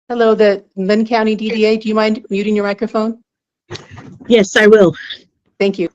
Hello, the Linn County DDA. Do you mind muting your microphone? Yes, I will. Thank you.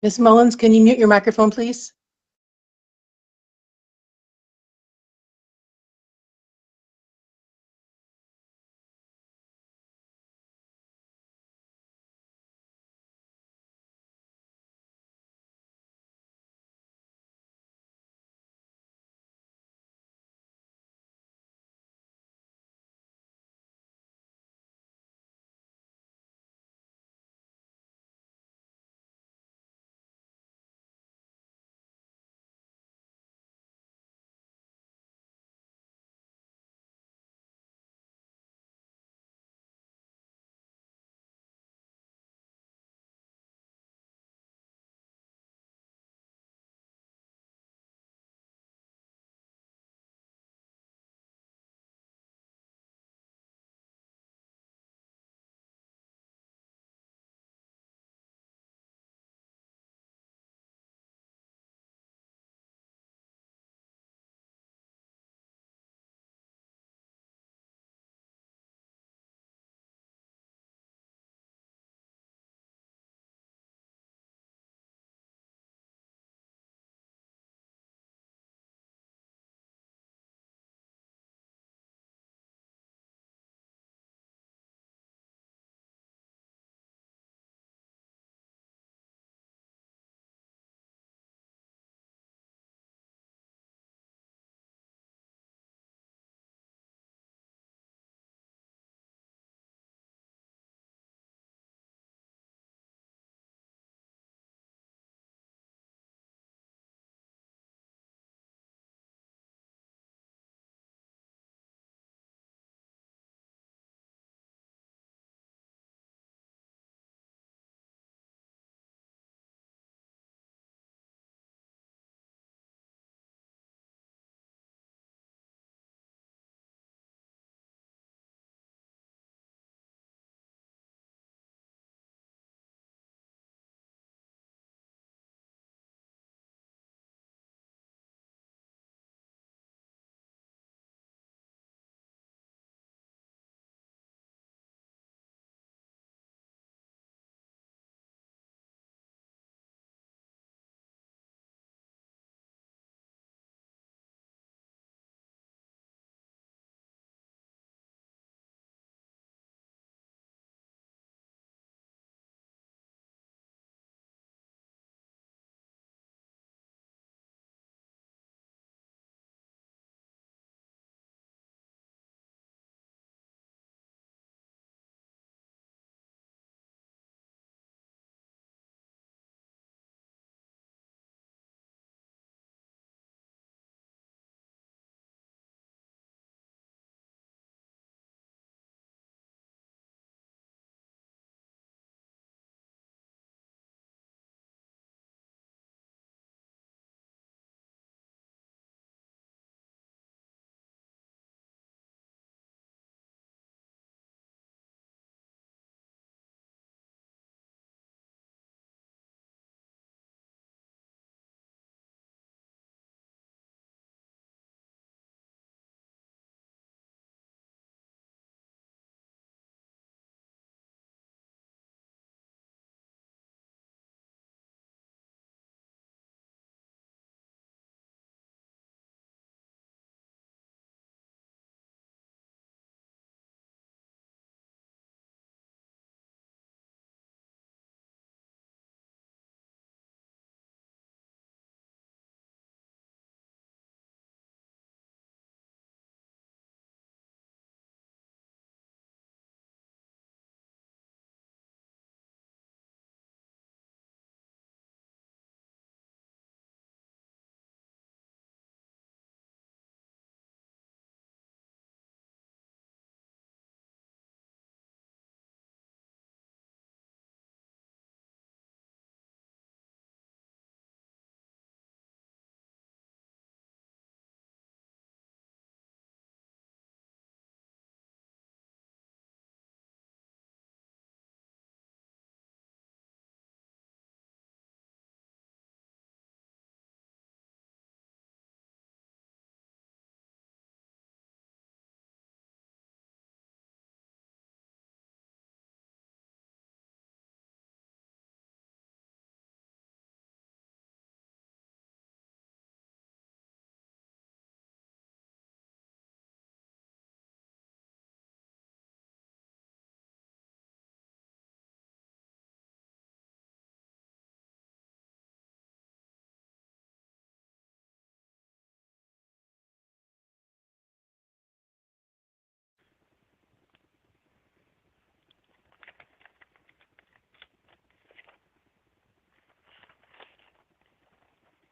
Ms. Mullins, can you mute your microphone, please?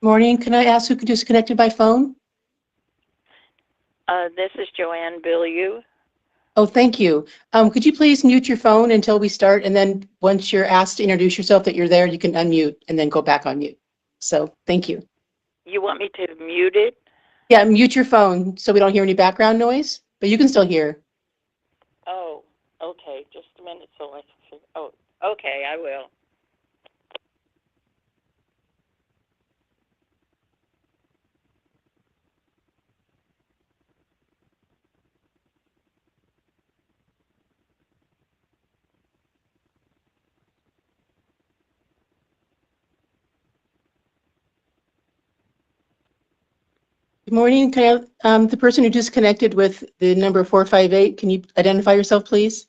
Morning. Can I ask who disconnected by phone? This is Joanne Billiou. Oh, thank you. Could you please mute your phone until we start? And then once you're asked to introduce yourself that you're there, you can unmute and then go back on mute. So thank you. You want me to mute it? Yeah, mute your phone so we don't hear any background noise, but you can still hear. Oh, okay. Just a minute so I can figure. Oh, okay, I will. Good morning. Can I, the person who disconnected with the number 458, can you identify yourself, please?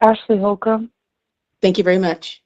Ashley Holcomb. Thank you very much.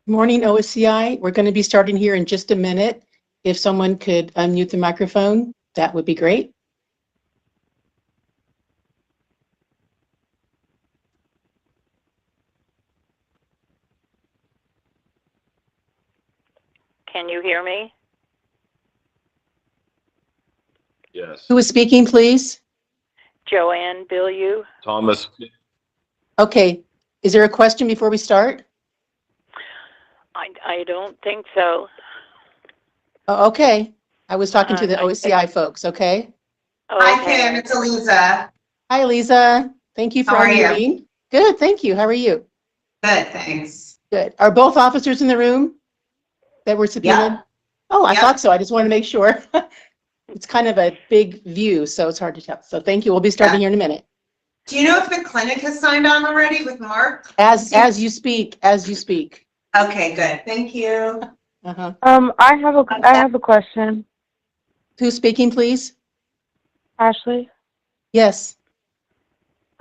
Morning, OSCI. We're going to be starting here in just a minute. If someone could unmute the microphone, that would be great. Can you hear me? Yes. Yes. Who is speaking, please? Joanne Bilyeu. Thomas. Okay. Is there a question before we start? I don't think so. Oh, okay. I was talking to the I- OCI folks, okay? Hi, Okay. Pam. It's Eliza. Hi, Lisa. Thank you for How are you? unmuting. Good, thank you. How are you? Good, thanks. Good. Are both officers in the room that were subpoenaed? Yep. Oh, I Yep. thought so. I just wanted to make sure. It's kind of a big view, so it's hard to tell. So thank you. We'll be starting here in a minute. Do you know if the clinic has signed on already with Marc? As you speak, as you speak. Okay, good. Thank you. Uh-huh. I have a question. Who's speaking, please? Ashley. Yes.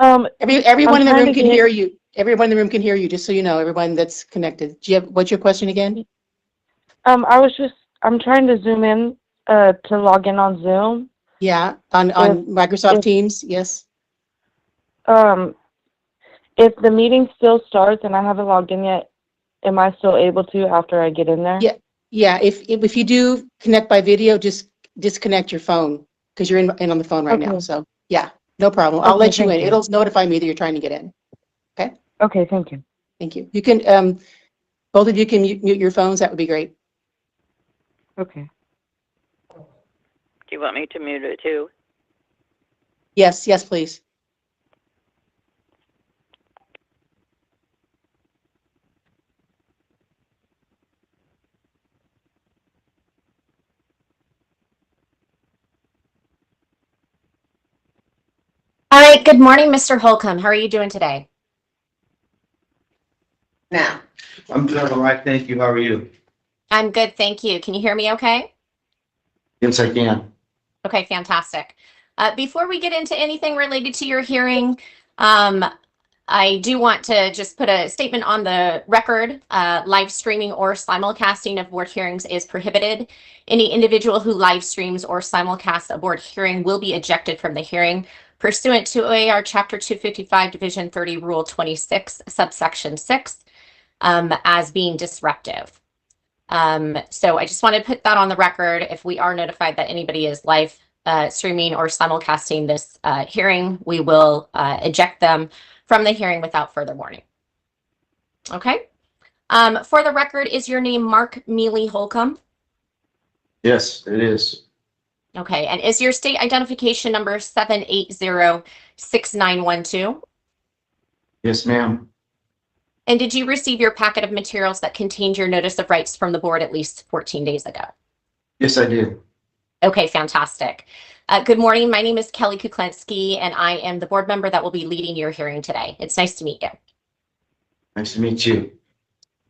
Everyone in the room can hear you. Everyone in the room can hear you, just so you know, everyone that's connected. What's your question again? I'm trying to zoom in, to log in on Zoom. Yeah, on Microsoft Teams, yes. If the meeting still starts and I haven't logged in yet, am I still able to after I get in there? Yeah. Yeah, if you do connect by video, just disconnect your phone because you're in on the phone right now. Okay. So yeah, no problem. I'll Okay, let you in. thank you. It'll notify me that you're trying to get in. Okay, thank you. Thank you. You can, both of you can mute your phones. That would be great. Okay. Do you want me to mute it too? Yes, yes, please. All right, good morning, Mr. Holcomb. How are you doing today? Now, I'm doing all right, thank you. How are you? I'm good, thank you. Can you hear me okay? Yes, I can. Okay, fantastic. Before we get into anything related to your hearing, I do want to just put a statement on the record. Live streaming or simulcasting of board hearings is prohibited. Any individual who live streams or simulcasts a board hearing will be ejected from the hearing pursuant to OAR Chapter 255, Division 30, Rule 26, subsection 6, as being disruptive. So I just want to put that on the record. If we are notified that anybody is live streaming or simulcasting this hearing, we will eject them from the hearing without further warning. Okay. For the record, is your name Marc Mealy Holcomb? Yes, it is. Okay. And is your state identification number 7806912? Yes, ma'am. And did you receive your packet of materials that contained your notice of rights from the board at least 14 days ago? Yes, I did. Okay, fantastic. Good morning. My name is Kelly Kuklenski, and I am the board member that will be leading your hearing today. It's nice to meet you. Nice to meet you.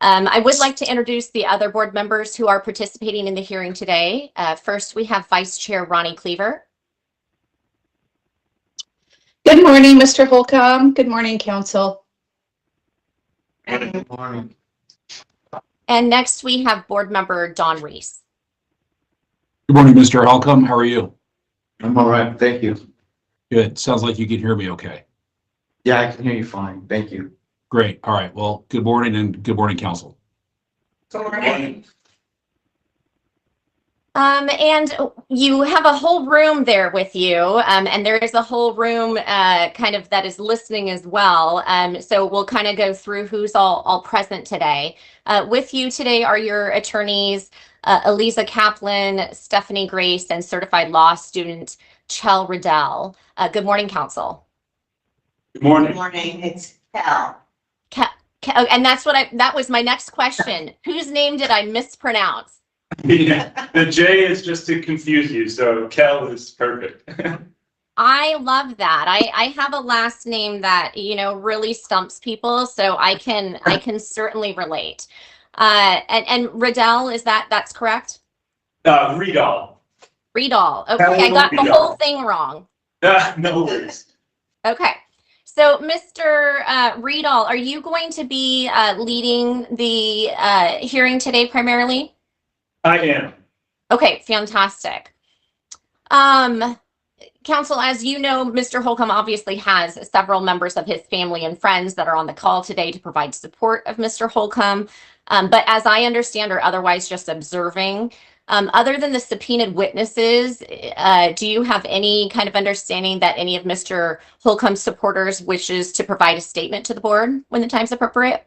I would like to introduce the other board members who are participating in the hearing today. First, we have Vice Chair Ronnie Cleaver. Good morning, Mr. Holcomb. Good morning, Council. Good morning. And next, we have board member Don Reese. Good morning, Mr. Holcomb. How are you? I'm all right, thank you. Good. Sounds like you can hear me okay. Yeah, I can hear you fine. Thank you. Great. All right. Well, good morning and good morning, Council. good morning. And you have a whole room there with you, and there is a whole room kind of that is listening as well. So we'll kind of go through who's all present today. With you today are your attorneys, Eliza Kaplan, Stephanie Grace, and certified law student Chell Riddell. Good morning, Council. Good morning. Good morning. It's Kel. And that was my next question. Whose name did I mispronounce? Yeah, the J is just to confuse you, so Kel is perfect. I love that. I have a last name that, really stumps people, so I can certainly relate. And Riddell, that's correct? Riedel. Riedel. Okay, I got the whole thing wrong. No worries. Okay. So, Mr. Riedel, are you going to be leading the hearing today primarily? I am. Okay, fantastic. Council, as you know, Mr. Holcomb obviously has several members of his family and friends that are on the call today to provide support of Mr. Holcomb. But as I understand, or otherwise just observing, Other than the subpoenaed witnesses, do you have any kind of understanding that any of Mr. Holcomb's supporters wishes to provide a statement to the board when the time's appropriate?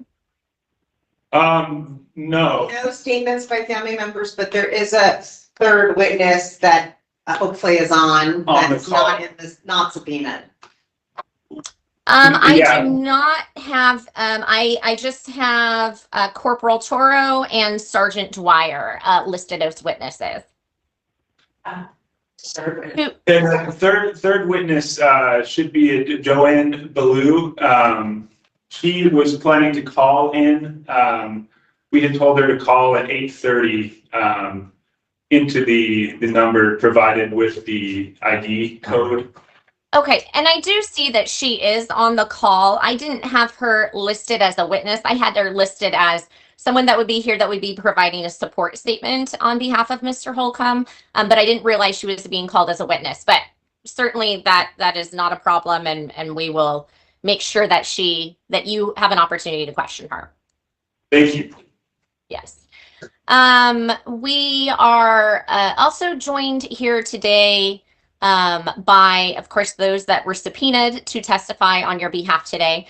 No. No statements by family members, but there is a third witness that hopefully is on, On the that's call. not in this, not subpoenaed. I Yeah. do not have, I just have Corporal Toro and Sergeant Dwyer listed as witnesses. And the third witness should be Joanne Ballou. She was planning to call in. We had told her to call at 8:30 into the number provided with the ID code. Okay, and I do see that she is on the call. I didn't have her listed as a witness. I had her listed as someone that would be here that would be providing a support statement on behalf of Mr. Holcomb, but I didn't realize she was being called as a witness. But certainly that is not a problem, and we will make sure that you have an opportunity to question her. Thank you. Yes. We are also joined here today by, of course, those that were subpoenaed to testify on your behalf today.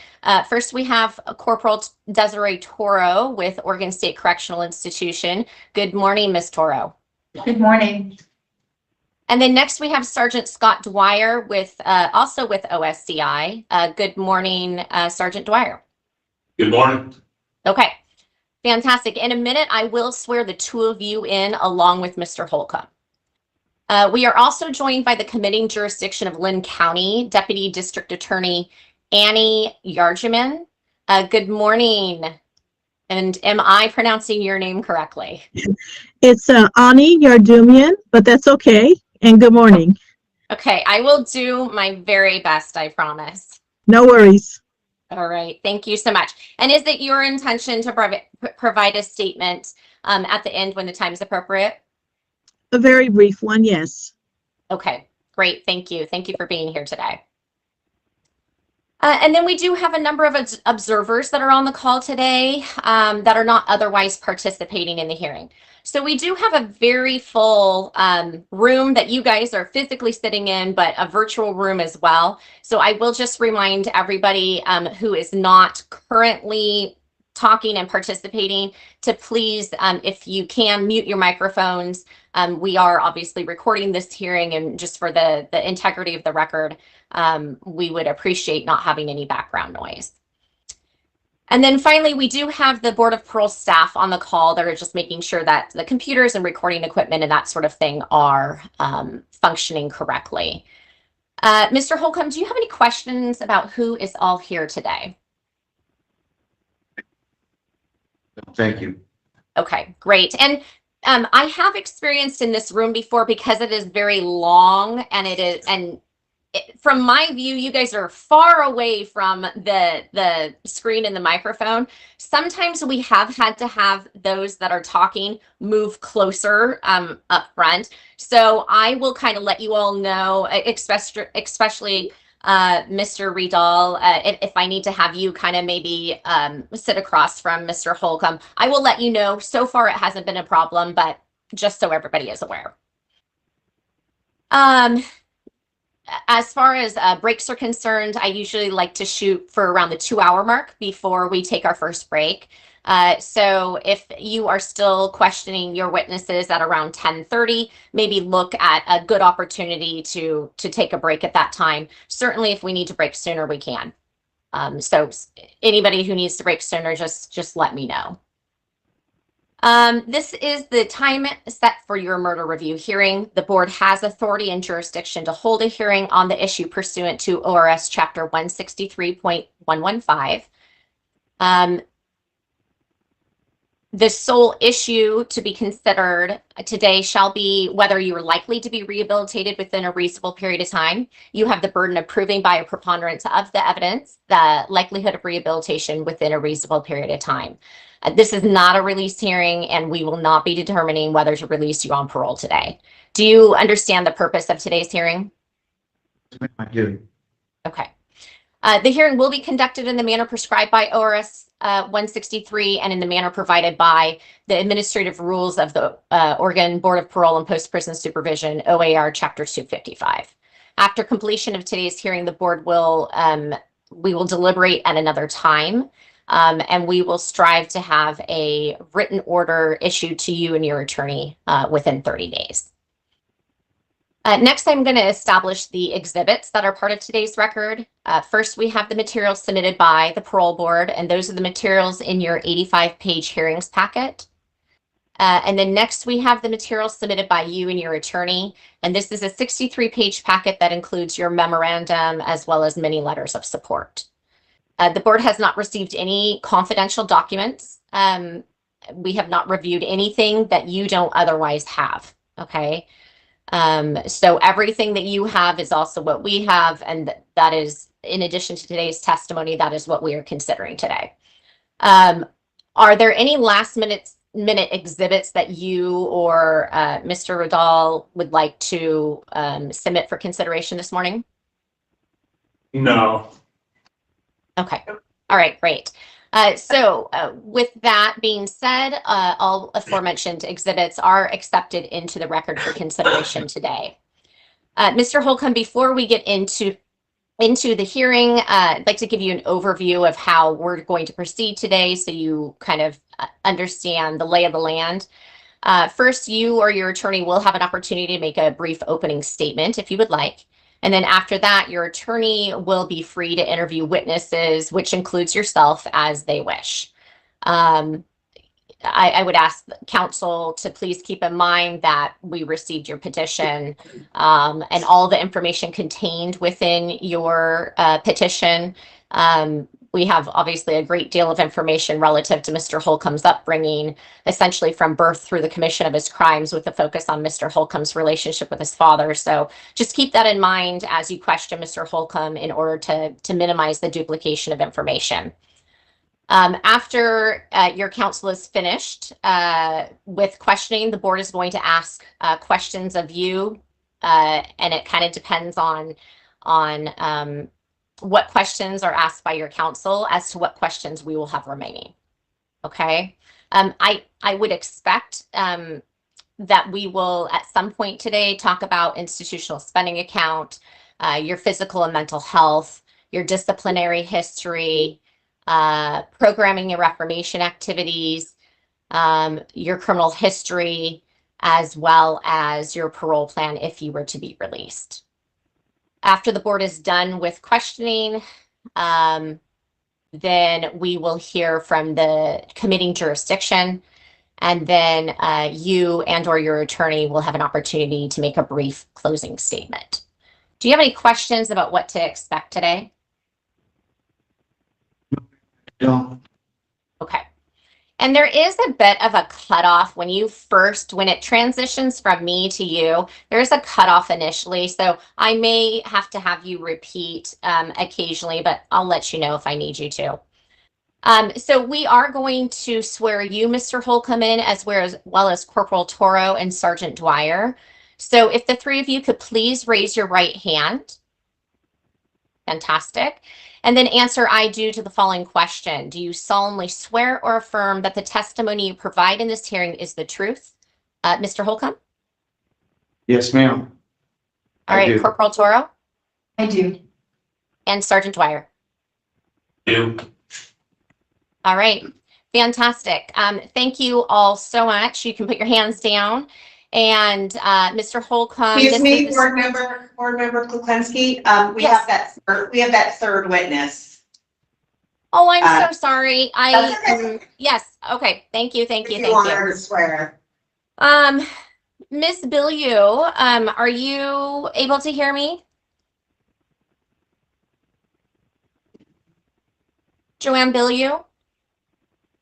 First, we have Corporal Desiree Toro with Oregon State Correctional Institution. Good morning, Ms. Toro. Good morning. And then next we have Sergeant Scott Dwyer with also with OSCI. Good morning, Sergeant Dwyer. Good morning. Okay, fantastic. In a minute, I will swear the two of you in along with Mr. Holcomb. We are also joined by the committing jurisdiction of Linn County Deputy District Attorney Annie Yarjaman. Good morning. And am I pronouncing your name correctly? It's Ani Yardumian, but that's okay. And good morning. Okay, I will do my very best, I promise. No worries. All right, thank you so much. And is it your intention to provide a statement at the end when the time is appropriate? A very brief one, yes. Okay, great. Thank you. Thank you for being here today. And then we do have a number of observers that are on the call today that are not otherwise participating in the hearing. So we do have a very full room that you guys are physically sitting in, but a virtual room as well. So I will just remind everybody who is not currently talking and participating to please, if you can, mute your microphones. We are obviously recording this hearing, and just for the integrity of the record, we would appreciate not having any background noise. And then finally, we do have the Board of Parole staff on the call that are just making sure that the computers and recording equipment and that sort of thing are functioning correctly. Mr. Holcomb, do you have any questions about who is all here today? Thank you. Okay, great. And I have experienced in this room before, because it is very long, and from my view, you guys are far away from the screen and the microphone. Sometimes we have had to have those that are talking move closer up front. So I will kind of let you all know, especially Mr. Riedel, if I need to have you kind of maybe sit across from Mr. Holcomb, I will let you know. So far, it hasn't been a problem, but just so everybody is aware. As far as breaks are concerned, I usually like to shoot for around the 2-hour mark before we take our first break. So if you are still questioning your witnesses at around 10:30, maybe look at a good opportunity to take a break at that time. Certainly, if we need to break sooner, we can. So anybody who needs to break sooner, just let me know. This is the time set for your murder review hearing. The board has authority and jurisdiction to hold a hearing on the issue pursuant to ORS Chapter 163.115. The sole issue to be considered today shall be whether you are likely to be rehabilitated within a reasonable period of time. You have the burden of proving by a preponderance of the evidence the likelihood of rehabilitation within a reasonable period of time. This is not a release hearing, and we will not be determining whether to release you on parole today. Do you understand the purpose of today's hearing? I do. Okay. The hearing will be conducted in the manner prescribed by ORS 163 and in the manner provided by the administrative rules of the Oregon Board of Parole and Post-Prison Supervision, OAR Chapter 255. After completion of today's hearing, the board will we will deliberate at another time, and we will strive to have a written order issued to you and your attorney within 30 days. Next, I'm going to establish the exhibits that are part of today's record. First, we have the materials submitted by the parole board, and those are the materials in your 85-page hearings packet. And then next, we have the materials submitted by you and your attorney, and this is a 63-page packet that includes your memorandum as well as many letters of support. The board has not received any confidential documents. We have not reviewed anything that you don't otherwise have, okay? So everything that you have is also what we have, and that is, in addition to today's testimony, that is what we are considering today. Are there any last minute exhibits that you or Mr. Radal would like to submit for consideration this morning? No. Okay. All right, great. So with that being said, all aforementioned exhibits are accepted into the record for consideration today. Mr. Holcomb, before we get into the hearing, I'd like to give you an overview of how we're going to proceed today so you kind of understand the lay of the land. First, you or your attorney will have an opportunity to make a brief opening statement if you would like. And then after that, your attorney will be free to interview witnesses, which includes yourself, as they wish. I would ask counsel to please keep in mind that we received your petition and all the information contained within your petition. We have obviously a great deal of information relative to Mr. Holcomb's upbringing, essentially from birth through the commission of his crimes, with a focus on Mr. Holcomb's relationship with his father. So just keep that in mind as you question Mr. Holcomb in order to minimize the duplication of information. After your counsel is finished with questioning, the board is going to ask questions of you, and it kind of depends on what questions are asked by your counsel as to what questions we will have remaining. Okay. I would expect that we will at some point today talk about institutional spending account, your physical and mental health, your disciplinary history, programming and reformation activities, your criminal history, as well as your parole plan if you were to be released. After the board is done with questioning, then we will hear from the committing jurisdiction, and then you and or your attorney will have an opportunity to make a brief closing statement. Do you have any questions about what to expect today? No. Okay. And there is a bit of a cutoff when it transitions from me to you, there's a cutoff initially. So I may have to have you repeat occasionally, but I'll let you know if I need you to. So we are going to swear you, Mr. Holcomb, in as well as Corporal Toro and Sergeant Dwyer. So if the three of you could please raise your right hand. Fantastic. And then answer I do to the following question. Do you solemnly swear or affirm that the testimony you provide in this hearing is the truth? Mr. Holcomb? Yes, ma'am. All right, Corporal Toro? I do. And Sergeant Dwyer? Do. All right, fantastic. Thank you all so much. You can put your hands down. And Mr. Holcomb. Excuse me, board member Kuklinski, we have that third witness. Oh, I'm so sorry. Okay. Yes. Okay. Thank you. Thank you. If you want her to swear. Miss Billiou, are you able to hear me? Joanne Billiou?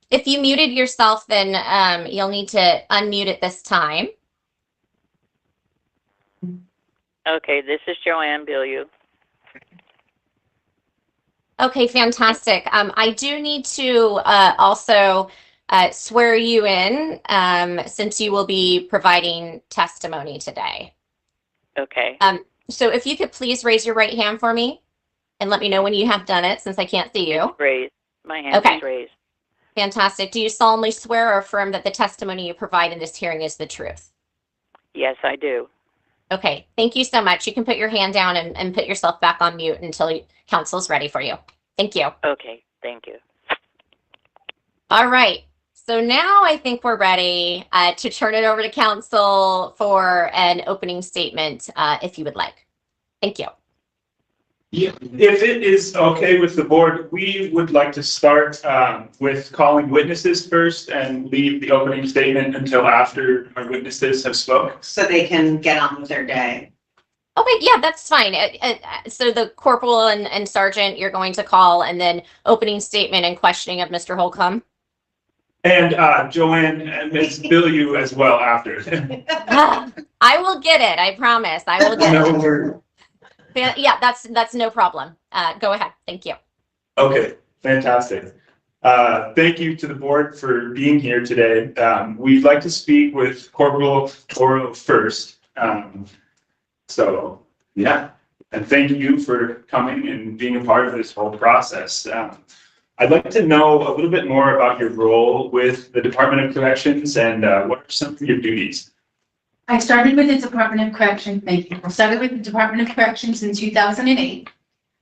If you muted yourself, then you'll need to unmute it this time. Okay, this is Joanne Billiou. Okay, fantastic. I do need to also swear you in since you will be providing testimony today. Okay. So if you could please raise your right hand for me and let me know when you have done it since I can't see you. Raised. My hand Okay. is raised. Fantastic. Do you solemnly swear or affirm that the testimony you provide in this hearing is the truth? Yes, I do. Okay, thank you so much. You can put your hand down and put yourself back on mute until counsel's ready for you. Thank you. Okay, thank you. All right. So now I think we're ready to turn it over to counsel for an opening statement, if you would like. Thank you. Yeah, if it is okay with the board, we would like to start with calling witnesses first and leave the opening statement until after our witnesses have spoken. So they can get on with their day. Okay, yeah, that's fine. So the corporal and sergeant you're going to call, and then opening statement and questioning of Mr. Holcomb. And Joanne and Ms. Bilyeu as well after. I will get it. I promise. I will get No, it. we're, Yeah, that's no problem. Go ahead. Thank you. okay, fantastic. Thank you to the board for being here today. We'd like to speak with Corporal Toro first. So, yeah, and thank you for coming and being a part of this whole process. I'd like to know a little bit more about your role with the Department of Corrections and what are some of your duties? I started with the Department of Corrections, thank you. I started with the Department of Corrections in 2008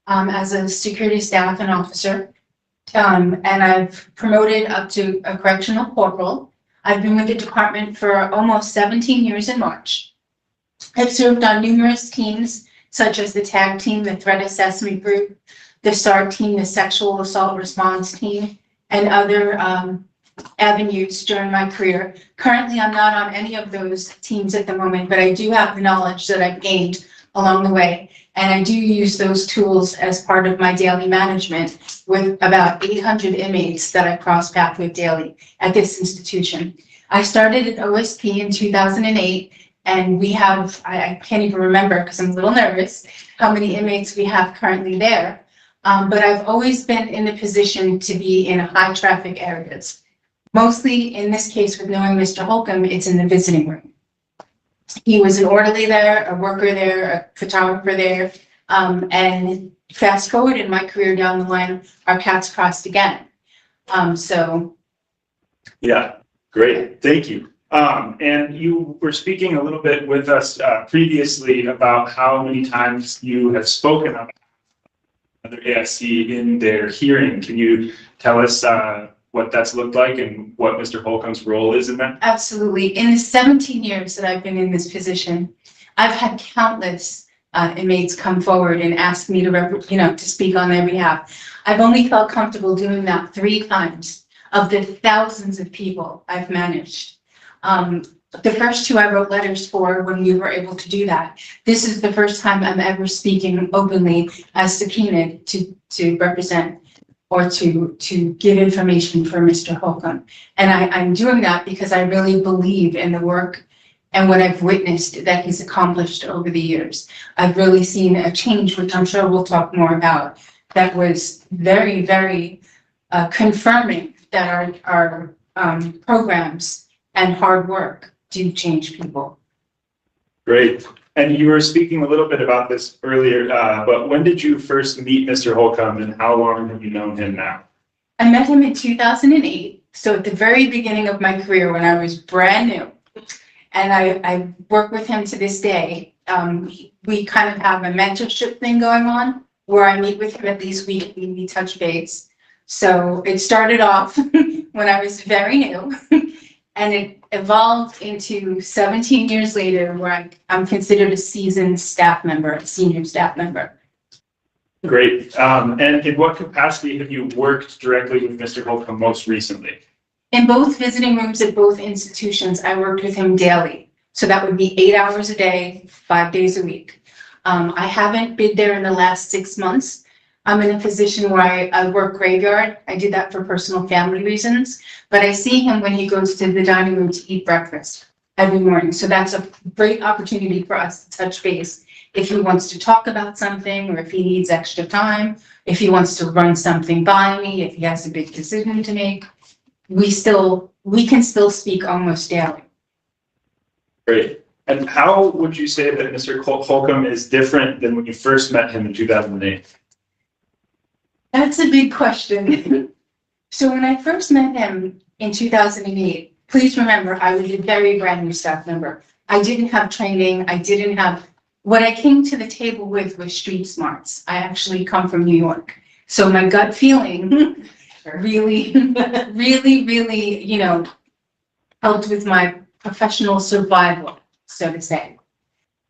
as a security staff and officer. And I've promoted up to a correctional corporal. I've been with the department for almost 17 years in March. I've served on numerous teams, such as the TAG team, the Threat Assessment Group, the SAR team, the Sexual Assault Response team, and other avenues during my career. Currently, I'm not on any of those teams at the moment, but I do have the knowledge that I've gained along the way. And I do use those tools as part of my daily management with about 800 inmates that I cross paths with daily at this institution. I started at OSP in 2008, and we have, I can't even remember because I'm a little nervous, how many inmates we have currently there. But I've always been in a position to be in high traffic areas. Mostly in this case with knowing Mr. Holcomb, it's in the visiting room. He was an orderly there, a worker there, a photographer there. And fast forward in my career down the line, our paths crossed again. Yeah, great, thank you. And you were speaking a little bit with us previously about how many times you have spoken about another ASC in their hearing. Can you tell us what that's looked like and what Mr. Holcomb's role is in that? Absolutely. In the 17 years that I've been in this position, I've had countless inmates come forward and ask me to speak on their behalf. I've only felt comfortable doing that 3 times of the thousands of people I've managed. The first 2 I wrote letters for when we were able to do that. This is the first time I'm ever speaking openly as subpoenaed to represent or to give information for Mr. Holcomb. And I'm doing that because I really believe in the work and what I've witnessed that he's accomplished over the years. I've really seen a change, which I'm sure we'll talk more about, that was very, very confirming that our programs and hard work do change people. Great. And you were speaking a little bit about this earlier, but when did you first meet Mr. Holcomb and how long have you known him now? I met him in 2008. So at the very beginning of my career when I was brand new. And I work with him to this day. We kind of have a mentorship thing going on where I meet with him at least weekly, we touch base. So it started off when I was very new and it evolved into 17 years later where I'm considered a seasoned staff member, a senior staff member. Great. And in what capacity have you worked directly with Mr. Holcomb most recently? In both visiting rooms at both institutions, I worked with him daily. So that would be 8 hours a day, 5 days a week. I haven't been there in the last 6 months. I'm in a position where I work graveyard. I did that for personal family reasons, but I see him when he goes to the dining room to eat breakfast every morning. So that's a great opportunity for us to touch base. If he wants to talk about something or if he needs extra time, if he wants to run something by me, if he has a big decision to make, we can still speak almost daily. Great. And how would you say that Mr. Holcomb is different than when you first met him in 2008? That's a big question. So when I first met him in 2008, please remember, I was a very brand new staff member. I didn't have training. What I came to the table with was street smarts. I actually come from New York. So my gut feeling really, helped with my professional survival, so to say.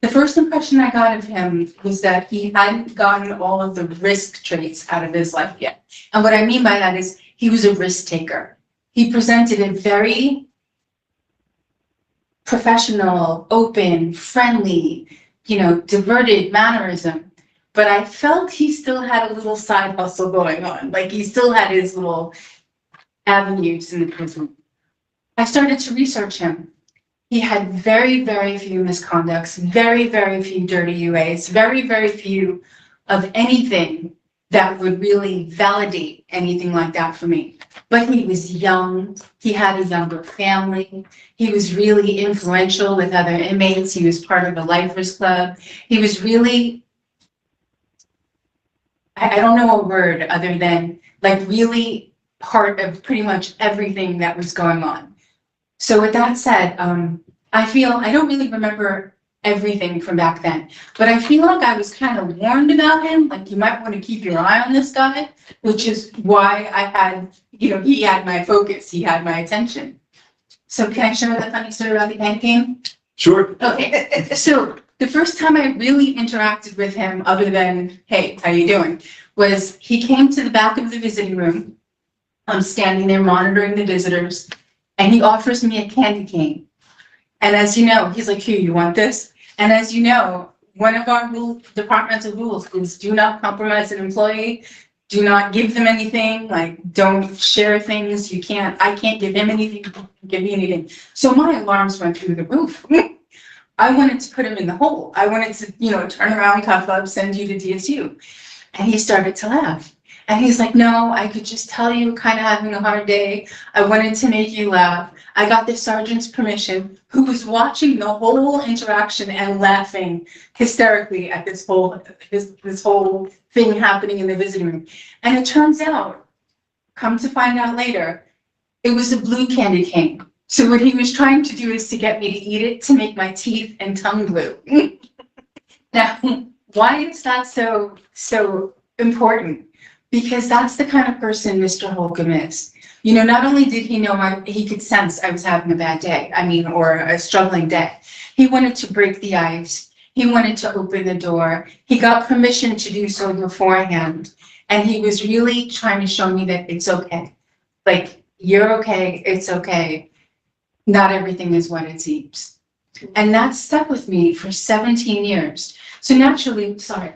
The first impression I got of him was that he hadn't gotten all of the risk traits out of his life yet. And what I mean by that is he was a risk taker. He presented a very professional, open, friendly, diverted mannerism. But I felt he still had a little side hustle going on. Like he still had his little avenues in the prison. I started to research him. He had very, very few misconducts, very, very few dirty UAs, very, very few of anything that would really validate anything like that for me. But he was young. He had a younger family. He was really influential with other inmates. He was part of the Lifers Club. He was really, I don't know a word other than like really part of pretty much everything that was going on. So with that said, I don't really remember everything from back then, but I feel like I was kind of warned about him. Like you might want to keep your eye on this guy, which is why I had, he had my focus, he had my attention. So can I share the funny story about the end game? Sure. Okay, so the first time I really interacted with him, other than, hey, how you doing, was he came to the back of the visiting room. I'm standing there monitoring the visitors, and he offers me a candy cane. And as you know, he's like, here, you want this? And as you know, one of our departmental rules is do not compromise an employee, do not give them anything, like don't share things. I can't give him anything, give me anything. So my alarms went through the roof. I wanted to put him in the hole. I wanted to, turn around, cuff up, send you to DSU. And he started to laugh. And he's like, no, I could just tell you kind of having a hard day. I wanted to make you laugh. I got the sergeant's permission, who was watching the whole interaction and laughing hysterically at this whole thing happening in the visiting room. And it turns out, come to find out later, it was a blue candy cane. So what he was trying to do is to get me to eat it to make my teeth and tongue blue. Now, why is that so important? Because that's the kind of person Mr. Holcomb is. Not only did he know he could sense I was having a bad day, or a struggling day. He wanted to break the ice. He wanted to open the door. He got permission to do so beforehand. And he was really trying to show me that it's okay. Like, you're okay, it's okay. Not everything is what it seems. And that stuck with me for 17 years. So naturally, sorry.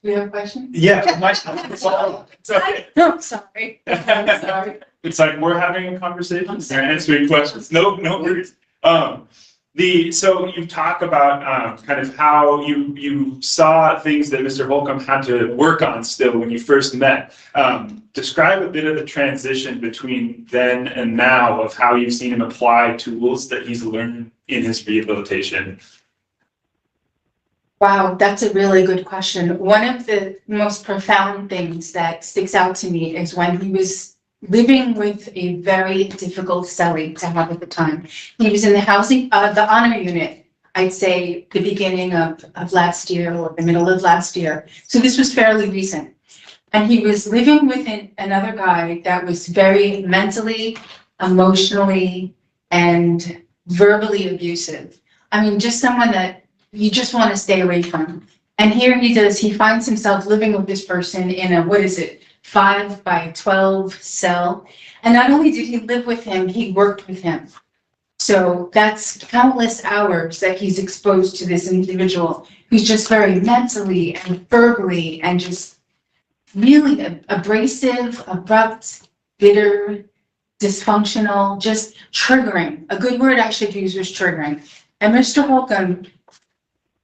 Do you have a question? Yeah, it's okay. No, sorry. I'm sorry. It's like we're having a conversation, they're answering questions. No worries. So you talk about kind of how you saw things that Mr. Holcomb had to work on still when you first met. Describe a bit of the transition between then and now of how you've seen him apply tools that he's learned in his rehabilitation. Wow, that's a really good question. One of the most profound things that sticks out to me is when he was living with a very difficult cellie to have at the time. He was in the honor unit, I'd say the beginning of last year or the middle of last year. So this was fairly recent. And he was living with another guy that was very mentally, emotionally, and verbally abusive. Just someone that you just want to stay away from. And here he finds himself living with this person in a, 5 by 12 cell. And not only did he live with him, he worked with him. So that's countless hours that he's exposed to this individual who's just very mentally and verbally and just really abrasive, abrupt, bitter, dysfunctional, just triggering. A good word I should use was triggering. And Mr. Holcomb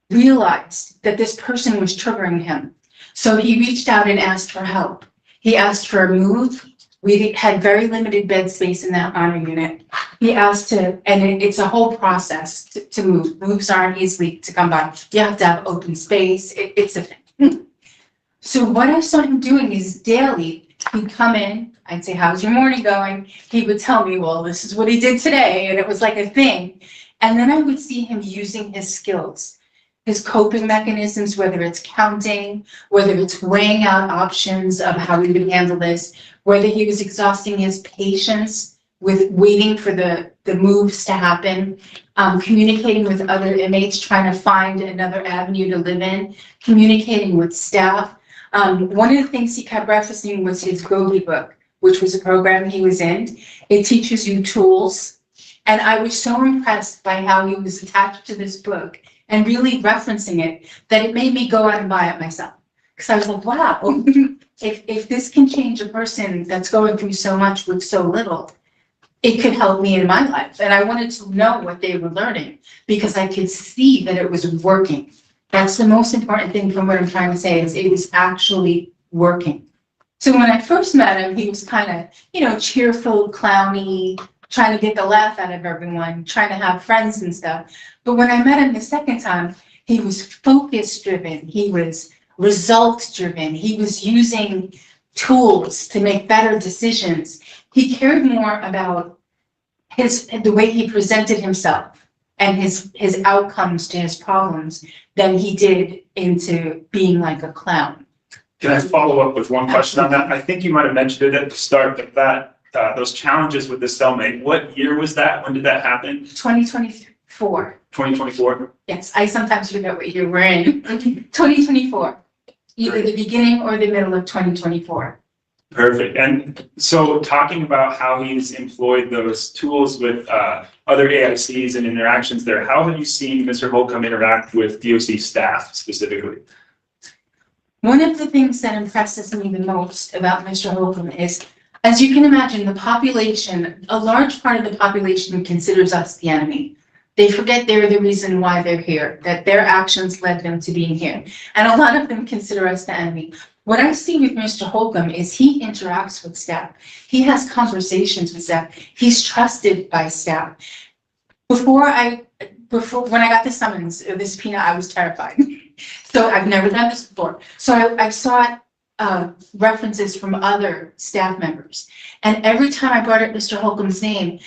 realized that this person was triggering him. So he reached out and asked for help. He asked for a move. We had very limited bed space in that honor unit. He asked it's a whole process to move. Moves aren't easily to come by. You have to have open space. It's a thing. So what I saw him doing is daily, he'd come in, I'd say, how's your morning going? He would tell me, well, this is what he did today. And it was like a thing. And then I would see him using his skills, his coping mechanisms, whether it's counting, whether it's weighing out options of how he would handle this, whether he was exhausting his patience with waiting for the moves to happen, communicating with other inmates, trying to find another avenue to live in, communicating with staff. One of the things he kept referencing was his Bogey book, which was a program he was in. It teaches you tools. And I was so impressed by how he was attached to this book and really referencing it that it made me go out and buy it myself. Because I was like, wow, if this can change a person that's going through so much with so little, it could help me in my life. And I wanted to know what they were learning because I could see that it was working. That's the most important thing from what I'm trying to say is it was actually working. So when I first met him, he was kind of, cheerful, clowny, trying to get the laugh out of everyone, trying to have friends and stuff. But when I met him the second time, he was focus driven. He was results driven. He was using tools to make better decisions. He cared more about the way he presented himself and his outcomes to his problems than he did into being like a clown. Can I follow up with one question on that? I think you might have mentioned it at the start, but those challenges with the cellmate, what year was that? When did that happen? 2024. 2024? Yes, I sometimes forget what year we're in. 2024, either the beginning or the middle of 2024. Perfect. And so talking about how he's employed those tools with other AICs and interactions there, how have you seen Mr. Holcomb interact with DOC staff specifically? One of the things that impresses me the most about Mr. Holcomb is, as you can imagine, the population, a large part of the population considers us the enemy. They forget they're the reason why they're here, that their actions led them to being here. And a lot of them consider us the enemy. What I see with Mr. Holcomb is he interacts with staff. He has conversations with staff. He's trusted by staff. When I got the summons, the subpoena, I was terrified. So I've never done this before. So I saw references from other staff members. And every time I brought up Mr. Holcomb's name,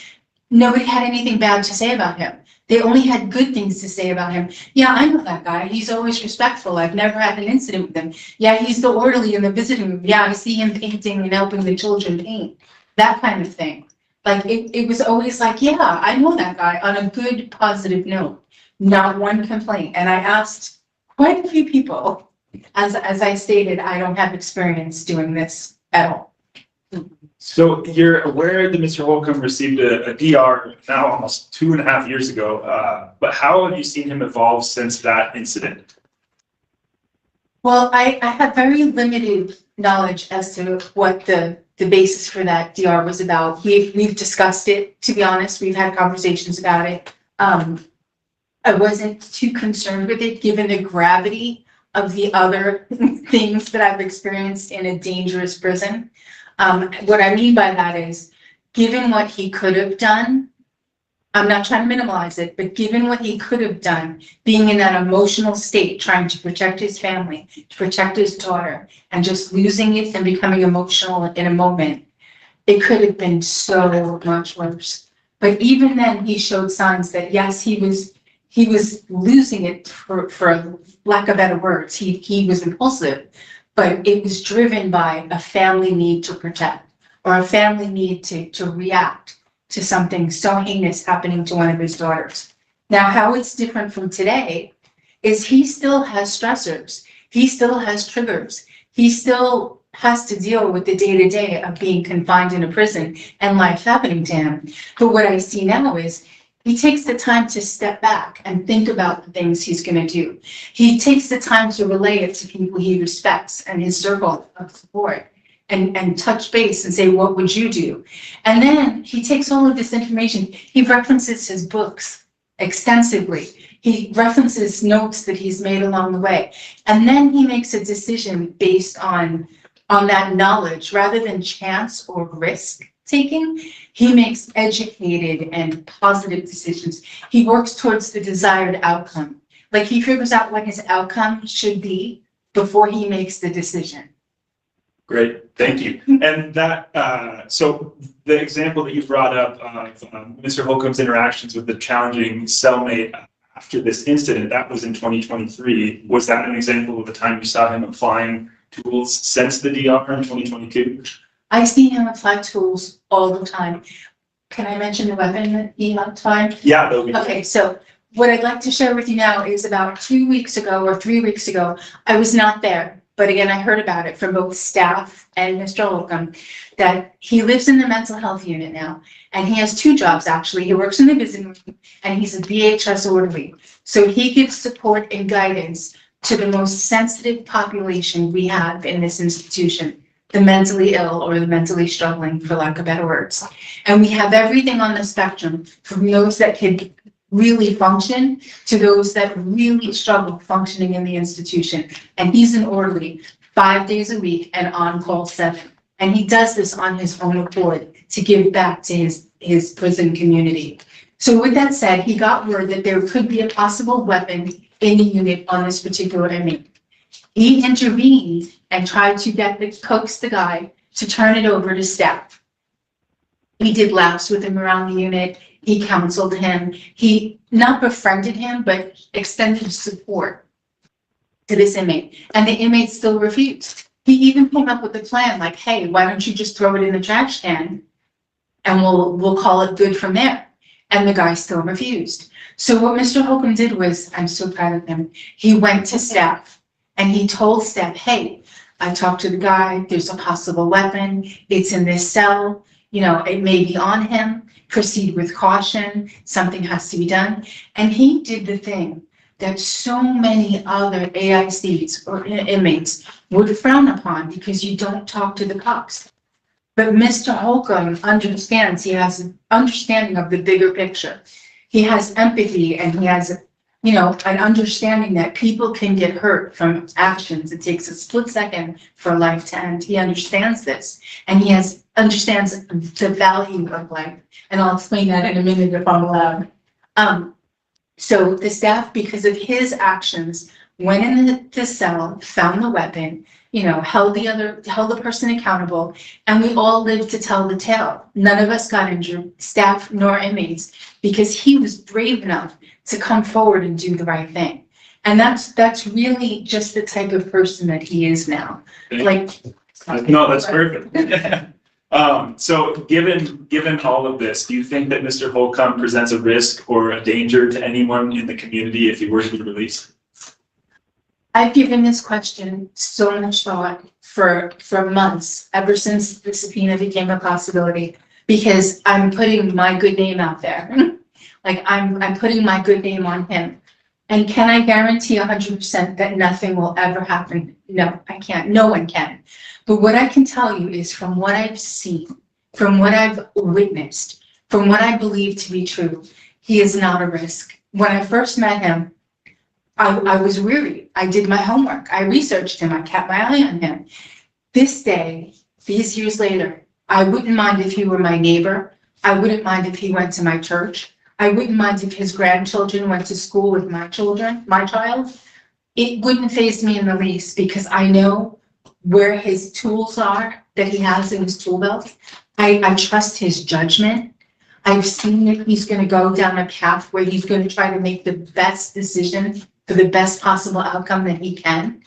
nobody had anything bad to say about him. They only had good things to say about him. Yeah, I know that guy. He's always respectful. I've never had an incident with him. Yeah, he's the orderly in the visiting room. Yeah, I see him painting and helping the children paint. That kind of thing. Like it was always like, yeah, I know that guy on a good, positive note. Not one complaint. And I asked quite a few people, as I stated, I don't have experience doing this at all. So you're aware that Mr. Holcomb received a DR now almost 2.5 years ago, but how have you seen him evolve since that incident? Well, I have very limited knowledge as to what the basis for that DR was about. We've discussed it, to be honest. We've had conversations about it. I wasn't too concerned with it, given the gravity of the other things that I've experienced in a dangerous prison. What I mean by that is, given what he could have done, I'm not trying to minimize it, but given what he could have done, being in that emotional state, trying to protect his family, to protect his daughter, and just losing it and becoming emotional in a moment, it could have been so much worse. But even then, he showed signs that, yes, he was losing it, for lack of better words. He was impulsive, but it was driven by a family need to protect, or a family need to react to something so heinous happening to one of his daughters. Now, how it's different from today is he still has stressors. He still has triggers. He still has to deal with the day-to-day of being confined in a prison and life happening to him. But what I see now is he takes the time to step back and think about the things he's going to do. He takes the time to relay it to people he respects and his circle of support, and touch base and say, what would you do? And then he takes all of this information. He references his books extensively. He references notes that he's made along the way. And then he makes a decision based on that knowledge rather than chance or risk taking. He makes educated and positive decisions. He works towards the desired outcome. Like he figures out what his outcome should be before he makes the decision. Great, thank you. And that, so the example that you brought up of Mr. Holcomb's interactions with the challenging cellmate after this incident, that was in 2023. Was that an example of the time you saw him applying tools since the DR in 2022? I see him apply tools all the time. Can I mention the weapon that he applied? Yeah, that would be Okay, so what I'd like to share with you now is about 2 weeks ago or 3 weeks ago, I was not there, but again, I heard about it from both staff and Mr. Holcomb, that he lives in the mental health unit now, and he has 2 jobs actually. He works in the visiting room, and he's a BHS orderly. So he gives support and guidance to the most sensitive population we have in this institution, the mentally ill or the mentally struggling, for lack of better words. And we have everything on the spectrum, from those that can really function to those that really struggle functioning in the institution. And he's an orderly 5 days a week and on call 7. And he does this on his own accord to give back to his prison community. So with that said, he got word that there could be a possible weapon in the unit on this particular inmate. He intervened and tried to coax the guy to turn it over to staff. He did laps with him around the unit. He counseled him. He not befriended him, but extended support to this inmate. And the inmate still refused. He even came up with a plan like, hey, why don't you just throw it in the trash can and we'll call it good from there. And the guy still refused. So what Mr. Holcomb did was, I'm so proud of him, he went to staff and he told staff, hey, I talked to the guy, there's a possible weapon, it's in this cell, you know, it may be on him, proceed with caution, something has to be done. And he did the thing that so many other AICs or inmates would frown upon because you don't talk to the cops. But Mr. Holcomb understands, he has an understanding of the bigger picture. He has empathy and he has, you know, an understanding that people can get hurt from actions. It takes a split second for life to end. He understands this and he understands the value of life. And I'll explain that in a minute if I'm allowed. So the staff, because of his actions, went in the cell, found the weapon, you know, held the person accountable, and we all lived to tell the tale. None of us got injured, staff nor inmates, because he was brave enough to come forward and do the right thing. And that's really just the type of person that he is now. Like, no, that's perfect. So given all of this, do you think that Mr. Holcomb presents a risk or a danger to anyone in the community if he were to be released? I've given this question so much thought for months, ever since the subpoena became a possibility, because I'm putting my good name out there. Like I'm putting my good name on him. And can I guarantee 100% that nothing will ever happen? No, I can't. No one can. But what I can tell you is from what I've seen, from what I've witnessed, from what I believe to be true, he is not a risk. When I first met him, I was weary. I did my homework. I researched him. I kept my eye on him. This day, these years later, I wouldn't mind if he were my neighbor. I wouldn't mind if he went to my church. I wouldn't mind if his grandchildren went to school with my child. It wouldn't faze me in the least because I know where his tools are that he has in his tool belt. I trust his judgment. I've seen that he's going to go down a path where he's going to try to make the best decision for the best possible outcome that he can.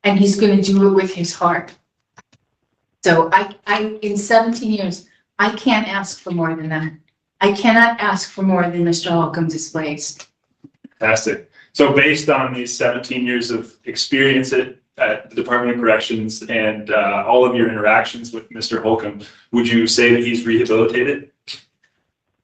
And he's going to do it with his heart. So I in 17 years, I can't ask for more than that. I cannot ask for more than Mr. Holcomb displays. Fantastic. So based on these 17 years of experience at the Department of Corrections and all of your interactions with Mr. Holcomb, would you say that he's rehabilitated?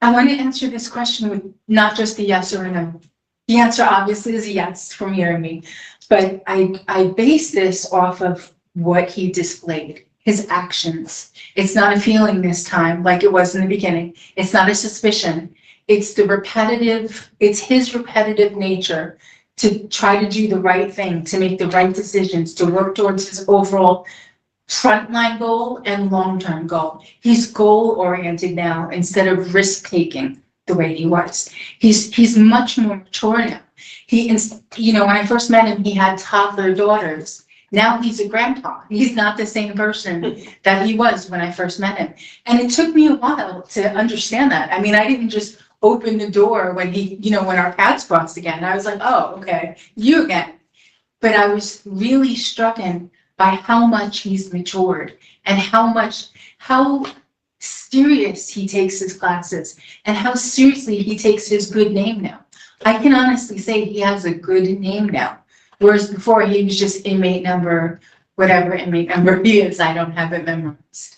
I want to answer this question with not just a yes or a no. The answer obviously is a yes from hearing me, but I base this off of what he displayed, his actions. It's not a feeling this time like it was in the beginning. It's not a suspicion. It's his repetitive nature to try to do the right thing, to make the right decisions, to work towards his overall frontline goal and long-term goal. He's goal-oriented now instead of risk-taking the way he was. He's much more mature now. When I first met him, he had toddler daughters. Now he's a grandpa. He's not the same person that he was when I first met him. And it took me a while to understand that. I mean, I didn't just open the door when he, when our paths crossed again. I was like, oh, okay, you again. But I was really struck by how much he's matured and how serious he takes his classes and how seriously he takes his good name now. I can honestly say he has a good name now. Whereas before he was just inmate number, whatever inmate number he is, I don't have it memorized.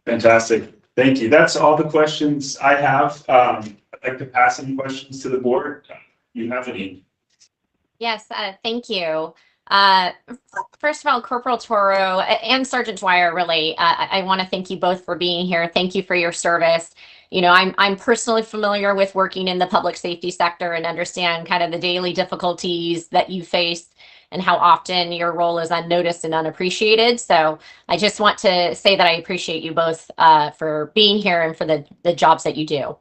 Fantastic. Thank you. That's all the questions I have. I'd like to pass any questions to the board. You have any? Yes, thank you. First of all, Corporal Toro and Sergeant Dwyer, really, I want to thank you both for being here. Thank you for your service. I'm personally familiar with working in the public safety sector and understand kind of the daily difficulties that you face and how often your role is unnoticed and unappreciated. So I just want to say that I appreciate you both for being here and for the jobs that you do.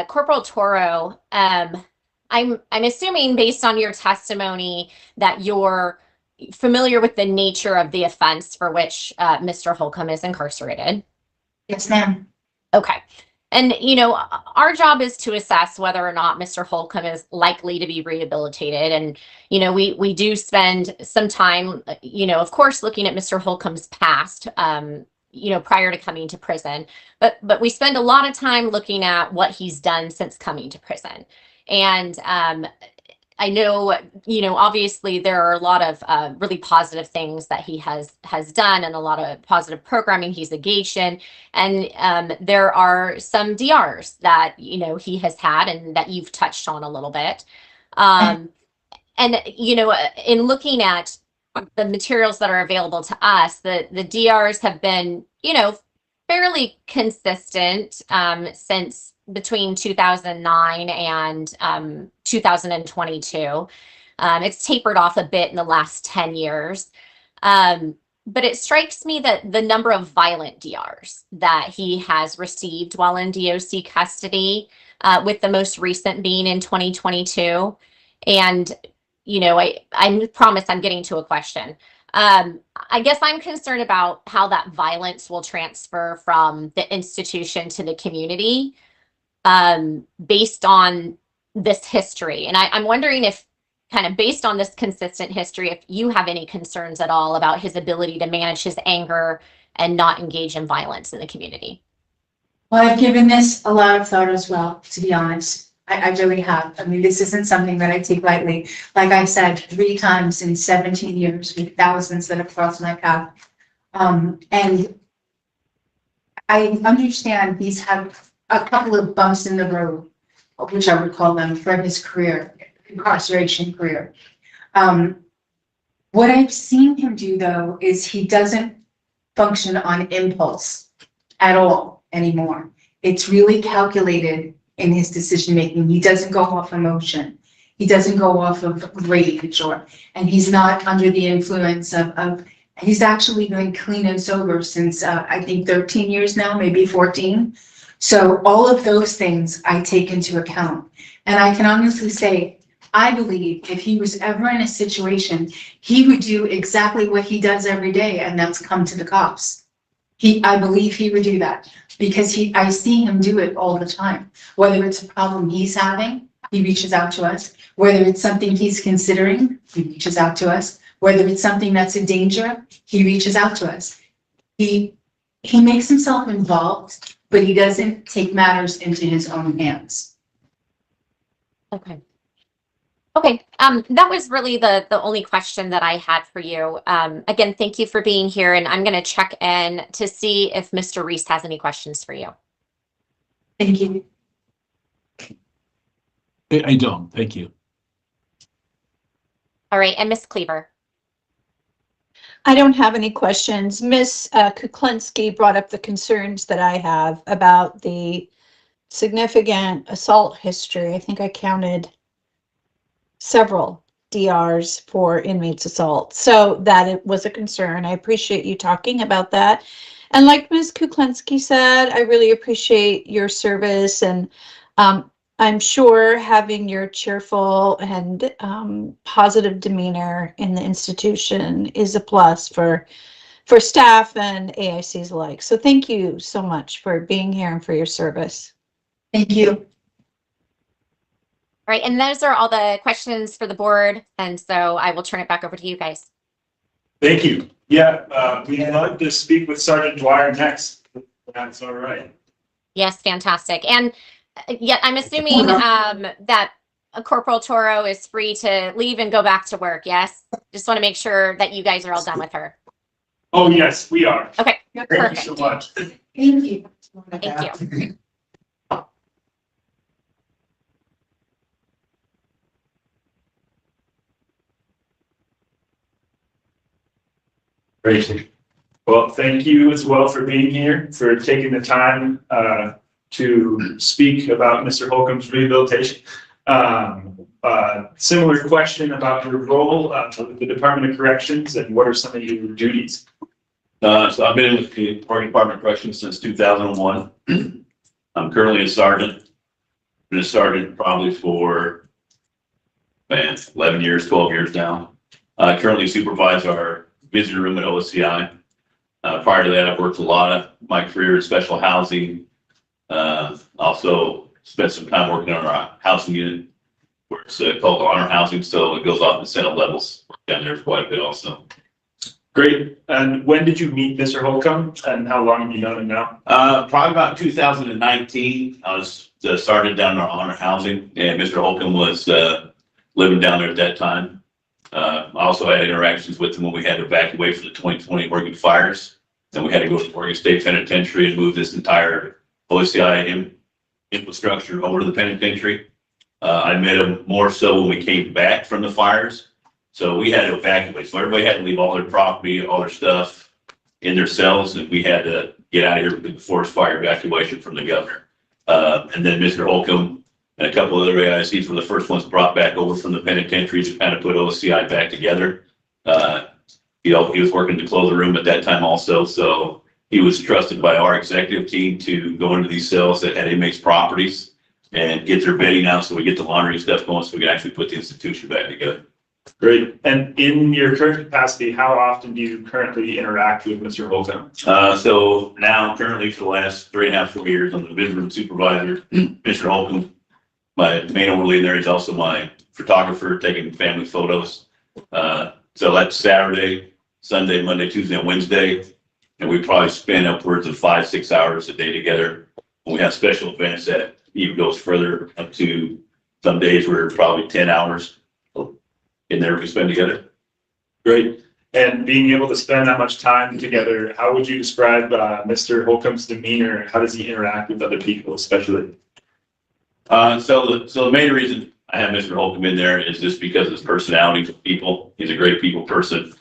Corporal Toro, I'm assuming based on your testimony that you're familiar with the nature of the offense for which Mr. Holcomb is incarcerated. Yes, ma'am. Okay. And, our job is to assess whether or not Mr. Holcomb is likely to be rehabilitated. And, we do spend some time, of course, looking at Mr. Holcomb's past, prior to coming to prison. But we spend a lot of time looking at what he's done since coming to prison. And I know, obviously there are a lot of really positive things that he has done and a lot of positive programming he's engaged in. And there are some DRs that, he has had and that you've touched on a little bit. And, in looking at the materials that are available to us, the DRs have been, fairly consistent since between 2009 and 2022. It's tapered off a bit in the last 10 years. But it strikes me that the number of violent DRs that he has received while in DOC custody, with the most recent being in 2022. And, I promise I'm getting to a question. I guess I'm concerned about how that violence will transfer from the institution to the community based on this history. And I'm wondering if, kind of based on this consistent history, if you have any concerns at all about his ability to manage his anger and not engage in violence in the community. Well, I've given this a lot of thought as well, to be honest. I really have. I mean, this isn't something that I take lightly. Like I said, 3 times in 17 years with thousands that have crossed my path. And I understand he's had a couple of bumps in the road, which I would call them, for his career, incarceration career. What I've seen him do, though, is he doesn't function on impulse at all anymore. It's really calculated in his decision making. He doesn't go off emotion. He doesn't go off of rage, and he's not under the influence of he's actually been clean and sober since I think 13 years now, maybe 14. So all of those things I take into account. And I can honestly say, I believe if he was ever in a situation, he would do exactly what he does every day, and that's come to the cops. I believe he would do that because I see him do it all the time. Whether it's a problem he's having, he reaches out to us. Whether it's something he's considering, he reaches out to us. Whether it's something that's a danger, he reaches out to us. He makes himself involved, but he doesn't take matters into his own hands. Okay. Okay, that was really the only question that I had for you. Again, thank you for being here, and I'm going to check in to see if Mr. Reese has any questions for you. Thank you. I don't, thank you. All right, and Ms. Cleaver. I don't have any questions. Ms. Kuklinski brought up the concerns that I have about the significant assault history. I think I counted several DRs for inmates assault. So that it was a concern. I appreciate you talking about that. And like Ms. Kuklinski said, I really appreciate your service. And I'm sure having your cheerful and positive demeanor in the institution is a plus for staff and AICs alike. So thank you so much for being here and for your service. Thank you. All right, and those are all the questions for the board, and so I will turn it back over to you guys. Thank you. Yeah, we'd love to speak with Sergeant Dwyer next. That's all right. Yes, fantastic. And yeah, I'm assuming that Corporal Toro is free to leave and go back to work. Yes, just want to make sure that you guys are all done with her. Oh, yes, we are. Okay, Thank perfect. you so much. Thank you. Thank you. Great. Well, thank you as well for being here, for taking the time to speak about Mr. Holcomb's rehabilitation. Similar question about your role with the Department of Corrections and what are some of your duties? So I've been with the Department of Corrections since 2001. I'm currently a sergeant. Been a sergeant probably for 11 years, 12 years now. I currently supervise our visitor room at OSCI. Prior to that, I've worked a lot of my career in special housing. Also spent some time working on our housing unit, where it's called honor housing, so it goes off in Senate levels. Down there for quite a bit also. Great. And when did you meet Mr. Holcomb, and how long have you known him now? Probably about 2019. I was the sergeant down in our honor housing, and Mr. Holcomb was living down there at that time. I also had interactions with him when we had to evacuate for the 2020 Oregon fires. Then we had to go to the Oregon State Penitentiary and move this entire OCI infrastructure over to the penitentiary. I met him more so when we came back from the fires. So we had to evacuate. So everybody had to leave all their property, all their stuff in their cells, and we had to get out of here with the forest fire evacuation from the governor. And then Mr. Holcomb and a couple other AICs were the first ones brought back over from the penitentiary to kind of put OCI back together. He was working to close the room at that time also. So he was trusted by our executive team to go into these cells that had inmates' properties and get their bedding out so we get the laundry and stuff going so we can actually put the institution back together. Great. And in your current capacity, how often do you currently interact with Mr. Holcomb? So now currently for the last 3.5, 4 years, I'm the visitor room supervisor. Mr. Holcomb, my main overlay there, is also my photographer taking family photos. So that's Saturday, Sunday, Monday, Tuesday, and Wednesday. And we probably spend upwards of 5-6 hours a day together. When we have special events that even goes further up to some days where probably 10 hours in there we spend together. Great. And being able to spend that much time together, how would you describe Mr. Holcomb's demeanor? How does he interact with other people, especially? So the main reason I have Mr. Holcomb in there is just because of his personality with people. He's a great people person.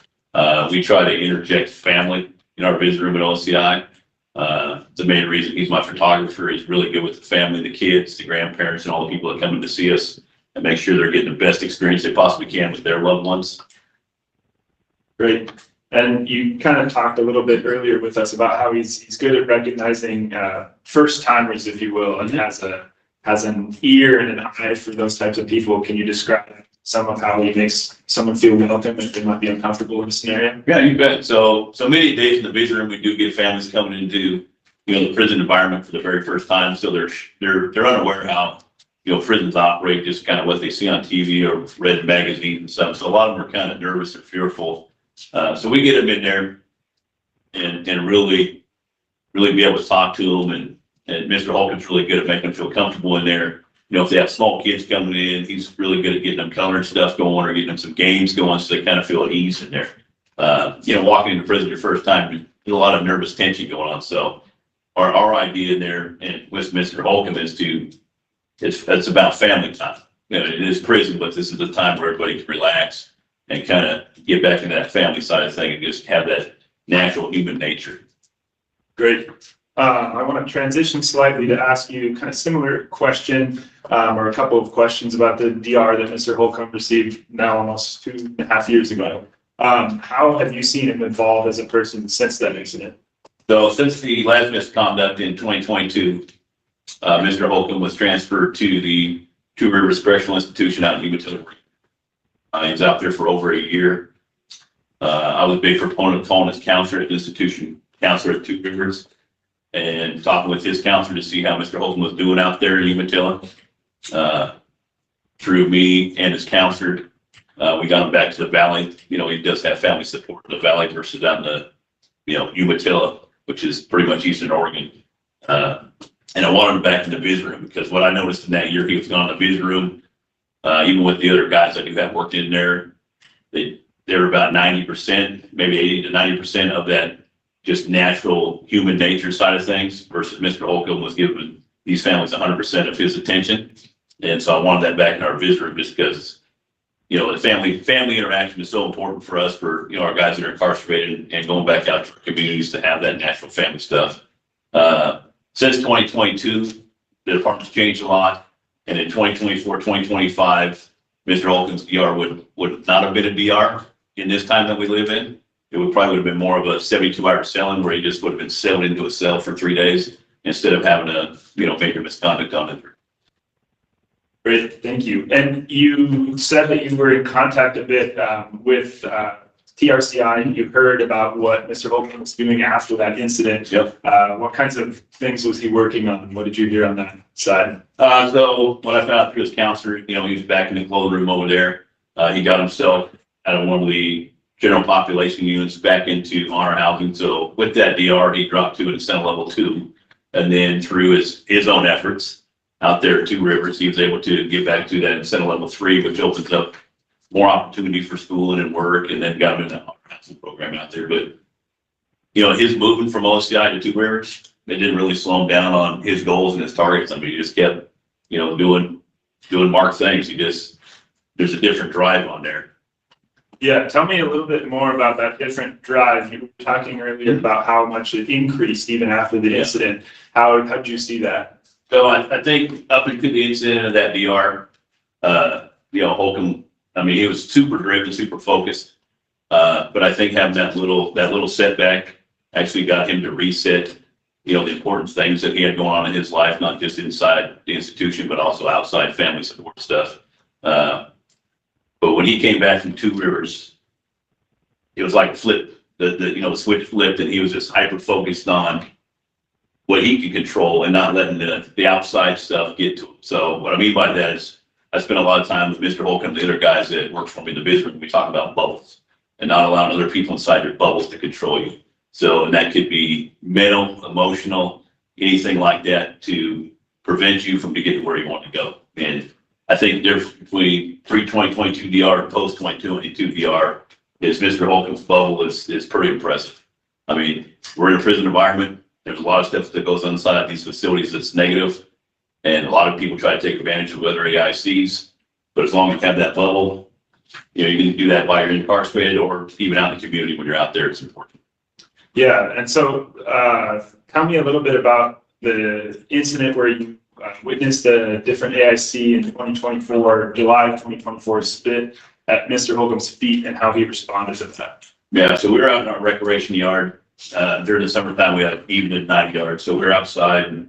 We try to interject family in our visitor room at OCI. The main reason he's my photographer. He's really good with the family, the kids, the grandparents, and all the people that come in to see us, and make sure they're getting the best experience they possibly can with their loved ones. Great. And you kind of talked a little bit earlier with us about how he's good at recognizing first timers, if you will, and has an ear and an eye for those types of people. Can you describe some of how he makes someone feel welcome if they might be uncomfortable in a scenario? Yeah, you bet. So many days in the visitor room, we do get families coming into the prison environment for the very first time. So they're unaware how prisons operate, just kind of what they see on TV or read in magazines and stuff. So a lot of them are kind of nervous or fearful. So we get them in there and really be able to talk to them. And Mr. Holcomb's really good at making them feel comfortable in there. If they have small kids coming in, he's really good at getting them coloring stuff going or getting them some games going so they kind of feel at ease in there. Walking into prison your first time, there's a lot of nervous tension going on. So our idea in there and with Mr. Holcomb is it's about family time. It is prison, but this is a time where everybody can relax and kind of get back into that family side of thing and just have that natural human nature. Great. I want to transition slightly to ask you kind of similar question or a couple of questions about the DR that Mr. Holcomb received now almost 2.5 years ago. How have you seen him evolve as a person since that incident? So since the last misconduct in 2022, Mr. Holcomb was transferred to the Two Rivers Correctional Institution out in Umatilla. He's out there for over a year. I was a big proponent of calling his counselor at the institution, counselor at Two Rivers, and talking with his counselor to see how Mr. Holcomb was doing out there in Umatilla. Through me and his counselor, we got him back to the valley. You know, he does have family support in the valley versus out in the, Umatilla, which is pretty much Eastern Oregon. And I wanted him back in the visit room because what I noticed in that year, he was gone in the visit room. Even with the other guys I do have worked in there, they were about 90%, maybe 80 to 90% of that just natural human nature side of things versus Mr. Holcomb was giving these families 100% of his attention. And so I wanted that back in our visit room just because, the family interaction is so important for us for, our guys that are incarcerated and going back out to our communities to have that natural family stuff. Since 2022, the department's changed a lot. And in 2024, 2025, Mr. Holcomb's DR would not have been a DR in this time that we live in. It would probably have been more of a 72-hour cell-in where he just would have been settled into a cell for 3 days instead of having a, major misconduct on it. Great, thank you. And you said that you were in contact a bit with TRCI, and you heard about what Mr. Holcomb was doing after that incident. Yep. What kinds of things was he working on? What did you hear on that side? So what I found out through his counselor, he was back in the clothing room over there. He got himself out of one of the general population units back into honor housing. So with that DR, he dropped to an incentive level 2. And then through his own efforts out there at Two Rivers, he was able to get back to that incentive level 3, which opens up more opportunity for schooling and work, and then got him in the honor housing program out there. But, his movement from OCI to Two Rivers, it didn't really slow him down on his goals and his targets. I mean, he just kept, doing Marc things. There's a different drive on there. Yeah, tell me a little bit more about that different drive. You were talking earlier about how much it increased even after the incident. How did you see that? So I think up until the incident of that DR, Holcomb, he was super driven, super focused. But I think having that little setback actually got him to reset, the important things that he had going on in his life, not just inside the institution, but also outside family support stuff. But when he came back from Two Rivers, it was like flip, the switch flipped, and he was just hyper focused on what he could control and not letting the outside stuff get to him. So what I mean by that is I spent a lot of time with Mr. Holcomb, the other guys that work for me in the business room. We talk about bubbles and not allowing other people inside your bubbles to control you. So, and that could be mental, emotional, anything like that to prevent you from getting where you want to go. And I think the difference between pre-2022 DR and post-2022 DR is Mr. Holcomb's bubble is pretty impressive. I mean, we're in a prison environment. There's a lot of stuff that goes inside these facilities that's negative, and a lot of people try to take advantage of other AICs. But as long as you have that bubble, you can do that while you're incarcerated or even out in the community when you're out there. It's important. Yeah, and so tell me a little bit about the incident where you witnessed a different AIC in 2024, July of 2024, spit at Mr. Holcomb's feet and how he responded to that. Yeah, so we were out in our recreation yard. During the summertime, we had even at 9 yards. So we were outside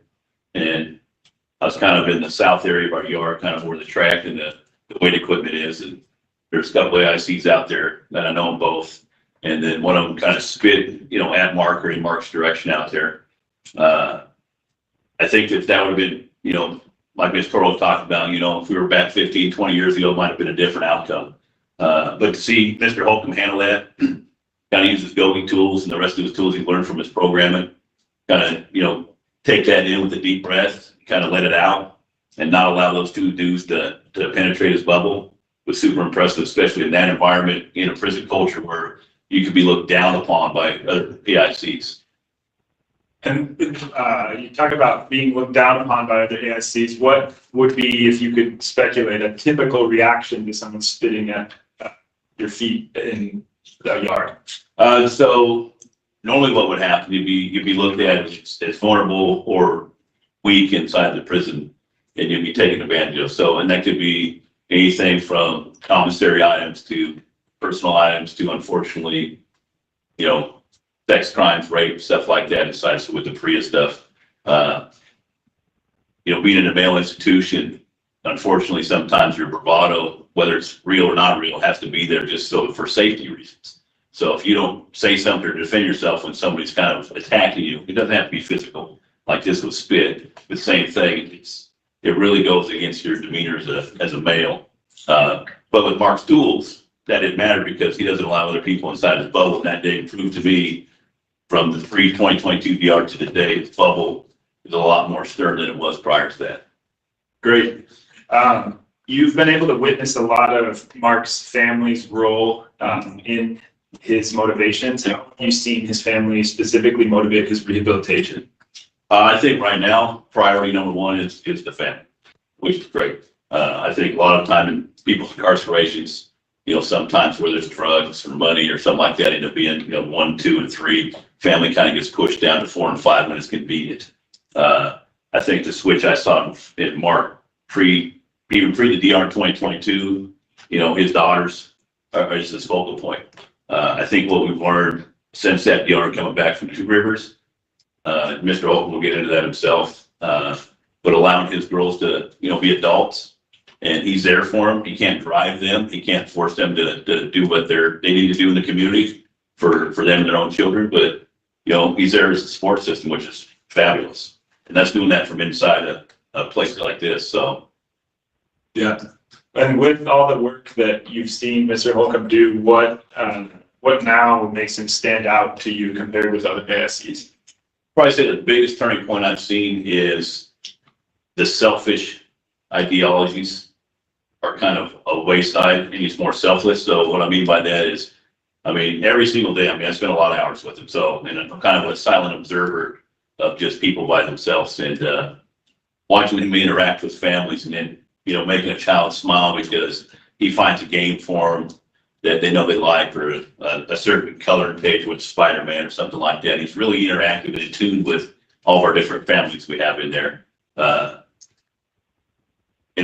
and I was kind of in the south area of our yard, kind of where the track and the weight equipment is. And there's a couple of AICs out there that I know them both. And then one of them kind of spit, at Marc or in Marc's direction out there. I think if that would have been, like Ms. Toro talked about, if we were back 15, 20 years ago, it might have been a different outcome. But to see Mr. Holcomb handle that, kind of use his go-getter tools and the rest of his tools he learned from his programming, kind of, take that in with a deep breath, kind of let it out and not allow those two dudes to penetrate his bubble was super impressive, especially in that environment in a prison culture where you could be looked down upon by other PICs. And you talk about being looked down upon by other AICs. What would be, if you could speculate, a typical reaction to someone spitting at your feet in the yard? So normally what would happen, you'd be looked at as vulnerable or weak inside the prison, and you'd be taken advantage of. So, and that could be anything from commissary items to personal items to, unfortunately, sex crimes, rape, stuff like that inside. So with the PREA stuff, being in a male institution, unfortunately, sometimes your bravado, whether it's real or not real, has to be there just so for safety reasons. So if you don't say something to defend yourself when somebody's kind of attacking you, it doesn't have to be physical, like this with spit. The same thing. It really goes against your demeanor as a male. But with Marc's tools, that didn't matter because he doesn't allow other people inside his bubble. And that day proved to me from the pre-2022 DR to today, his bubble is a lot more stern than it was prior to that. Great. You've been able to witness a lot of Marc's family's role in his motivations. How have you seen his family specifically motivate his rehabilitation? I think right now, priority number one is the family, which is great. I think a lot of time in people's incarcerations, sometimes where there's drugs or money or something like that, end up being, 1, 2, and 3. Family kind of gets pushed down to 4 and 5 when it's convenient. I think the switch I saw in Marc even pre the DR 2022, his daughters are just his focal point. I think what we've learned since that DR coming back from Two Rivers, Mr. Holcomb will get into that himself, but allowing his girls to, be adults, and he's there for them. He can't drive them. He can't force them to do what they need to do in the community for them and their own children. But, he's there as a support system, which is fabulous. And that's doing that from inside a place like this. So. Yeah. And with all the work that you've seen Mr. Holcomb do, what now makes him stand out to you compared with other ASCs? Probably say the biggest turning point I've seen is the selfish ideologies are kind of a wayside, and he's more selfless. So what I mean by that is, every single day, I spend a lot of hours with him. So, and I'm kind of a silent observer of just people by themselves, and watching him interact with families, and then, making a child smile because he finds a game for them that they know they like, or a certain colored page with Spider-Man or something like that. He's really interactive and in tune with all of our different families we have in there. And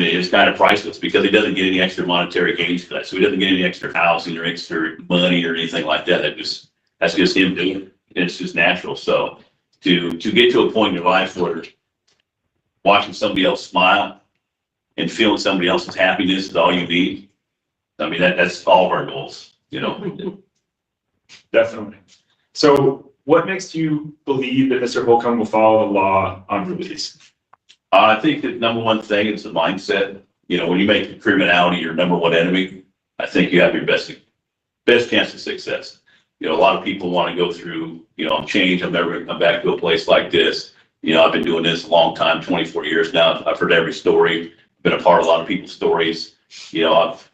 it is kind of priceless because he doesn't get any extra monetary gains for that. So he doesn't get any extra housing or extra money or anything like that. That's just him doing it. It's just natural. So to get to a point in your life where watching somebody else smile and feeling somebody else's happiness is all you need. That's all of our goals, Definitely. So what makes you believe that Mr. Holcomb will follow the law on release? I think the number one thing is the mindset. When you make criminality your number one enemy, I think you have your best chance of success. A lot of people want to go through, change. I'm never going to come back to a place like this. I've been doing this a long time, 24 years now. I've heard every story, been a part of a lot of people's stories. I've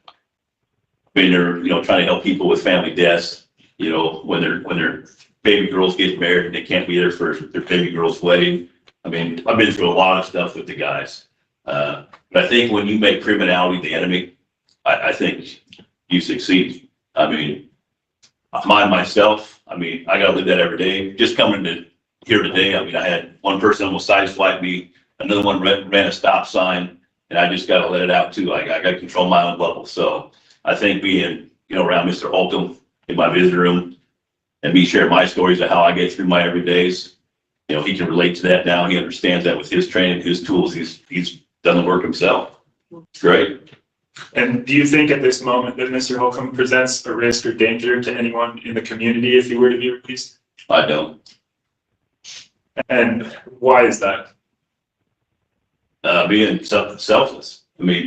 been there, trying to help people with family deaths, when their baby girls get married and they can't be there for their baby girl's wedding. I've been through a lot of stuff with the guys. But I think when you make criminality the enemy, I think you succeed. Myself, I got to live that every day. Just coming to here today, I had one person almost sideswipe me, another one ran a stop sign, and I just got to let it out too. I got to control my own bubble. So I think being, around Mr. Holcomb in my visitor room and me sharing my stories of how I get through my everydays, he can relate to that now. He understands that with his training, his tools, he's done the work himself. It's great. And do you think at this moment that Mr. Holcomb presents a risk or danger to anyone in the community if he were to be released? I don't. And why is that? Being selfless.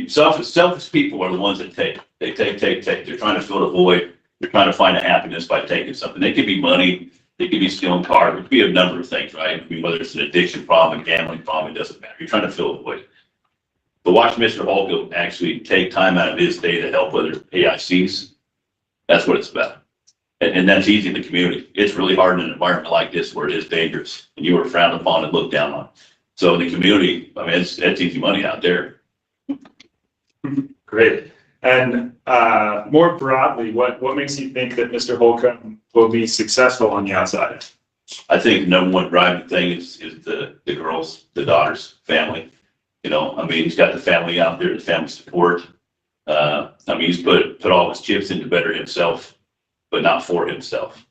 Selfish people are the ones that take. They take. They're trying to fill the void. They're trying to find a happiness by taking something. It could be money. It could be stealing cars. It could be a number of things, right? Whether it's an addiction problem, a gambling problem, it doesn't matter. You're trying to fill a void. But watch Mr. Holcomb actually take time out of his day to help other AICs. That's what it's about. And that's easy in the community. It's really hard in an environment like this where it is dangerous and you are frowned upon and looked down on. So in the community, it's easy money out there. Great. And more broadly, what makes you think that Mr. Holcomb will be successful on the outside? I think the number one driving thing is the girls, the daughters, family. He's got the family out there, the family support. He's put all his chips in to better himself, but not for himself.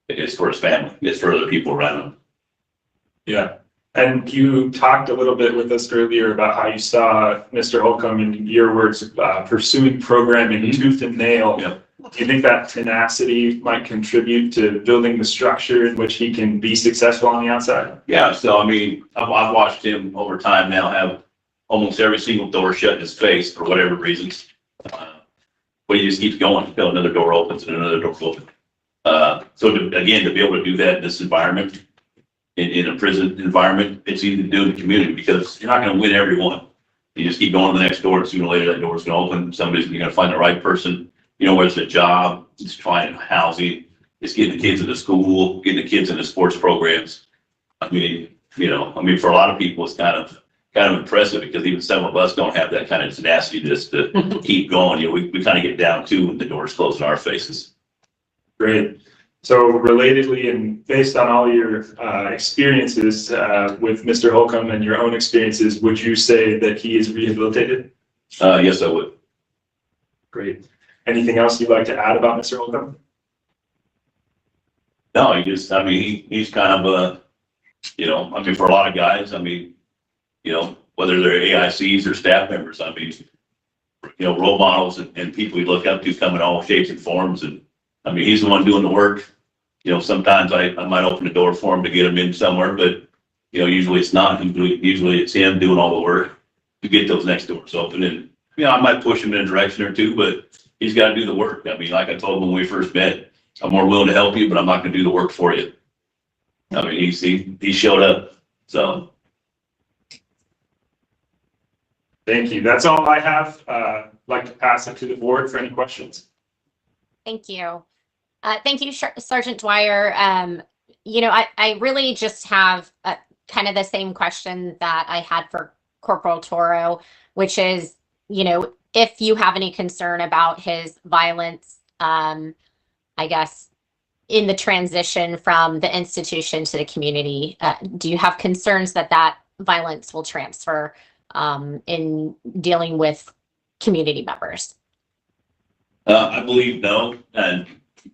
It's for his family. It's for other people around him. Yeah. And you talked a little bit with us earlier about how you saw Mr. Holcomb, in your words, pursuing programming tooth and nail. Yep. Do you think that tenacity might contribute to building the structure in which he can be successful on the outside? Yeah, so I mean, I've watched him over time now have almost every single door shut in his face for whatever reasons. But he just keeps going until another door opens and another door opens. So to be able to do that in this environment, in a prison environment, it's easy to do in the community because you're not going to win every one. You just keep going to the next door, and sooner or later that door is going to open. You're going to find the right person. You know, whether it's a job, it's finding housing, it's getting the kids into school, getting the kids into sports programs. I mean, for a lot of people, it's kind of impressive because even some of us don't have that kind of tenacity just to keep going. You know, we kind of get down too when the doors close in our faces. Great. So relatedly, and based on all your experiences with Mr. Holcomb and your own experiences, would you say that he is rehabilitated? Yes, I would. Great. Anything else you'd like to add about Mr. Holcomb? No, he's kind of for a lot of guys, whether they're AICs or staff members, role models and people we look up to come in all shapes and forms. And he's the one doing the work. Sometimes I might open the door for him to get him in somewhere, but, usually it's not. Usually it's him doing all the work to get those next doors open. And, I might push him in a direction or two, but he's got to do the work. Like I told him when we first met, I'm more willing to help you, but I'm not going to do the work for you. He showed up. So. Thank you. That's all I have. I'd like to pass it to the board for any questions. Thank you. Thank you, Sergeant Dwyer. I really just have kind of the same question that I had for Corporal Toro, which is, if you have any concern about his violence, I guess, in the transition from the institution to the community, do you have concerns that violence will transfer in dealing with community members? I believe no. And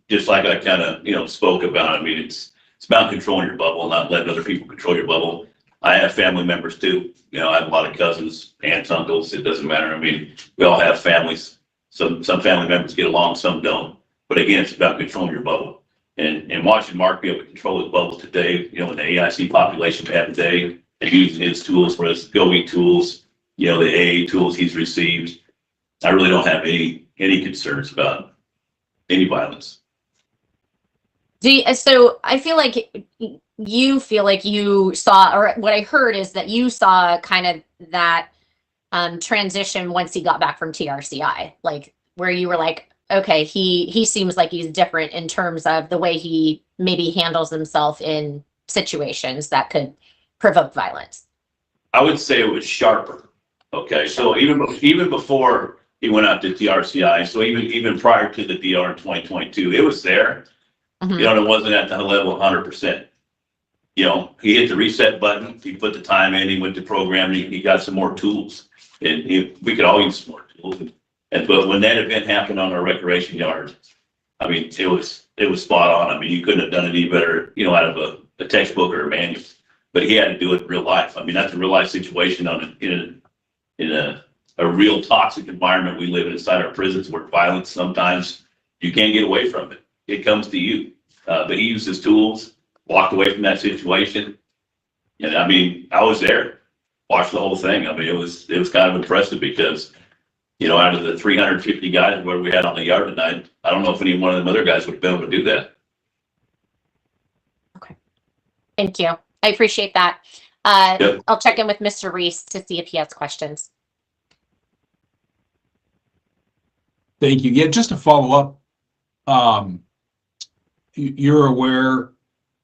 just like I kind of, spoke about, it's about controlling your bubble, not letting other people control your bubble. I have family members too. I have a lot of cousins, aunts, uncles. It doesn't matter. We all have families. Some family members get along, some don't. But again, it's about controlling your bubble. And watching Marc be able to control his bubble today, in the AIC population we have today, and using his tools for his GOE tools, the AA tools he's received, I really don't have any concerns about any violence. So I feel like you saw, or what I heard is that you saw kind of that transition once he got back from TRCI, like where you were like, okay, he seems like he's different in terms of the way he maybe handles himself in situations that could provoke violence. I would say it was sharper. Okay, so even before he went out to TRCI, so even prior to the DR in 2022, it was there. Mm-hmm. It wasn't at the level 100%. He hit the reset button, he put the time in, he went to programming, he got some more tools, and we could all use some more tools. But when that event happened on our recreation yard, it was spot on. You couldn't have done it any better, out of a textbook or a manual. But he had to do it in real life. That's a real life situation in a real toxic environment we live in inside our prisons, where violence sometimes you can't get away from it. It comes to you. But he used his tools, walked away from that situation. And I was there, watched the whole thing. It was kind of impressive because, out of the 350 guys where we had on the yard tonight, I don't know if any one of them other guys would have been able to do that. Okay. Thank you. I appreciate that. Yep. I'll check in with Mr. Reese to see if he has questions. Thank you. Yeah, just to follow up, you're aware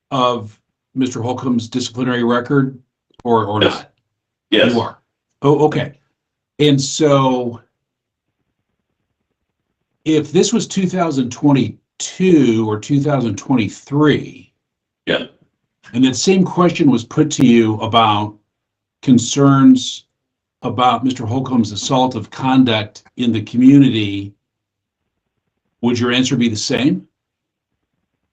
of Mr. Holcomb's disciplinary record or Yes. not? Yes. You are. Oh, okay. And so if this was 2022 or 2023, yeah, and that same question was put to you about concerns about Mr. Holcomb's assaultive conduct in the community, would your answer be the same?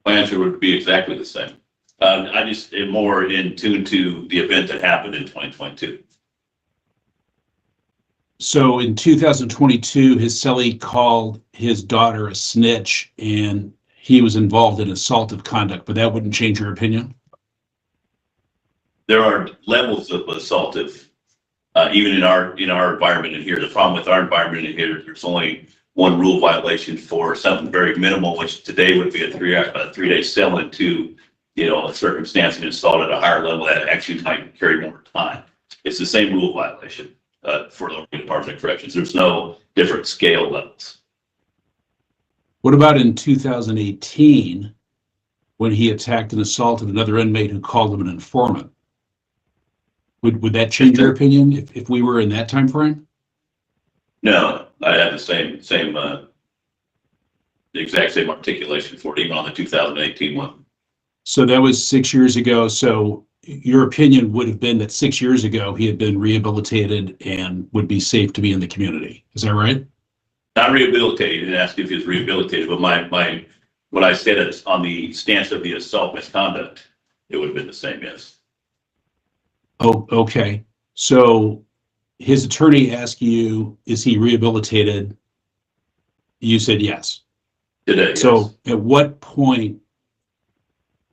My answer would be exactly the same. I just am more in tune to the event that happened in 2022. So in 2022, his cellie called his daughter a snitch and he was involved in assaultive conduct, but that wouldn't change your opinion? There are levels of assaultive, even in our environment in here. The problem with our environment in here, there's only one rule violation for something very minimal, which today would be a 3-day cell, into, a circumstance of assault at a higher level that actually might carry more time. It's the same rule violation for the Department of Corrections. There's no different scale levels. What about in 2018, when he attacked and assaulted another inmate who called him an informant? Would that change your opinion if we were in that time frame? No, I have the exact same articulation for it, even on the 2018 one. So that was 6 years ago. So your opinion would have been that 6 years ago he had been rehabilitated and would be safe to be in the community. Is that right? Not rehabilitated. You didn't ask if he was rehabilitated, but what I said is on the stance of the assault misconduct, it would have been the same, yes. Oh, okay. So his attorney asked you, is he rehabilitated? You said yes. Today, So at what point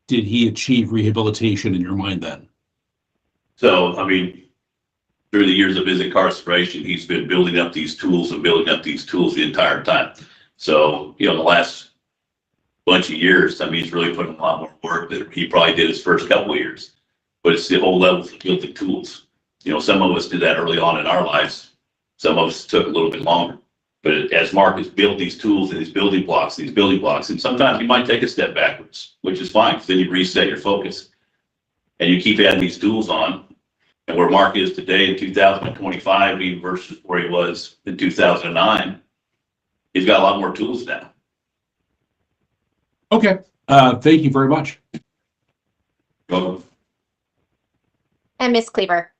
did he achieve rehabilitation in your mind then? So, through the years of his incarceration, he's been building up these tools the entire time. So, the last bunch of years, he's really put in a lot more work that he probably did his first couple of years. But it's the whole level of building tools. Some of us did that early on in our lives. Some of us took a little bit longer. But as Marc has built these tools and these building blocks, and sometimes you might take a step backwards, which is fine, because then you reset your focus. And you keep adding these tools on. And where Marc is today in 2025, even versus where he was in 2009, he's got a lot more tools now. Okay. Thank you very much. You're welcome. And Miss Cleaver.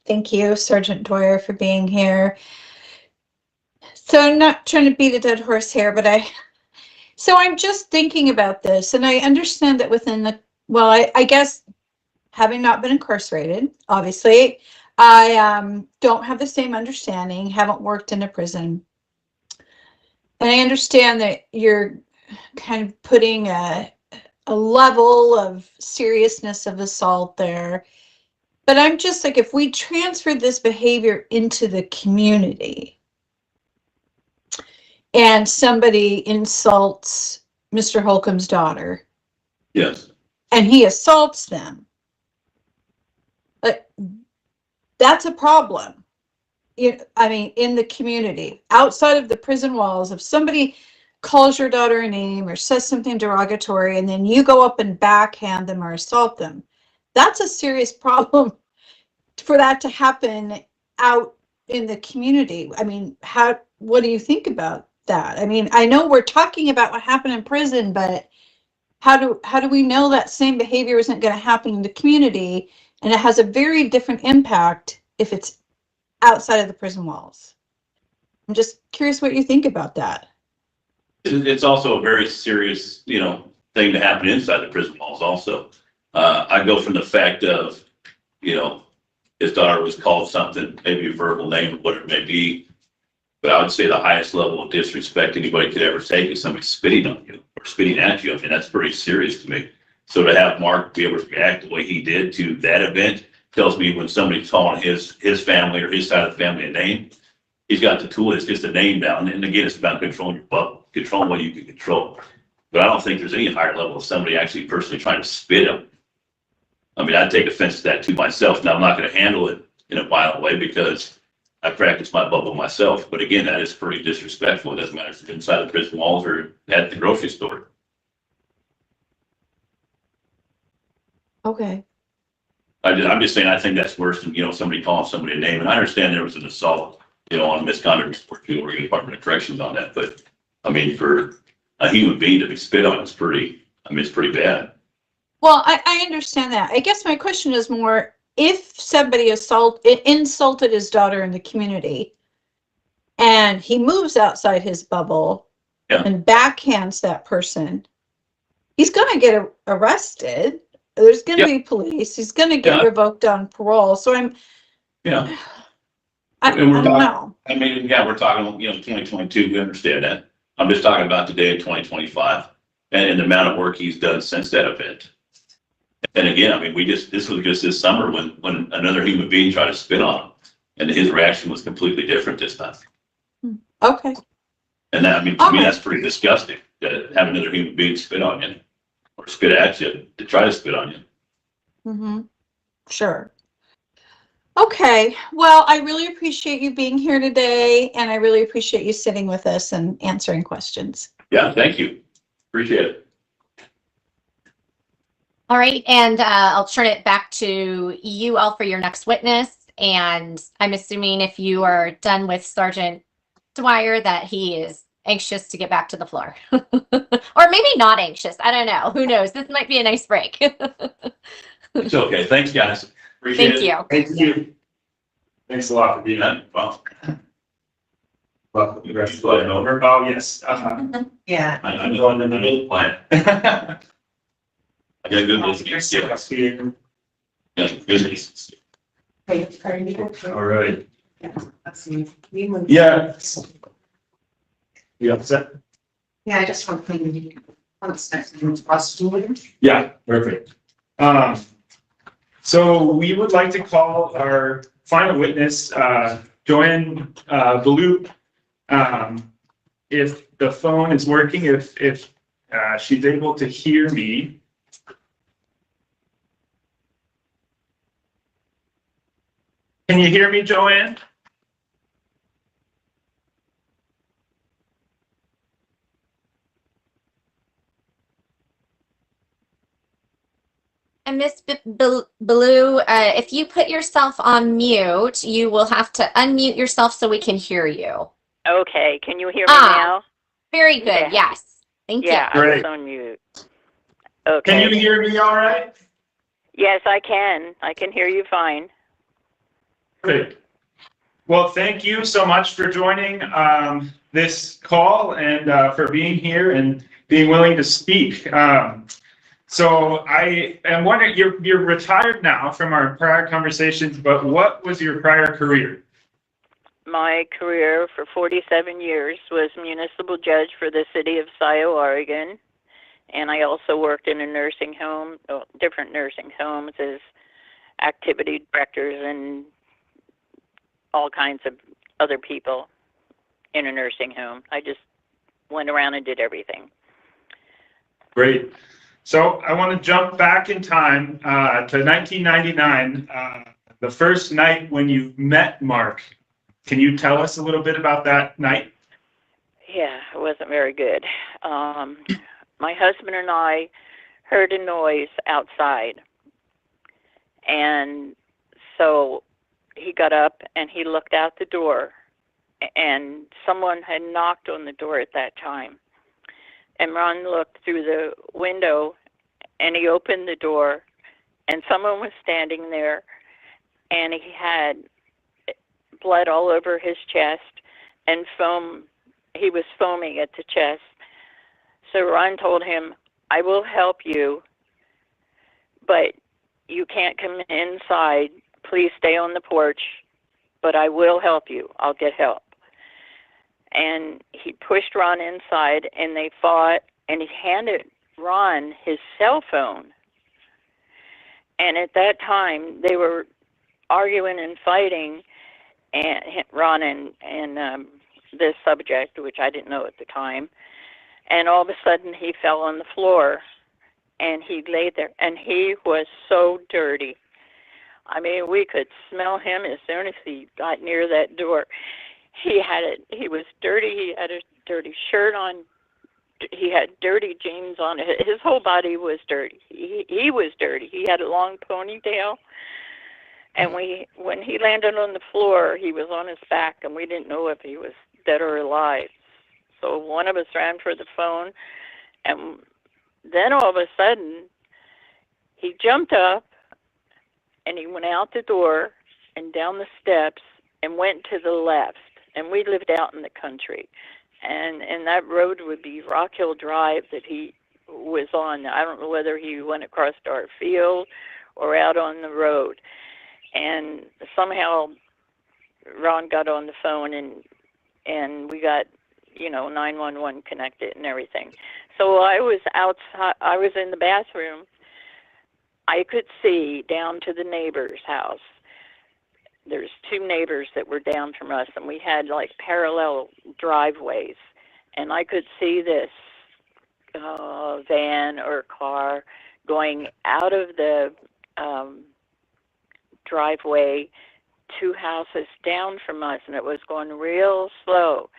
Thank you, Sergeant Dwyer, for being here. So I'm not trying to beat a dead horse here, but I'm just thinking about this, and I understand that I guess having not been incarcerated, obviously, I don't have the same understanding, haven't worked in a prison. And I understand that you're kind of putting a level of seriousness of assault there. But I'm just like, if we transfer this behavior into the community and somebody insults Mr. Holcomb's daughter. Yes. And he assaults them. But that's a problem. In the community, outside of the prison walls, if somebody calls your daughter a name or says something derogatory and then you go up and backhand them or assault them, that's a serious problem for that to happen out in the community. What do you think about that? I know we're talking about what happened in prison, but how do we know that same behavior isn't going to happen in the community? And it has a very different impact if it's outside of the prison walls. I'm just curious what you think about that. It's also a very serious, thing to happen inside the prison walls also. I go from the fact of, his daughter was called something, maybe a verbal name or whatever it may be. But I would say the highest level of disrespect anybody could ever take is somebody spitting on you or spitting at you. That's pretty serious to me. So to have Marc be able to react the way he did to that event tells me when somebody's calling his family or his side of the family a name, he's got the tool. It's just a name down. And again, it's about controlling your bubble, controlling what you can control. But I don't think there's any higher level of somebody actually personally trying to spit him. I'd take offense to that too myself. Now, I'm not going to handle it in a violent way because I practice my bubble myself. But again, that is pretty disrespectful. It doesn't matter if it's inside the prison walls or at the grocery store. Okay. I'm just saying, I think that's worse than, somebody calling somebody a name. And I understand there was an assault, on misconduct report to the Oregon Department of Corrections on that. But for a human being to be spit on is it's pretty bad. Well, I understand that. I guess my question is more, if somebody insulted his daughter in the community and he moves outside his bubble and backhands that person, he's gonna get arrested. There's gonna be police. He's gonna get revoked on parole. So Yeah. I And we're don't talking- know. I mean, yeah, we're talking, 2022, we understand that. I'm just talking about today in 2025 and the amount of work he's done since that event. And again, I mean, this was just this summer when another human being tried to spit on him and his reaction was completely different this time. Okay. And that, I mean, to me, that's pretty disgusting to have another human being spit on you or spit at you to try to spit on you. Mm-hmm. Sure. Okay. Well, I really appreciate you being here today, and I really appreciate you sitting with us and answering questions. Yeah, thank you. Appreciate it. All right, and I'll turn it back to you all for your next witness. And I'm assuming if you are done with Sergeant Dwyer that he is anxious to get back to the floor. Or maybe not anxious. I don't know. Who knows? This might be a nice break. It's okay. Thanks, guys. Appreciate Thank it. you. Thank you. Thanks a lot for being Yeah, well, the rest of it over. Oh, yes. Yeah. I'm going to the middle plan. I got good business. Yeah, good business. All right. Yeah. Yeah. You upset? Yeah, I just want to clean. Yeah, perfect. So we would like to call our final witness, Joanne Blue. If the phone is working, if she's able to hear me. Can you hear me, Joanne? And Miss Blue, if you put yourself on mute, you will have to unmute yourself so we can hear you. Okay, can you hear me now? Very good. Yeah. Yes. Thank Yeah, you. I was Great. on mute. Okay. Can you hear me all right? Yes, I can. I can hear you fine. Great. Well, thank you so much for joining this call and for being here and being willing to speak. So I am wondering, you're retired now from our prior conversations, but what was your prior career? My career for 47 years was municipal judge for the city of Scioto, Oregon. And I also worked in a nursing home, different nursing homes as activity directors and all kinds of other people in a nursing home. I just went around and did everything. Great. So I want to jump back in time to 1999, the first night when you met Marc. Can you tell us a little bit about that night? Yeah, it wasn't very good. My husband and I heard a noise outside. And so he got up and he looked out the door, and someone had knocked on the door at that time. And Ron looked through the window and he opened the door and someone was standing there and he had blood all over his chest and foam. He was foaming at the chest. So Ron told him, I will help you, but you can't come inside. Please stay on the porch, but I will help you. I'll get help. And he pushed Ron inside and they fought, and he handed Ron his cell phone. And at that time they were arguing and fighting, and Ron and this subject, which I didn't know at the time. And all of a sudden he fell on the floor and he lay there and he was so dirty. I mean, we could smell him as soon as he got near that door. He was dirty. He had a dirty shirt on. He had dirty jeans on. His whole body was dirty. He was dirty. He had a long ponytail. And when he landed on the floor, he was on his back, and we didn't know if he was dead or alive. So one of us ran for the phone, and then all of a sudden, he jumped up, and he went out the door and down the steps and went to the left. And we lived out in the country. And that road would be Rock Hill Drive that he was on. I don't know whether he went across our field or out on the road. And somehow Ron got on the phone and we got, 911 connected and everything. So I was outside, I was in the bathroom. I could see down to the neighbor's house. There's two neighbors that were down from us, and we had like parallel driveways. And I could see this van or car going out of the driveway 2 houses down from us, and it was going real slow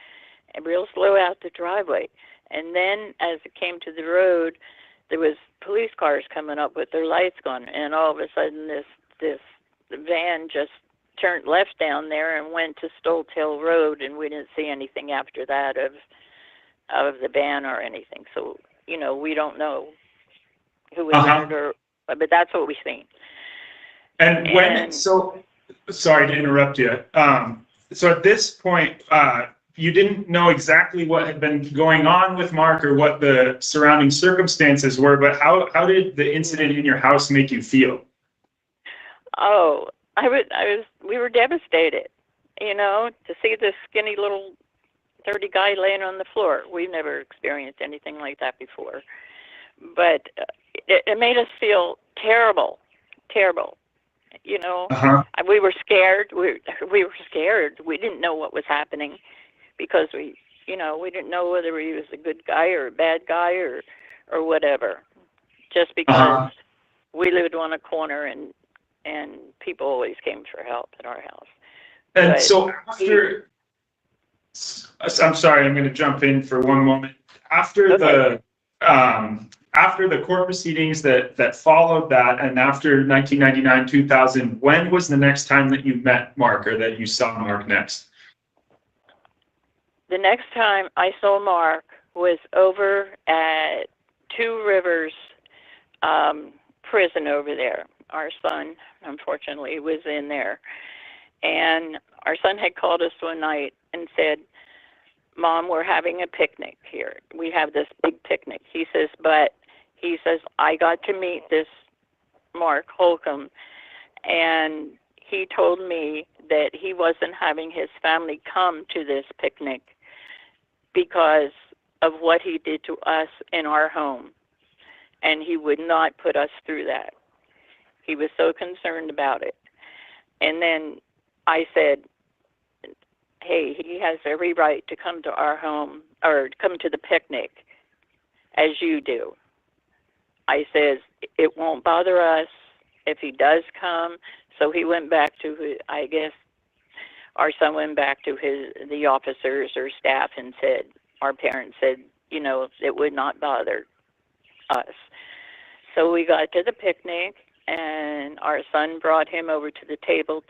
out the driveway. And then as it came to the road, there was police cars coming up with their lights on, and all of a sudden this van just turned left down there and went to Stolt Hill Road, and we didn't see anything after that of the van or anything. So, we don't know who was in it, but that's what we've seen. So sorry to interrupt you. So at this point, you didn't know exactly what had been going on with Mark or what the surrounding circumstances were, but how did the incident in your house make you feel? Oh, we were devastated, to see this skinny little dirty guy laying on the floor. We've never experienced anything like that before. But it made us feel terrible. We were scared. We were scared. We didn't know what was happening because we didn't know whether he was a good guy or a bad guy or whatever. Just because we lived on a corner and people always came for help at our house. And but so I'm sorry, I'm going to jump in for one moment. After the court proceedings that followed that, and after 1999, 2000, when was the next time that you met Mark or that you saw Mark next? The next time I saw Mark was over at Two Rivers prison over there. Our son, unfortunately, was in there. And our son had called us one night and said, "Mom, we're having a picnic here. We have this big picnic." He says, "I got to meet this Mark Holcomb, and he told me that he wasn't having his family come to this picnic because of what he did to us in our home, and he would not put us through that. He was so concerned about it." And then I said, "Hey, he has every right to come to our home or come to the picnic as you do." I says, "It won't bother us if he does come." So he went back to, I guess, our son went back to the officers or staff and said, our parents said, it would not bother us. So we got to the picnic, and our son brought him over to the table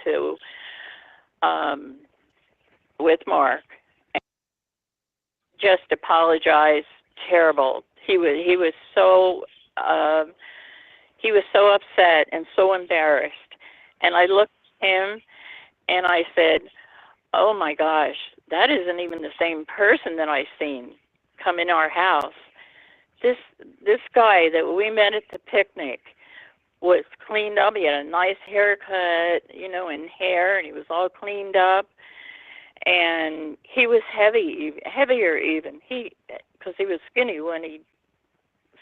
with Mark. And just apologized, terrible. He was so upset and so embarrassed. And I looked at him and I said, "Oh my gosh, that isn't even the same person that I seen come in our house. This guy that we met at the picnic was cleaned up. He had a nice haircut, and hair, and he was all cleaned up. And he was heavier even, because he was skinny when he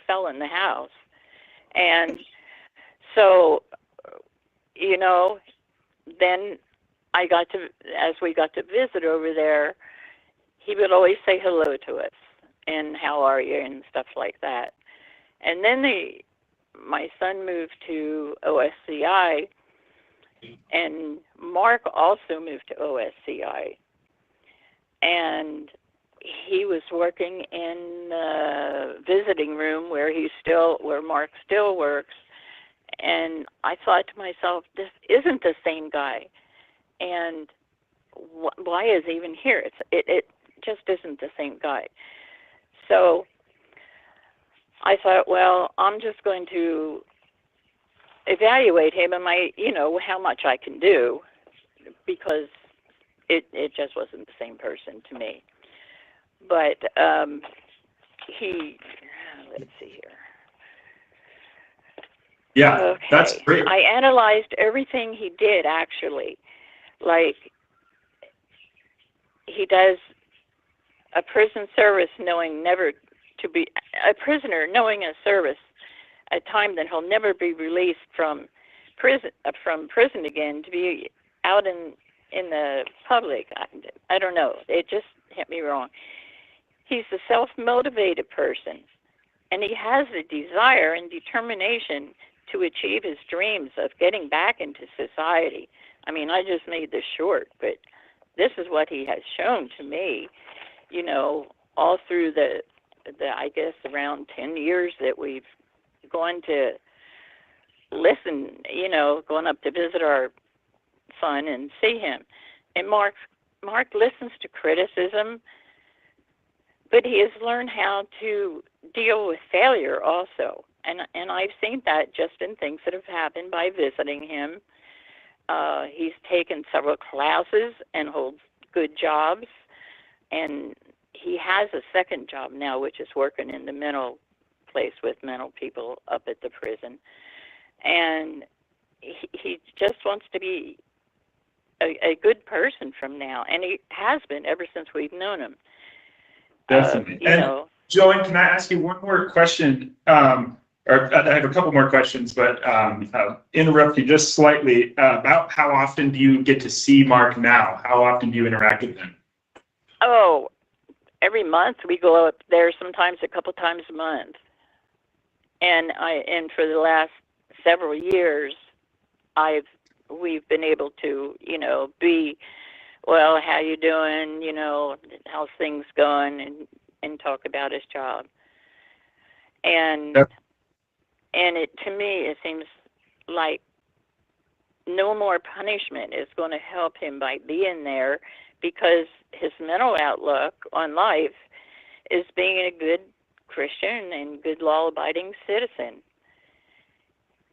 fell in the house. And so, then as we got to visit over there, he would always say hello to us and how are you and stuff like that. And then my son moved to OSCI, and Mark also moved to OSCI. And he was working in the visiting room where Mark still works. And I thought to myself, this isn't the same guy. And why is he even here? It just isn't the same guy. So I thought, well, I'm just going to evaluate him and how much I can do, because it just wasn't the same person to me. But let's see here. Yeah, Okay. that's great. I analyzed everything he did, actually. Like, he does a prison service knowing never to be, a prisoner knowing a service, a time that he'll never be released from prison again, to be out in the public. I don't know. It just hit me wrong. He's a self-motivated person, and he has the desire and determination to achieve his dreams of getting back into society. I mean, I just made this short, but this is what he has shown to me, you know, all through the I guess around 10 years that we've gone to listen, you know, going up to visit our son and see him. And Mark listens to criticism, but he has learned how to deal with failure also. And I've seen that just in things that have happened by visiting him. He's taken several classes and holds good jobs. And he has a second job now, which is working in the mental place with mental people up at the prison. And he just wants to be a good person from now. And he has been ever since we've known him. Definitely. You know. Joanne, can I ask you one more question? Or I have a couple more questions, but I'll interrupt you just slightly about how often do you get to see Mark now? How often do you interact with him? Oh, every month we go up there, sometimes a couple times a month. And for the last several years, we've been able to, you know, be, well, how you doing, you know, how's things going, and talk about his job. And Yep. And to me, it seems like no more punishment is going to help him by being there, because his mental outlook on life is being a good Christian and good law-abiding citizen.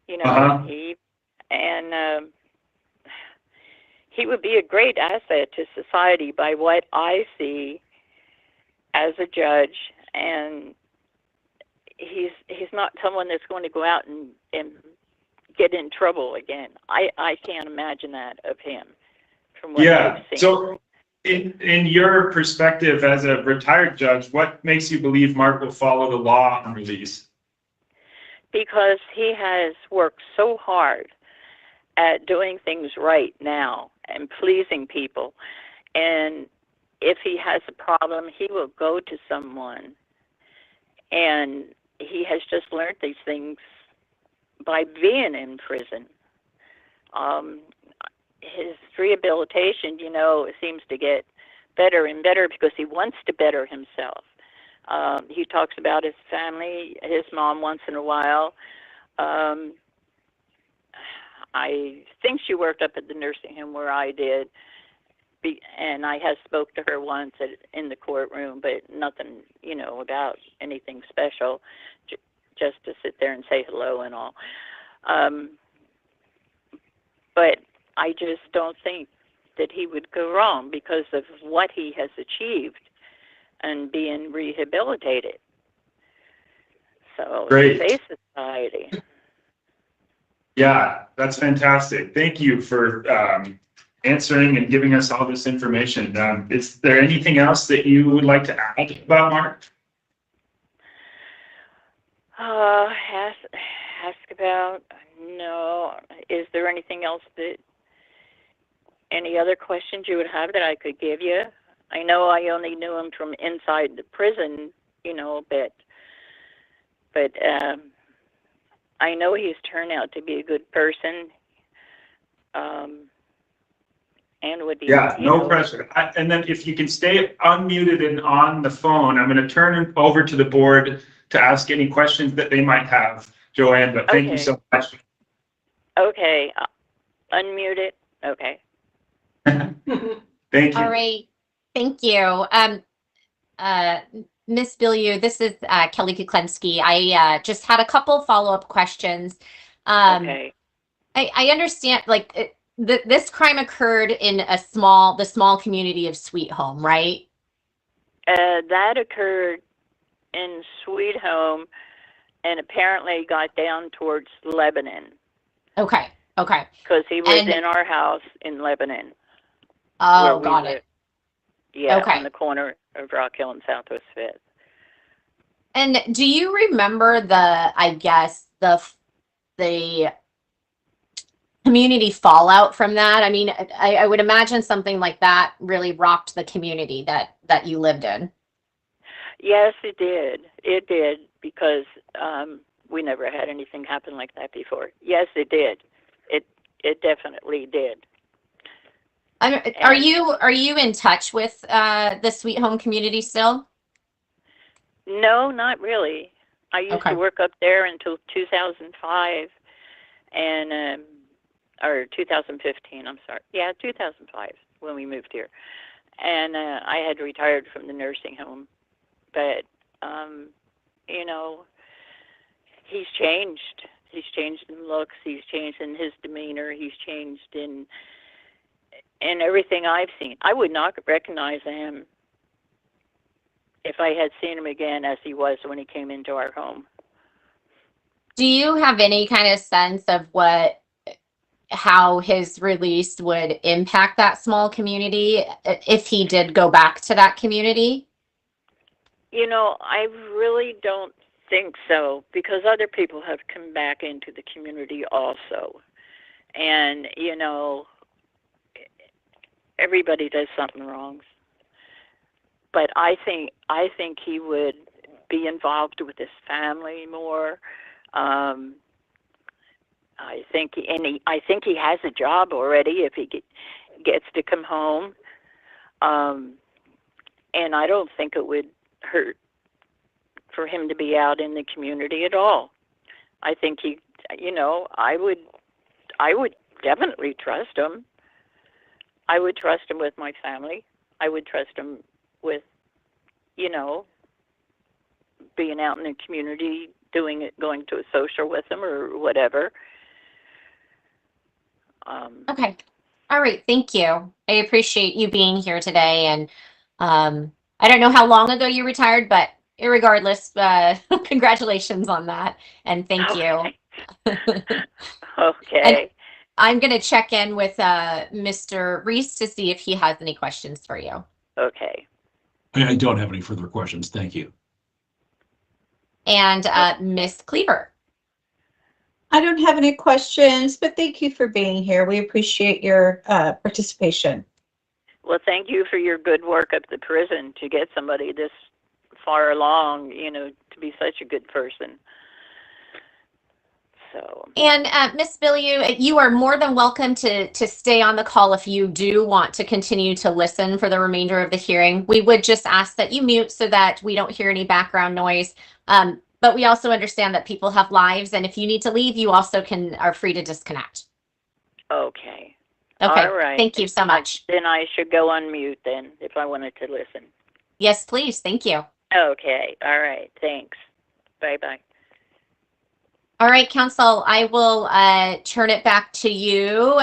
You know, he would be a great asset to society by what I see as a judge, and he's not someone that's going to go out and get in trouble again. I can't imagine that of him from what I've seen. So in your perspective as a retired judge, what makes you believe Mark will follow the law on release? Because he has worked so hard at doing things right now and pleasing people. And if he has a problem, he will go to someone. And he has just learned these things by being in prison. His rehabilitation, you know, seems to get better and better because he wants to better himself. He talks about his family, his mom once in a while. I think she worked up at the nursing home where I did, and I have spoke to her once in the courtroom, but nothing, you know, about anything special, just to sit there and say hello and all. But I just don't think that he would go wrong because of what he has achieved and being rehabilitated. So, Great. it's a society. Yeah, that's fantastic. Thank you for answering and giving us all this information. Is there anything else that you would like to add about Mark? Ask about, no. Is there anything else any other questions you would have that I could give you? I know I only knew him from inside the prison, you know, but I know he's turned out to be a good person. And would be, Yeah, no pressure. And then if you can stay unmuted and on the phone, I'm going to turn it over to the board to ask any questions that they might have, Joanne, but thank you so much. Okay, unmute it. Okay. Thank you. All right. Thank you. Ms. Bilyeu, this is Kelly Kuklinski. I just had a couple follow-up questions. Okay. I understand, like, this crime occurred in the small community of Sweet Home, right? That occurred in Sweet Home, and apparently got down towards Lebanon Okay. Okay. because he was And in our house in Lebanon. oh, we got lived. it. Yeah, Okay. on the corner of Rock Hill and Southwest 5th. And do you remember I guess the community fallout from that? I mean, I would imagine something like that really rocked the community that you lived in. Yes, it did. It did because we never had anything happen like that before. Yes, it did. It definitely did. Are you in touch with the Sweet Home community still? No, not really. I used Okay. to work up there until 2005 and or 2015, I'm sorry. Yeah, 2005 when we moved here. And I had retired from the nursing home. But you know, he's changed. He's changed in looks, he's changed in his demeanor, he's changed in everything I've seen. I would not recognize him if I had seen him again as he was when he came into our home. Do you have any kind of sense of how his release would impact that small community if he did go back to that community? You know, I really don't think so because other people have come back into the community also. And, you know, everybody does something wrong. But I think he would be involved with his family more. I think he has a job already if he gets to come home. And I don't think it would hurt for him to be out in the community at all. I think I would definitely trust him. I would trust him with my family. I would trust him with, being out in the community, doing it, going to a social with them or whatever. Okay. All right. Thank you. I appreciate you being here today. And I don't know how long ago you retired, but irregardless, congratulations on that. And thank you. Okay. And I'm going to check in with Mr. Reese to see if he has any questions for you. Okay. I don't have any further questions. Thank you. And Miss Cleaver. I don't have any questions, but thank you for being here. We appreciate your participation. Well, thank you for your good work at the prison to get somebody this far along, to be such a good person. So. And Miss Billiou, you are more than welcome to stay on the call if you do want to continue to listen for the remainder of the hearing. We would just ask that you mute so that we don't hear any background noise. But we also understand that people have lives, and if you need to leave, you also are free to disconnect. Okay. Okay. All right. Thank you so much. Then I should go on mute then if I wanted to listen. Yes, please. Thank you. Okay. All right. Thanks. Bye-bye. All right, Council, I will turn it back to you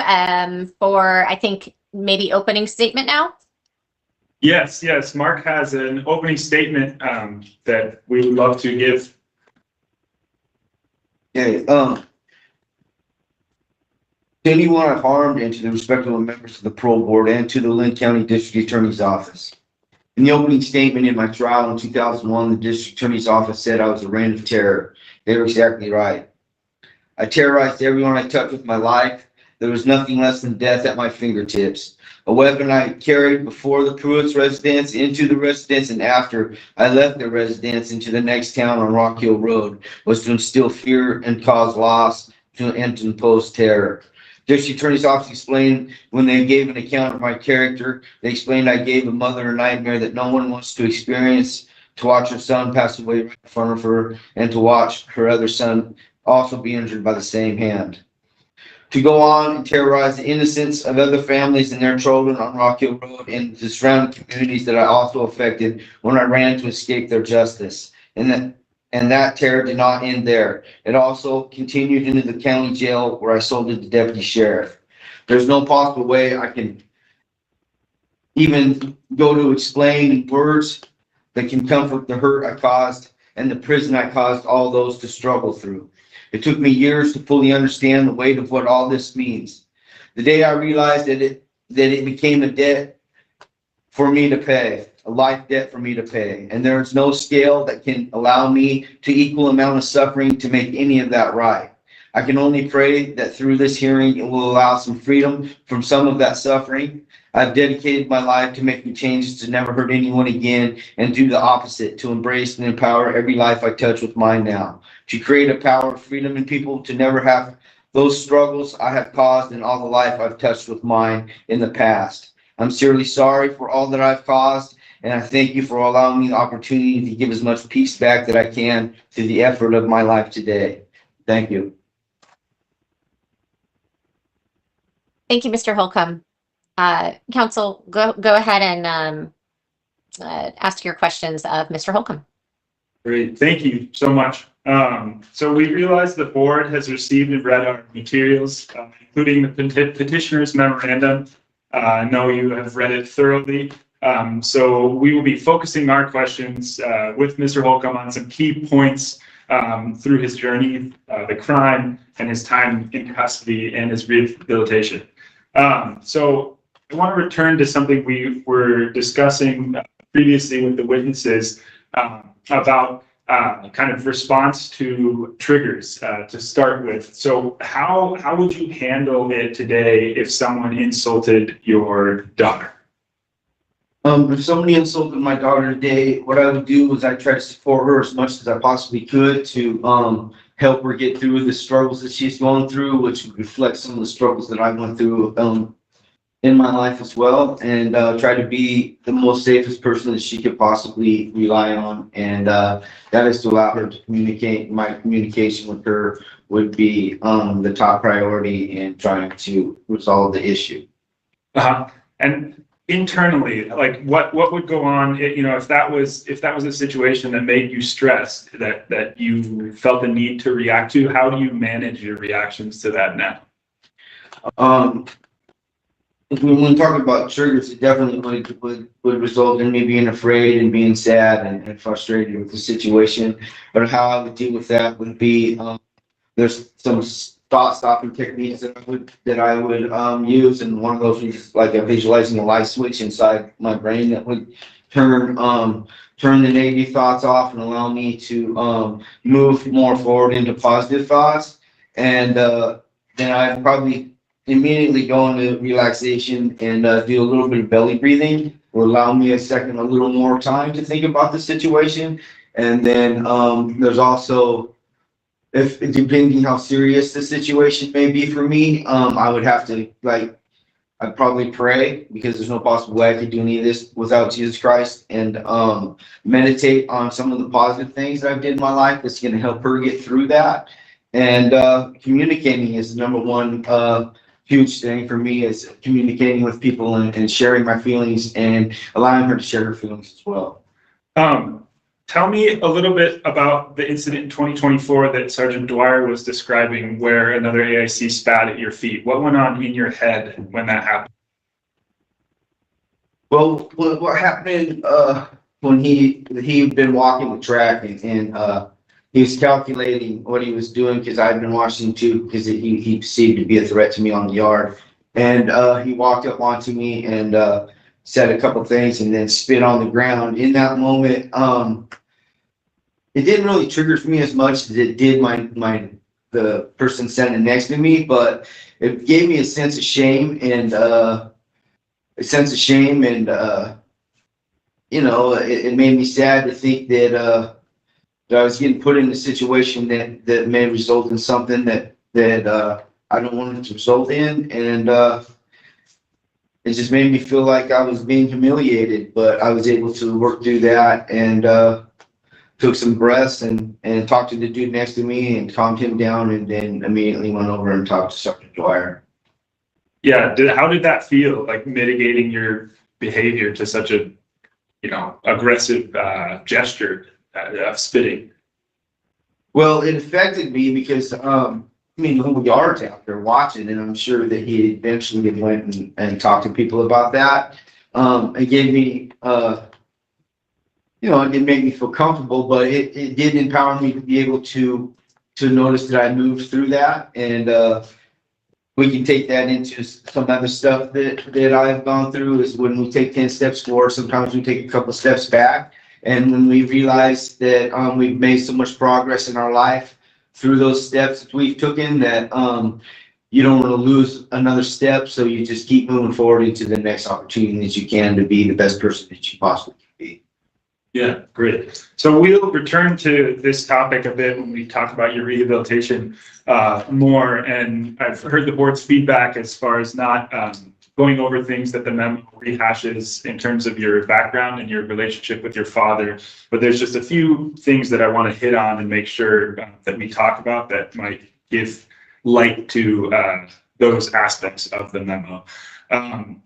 for, I think, maybe opening statement now. Yes. Marc has an opening statement that we would love to give. Okay, to anyone harmed and to the respective members of the parole board and to the Linn County District Attorney's Office. In the opening statement in my trial in 2001, the District Attorney's Office said I was a reign of terror. They were exactly right. I terrorized everyone I touched with my life. There was nothing less than death at my fingertips. A weapon I carried before the Pruitt's residence, into the residence, and after I left the residence into the next town on Rock Hill Road was to instill fear and cause loss and to impose terror. District Attorney's Office explained when they gave an account of my character, they explained I gave a mother a nightmare that no one wants to experience, to watch her son pass away right in front of her, and to watch her other son also be injured by the same hand. To go on and terrorize the innocents of other families and their children on Rock Hill Road and the surrounding communities that I also affected when I ran to escape their justice. And that terror did not end there. It also continued into the county jail where I sold it to deputy sheriff. There's no possible way I can even go to explain in words that can comfort the hurt I caused and the prison I caused all those to struggle through. It took me years to fully understand the weight of what all this means. The day I realized that it became a debt for me to pay, a life debt for me to pay, and there is no scale that can allow me to equal amount of suffering to make any of that right. I can only pray that through this hearing, it will allow some freedom from some of that suffering. I've dedicated my life to making changes to never hurt anyone again and do the opposite, to embrace and empower every life I touch with mine now, to create a power of freedom in people, to never have those struggles I have caused in all the life I've touched with mine in the past. I'm sincerely sorry for all that I've caused, and I thank you for allowing me the opportunity to give as much peace back that I can through the effort of my life today. Thank you. Thank you, Mr. Holcomb. Council, go ahead and ask your questions of Mr. Holcomb. Great, thank you so much. So we realize the board has received and read our materials, including the petitioner's memorandum. I know you have read it thoroughly. So we will be focusing our questions with Mr. Holcomb on some key points through his journey, the crime, and his time in custody and his rehabilitation. So I want to return to something we were discussing previously with the witnesses about kind of response to triggers to start with. So how would you handle it today if someone insulted your daughter? If somebody insulted my daughter today, what I would do is I try to support her as much as I possibly could to help her get through the struggles that she's going through, which reflects some of the struggles that I went through in my life as well, and try to be the most safest person that she could possibly rely on. And that is to allow her to communicate. My communication with her would be the top priority in trying to resolve the issue. And internally, like what would go on, if that was a situation that made you stressed, that you felt the need to react to? How do you manage your reactions to that now? When we talk about triggers, it definitely would result in me being afraid and being sad and frustrated with the situation. But how I would deal with that would be there's some thought stopping techniques that I would use, and one of those is like a visualizing a light switch inside my brain that would turn the negative thoughts off and allow me to move more forward into positive thoughts. And then I'd probably immediately go into relaxation and do a little bit of belly breathing, will allow me a little more time to think about the situation. And then there's also, if depending how serious the situation may be for me, I would have to I'd probably pray, because there's no possible way I could do any of this without Jesus Christ, and meditate on some of the positive things that I've did in my life that's going to help her get through that. And communicating is the number one huge thing for me, is communicating with people and sharing my feelings and allowing her to share her feelings as well. Tell me a little bit about the incident in 2024 that Sergeant Dwyer was describing, where another AIC spat at your feet. What went on in your head when that happened? Well, what happened when he'd been walking the track and he was calculating what he was doing, because I'd been watching too, because he perceived to be a threat to me on the yard. And he walked up onto me and said a couple things and then spit on the ground. In that moment, it didn't really trigger for me as much as it did the person standing next to me, but it gave me a sense of shame and it made me sad to think that I was getting put in a situation that may result in something that I don't want it to result in. And it just made me feel like I was being humiliated, but I was able to work through that and took some breaths and talked to the dude next to me and calmed him down, and then immediately went over and talked to Sergeant Dwyer. Yeah, how did that feel, like mitigating your behavior to such a, aggressive gesture of spitting? Well, it affected me because, the whole yard's out there watching, and I'm sure that he eventually went and talked to people about that. It gave me you know, it didn't make me feel comfortable, but it did empower me to be able to notice that I moved through that. And, we can take that into some other stuff that I've gone through is when we take 10 steps forward, sometimes we take a couple steps back. And when we realize that, we've made so much progress in our life through those steps that we've taken that, you don't want to lose another step. So you just keep moving forward into the next opportunity that you can to be the best person that you possibly can be. Yeah, great. So we'll return to this topic a bit when we talk about your rehabilitation more. And I've heard the board's feedback as far as not going over things that the memo rehashes in terms of your background and your relationship with your father. But there's just a few things that I want to hit on and make sure that we talk about that might give light to those aspects of the memo.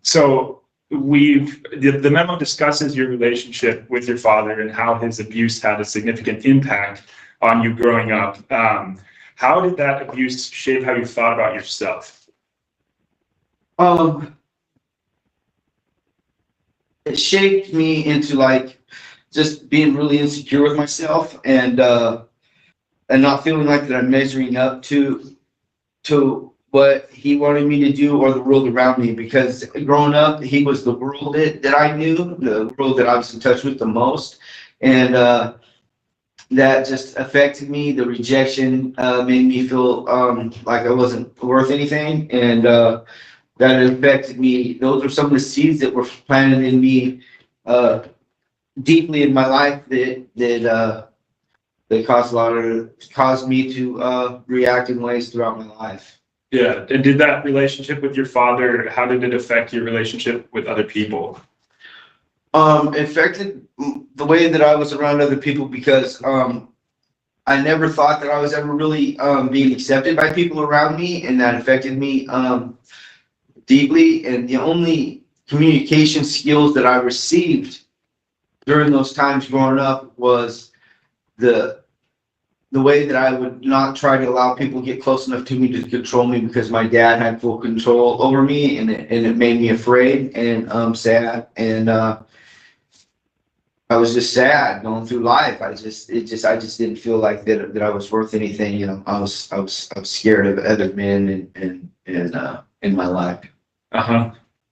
So the memo discusses your relationship with your father and how his abuse had a significant impact on you growing up. How did that abuse shape how you thought about yourself? It shaped me into like just being really insecure with myself and not feeling like that I'm measuring up to what he wanted me to do or the world around me, because growing up, he was the world that I knew, the world that I was in touch with the most. And that just affected me. The rejection made me feel like I wasn't worth anything. And that affected me. Those are some of the seeds that were planted in me deeply in my life that caused me to react in ways throughout my life. Yeah, and did that relationship with your father, how did it affect your relationship with other people? It affected the way that I was around other people because I never thought that I was ever really being accepted by people around me, and that affected me deeply. And the only communication skills that I received during those times growing up was the way that I would not try to allow people to get close enough to me to control me, because my dad had full control over me, and it made me afraid and sad. And I was just sad going through life. I just didn't feel like that I was worth anything. You know, I was scared of other men and in my life.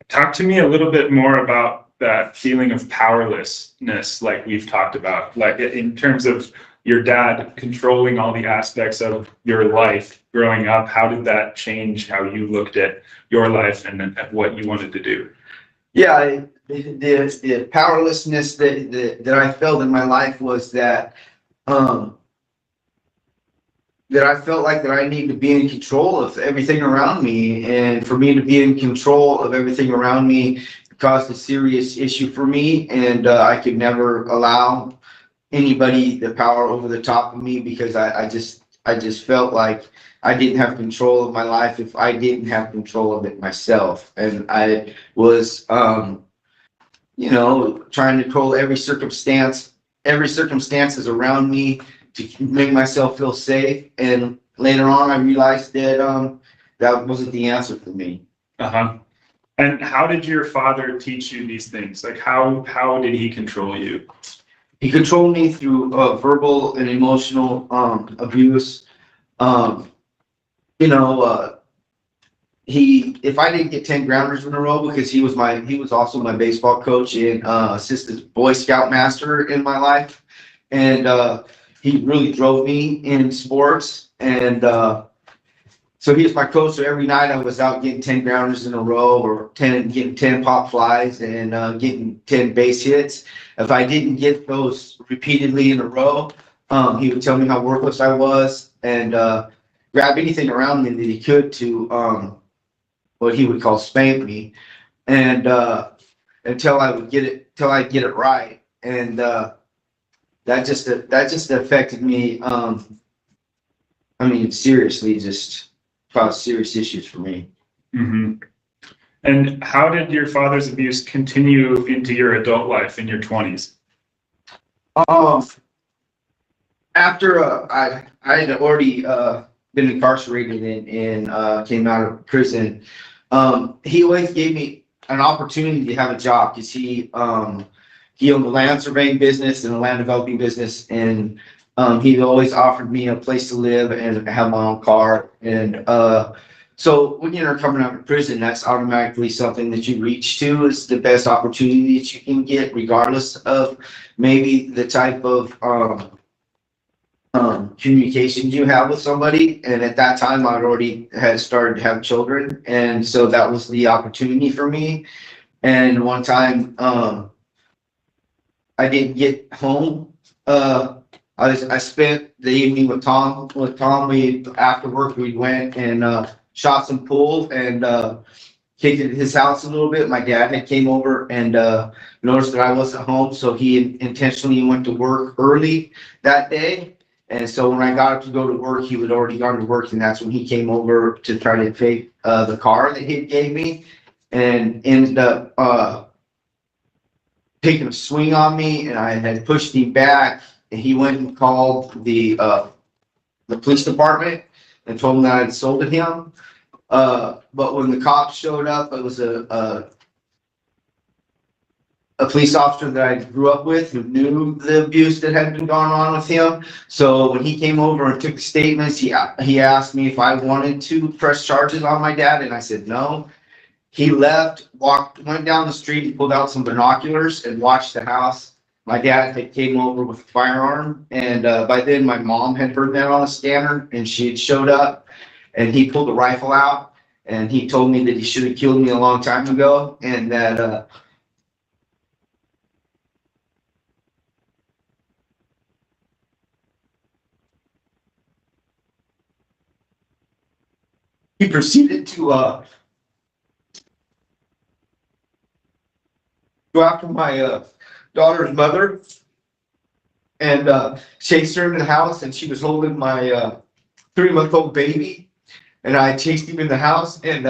Talk to me a little bit more about that feeling of powerlessness, like we've talked about, like in terms of your dad controlling all the aspects of your life growing up. How did that change how you looked at your life and at what you wanted to do? Yeah, the powerlessness that I felt in my life was that I felt like that I needed to be in control of everything around me, and for me to be in control of everything around me caused a serious issue for me, and I could never allow anybody the power over the top of me, because I just felt like I didn't have control of my life if I didn't have control of it myself. And I was you know, trying to control every circumstances around me to make myself feel safe. And later on I realized that that wasn't the answer for me. And how did your father teach you these things? Like how did he control you? He controlled me through verbal and emotional abuse. You know, if I didn't get 10 grounders in a row, because he was also my baseball coach and assistant Boy Scout master in my life, and he really drove me in sports. And so he was my coach. So every night I was out getting 10 grounders in a row, or getting 10 pop flies and getting 10 base hits. If I didn't get those repeatedly in a row, he would tell me how worthless I was, and grab anything around me that he could to what he would call spank me, and until I would get it right. And that just affected me. I mean, seriously, just caused serious issues for me. And how did your father's abuse continue into your adult life in your 20s? After I had already been incarcerated and came out of prison, he always gave me an opportunity to have a job, because he he owned a land surveying business and a land developing business, and he always offered me a place to live and have my own car. And so when you're coming out of prison, that's automatically something that you reach to is the best opportunity that you can get, regardless of maybe the type of communication you have with somebody. And at that time, I'd already had started to have children, and so that was the opportunity for me. And one time, I didn't get home. I spent the evening with Tom. We after work we went and shot some pool and kicked it at his house a little bit. My dad had came over and noticed that I wasn't home, so he intentionally went to work early that day. And so when I got up to go to work, he had already gone to work, and that's when he came over to try to take the car that he gave me, and ended up taking a swing on me, and I had pushed him back, and he went and called the police department and told them that I had assaulted him. But when the cops showed up, it was a police officer that I grew up with who knew the abuse that had been going on with him. So when he came over and took the statements, he asked me if I wanted to press charges on my dad, and I said no. He left, went down the street, and pulled out some binoculars and watched the house. My dad had came over with a firearm, and by then my mom had heard that on the scanner, and she had showed up, and he pulled the rifle out, and he told me that he should have killed me a long time ago, and that he proceeded to go after my daughter's mother and chased her in the house, and she was holding my 3-month-old baby, and I chased him in the house and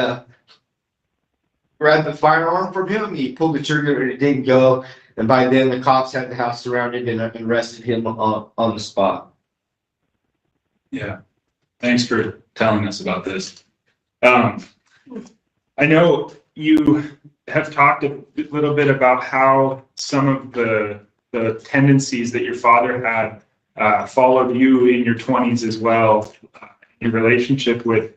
grabbed the firearm from him. He pulled the trigger and it didn't go, and by then the cops had the house surrounded and arrested him on the spot. Yeah, thanks for telling us about this. I know you have talked a little bit about how some of the tendencies that your father had followed you in your 20s as well, in relationship with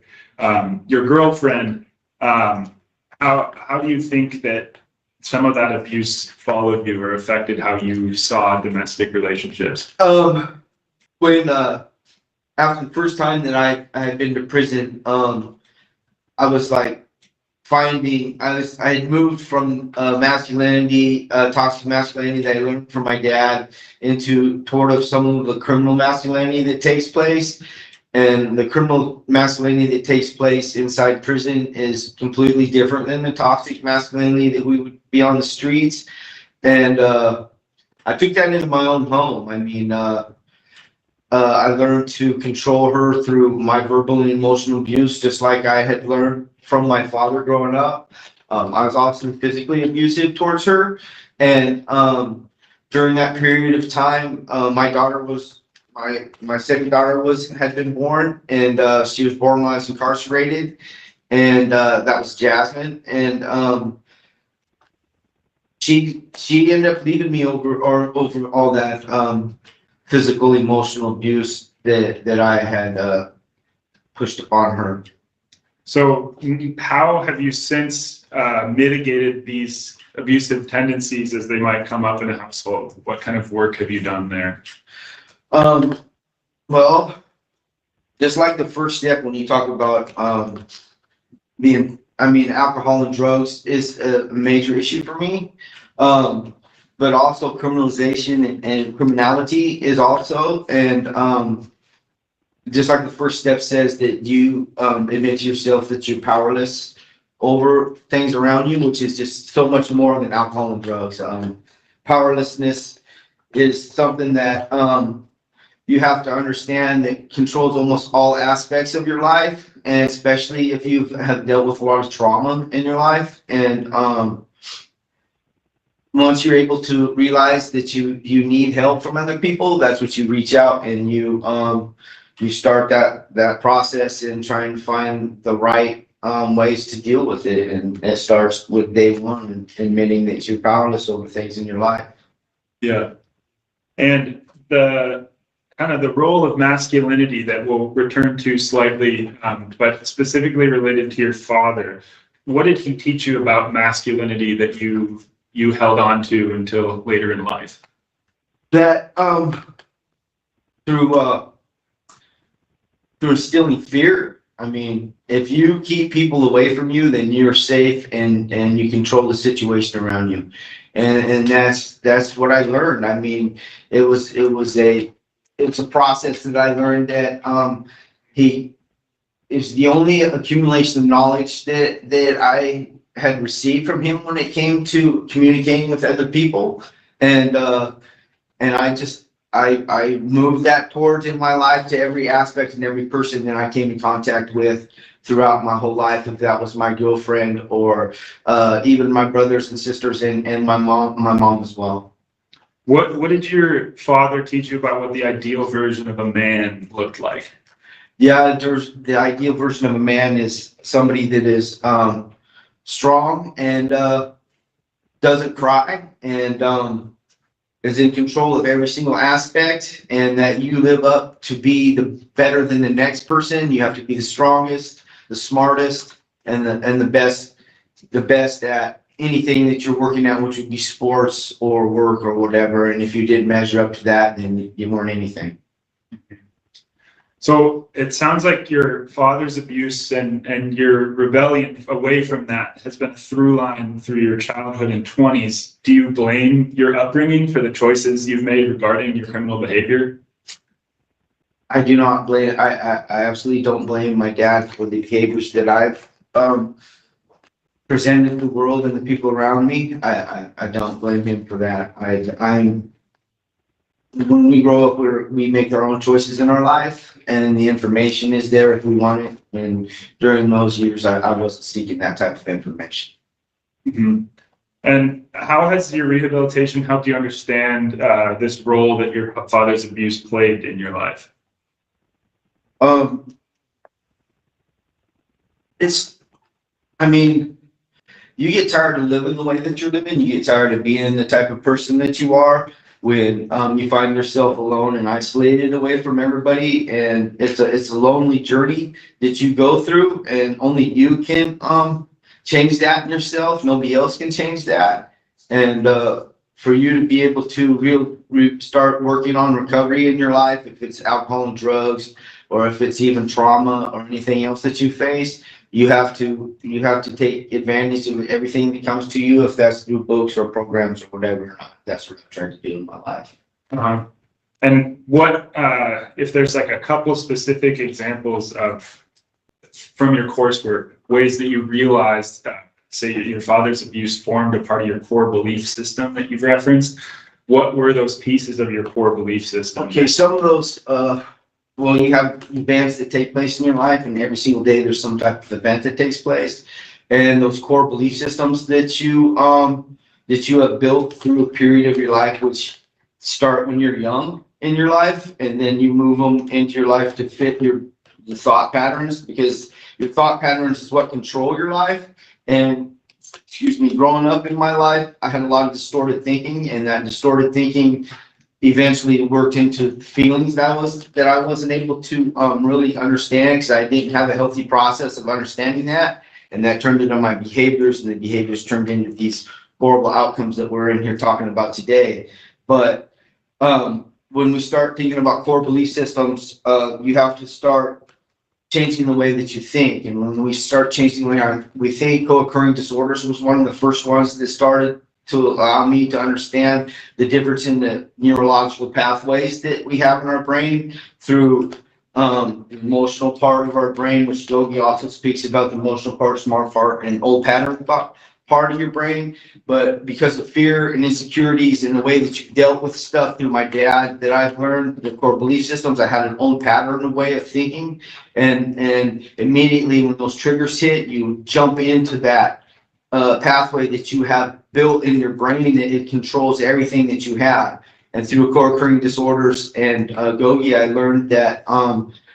your girlfriend. How do you think that some of that abuse followed you or affected how you saw domestic relationships? When after the first time that I had been to prison, I was like I had moved from masculinity, toxic masculinity that I learned from my dad toward some of the criminal masculinity that takes place. And the criminal masculinity that takes place inside prison is completely different than the toxic masculinity that we would be on the streets. And I took that into my own home. I mean, I learned to control her through my verbal and emotional abuse, just like I had learned from my father growing up. I was also physically abusive towards her. And during that period of time, my second daughter had been born, and she was born when I was incarcerated, and that was Jasmine. And she ended up leaving me over all that physical, emotional abuse that I had pushed upon her. So how have you since mitigated these abusive tendencies as they might come up in a household? What kind of work have you done there? Well, just like the first step when you talk about alcohol and drugs is a major issue for me. But also criminalization and criminality is also, and just like the first step says that you admit to yourself that you're powerless over things around you, which is just so much more than alcohol and drugs. Powerlessness is something that you have to understand that controls almost all aspects of your life, and especially if you have dealt with a lot of trauma in your life. And once you're able to realize that you need help from other people, that's what you reach out and you start that process and try and find the right ways to deal with it. And it starts with day one, admitting that you're powerless over things in your life. Yeah. And the kind of the role of masculinity that we'll return to slightly, but specifically related to your father. What did he teach you about masculinity that you held on to until later in life? That through instilling fear. I mean, if you keep people away from you, then you're safe and you control the situation around you. And that's what I learned. I mean, it's a process that I learned that he is the only accumulation of knowledge that I had received from him when it came to communicating with other people. And I moved that towards in my life to every aspect and every person that I came in contact with throughout my whole life, if that was my girlfriend or even my brothers and sisters and my mom as well. What did your father teach you about what the ideal version of a man looked like? Yeah, the ideal version of a man is somebody that is strong and doesn't cry and is in control of every single aspect, and that you live up to be better than the next person. You have to be the strongest, the smartest, and the best at anything that you're working at, which would be sports or work or whatever. And if you didn't measure up to that, then you weren't anything. So it sounds like your father's abuse and your rebellion away from that has been a through line through your childhood and 20s. Do you blame your upbringing for the choices you've made regarding your criminal behavior? I do not blame. I absolutely don't blame my dad for the behaviors that I've presented to the world and the people around me. I don't blame him for that. When we grow up, we make our own choices in our life, and the information is there if we want it. And during those years, I wasn't seeking that type of information. Mm-hmm. And how has your rehabilitation helped you understand this role that your father's abuse played in your life? I mean, you get tired of living the way that you're living. You get tired of being the type of person that you are when you find yourself alone and isolated away from everybody. And it's a lonely journey that you go through, and only you can change that in yourself. Nobody else can change that. And for you to be able to start working on recovery in your life, if it's alcohol and drugs, or if it's even trauma or anything else that you face, you have to take advantage of everything that comes to you, if that's through books or programs or whatever. That's what I'm trying to do in my life. Uh-huh. And what if there's like a couple specific examples from your coursework, ways that you realized say your father's abuse formed a part of your core belief system that you've referenced? What were those pieces of your core belief system? Okay, some of those well, you have events that take place in your life, and every single day there's some type of event that takes place. And those core belief systems that you have built through a period of your life, which start when you're young in your life, and then you move them into your life to fit the thought patterns, because your thought patterns is what control your life. And growing up in my life, I had a lot of distorted thinking, and that distorted thinking eventually worked into feelings that I wasn't able to really understand, because I didn't have a healthy process of understanding that. And that turned into my behaviors, and the behaviors turned into these horrible outcomes that we're in here talking about today. But when we start thinking about core belief systems, you have to start changing the way that you think. And when we start changing the way we think, co-occurring disorders was one of the first ones that started to allow me to understand the difference in the neurological pathways that we have in our brain through the emotional part of our brain, which Yogi also speaks about, the emotional part, smart part, and old pattern part of your brain. But because of fear and insecurities and the way that you dealt with stuff through my dad that I've learned, the core belief systems, I had an old pattern of way of thinking. And immediately when those triggers hit, you jump into that pathway that you have built in your brain, that it controls everything that you have. And through co-occurring disorders and Gogi, I learned that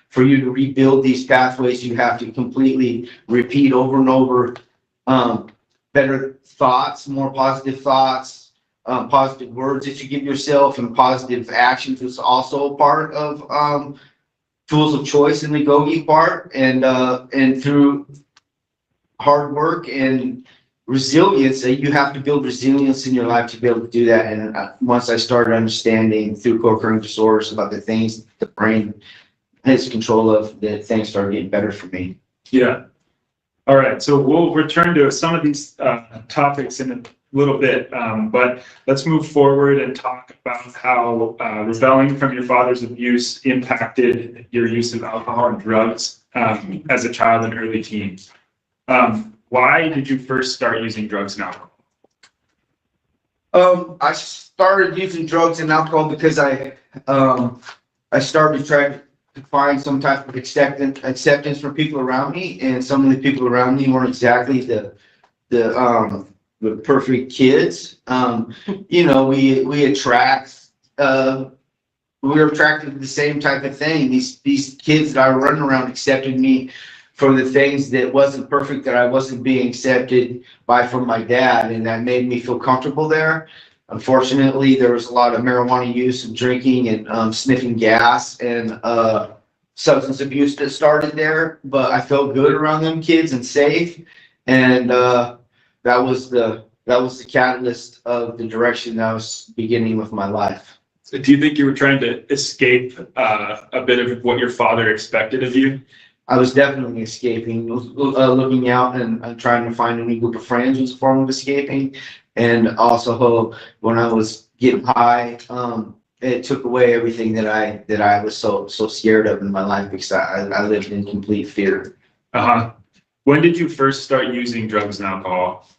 for you to rebuild these pathways, you have to completely repeat over and over better thoughts, more positive thoughts, positive words that you give yourself and positive actions is also a part of tools of choice in the go-geek part, and through hard work and resilience, you have to build resilience in your life to be able to do that. And once I started understanding through co-occurring disorders about the things the brain has control of, that things started getting better for me. Yeah. All right. So we'll return to some of these topics in a little bit, but let's move forward and talk about how rebelling from your father's abuse impacted your use of alcohol and drugs as a child and early teen. Why did you first start using drugs and alcohol? I started using drugs and alcohol because I started trying to find some type of acceptance from people around me, and some of the people around me weren't exactly the perfect kids. You know, we were attracted to the same type of thing. These kids that I were running around accepted me for the things that wasn't perfect, that I wasn't being accepted by from my dad, and that made me feel comfortable there. Unfortunately, there was a lot of marijuana use and drinking and sniffing gas and substance abuse that started there, but I felt good around them kids and safe, and that was the catalyst of the direction that I was beginning with my life. So do you think you were trying to escape a bit of what your father expected of you? I was definitely escaping, looking out and trying to find a new group of friends was a form of escaping. And also when I was getting high, it took away everything that I was so scared of in my life, because I lived in complete fear. When did you first start using drugs and alcohol?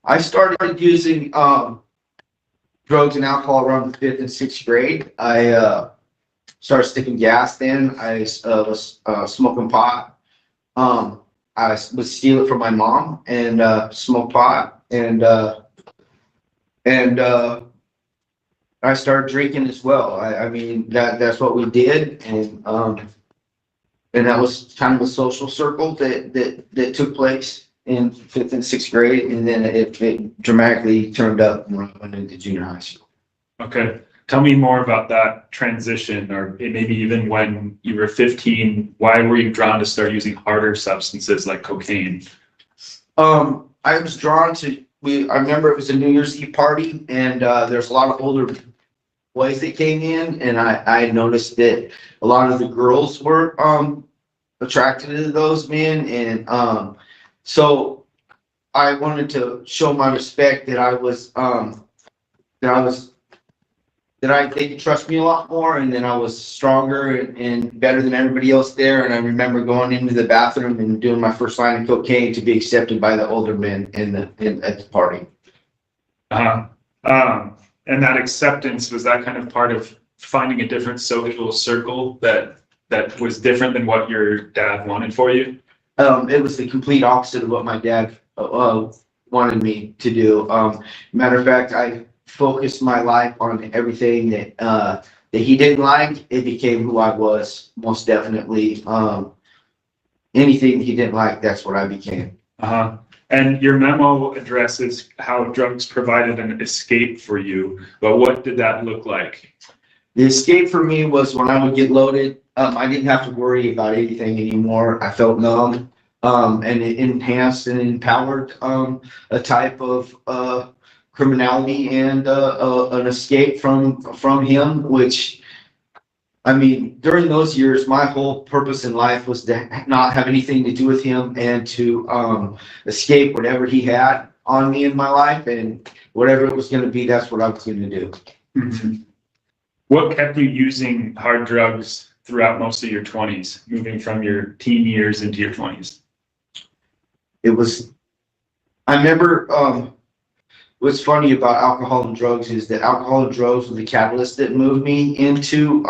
I started using drugs and alcohol around the 5th and 6th grade. I started sticking gas then. I was smoking pot. I would steal it from my mom and smoke pot, and I started drinking as well. I mean, that's what we did, and that was kind of a social circle that took place in 5th and 6th grade, and then it dramatically turned up when I went into junior high school. Okay. Tell me more about that transition, or maybe even when you were 15, why were you drawn to start using harder substances like cocaine? I was drawn to, I remember it was a New Year's Eve party, and there's a lot of older boys that came in, and I noticed that a lot of the girls were attracted to those men, and so I wanted to show my respect that they could trust me a lot more, and then I was stronger and better than everybody else there. And I remember going into the bathroom and doing my first line of cocaine to be accepted by the older men at the party. And that acceptance, was that kind of part of finding a different social circle that was different than what your dad wanted for you? It was the complete opposite of what my dad wanted me to do. Matter of fact, I focused my life on everything that he didn't like. It became who I was, most definitely. Anything he didn't like, that's what I became. And your memo addresses how drugs provided an escape for you, but what did that look like? The escape for me was when I would get loaded. I didn't have to worry about anything anymore. I felt numb, and it enhanced and empowered a type of criminality and an escape from him, which, I mean, during those years, my whole purpose in life was to not have anything to do with him and to escape whatever he had on me in my life, and whatever it was going to be, that's what I was going to do. Mm-hmm. What kept you using hard drugs throughout most of your 20s, moving from your teen years into your 20s? I remember, what's funny about alcohol and drugs is that alcohol and drugs were the catalyst that moved me into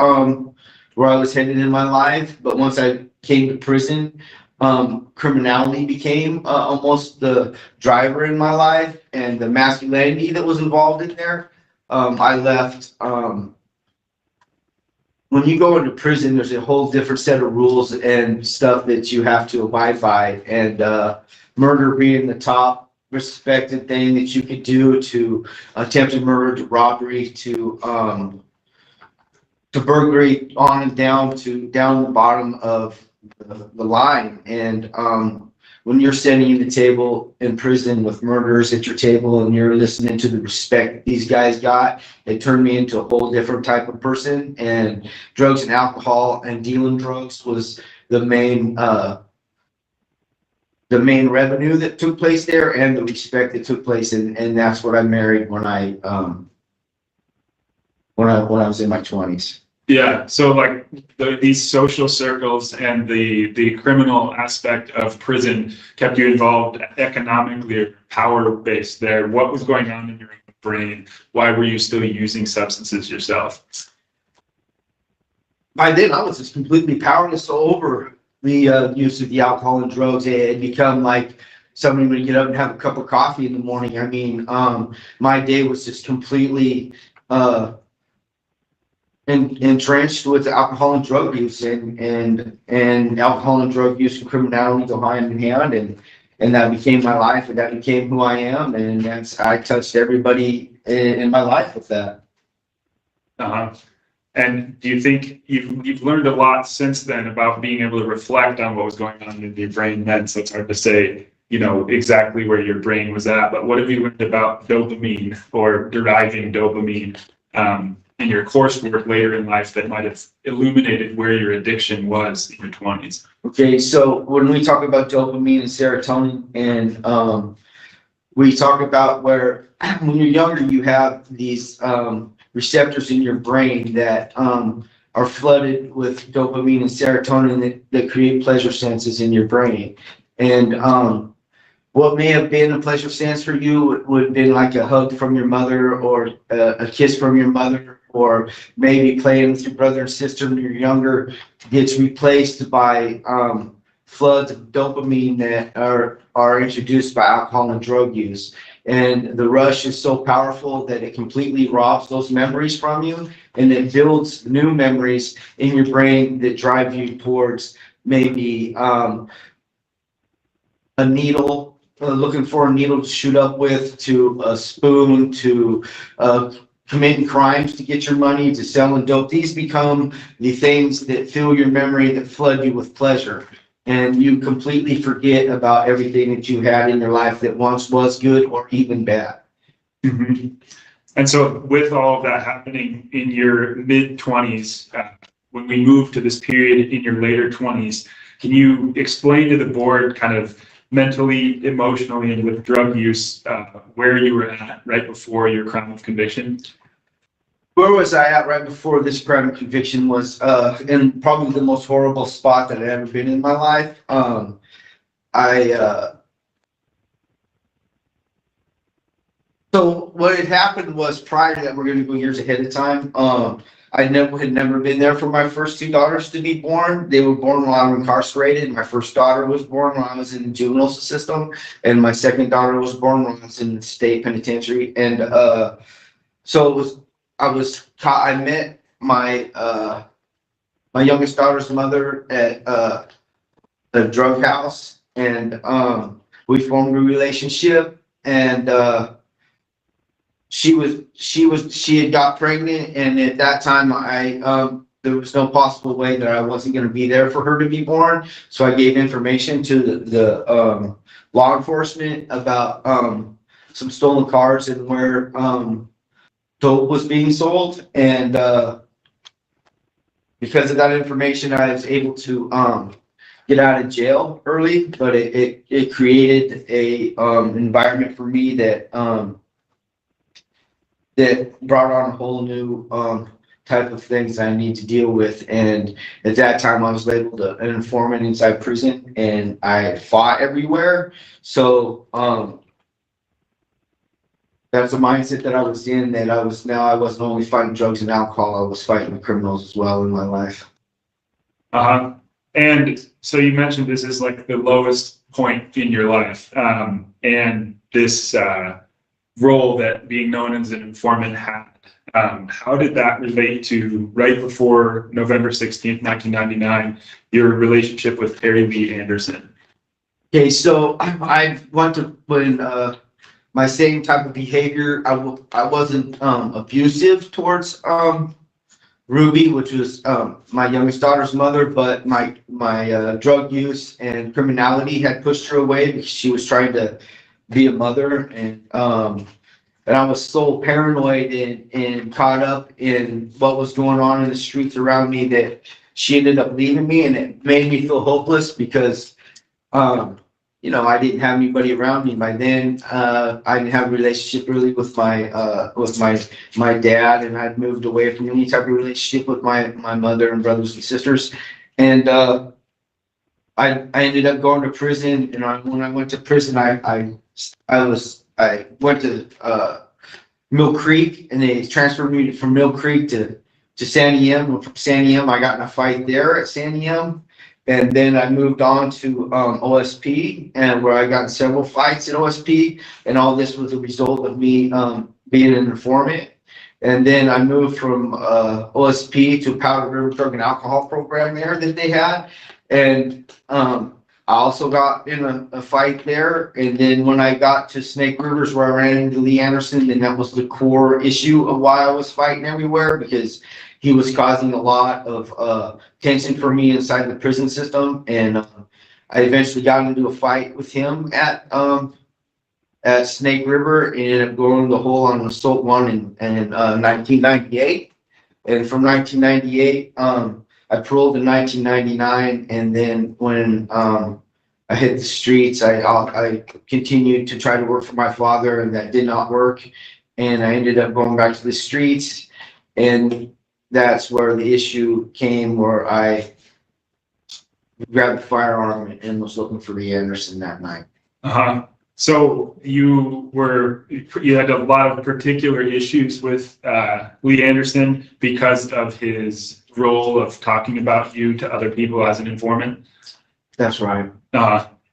where I was headed in my life. But once I came to prison, criminality became almost the driver in my life, and the masculinity that was involved in there. I left. When you go into prison, there's a whole different set of rules and stuff that you have to abide by, and murder being the top respected thing that you could do, to attempted murder, to robbery, to burglary, on and down to down the bottom of the line. And when you're sitting at the table in prison with murderers at your table and you're listening to the respect these guys got, it turned me into a whole different type of person. And drugs and alcohol and dealing drugs was the main revenue that took place there, and the respect that took place. And that's what I married when I was in my 20s. Yeah, so like these social circles and the criminal aspect of prison kept you involved economically or power based there. What was going on in your brain? Why were you still using substances yourself? By then, I was just completely powerless over the use of the alcohol and drugs. It had become like somebody would get up and have a cup of coffee in the morning. I mean, my day was just completely entrenched with alcohol and drug use, and alcohol and drug use and criminality go hand in hand, and that became my life, and that became who I am, and I touched everybody in my life with that. And do you think you've learned a lot since then about being able to reflect on what was going on in your brain then? So it's hard to say, exactly where your brain was at, but what have you learned about dopamine or deriving dopamine in your coursework later in life that might have illuminated where your addiction was in your 20s? Okay, so when we talk about dopamine and serotonin, and we talk about where when you're younger, you have these receptors in your brain that are flooded with dopamine and serotonin that create pleasure senses in your brain. And what may have been a pleasure sense for you would have been like a hug from your mother, or a kiss from your mother, or maybe playing with your brother and sister when you're younger, gets replaced by floods of dopamine that are introduced by alcohol and drug use. And the rush is so powerful that it completely robs those memories from you, and it builds new memories in your brain that drive you towards maybe a needle, looking for a needle to shoot up with, to a spoon, to committing crimes to get your money, to selling dope. These become the things that fill your memory, that flood you with pleasure. And you completely forget about everything that you had in your life that once was good or even bad. Mm-hmm. And so with all of that happening in your mid-20s, when we move to this period in your later 20s, can you explain to the board kind of mentally, emotionally, and with drug use, where you were at right before your crime of conviction? Where was I at right before this crime of conviction was in probably the most horrible spot that I've ever been in my life. So what had happened was, prior to that, we're going to go years ahead of time. I had never been there for my first two daughters to be born. They were born while I was incarcerated. My first daughter was born when I was in the juvenile system, and my second daughter was born when I was in the state penitentiary. And so it was. I met my my youngest daughter's mother at a drug house, and we formed a relationship. And she had got pregnant, and at that time there was no possible way that I wasn't going to be there for her to be born. So I gave information to the law enforcement about some stolen cars and where dope was being sold, and because of that information, I was able to get out of jail early. But it created a environment for me that that brought on a whole new type of things I need to deal with. And at that time, I was labeled an informant inside prison, and I fought everywhere. So that's the mindset that I was in, that I wasn't only fighting drugs and alcohol, I was fighting the criminals as well in my life. And so you mentioned this is like the lowest point in your life, and this role that being known as an informant had. How did that relate to right before November 16th, 1999, your relationship with Perry Lee Anderson? Okay, so I want to, when, my same type of behavior, I wasn't, abusive towards, Ruby, which was, my youngest daughter's mother, but my drug use and criminality had pushed her away because she was trying to be a mother, and I was so paranoid and caught up in what was going on in the streets around me that she ended up leaving me, and it made me feel hopeless because, you know, I didn't have anybody around me by then. I didn't have a relationship really with my dad, and I'd moved away from any type of relationship with my mother and brothers and sisters. And I ended up going to prison, and when I went to prison, I went to Mill Creek, and they transferred me from Mill Creek to Sandy M. And from Sandy M, I got in a fight there at Sandy M. And then I moved on to OSP, and where I got in several fights at OSP, and all this was a result of me being an informant. And then I moved from OSP to Powder River Drug and Alcohol program there that they had, and I also got in a fight there. And then when I got to Snake Rivers, where I ran into Lee Anderson, then that was the core issue of why I was fighting everywhere, because he was causing a lot of tension for me inside the prison system. And I eventually got into a fight with him at Snake River, and ended up going the hole on assault one in 1998. And from 1998, I paroled in 1999. And then when I hit the streets, I continued to try to work for my father, and that did not work. And I ended up going back to the streets, and that's where the issue came, where I grabbed a firearm and was looking for Lee Anderson that night. So you had a lot of particular issues with Lee Anderson because of his role of talking about you to other people as an informant? That's right.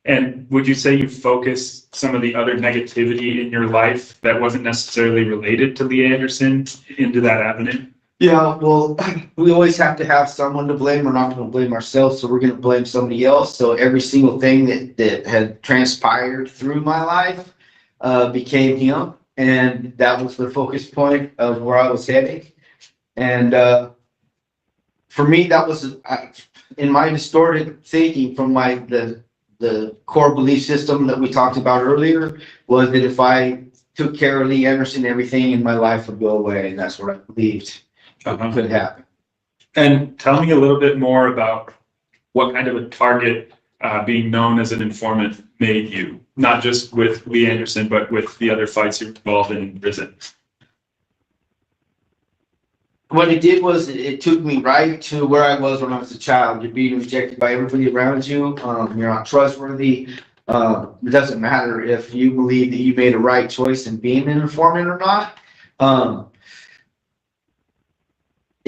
And would you say you focus some of the other negativity in your life that wasn't necessarily related to Lee Anderson into that avenue? Yeah, well, we always have to have someone to blame. We're not going to blame ourselves, so we're going to blame somebody else. So every single thing that had transpired through my life became him, and that was the focus point of where I was heading. And for me, that was in my distorted thinking from the core belief system that we talked about earlier, was that if I took care of Lee Anderson, everything in my life would go away, and that's what I believed. Could happen. And tell me a little bit more about what kind of a target being known as an informant made you, not just with Lee Anderson, but with the other fights you're involved in prison. What it did was it took me right to where I was when I was a child. You're being rejected by everybody around you. You're not trustworthy. It doesn't matter if you believe that you made a right choice in being an informant or not.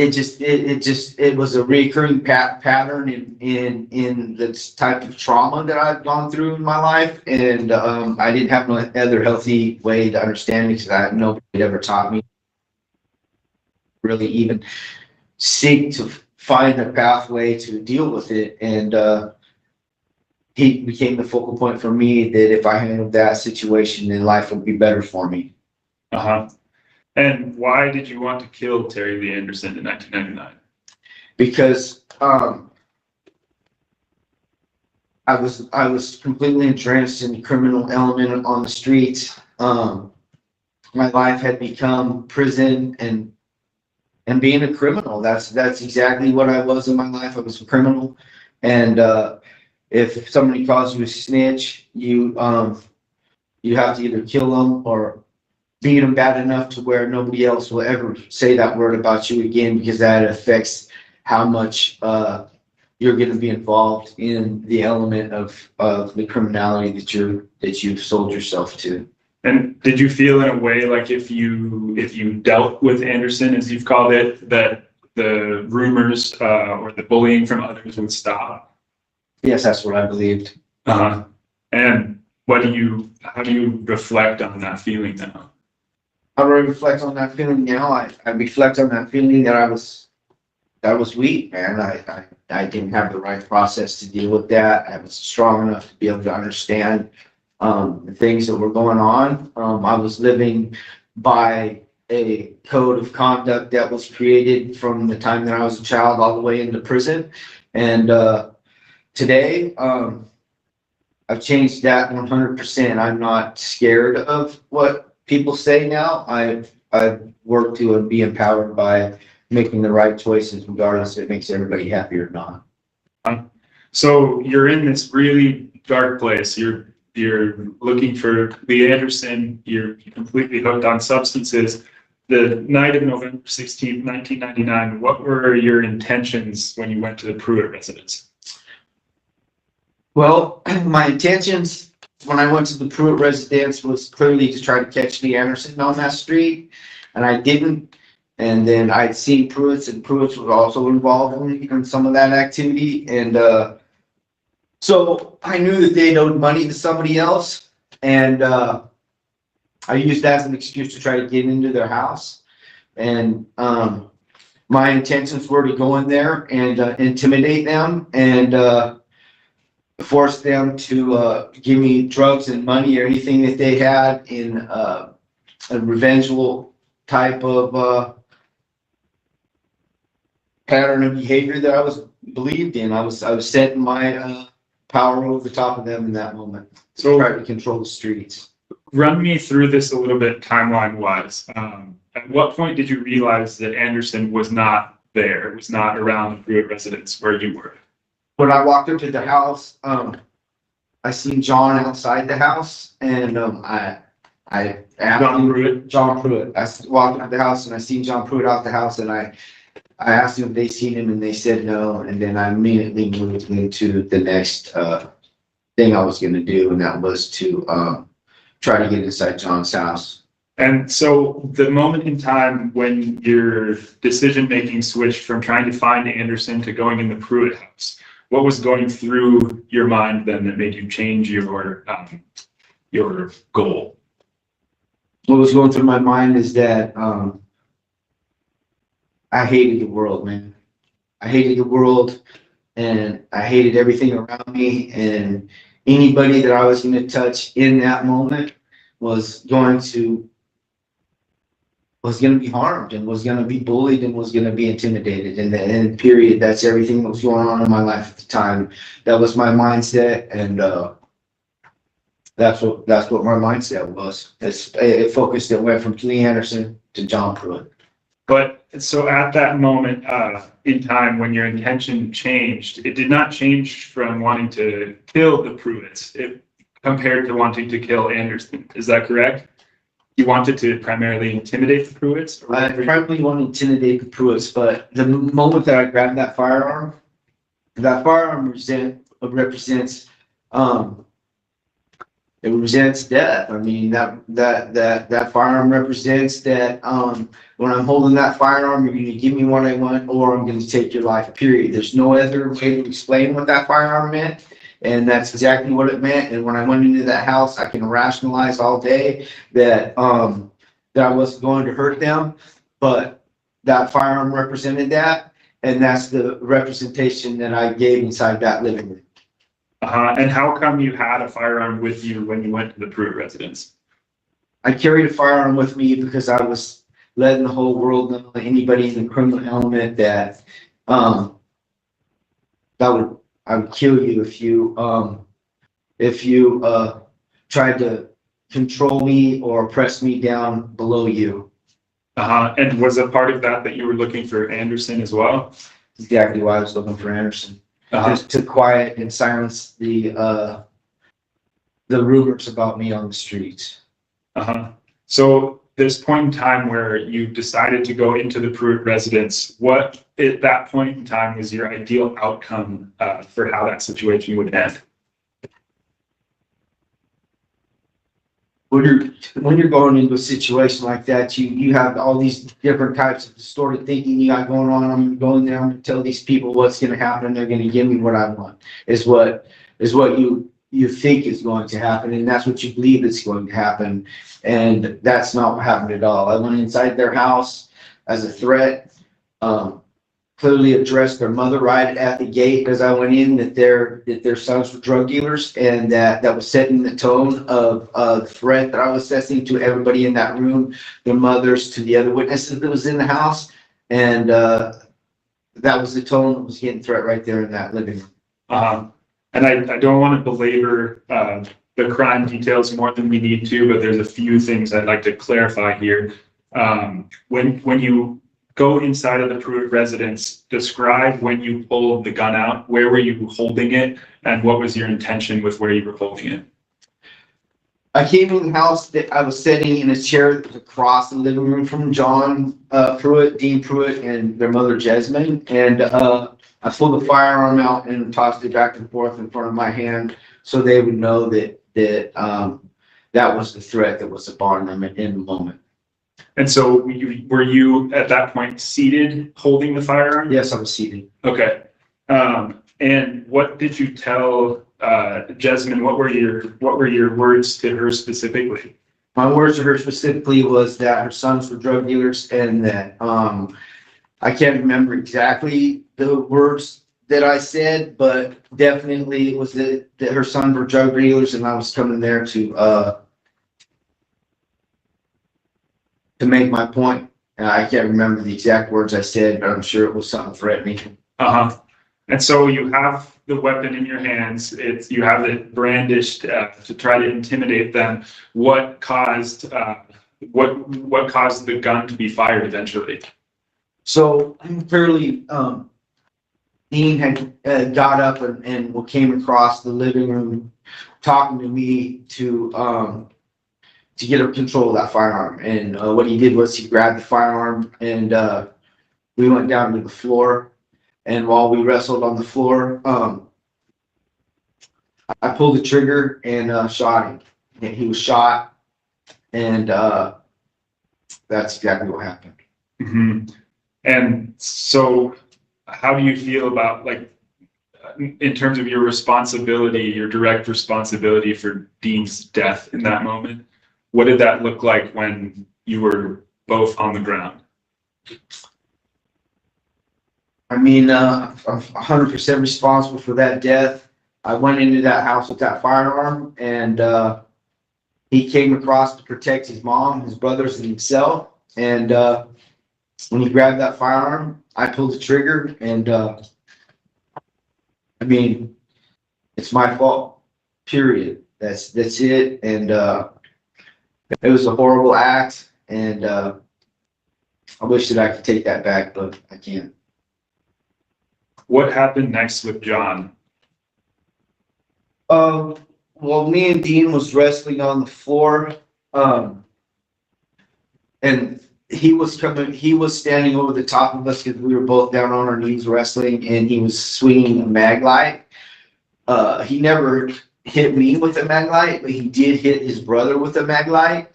It was a recurring pattern in this type of trauma that I've gone through in my life, and I didn't have no other healthy way to understand it, because nobody had ever taught me really even seek to find a pathway to deal with it. And he became the focal point for me, that if I handled that situation, then life would be better for me. And why did you want to kill Terry Lee Anderson in 1999? Because I was completely entrenched in the criminal element on the streets. My life had become prison and being a criminal. That's exactly what I was in my life. I was a criminal, and if somebody calls you a snitch, you have to either kill them or beat them bad enough to where nobody else will ever say that word about you again, because that affects how much you're going to be involved in the element of the criminality that you've sold yourself to. And did you feel in a way like if you dealt with Anderson, as you've called it, that the rumors or the bullying from others would stop? Yes, that's what I believed. And how do you reflect on that feeling now? How do I reflect on that feeling now? I reflect on that feeling that I was that was weak, man. I didn't have the right process to deal with that. I was strong enough to be able to understand the things that were going on. I was living by a code of conduct that was created from the time that I was a child all the way into prison. And today, I've changed that 100%. I'm not scared of what people say now. I've worked to be empowered by making the right choices, regardless if it makes everybody happy or not. So you're in this really dark place. You're looking for Lee Anderson. You're completely hooked on substances. The night of November 16th, 1999, what were your intentions when you went to the Pruitt residence? Well, my intentions when I went to the Pruitt residence was clearly to try to catch Lee Anderson on that street, and I didn't. And then I'd seen Pruitt's, and Pruitt's was also involved in some of that activity. And so I knew that they owed money to somebody else, and I used that as an excuse to try to get into their house. And my intentions were to go in there and intimidate them and force them to give me drugs and money or anything that they had in a revengeful type of pattern of behavior that I was believed in. I was setting my power over the top of them in that moment. So try to control the streets. Run me through this a little bit timeline wise. At what point did you realize that Anderson was not there, was not around the Pruitt residence where you were? When I walked up to the house, I seen John outside the house, and I John Pruitt. John Pruitt. I walked up to the house and I seen John Pruitt out the house, and I asked them if they seen him, and they said no. And then I immediately moved into the next thing I was going to do, and that was to try to get inside John's house. And so the moment in time when your decision-making switched from trying to find Anderson to going in the Pruitt house, what was going through your mind then that made you change your goal? What was going through my mind is that I hated the world, man. I hated the world, and I hated everything around me, and anybody that I was going to touch in that moment was going to be harmed, and was going to be bullied, and was going to be intimidated. And then, period, that's everything that was going on in my life at the time. That was my mindset, and that's what my mindset was. It focused. It went from Lee Anderson to John Pruitt. But so at that moment in time when your intention changed, it did not change from wanting to kill the Pruitts compared to wanting to kill Anderson. Is that correct? You wanted to primarily intimidate the Pruitts? I primarily want to intimidate the Pruitts, but the moment that I grabbed that firearm represents it represents death. I mean, that firearm represents that when I'm holding that firearm, you're going to give me what I want, or I'm going to take your life, period. There's no other way to explain what that firearm meant, and that's exactly what it meant. And when I went into that house, I can rationalize all day that that I wasn't going to hurt them, but that firearm represented that, and that's the representation that I gave inside that living room. And how come you had a firearm with you when you went to the Pruitt residence? I carried a firearm with me because I was letting the whole world know, anybody in the criminal element, that I would kill you if you tried to control me or press me down below you. And was a part of that you were looking for Anderson as well? Exactly why I was looking for Anderson. Just to quiet and silence the rumors about me on the streets. So this point in time where you decided to go into the Pruitt residence, what at that point in time was your ideal outcome for how that situation would end? When you're going into a situation like that, you have all these different types of distorted thinking you got going on. I'm going there, I'm going to tell these people what's going to happen. They're going to give me what I want. Is what you think is going to happen, and that's what you believe is going to happen. And that's not what happened at all. I went inside their house as a threat. clearly addressed their mother right at the gate as I went in, that their sons were drug dealers, and that was setting the tone of the threat that I was assessing to everybody in that room, their mothers, to the other witnesses that was in the house. And that was the tone that was getting threat right there in that living room. And I don't want to belabor the crime details more than we need to, but there's a few things I'd like to clarify here. When you go inside of the Pruitt residence, describe when you pulled the gun out. Where were you holding it, and what was your intention with where you were holding it? I came in the house that I was sitting in a chair that was across the living room from John Pruitt, Dean Pruitt, and their mother Jasmine. And I pulled the firearm out and tossed it back and forth in front of my hand, so they would know that that was the threat that was upon them in the moment. And so were you at that point seated holding the firearm? Yes, I was seated. Okay. And what did you tell Jasmine? What were your words to her specifically? My words to her specifically was that her sons were drug dealers, and that I can't remember exactly the words that I said, but definitely it was that her sons were drug dealers, and I was coming there to make my point. I can't remember the exact words I said, but I'm sure it was something threatening. And so you have the weapon in your hands. You have it brandished to try to intimidate them. What caused what caused the gun to be fired eventually? So fairly, Dean had got up and came across the living room, talking to me to get a control of that firearm. And what he did was he grabbed the firearm, and we went down to the floor. And while we wrestled on the floor, I pulled the trigger and shot him. And he was shot, and that's exactly what happened. Mm-hmm. And so how do you feel about, like, in terms of your responsibility, your direct responsibility for Dean's death in that moment? What did that look like when you were both on the ground? I mean, I'm 100% responsible for that death. I went into that house with that firearm, and he came across to protect his mom, his brothers, and himself. And when he grabbed that firearm, I pulled the trigger, and I mean, it's my fault, period. That's it. And it was a horrible act, and I wish that I could take that back, but I can't. What happened next with John? Well, me and Dean was wrestling on the floor, and he was standing over the top of us because we were both down on our knees wrestling, and he was swinging a mag light. He never hit me with a mag light, but he did hit his brother with a mag light.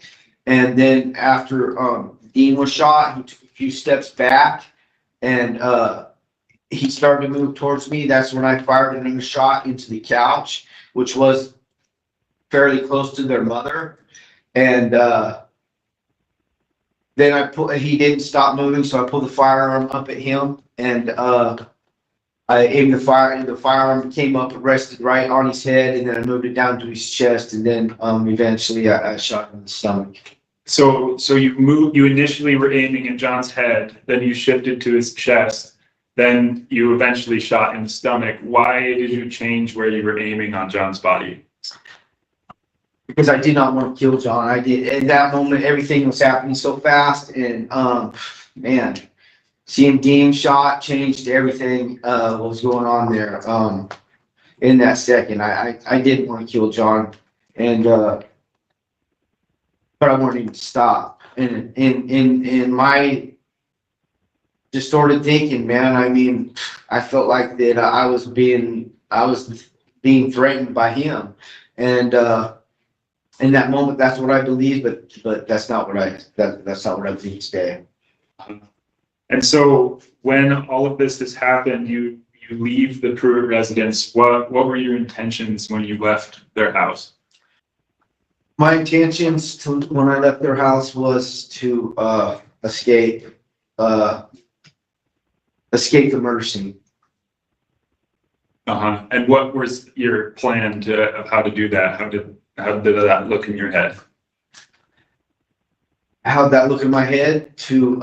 And then after Dean was shot, he took a few steps back, and he started to move towards me. That's when I fired another shot into the couch, which was fairly close to their mother. And then he didn't stop moving, so I pulled the firearm up at him, and I aimed the firearm came up and rested right on his head, and then I moved it down to his chest, and then eventually I shot him in the stomach. So you initially were aiming at John's head, then you shifted to his chest, then you eventually shot in the stomach. Why did you change where you were aiming on John's body? Because I did not want to kill John. I did. At that moment, everything was happening so fast, and man, seeing Dean shot changed everything. What was going on there? In that second, I didn't want to kill John, and but I wanted him to stop. And in my distorted thinking, man, I mean, I felt like that I was being threatened by him, and in that moment, that's what I believe, but that's not what I believe today. And so, when all of this has happened, you leave the Pruitt residence. What were your intentions when you left their house? My intentions when I left their house was to escape. That's escape the murder scene. And what was your plan of how to do that? How did that look in your head? How'd that look in my head? To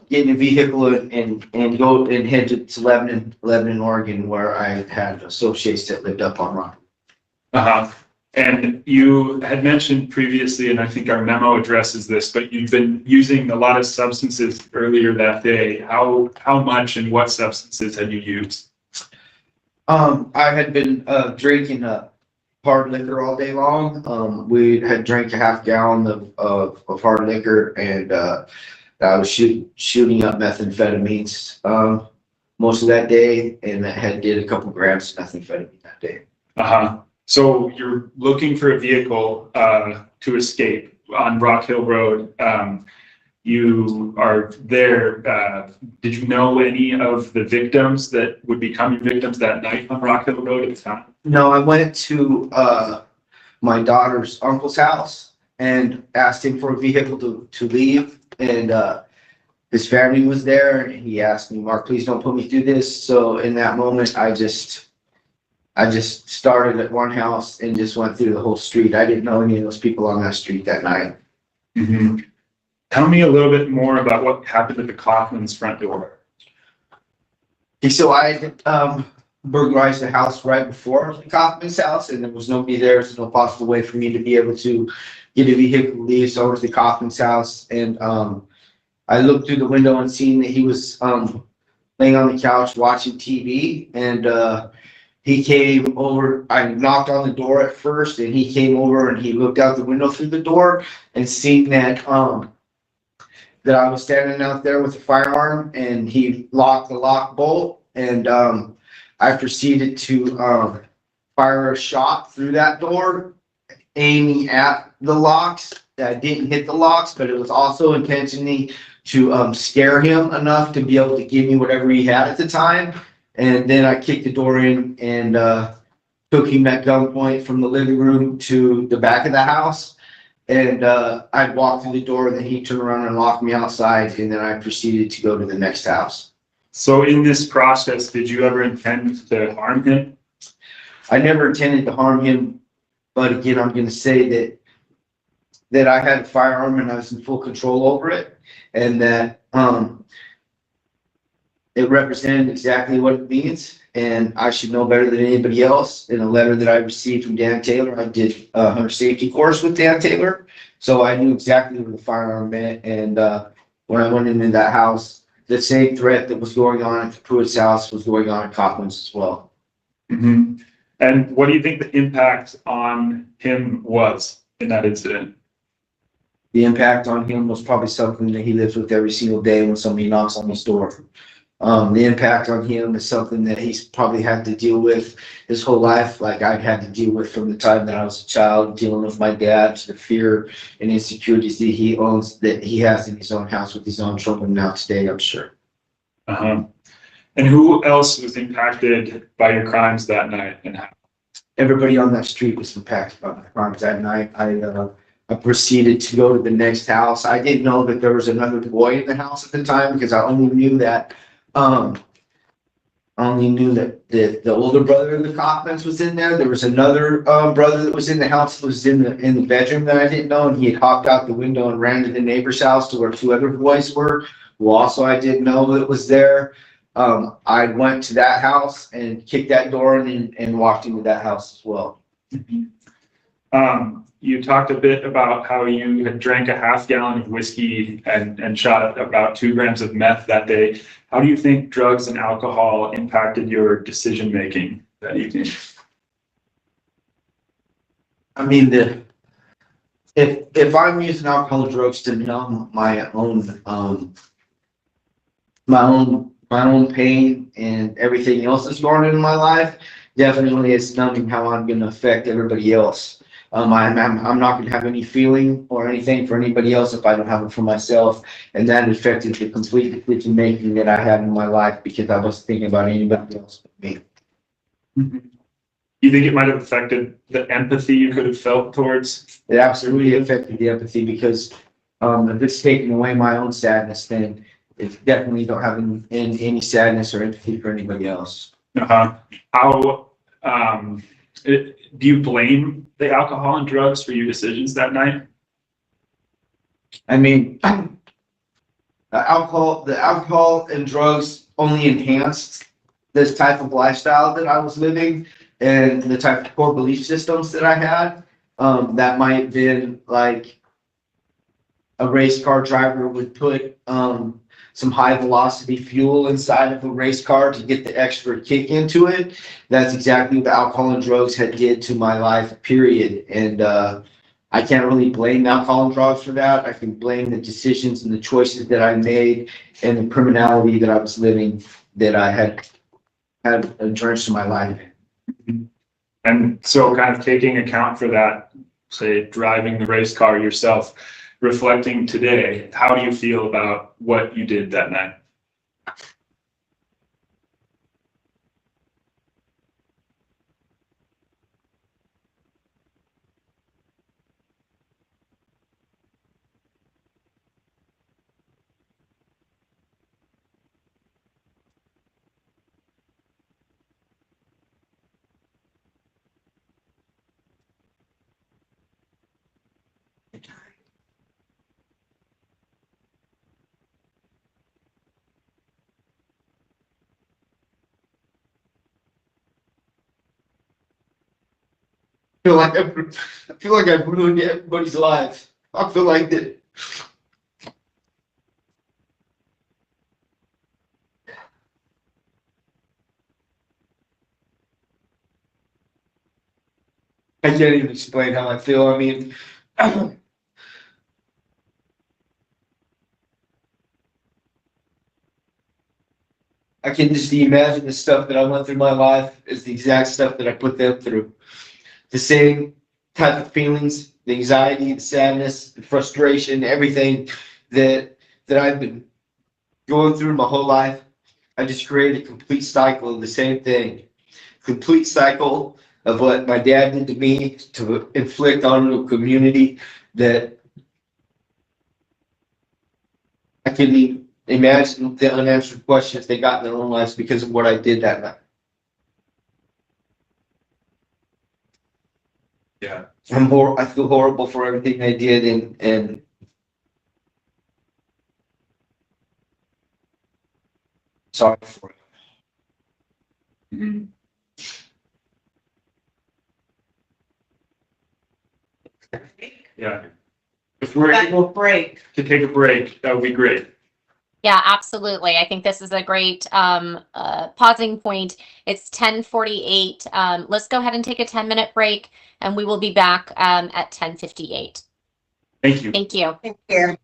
get in a vehicle and go and head to Lebanon, Oregon, where I had associates that lived up on Rock. And you had mentioned previously, and I think our memo addresses this, but you've been using a lot of substances earlier that day. How much and what substances had you used? I had been drinking hard liquor all day long. We had drank a half gallon of hard liquor, and I was shooting up methamphetamines most of that day, and I had did a couple grams of methamphetamine that day. So you're looking for a vehicle to escape on Rock Hill Road. You are there. Did you know any of the victims that would become your victims that night on Rock Hill Road at the time? No, I went to my daughter's uncle's house and asked him for a vehicle to leave, and his family was there, and he asked me, "Mark, please don't put me through this." So in that moment, I just started at one house and just went through the whole street. I didn't know any of those people on that street that night. Tell me a little bit more about what happened at the Kaufman's front door. So I burglarized the house right before the Kaufman's house, and there was nobody there. There's no possible way for me to be able to get a vehicle to leave. So over to the Kaufman's house, and I looked through the window and seen that he was laying on the couch watching TV, and he came over. I knocked on the door at first, and he came over and he looked out the window through the door and seen that that I was standing out there with a firearm, and he locked the lock bolt, and I proceeded to fire a shot through that door, aiming at the locks. I didn't hit the locks, but it was also intentionally to scare him enough to be able to give me whatever he had at the time. And then I kicked the door in and took him at gunpoint from the living room to the back of the house. And I walked through the door, and then he turned around and locked me outside, and then I proceeded to go to the next house. So in this process, did you ever intend to harm him? I never intended to harm him, but again, I'm going to say that I had a firearm and I was in full control over it, and that it represented exactly what it means, and I should know better than anybody else. In a letter that I received from Dan Taylor, I did a hunter safety course with Dan Taylor, so I knew exactly what the firearm meant. And when I went into that house, the same threat that was going on at the Pruitt's house was going on at Kaufman's as well. And what do you think the impact on him was in that incident? The impact on him was probably something that he lives with every single day when somebody knocks on his door. The impact on him is something that he's probably had to deal with his whole life, like I've had to deal with from the time that I was a child, dealing with my dad, to the fear and insecurities that he has in his own house with his own children now today, I'm sure. And who else was impacted by your crimes that night, and how? Everybody on that street was impacted by my crimes that night. I proceeded to go to the next house. I didn't know that there was another boy in the house at the time, because I only knew that the older brother of the Kaufmans was in there. There was another brother that was in the house that was in the bedroom that I didn't know, and he had hopped out the window and ran to the neighbor's house to where two other boys were, who also I didn't know that was there. I went to that house and kicked that door and walked into that house as well. You talked a bit about how you had drank a half gallon of whiskey and shot about 2 grams of meth that day. How do you think drugs and alcohol impacted your decision making that evening? I mean, if I'm using alcohol or drugs to numb my own pain and everything else that's going on in my life, definitely it's numbing how I'm going to affect everybody else. I'm not going to have any feeling or anything for anybody else if I don't have it for myself, and that affected the complete decision making that I had in my life, because I wasn't thinking about anybody else but me. You think it might have affected the empathy you could have felt towards? It absolutely affected the empathy, because if it's taking away my own sadness, then it's definitely don't have any sadness or empathy for anybody else. How, do you blame the alcohol and drugs for your decisions that night? I mean, the alcohol and drugs only enhanced this type of lifestyle that I was living and the type of core belief systems that I had. That might have been like a race car driver would put some high velocity fuel inside of a race car to get the extra kick into it. That's exactly what the alcohol and drugs had did to my life, period. And I can't really blame alcohol and drugs for that. I can blame the decisions and the choices that I made and the criminality that I was living, that I had drenched in my life. And so kind of taking account for that, say, driving the race car yourself, reflecting today, how do you feel about what you did that night? I feel like I've ruined everybody's life. I feel like that. I can't even explain how I feel. I mean, I can just imagine the stuff that I went through my life is the exact stuff that I put them through. The same type of feelings, the anxiety, the sadness, the frustration, everything that I've been going through my whole life. I just created a complete cycle of the same thing. Complete cycle of what my dad did to me to inflict on a community that I can imagine the unanswered questions they got in their own lives because of what I did that night. Yeah. I feel horrible for everything I did and sorry for it. Yeah. If we're able to take a break, that would be great. Yeah, absolutely. I think this is a great pausing point. It's 10:48. Let's go ahead and take a 10-minute break, and we will be back at 10:58. Thank you. Thank you. Thank you.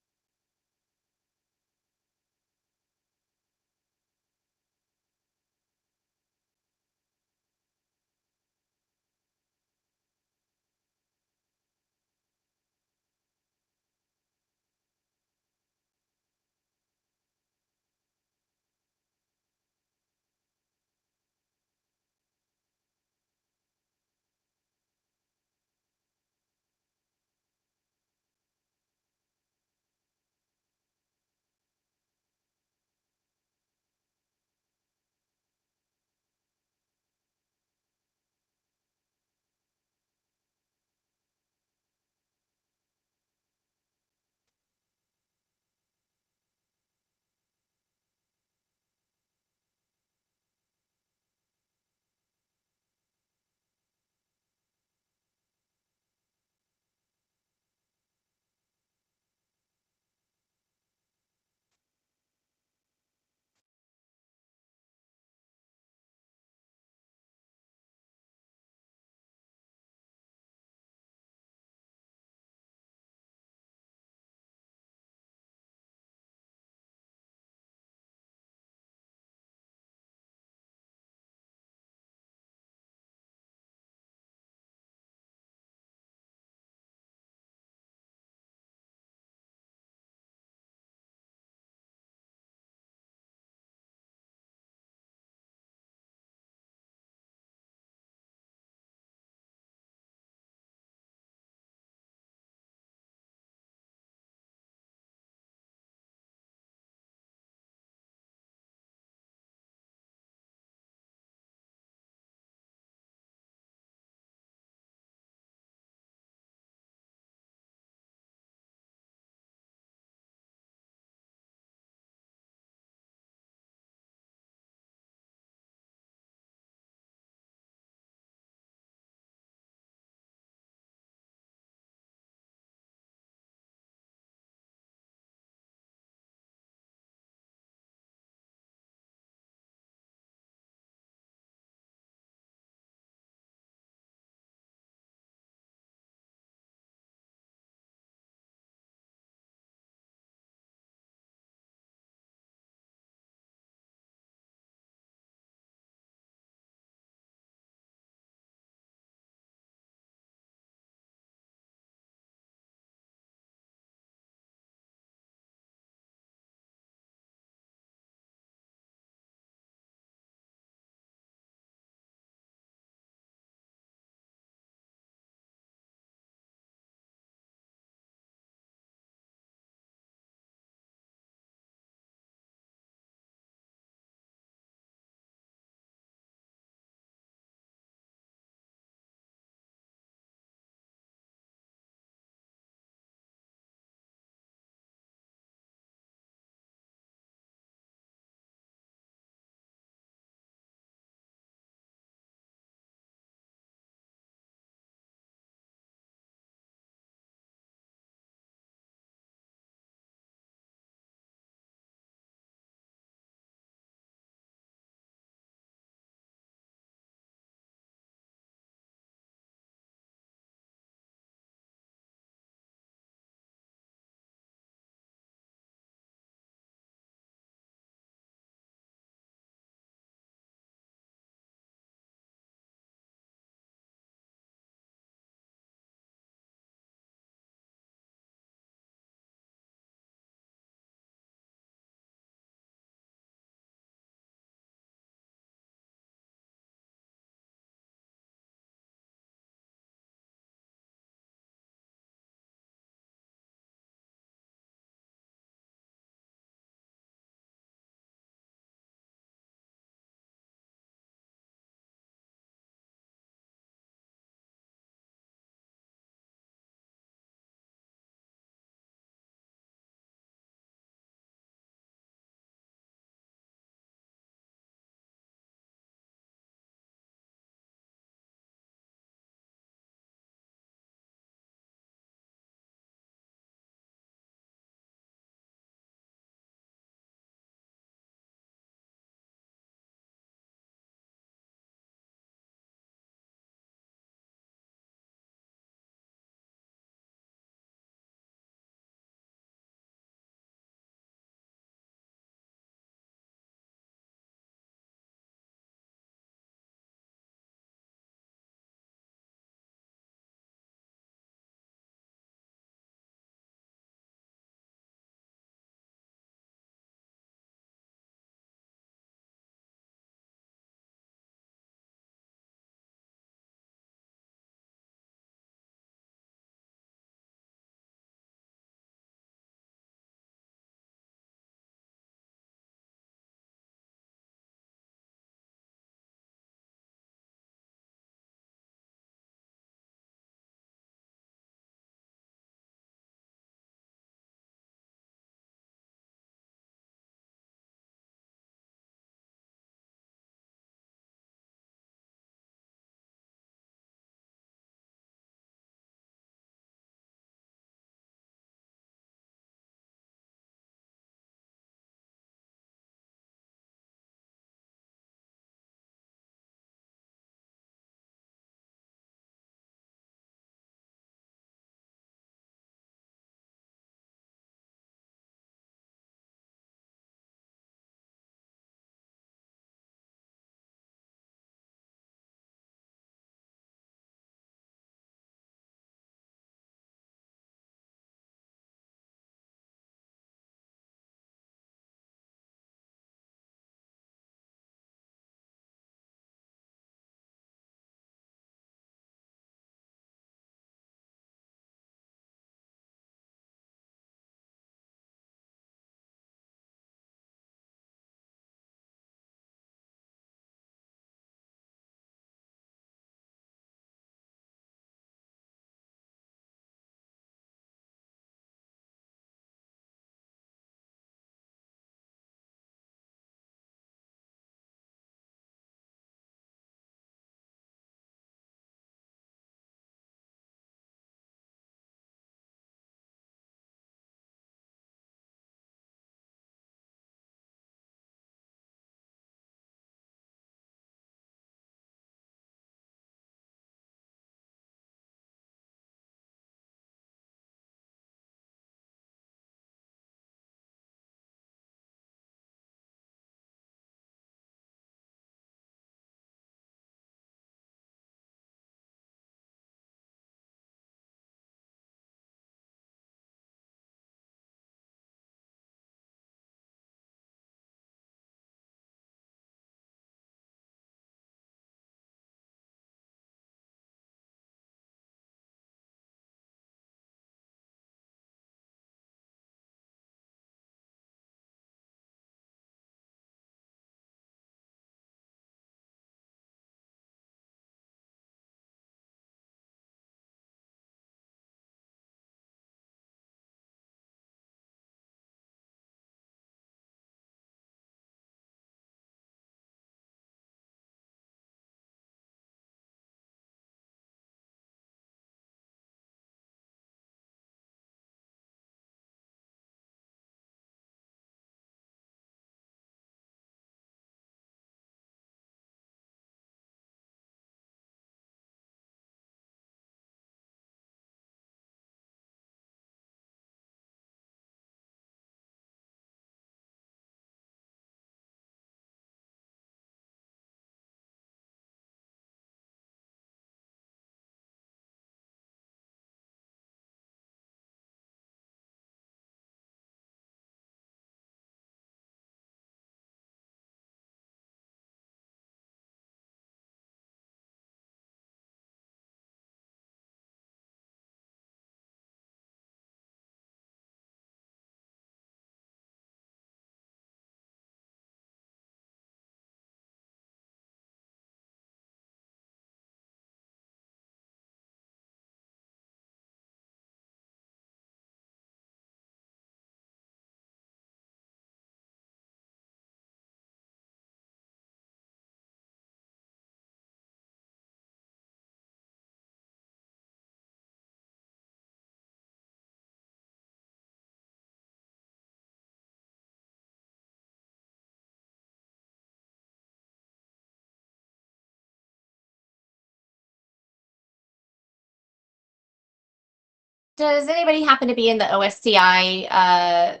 Does anybody happen to be in the OSCI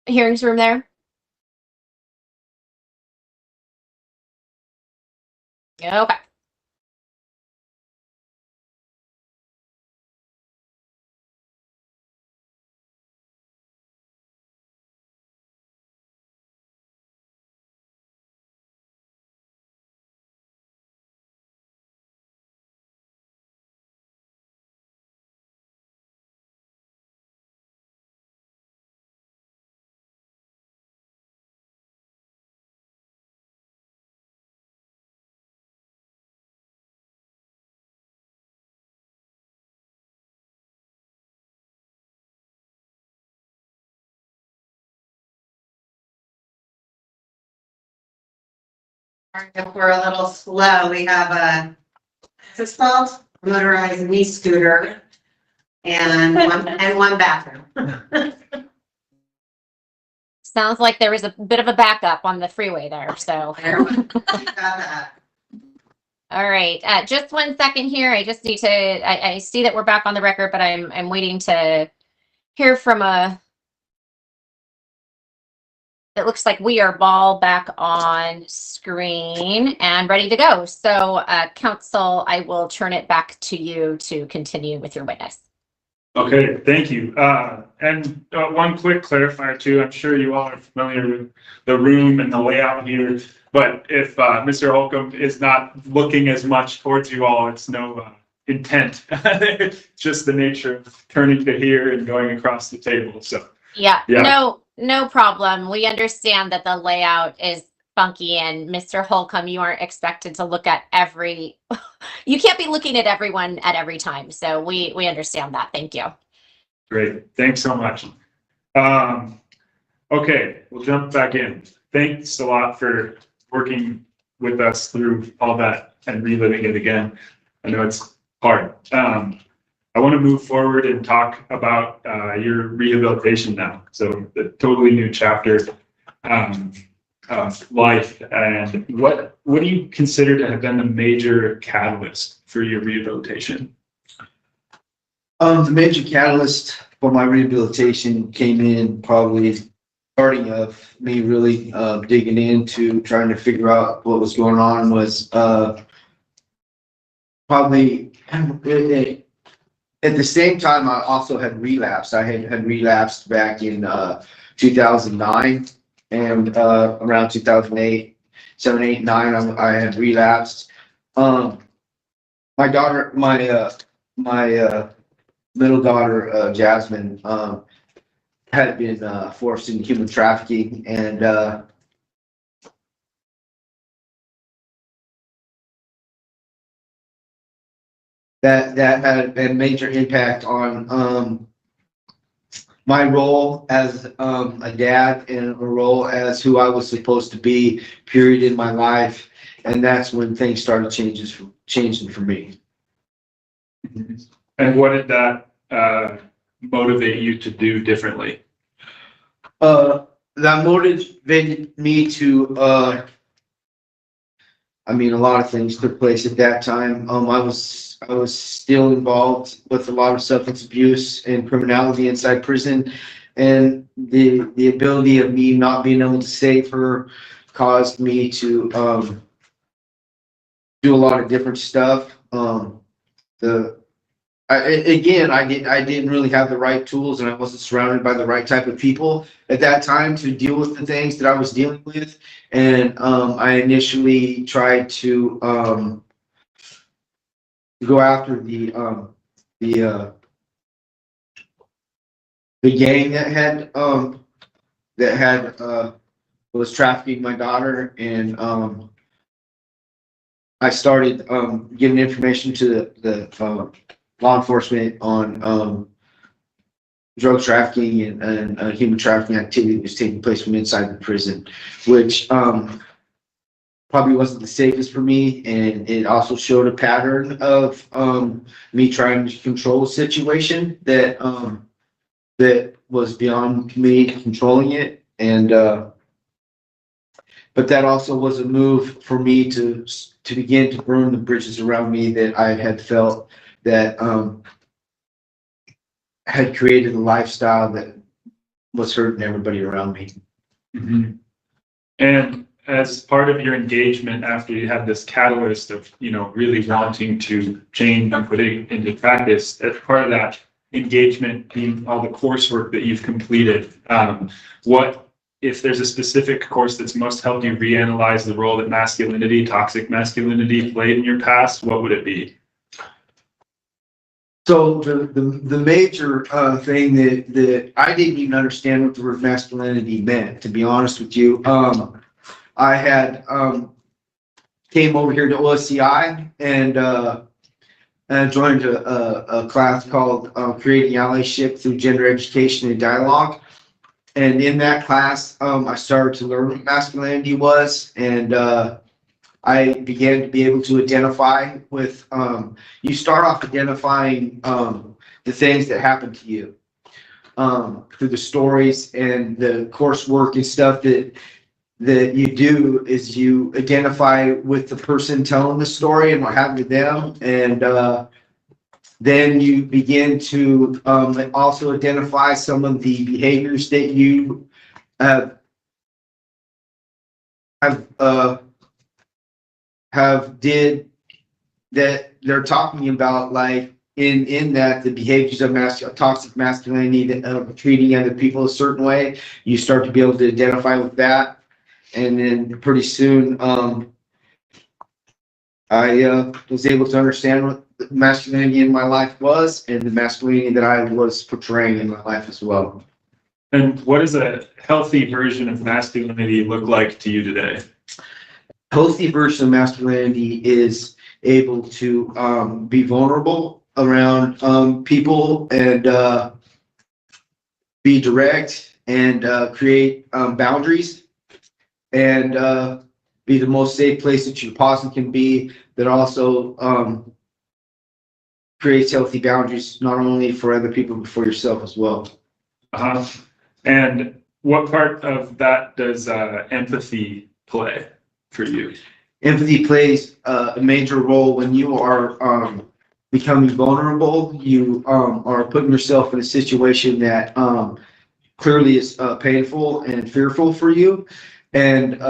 hearings room there? Okay. If we're a little slow, we have a, what's this called? Motorized knee scooter and one bathroom. Sounds like there was a bit of a backup on the freeway there, so. All right, just 1 second here. I just need to, I see that we're back on the record, but I'm waiting to hear from it looks like we are all back on screen and ready to go. So counsel, I will turn it back to you to continue with your witness. Okay, thank you. And one quick clarifier too, I'm sure you all are familiar with the room and the layout here, but if Mr. Holcomb is not looking as much towards you all, it's no intent. Just the nature of turning to here and going across the table, so. Yeah. No problem. We understand that the layout is funky, and Mr. Holcomb, you aren't expected to look at you can't be looking at everyone at every time. So we understand that. Thank you. Great. Thanks so much. Okay, we'll jump back in. Thanks a lot for working with us through all that and reliving it again. I know it's hard. I want to move forward and talk about your rehabilitation now. So the totally new chapter of life. And what do you consider to have been the major catalyst for your rehabilitation? The major catalyst for my rehabilitation came in probably starting of me really digging into trying to figure out what was going on was probably at the same time, I also had relapsed. I had relapsed back in 2009 and around 2008, 7, 8, 9, I had relapsed. My daughter, my middle daughter, Jasmine, had been forced into human trafficking, and that had a major impact on my role as a dad and a role as who I was supposed to be, period, in my life. And that's when things started changing for me. And what did that motivate you to do differently? That motivated me to I mean, a lot of things took place at that time. I was still involved with a lot of substance abuse and criminality inside prison, and the ability of me not being able to save her caused me to do a lot of different stuff. I didn't really have the right tools, and I wasn't surrounded by the right type of people at that time to deal with the things that I was dealing with. And I initially tried to go after the gang that had was trafficking my daughter, and I started giving information to the law enforcement on drug trafficking and human trafficking activity that was taking place from inside the prison, which probably wasn't the safest for me, and it also showed a pattern of me trying to control a situation that that was beyond me controlling it, and but that also was a move for me to begin to burn the bridges around me that I had felt that had created a lifestyle that was hurting everybody around me. Mhm. And as part of your engagement, after you had this catalyst of, really wanting to change and put it into practice, as part of that engagement being all the coursework that you've completed, what, if there's a specific course that's most helped you reanalyze the role that masculinity, toxic masculinity played in your past, what would it be? So the major thing that I didn't even understand what the word masculinity meant, to be honest with you. I had came over here to OSCI and joined a class called Creating Allyship Through Gender Education and Dialogue. And in that class, I started to learn what masculinity was, and I began to be able to identify with, you start off identifying the things that happen to you through the stories and the coursework and stuff that you do is you identify with the person telling the story and what happened to them. And then you begin to also identify some of the behaviors that you have did that they're talking about, like in that the behaviors of toxic masculinity, that treating other people a certain way. You start to be able to identify with that, and then pretty soon I was able to understand what masculinity in my life was, and the masculinity that I was portraying in my life as well. And what does a healthy version of masculinity look like to you today? Healthy version of masculinity is able to be vulnerable around people and be direct and create boundaries and be the most safe place that you possibly can be, that also creates healthy boundaries, not only for other people, but for yourself as well. And what part of that does empathy play for you? Empathy plays a major role when you are becoming vulnerable. You are putting yourself in a situation that clearly is painful and fearful for you. And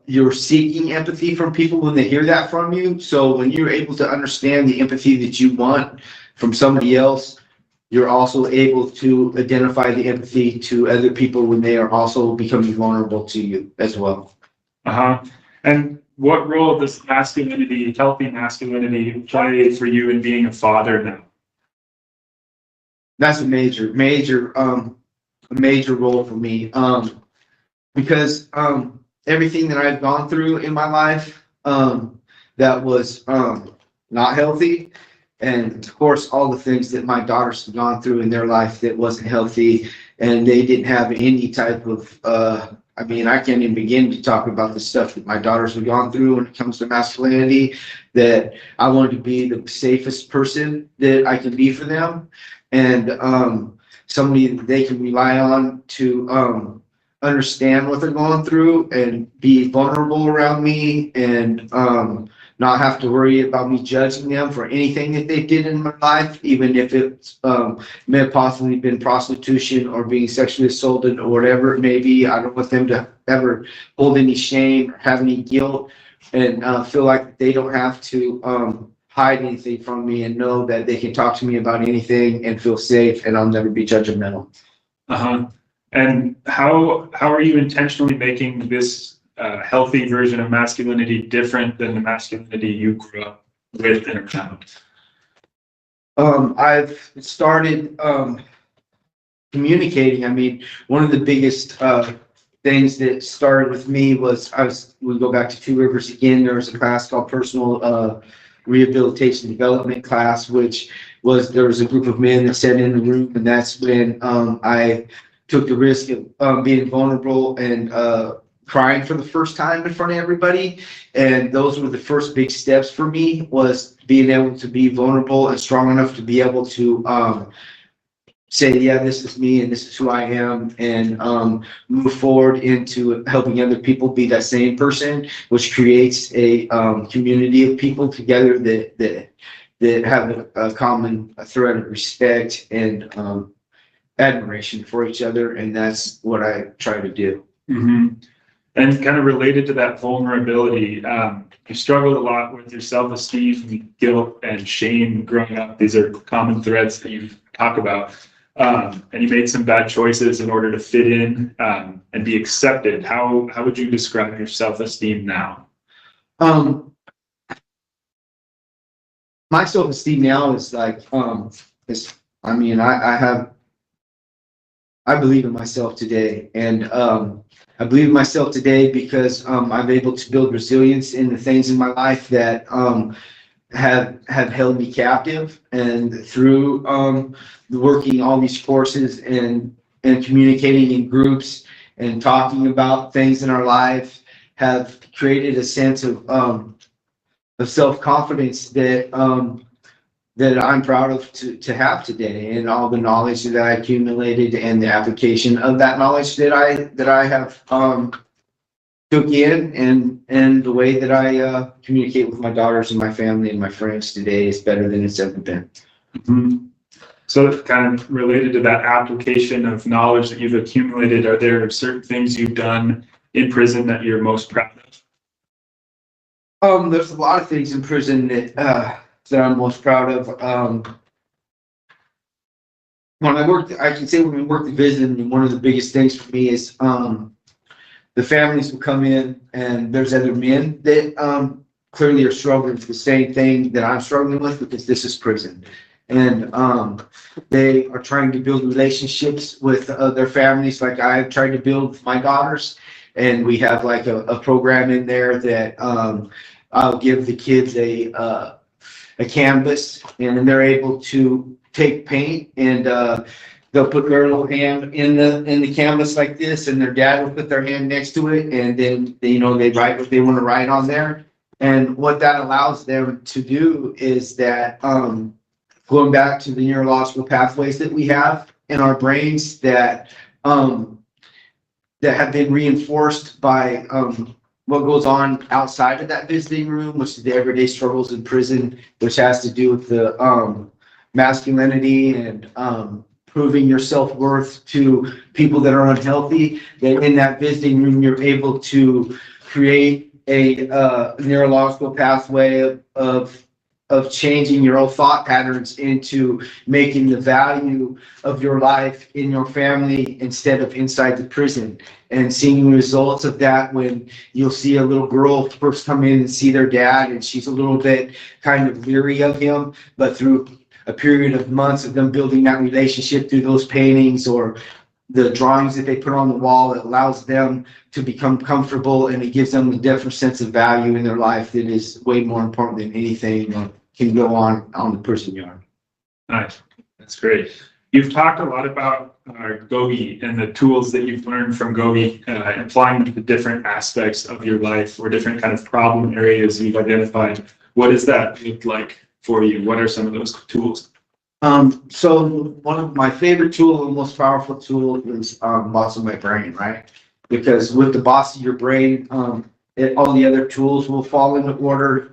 you're seeking empathy from people when they hear that from you. So when you're able to understand the empathy that you want from somebody else, you're also able to identify the empathy to other people when they are also becoming vulnerable to you as well. And what role does masculinity, healthy masculinity, play for you in being a father now? That's a major role for me. Because everything that I've gone through in my life that was not healthy, and of course all the things that my daughters have gone through in their life that wasn't healthy, and they didn't have any type of I can't even begin to talk about the stuff that my daughters have gone through when it comes to masculinity, that I wanted to be the safest person that I can be for them, and somebody that they can rely on to understand what they're going through and be vulnerable around me, and not have to worry about me judging them for anything that they did in my life, even if it's may have possibly been prostitution or being sexually assaulted or whatever it may be. I don't want them to ever hold any shame or have any guilt, and feel like they don't have to hide anything from me, and know that they can talk to me about anything and feel safe, and I'll never be judgmental. And how are you intentionally making this healthy version of masculinity different than the masculinity you grew up with and around? I've started communicating. One of the biggest things that started with me was we go back to Two Rivers again. There was a class called Personal Rehabilitation Development class, which was, there was a group of men that sat in the room, and that's when I took the risk of being vulnerable and crying for the first time in front of everybody. And those were the first big steps for me, was being able to be vulnerable and strong enough to be able to say, yeah, this is me and this is who I am, and move forward into helping other people be that same person, which creates a community of people together that that have a common thread of respect and admiration for each other, and that's what I try to do. Mm-hmm. And kind of related to that vulnerability, you struggled a lot with your self-esteem, guilt, and shame growing up. These are common threads that you talk about. And you made some bad choices in order to fit in and be accepted. How would you describe your self-esteem now? My self-esteem now is like, I believe in myself today, and I believe in myself today because I'm able to build resilience in the things in my life that have held me captive, and through working all these courses and communicating in groups and talking about things in our life have created a sense of self-confidence that I'm proud of to have today, and all the knowledge that I accumulated and the application of that knowledge that I have took in, and the way that I communicate with my daughters and my family and my friends today is better than it's ever been. Mm-hmm. So kind of related to that application of knowledge that you've accumulated, are there certain things you've done in prison that you're most proud of? There's a lot of things in prison that I'm most proud of. When I worked in prison, one of the biggest things for me is the families will come in, and there's other men that clearly are struggling with the same thing that I'm struggling with, because this is prison. And they are trying to build relationships with their families like I've tried to build with my daughters. And we have like a program in there that I'll give the kids a canvas, and they're able to take paint, and they'll put their little hand in the canvas like this, and their dad will put their hand next to it, and then they write what they want to write on there. And what that allows them to do is that going back to the neurological pathways that we have in our brains that have been reinforced by what goes on outside of that visiting room, which is the everyday struggles in prison, which has to do with the masculinity and proving your self-worth to people that are unhealthy. That in that visiting room, you're able to create a neurological pathway of changing your own thought patterns into making the value of your life in your family instead of inside the prison, and seeing the results of that when you'll see a little girl first come in and see their dad, and she's a little bit kind of leery of him, but through a period of months of them building that relationship through those paintings or the drawings that they put on the wall, it allows them to become comfortable, and it gives them a different sense of value in their life that is way more important than anything that can go on the prison yard. Nice. That's great. You've talked a lot about Gogi and the tools that you've learned from Gogi, applying them to different aspects of your life or different kind of problem areas you've identified. What does that look like for you? What are some of those tools? So one of my favorite tools, and most powerful tool, is boss of my brain, right? Because with the boss of your brain, all the other tools will fall into order.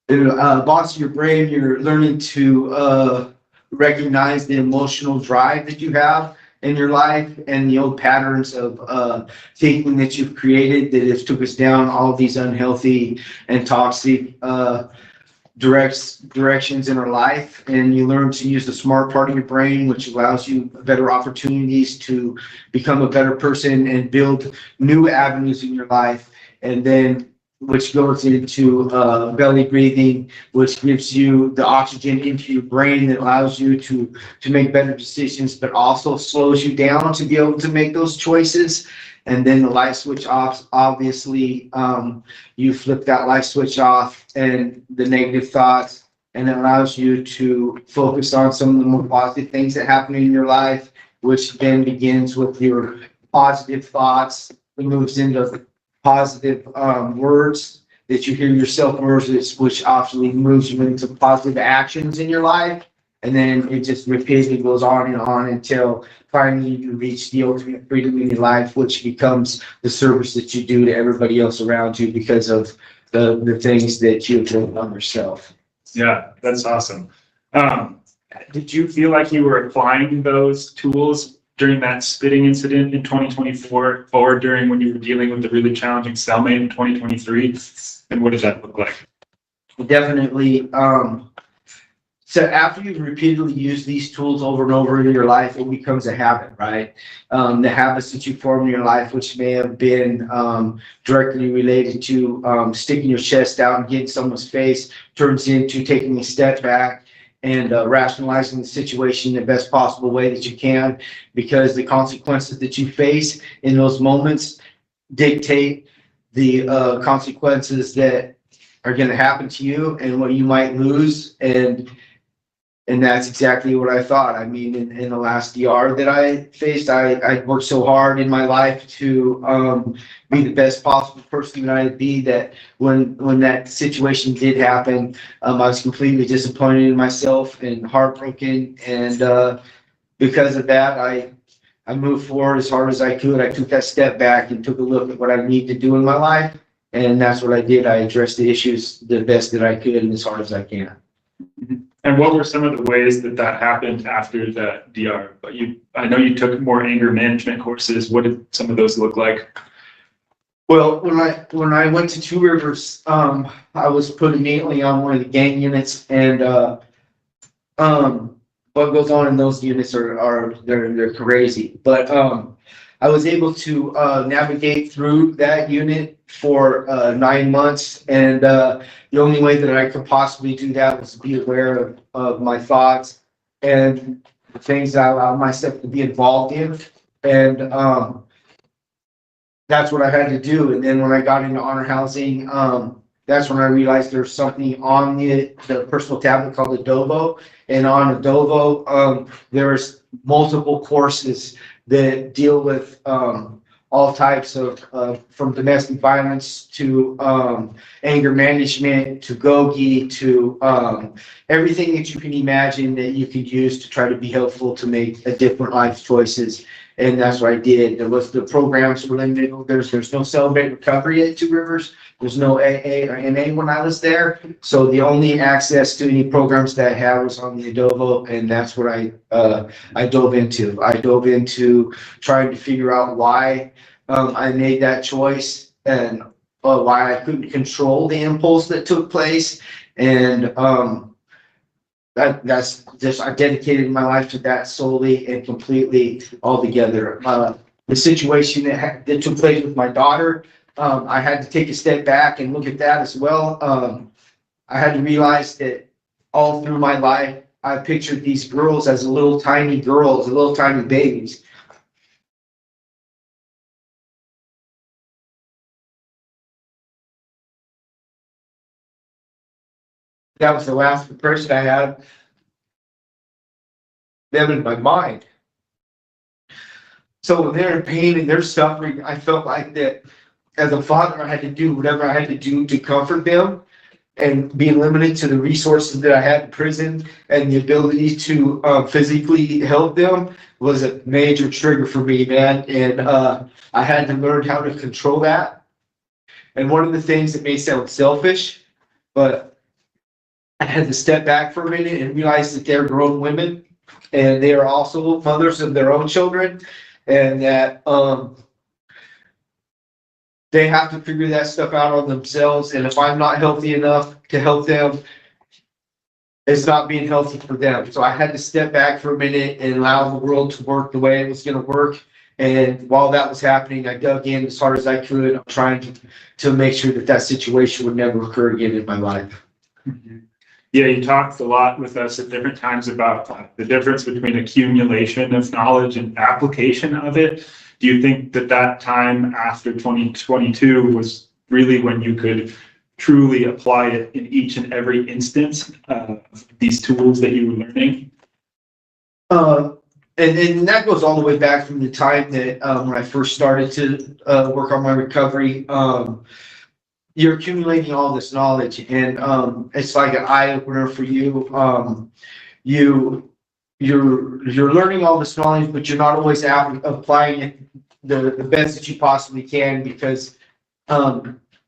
Boss of your brain, you're learning to recognize the emotional drive that you have in your life and the old patterns of thinking that you've created that has took us down all these unhealthy and toxic directions in our life. And you learn to use the smart part of your brain, which allows you better opportunities to become a better person and build new avenues in your life. And then which goes into belly breathing, which gives you the oxygen into your brain that allows you to make better decisions, but also slows you down to be able to make those choices. And then the light switch off, obviously, you flip that light switch off and the negative thoughts, and it allows you to focus on some of the more positive things that happen in your life, which then begins with your positive thoughts. It moves into positive words that you hear yourself, words which actually moves you into positive actions in your life. And then it just repeatedly goes on and on until finally you reach the ultimate freedom in your life, which becomes the service that you do to everybody else around you because of the things that you've done on yourself. Yeah, that's awesome. Did you feel like you were applying those tools during that spitting incident in 2024 or during when you were dealing with the really challenging cellmate in 2023? And what did that look like? Definitely. So after you repeatedly use these tools over and over in your life, it becomes a habit, right? The habits that you form in your life, which may have been directly related to sticking your chest out and getting someone's face, turns into taking a step back and rationalizing the situation in the best possible way that you can, because the consequences that you face in those moments dictate the consequences that are going to happen to you and what you might lose. And that's exactly what I thought. I mean, in the last DR that I faced, I worked so hard in my life to be the best possible person that I could be, that when that situation did happen, I was completely disappointed in myself and heartbroken. And because of that, I moved forward as hard as I could. I took that step back and took a look at what I need to do in my life. And that's what I did. I addressed the issues the best that I could and as hard as I can. And what were some of the ways that happened after the DR? But I know you took more anger management courses. What did some of those look like? Well, when I went to Two Rivers, I was put immediately on one of the gang units, and what goes on in those units they're crazy. But I was able to navigate through that unit for 9 months, and the only way that I could possibly do that was to be aware of my thoughts and the things I allowed myself to be involved in, and that's what I had to do. And then when I got into honor housing, that's when I realized there's something on the personal tablet called Adobo, and on Adobo there's multiple courses that deal with all types of from domestic violence to anger management to Gogi to everything that you can imagine that you could use to try to be helpful to make a different life choices. And that's what I did. There was the programs were limited. There's no celebrate recovery at Two Rivers. There's no AA or NA when I was there. So the only access to any programs that I had was on the Adobo, and that's what I dove into. I dove into trying to figure out why I made that choice and why I couldn't control the impulse that took place. And that's just, I dedicated my life to that solely and completely altogether. The situation that took place with my daughter, I had to take a step back and look at that as well. I had to realize that all through my life, I pictured these girls as little tiny girls, little tiny babies. That was the last person I had them in my mind. So when they're in pain and they're suffering, I felt like that as a father, I had to do whatever I had to do to comfort them, and being limited to the resources that I had in prison and the ability to physically help them was a major trigger for me, man. And I had to learn how to control that. And one of the things that may sound selfish, but I had to step back for a minute and realize that they're grown women and they are also mothers of their own children, and that they have to figure that stuff out on themselves. And if I'm not healthy enough to help them, it's not being healthy for them. So I had to step back for a minute and allow the world to work the way it was going to work. And while that was happening, I dug in as hard as I could. I'm trying to make sure that situation would never occur again in my life. Mm-hmm. Yeah, you talked a lot with us at different times about the difference between accumulation of knowledge and application of it. Do you think that time after 2022 was really when you could truly apply it in each and every instance of these tools that you were learning? And that goes all the way back from the time that when I first started to work on my recovery. You're accumulating all this knowledge, and it's like an eye opener for you. You're learning all this knowledge, but you're not always applying it the best that you possibly can, because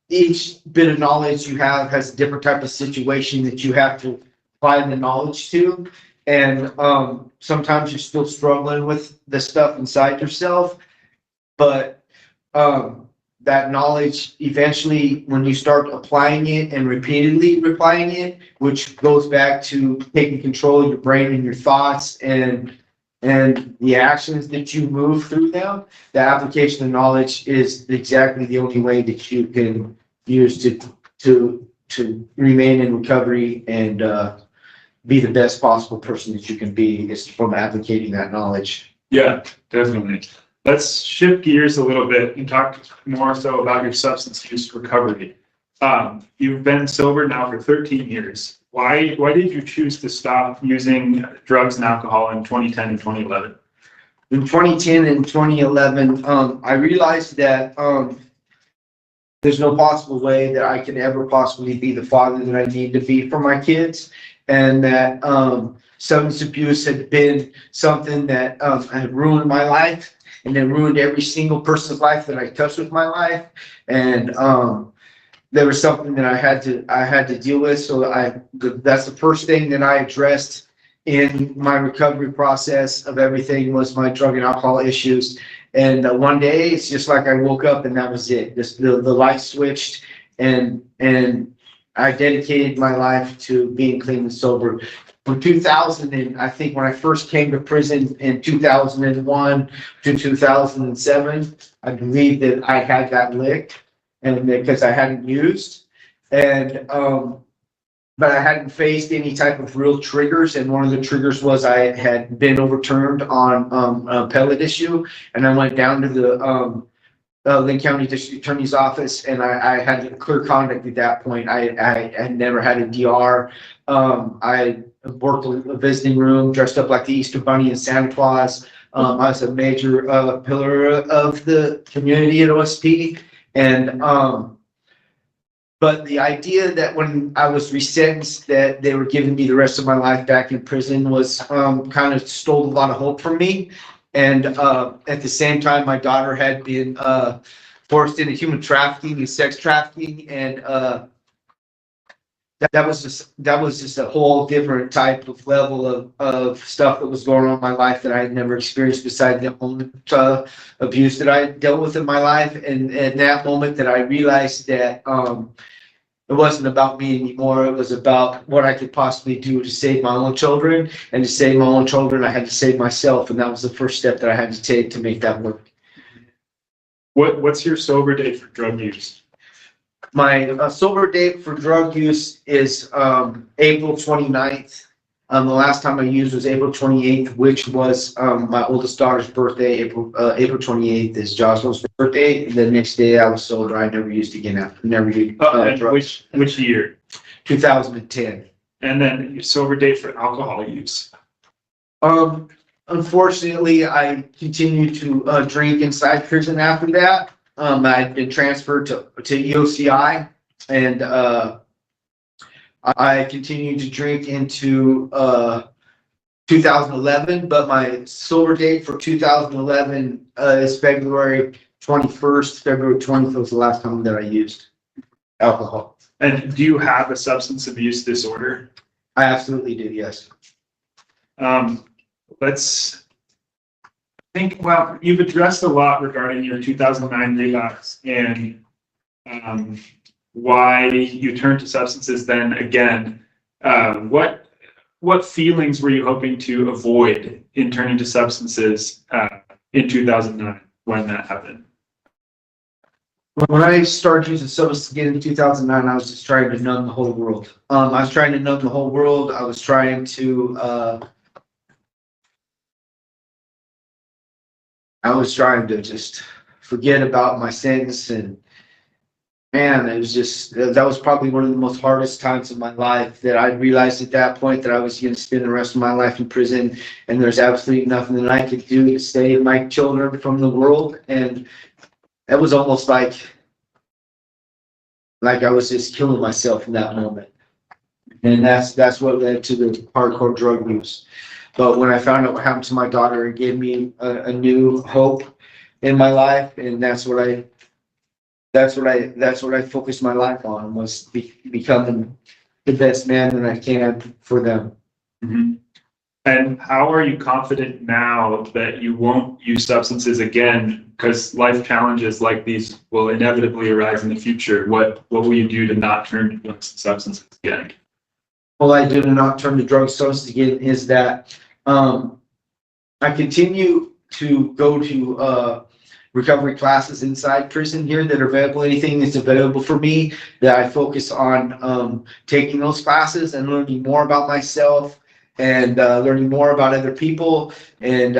each bit of knowledge you have has a different type of situation that you have to apply the knowledge to. And sometimes you're still struggling with the stuff inside yourself, but that knowledge eventually, when you start applying it and repeatedly applying it, which goes back to taking control of your brain and your thoughts and the actions that you move through them, the application of knowledge is exactly the only way that you can use to remain in recovery and be the best possible person that you can be, is from applicating that knowledge. Yeah, definitely. Let's shift gears a little bit and talk more so about your substance use recovery. You've been sober now for 13 years. Why did you choose to stop using drugs and alcohol in 2010 and 2011? In 2010 and 2011, I realized that there's no possible way that I can ever possibly be the father that I need to be for my kids, and that substance abuse had been something that had ruined my life, and then ruined every single person's life that I touched with my life. And there was something that I had to deal with. So that's the first thing that I addressed in my recovery process of everything, was my drug and alcohol issues. And one day it's just like I woke up and that was it. The light switched, and I dedicated my life to being clean and sober. From 2000, and I think when I first came to prison in 2001 to 2007, I believe that I had that licked, and because I hadn't used, and but I hadn't faced any type of real triggers. And one of the triggers was I had been overturned on a pellet issue, and I went down to the Linn County District Attorney's Office, and I had clear conduct at that point. I had never had a DR. I worked a visiting room, dressed up like the Easter Bunny and Santa Claus. I was a major pillar of the community at OSP, and but the idea that when I was resentenced that they were giving me the rest of my life back in prison was kind of stole a lot of hope from me. And at the same time, my daughter had been forced into human trafficking and sex trafficking, and that was just a whole different type of level of stuff that was going on in my life that I had never experienced besides the only abuse that I dealt with in my life. And at that moment that I realized that it wasn't about me anymore. It was about what I could possibly do to save my own children, and to save my own children, I had to save myself. And that was the first step that I had to take to make that work. What's your sober date for drug use? My sober date for drug use is April 29th. The last time I used was April 28th, which was my oldest daughter's birthday. April 28th is Jocelyn's birthday. The next day I was sober. I never used again after. Never used drugs. Which year? 2010. And then your sober date for alcohol use? Unfortunately, I continued to drink inside prison after that. I'd been transferred to EOCI, and I continued to drink into 2011, but my sober date for 2011 is February 21st. February 20th was the last time that I used alcohol. And do you have a substance abuse disorder? I absolutely do, yes. Let's think, well, you've addressed a lot regarding your 2009 relapse and why you turned to substances then again. What feelings were you hoping to avoid in turning to substances in 2009 when that happened? When I started using substances again in 2009, I was just trying to numb the whole world. I was trying to numb the whole world. I was trying to just forget about my sentence, and man, it was just, that was probably one of the most hardest times of my life, that I realized at that point that I was going to spend the rest of my life in prison, and there's absolutely nothing that I could do to save my children from the world. And that was almost like I was just killing myself in that moment. And that's what led to the hardcore drug use. But when I found out what happened to my daughter, it gave me a new hope in my life, and that's that's what I focused my life on, was becoming the best man that I can for them. Mm-hmm. And how are you confident now that you won't use substances again? Because life challenges like these will inevitably arise in the future. What will you do to not turn to drugs and substances again? Well, I do not turn to drugs and substances again is that I continue to go to recovery classes inside prison here that are available. Anything that's available for me, that I focus on taking those classes and learning more about myself, and learning more about other people, and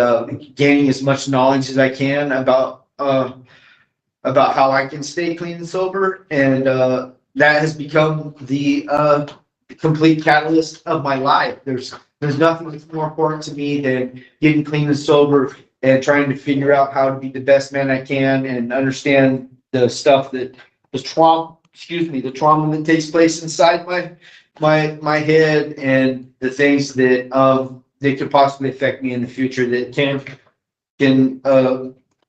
gaining as much knowledge as I can about how I can stay clean and sober. And that has become the complete catalyst of my life. There's nothing that's more important to me than getting clean and sober and trying to figure out how to be the best man I can and understand the stuff that the trauma that takes place inside my head, and the things that that could possibly affect me in the future that can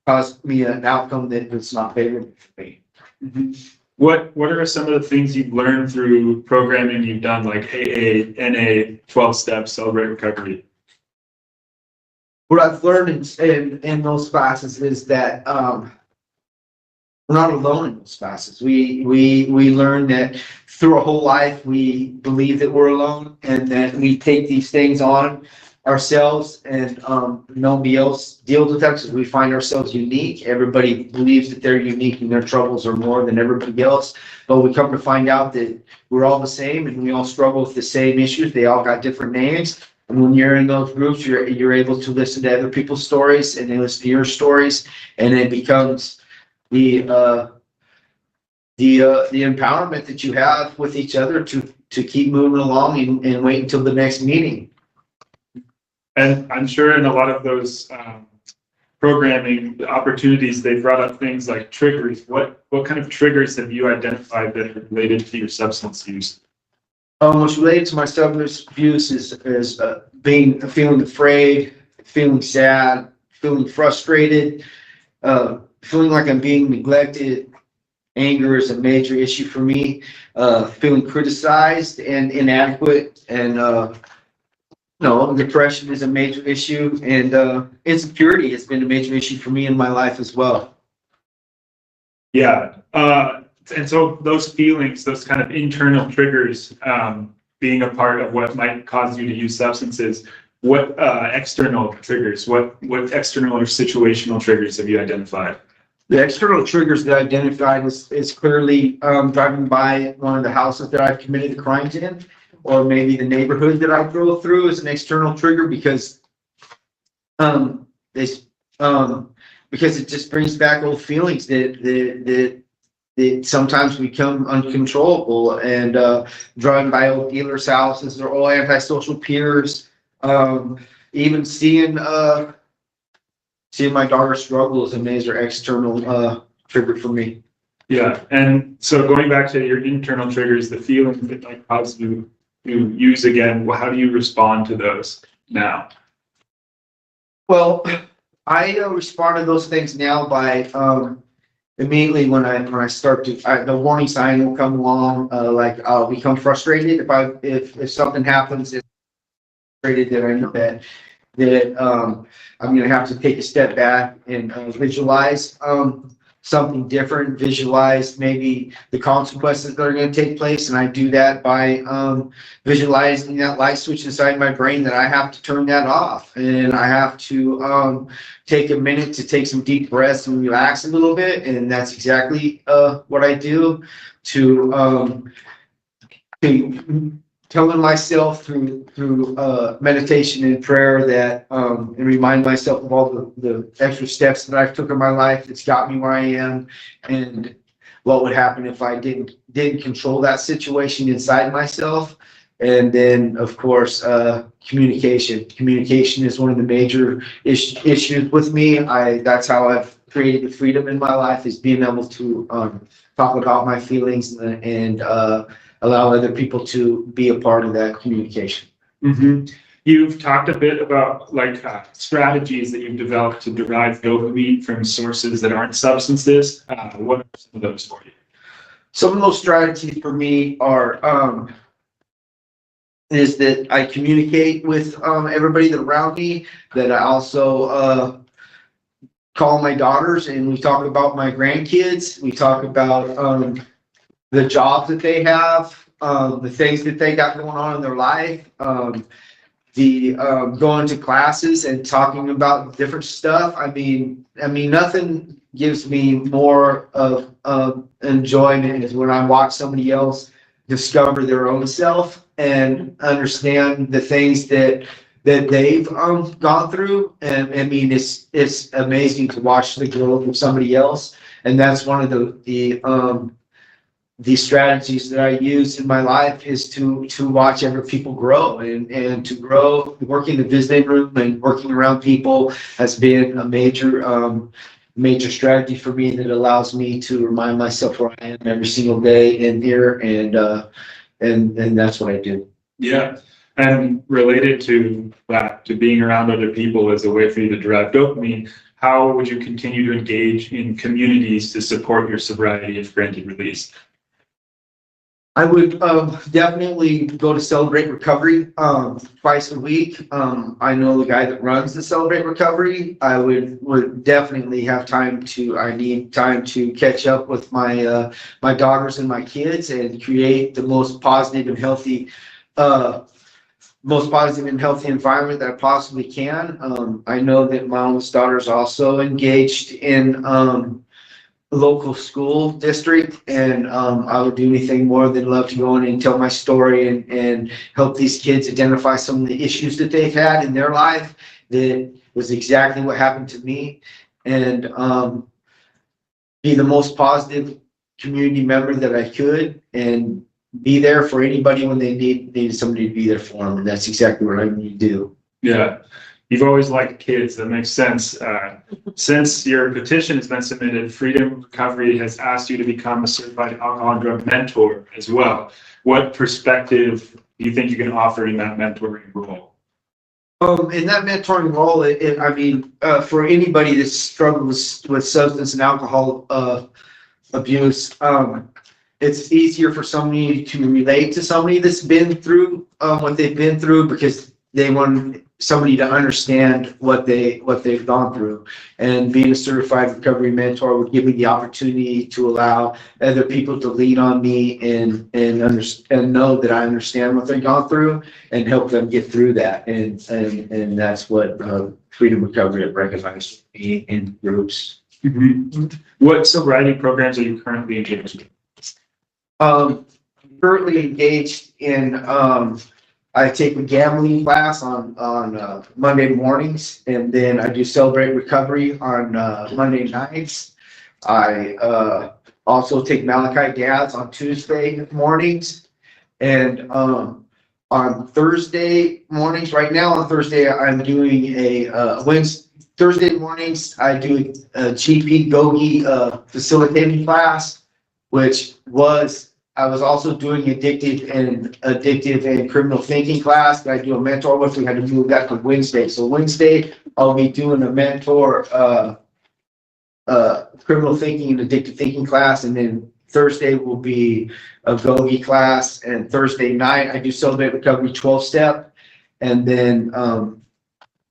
cause me an outcome that is not favorable for me. Mm-hmm. What are some of the things you've learned through programming you've done, like AA, NA, 12 steps, Celebrate Recovery? What I've learned in those classes is that we're not alone in those classes. We learn that through our whole life we believe that we're alone, and that we take these things on ourselves, and nobody else deals with that because we find ourselves unique. Everybody believes that they're unique and their troubles are more than everybody else, but we come to find out that we're all the same and we all struggle with the same issues. They all got different names. And when you're in those groups, you're able to listen to other people's stories, and they listen to your stories, and it becomes the empowerment that you have with each other to keep moving along and wait until the next meeting. And I'm sure in a lot of those programming opportunities, they brought up things like triggers. What kind of triggers have you identified that are related to your substance use? What's related to my substance abuse is feeling afraid, feeling sad, feeling frustrated, feeling like I'm being neglected. Anger is a major issue for me. Feeling criticized and inadequate, and depression is a major issue, and insecurity has been a major issue for me in my life as well. Yeah. And so those feelings, those kind of internal triggers, being a part of what might cause you to use substances, what external triggers, what external or situational triggers have you identified? The external triggers that I identified is clearly driving by one of the houses that I've committed the crimes in, or maybe the neighborhood that I drove through is an external trigger, because it just brings back old feelings that sometimes become uncontrollable, and driving by old dealers' houses or old antisocial peers, even seeing my daughter struggle is a major external trigger for me. Yeah, and so going back to your internal triggers, the feelings that might cause you to use again, well, how do you respond to those now? Well, I respond to those things now by immediately when I start to, the warning sign will come along, like I'll become frustrated if something happens. It's frustrated that I know that I'm going to have to take a step back and visualize something different, visualize maybe the consequences that are going to take place. And I do that by visualizing that light switch inside my brain, that I have to turn that off, and I have to take a minute to take some deep breaths and relax a little bit. And that's exactly what I do to telling myself through meditation and prayer that and remind myself of all the extra steps that I've took in my life that's got me where I am, and what would happen if I didn't control that situation inside myself. And then, of course, communication. Communication is one of the major issues with me. That's how I've created the freedom in my life, is being able to talk about my feelings and allow other people to be a part of that communication. Mm-hmm. You've talked a bit about like strategies that you've developed to derive dopamine from sources that aren't substances. What are some of those for you? Some of those strategies for me are, is that I communicate with, everybody that around me, that I also, call my daughters and we talk about my grandkids. We talk about, the jobs that they have, the things that they got going on in their life, going to classes and talking about different stuff. I mean, nothing gives me more of enjoyment is when I watch somebody else discover their own self and understand the things that they've gone through. And I mean, it's amazing to watch the growth of somebody else. And that's one of the strategies that I use in my life is to watch other people grow and to grow. Working in the visiting room and working around people has been a major strategy for me that allows me to remind myself where I am every single day in here, and that's what I do. Yeah. And related to that, to being around other people as a way for you to derive dopamine, how would you continue to engage in communities to support your sobriety if granted release? I would definitely go to Celebrate Recovery twice a week. I know the guy that runs the Celebrate Recovery. I would definitely have time to. I need time to catch up with my my daughters and my kids and create the most positive and healthy environment that I possibly can. I know that my oldest daughter is also engaged in local school district, and I would do anything more than love to go in and tell my story and help these kids identify some of the issues that they've had in their life that was exactly what happened to me, and be the most positive community member that I could and be there for anybody when they needed somebody to be there for them, and that's exactly what I need to do. Yeah. You've always liked kids. That makes sense. Since your petition has been submitted, Freedom Recovery has asked you to become a certified alcohol and drug mentor as well. What perspective do you think you can offer in that mentoring role? In that mentoring role, I mean, for anybody that struggles with substance and alcohol abuse, it's easier for somebody to relate to somebody that's been through what they've been through, because they want somebody to understand what they've gone through. And being a certified recovery mentor would give me the opportunity to allow other people to lean on me and know that I understand what they've gone through and help them get through that. And that's what Freedom Recovery recognized me in groups. Mm-hmm. What sobriety programs are you currently engaged in? Currently engaged in I take a gambling class on Monday mornings, and then I do Celebrate Recovery on Monday nights. I also take Malachi Dance on Tuesday mornings, and on Thursday mornings. Right now on Thursday, I'm doing a Thursday mornings I do a GP Gogi facilitating class, which I was also doing addictive and criminal thinking class that I do a mentor with. We had to move that to Wednesday. So Wednesday, I'll be doing a mentor, criminal thinking and addictive thinking class. And then Thursday will be a Gogi class. And Thursday night, I do Celebrate Recovery 12-step. And then,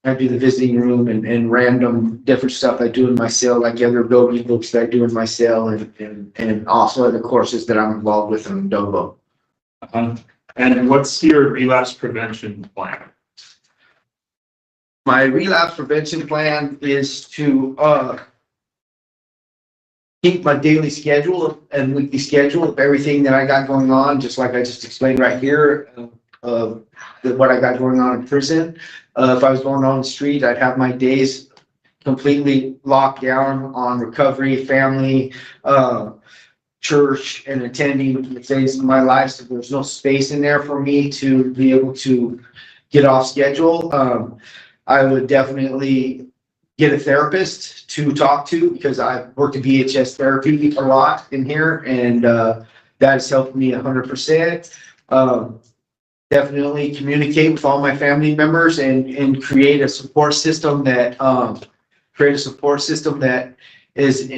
I do the visiting room and random different stuff I do in my cell, like other Gogi books that I do in my cell, and also other courses that I'm involved with in Dobo. And what's your relapse prevention plan? My relapse prevention plan is to keep my daily schedule and weekly schedule of everything that I got going on, just like I just explained right here, what I got going on in prison. If I was going on the street, I'd have my days completely locked down on recovery, family, church, and attending the things in my life. So there's no space in there for me to be able to get off schedule. I would definitely get a therapist to talk to, because I've worked at VHS therapy a lot in here, and that has helped me 100%. definitely communicate with all my family members and create a support system that, is,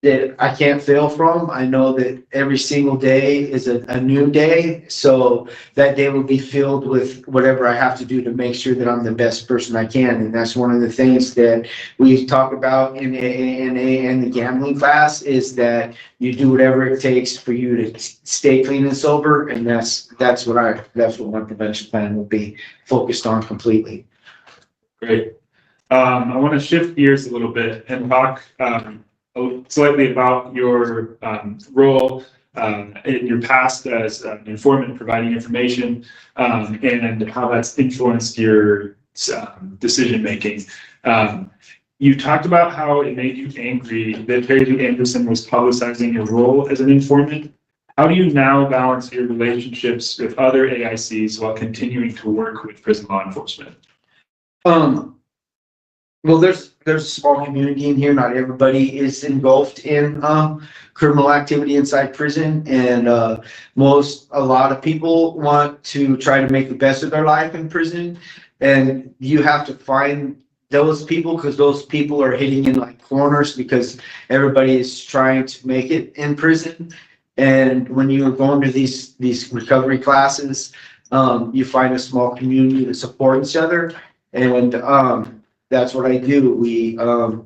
that I can't fail from. I know that every single day is a new day, so that day will be filled with whatever I have to do to make sure that I'm the best person I can. And that's one of the things that we talk about in AA and the gambling class, is that you do whatever it takes for you to stay clean and sober. And that's what my prevention plan will be focused on completely. Great. I want to shift gears a little bit and talk slightly about your role in your past as an informant providing information, and how that's influenced your decision making. You talked about how it made you angry that Terry Anderson was publicizing your role as an informant. How do you now balance your relationships with other AICs while continuing to work with prison law enforcement? Well, there's a small community in here. Not everybody is engulfed in criminal activity inside prison, and a lot of people want to try to make the best of their life in prison, and you have to find those people, because those people are hitting in like corners, because everybody is trying to make it in prison. And when you are going to these recovery classes, you find a small community that support each other, and that's what I do.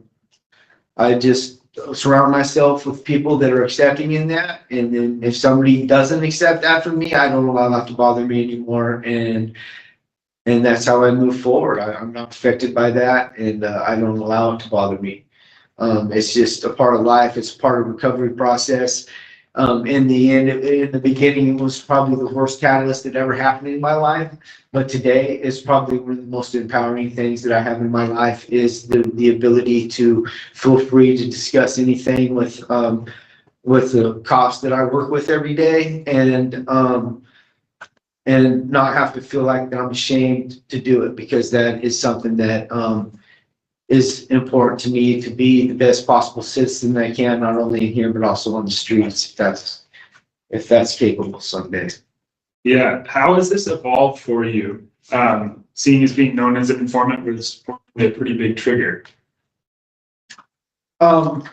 I just surround myself with people that are accepting in that. And then if somebody doesn't accept that from me, I don't allow that to bother me anymore. And that's how I move forward. I'm not affected by that, and I don't allow it to bother me. It's just a part of life. It's part of the recovery process. In the beginning, it was probably the worst catalyst that ever happened in my life. But today is probably one of the most empowering things that I have in my life, is the ability to feel free to discuss anything with the cops that I work with every day, and not have to feel like that I'm ashamed to do it, because that is something that is important to me, to be the best possible citizen I can, not only in here, but also on the streets, if that's capable someday. Yeah. How has this evolved for you? Seeing as being known as an informant was a pretty big trigger. Back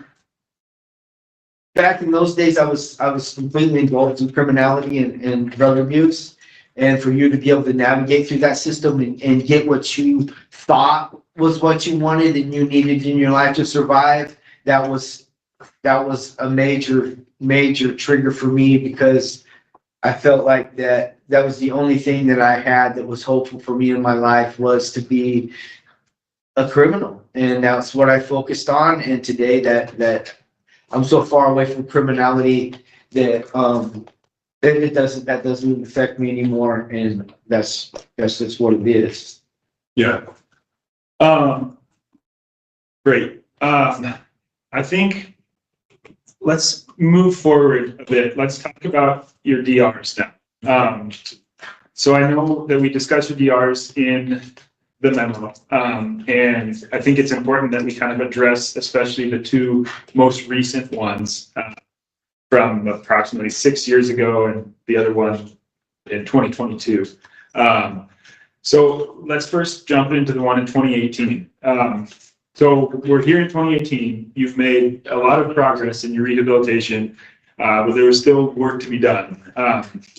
in those days, I was completely involved in criminality and drug abuse. And for you to be able to navigate through that system and get what you thought was what you wanted and you needed in your life to survive, that was a major trigger for me, because I felt like that was the only thing that I had that was hopeful for me in my life, was to be a criminal. And that's what I focused on. And today that I'm so far away from criminality that that doesn't affect me anymore. And that's just what it is. Yeah. Great. I think let's move forward a bit. Let's talk about your DRs now. So I know that we discussed your DRs in the memo, and I think it's important that we kind of address especially the two most recent ones from approximately 6 years ago, and the other one in 2022. So let's first jump into the one in 2018. So we're here in 2018. You've made a lot of progress in your rehabilitation, but there was still work to be done.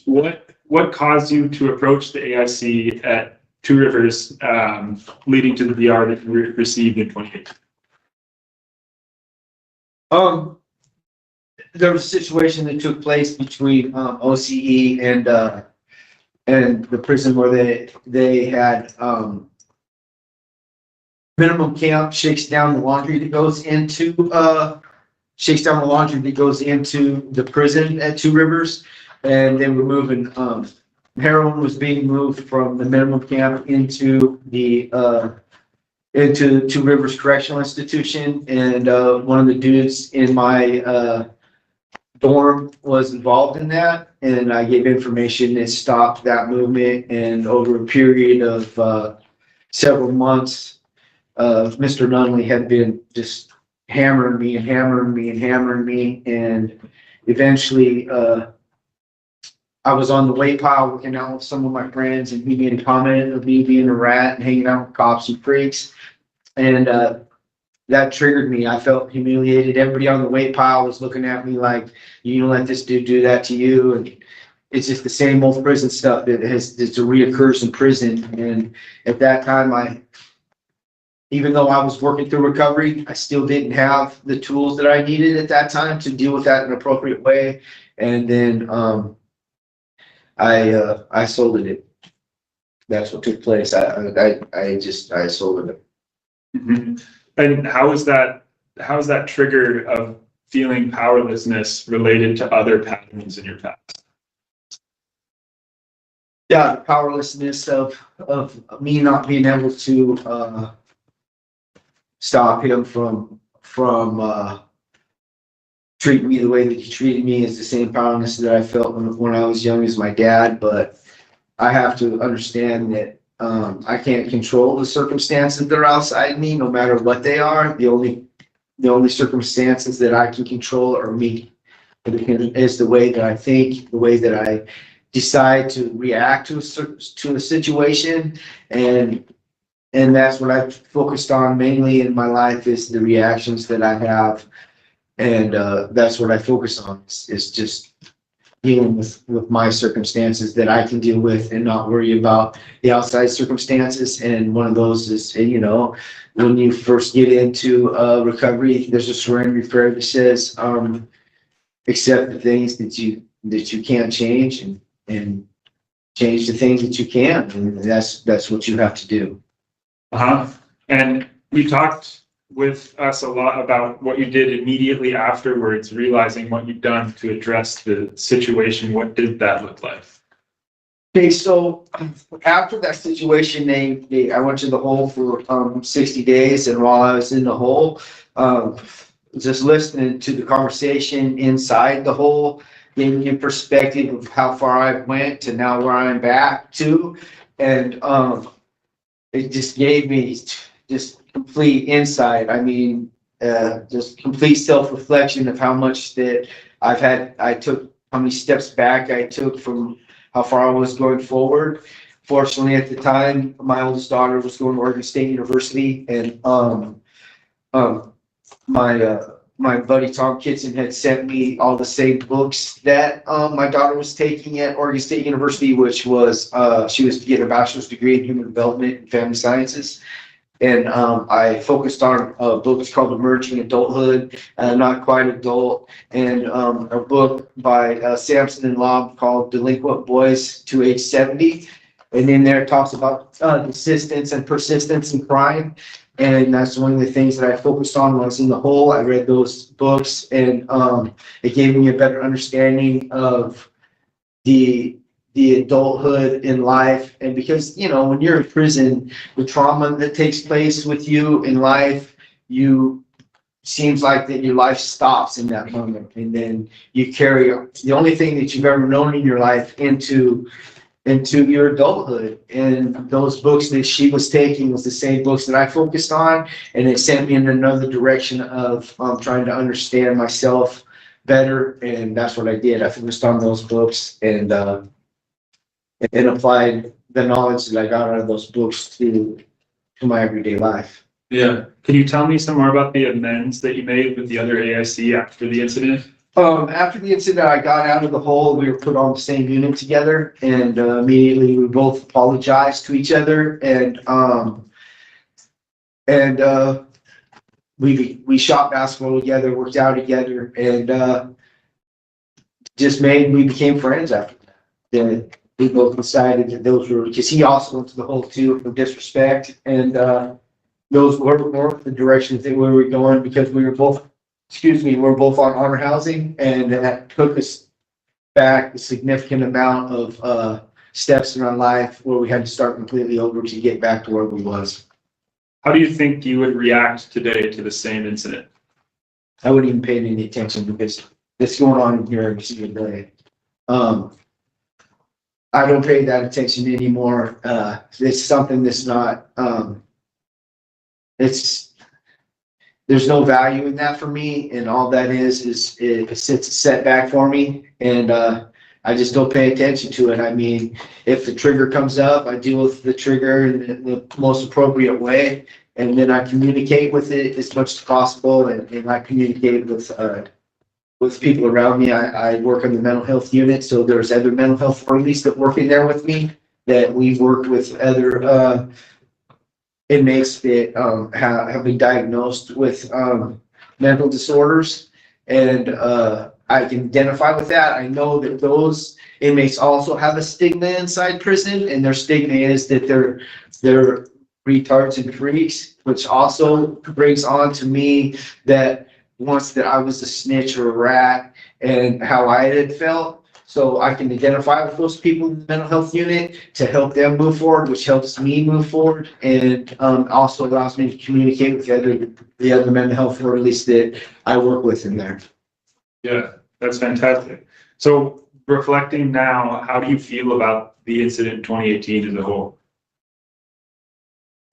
What caused you to approach the AIC at Two Rivers, leading to the DR that you received in 2018? There was a situation that took place between OCE and the prison, where they had minimum camp shakes down the laundry that goes into the prison at Two Rivers, and they were moving heroin was being moved from the minimum camp into Two Rivers Correctional Institution, and one of the dudes in my dorm was involved in that, and I gave information that stopped that movement. And over a period of several months, Mr. Nunley had been just hammering me, and eventually I was on the weight pile working out with some of my friends, and he made a comment of me being a rat and hanging out with cops and freaks. And that triggered me. I felt humiliated. Everybody on the weight pile was looking at me like, you don't let this dude do that to you. And it's just the same old prison stuff that it's a reoccurs in prison. And at that time, even though I was working through recovery, I still didn't have the tools that I needed at that time to deal with that in an appropriate way. And then I sold it. That's what took place. I sold it. Mm-hmm. And how is that trigger of feeling powerlessness related to other patterns in your past? Yeah, the powerlessness of me not being able to stop him from treating me the way that he treated me is the same powerlessness that I felt when I was young as my dad. But I have to understand that I can't control the circumstances that are outside me, no matter what they are. The only circumstances that I can control are me. It's the way that I think, the way that I decide to react to a situation, and that's what I've focused on mainly in my life, is the reactions that I have, and that's what I focus on. Is just dealing with my circumstances that I can deal with and not worry about the outside circumstances. And one of those is, when you first get into recovery, there's a surrender prayer that says, accept the things that you can't change, and change the things that you can. And that's what you have to do. And you talked with us a lot about what you did immediately afterwards, realizing what you'd done to address the situation. What did that look like? Okay, so after that situation, I went to the hole for 60 days, and while I was in the hole, just listening to the conversation inside the hole gave me a perspective of how far I went to now where I'm back to, and it just gave me just complete insight. I mean, just complete self-reflection of how much that how many steps back I took from how far I was going forward. Fortunately, at the time, my oldest daughter was going to Oregon State University, and my buddy Tom Kitson had sent me all the same books that my daughter was taking at Oregon State University, which was she was getting a bachelor's degree in human development and family sciences. And I focused on a book that's called Emerging Adulthood, Not Quite Adult, and a book by Sampson and Lobb called Delinquent Boys to Age 70. And in there it talks about persistence in crime. And that's one of the things that I focused on when I was in the hole. I read those books, and it gave me a better understanding of the adulthood in life. And because, when you're in prison, the trauma that takes place with you in life, seems like that your life stops in that moment. And then you carry the only thing that you've ever known in your life into your adulthood. And those books that she was taking was the same books that I focused on. And it sent me in another direction of trying to understand myself better. And that's what I did. I focused on those books and applied the knowledge that I got out of those books to my everyday life. Yeah. Can you tell me some more about the amends that you made with the other AIC after the incident? After the incident, I got out of the hole. We were put on the same unit together, and immediately we both apologized to each other, and we shot basketball together, worked out together, and we became friends after that. We both decided that those were, because he also went to the hole too for disrespect, and those were the directions that we were going, because we were both on honor housing, and that took us back a significant amount of steps in our life where we had to start completely over to get back to where we was. How do you think you would react today to the same incident? I wouldn't even pay any attention, because it's going on here every single day. I don't pay that attention anymore. It's something that's not, there's no value in that for me. And all that is it's a setback for me. And I just don't pay attention to it. I mean, if the trigger comes up, I deal with the trigger in the most appropriate way. And then I communicate with it as much as possible, and I communicate with people around me. I work in the mental health unit, so there's other mental health orderlies that work in there with me, that we've worked with other inmates that have been diagnosed with mental disorders. And I can identify with that. I know that those inmates also have a stigma inside prison, and their stigma is that they're retards and freaks, which also brings on to me that once that I was a snitch or a rat and how I had felt. So I can identify with those people in the mental health unit to help them move forward, which helps me move forward, and also allows me to communicate with the other mental health orderlies that I work with in there. Yeah, that's fantastic. So reflecting now, how do you feel about the incident in 2018 as a whole?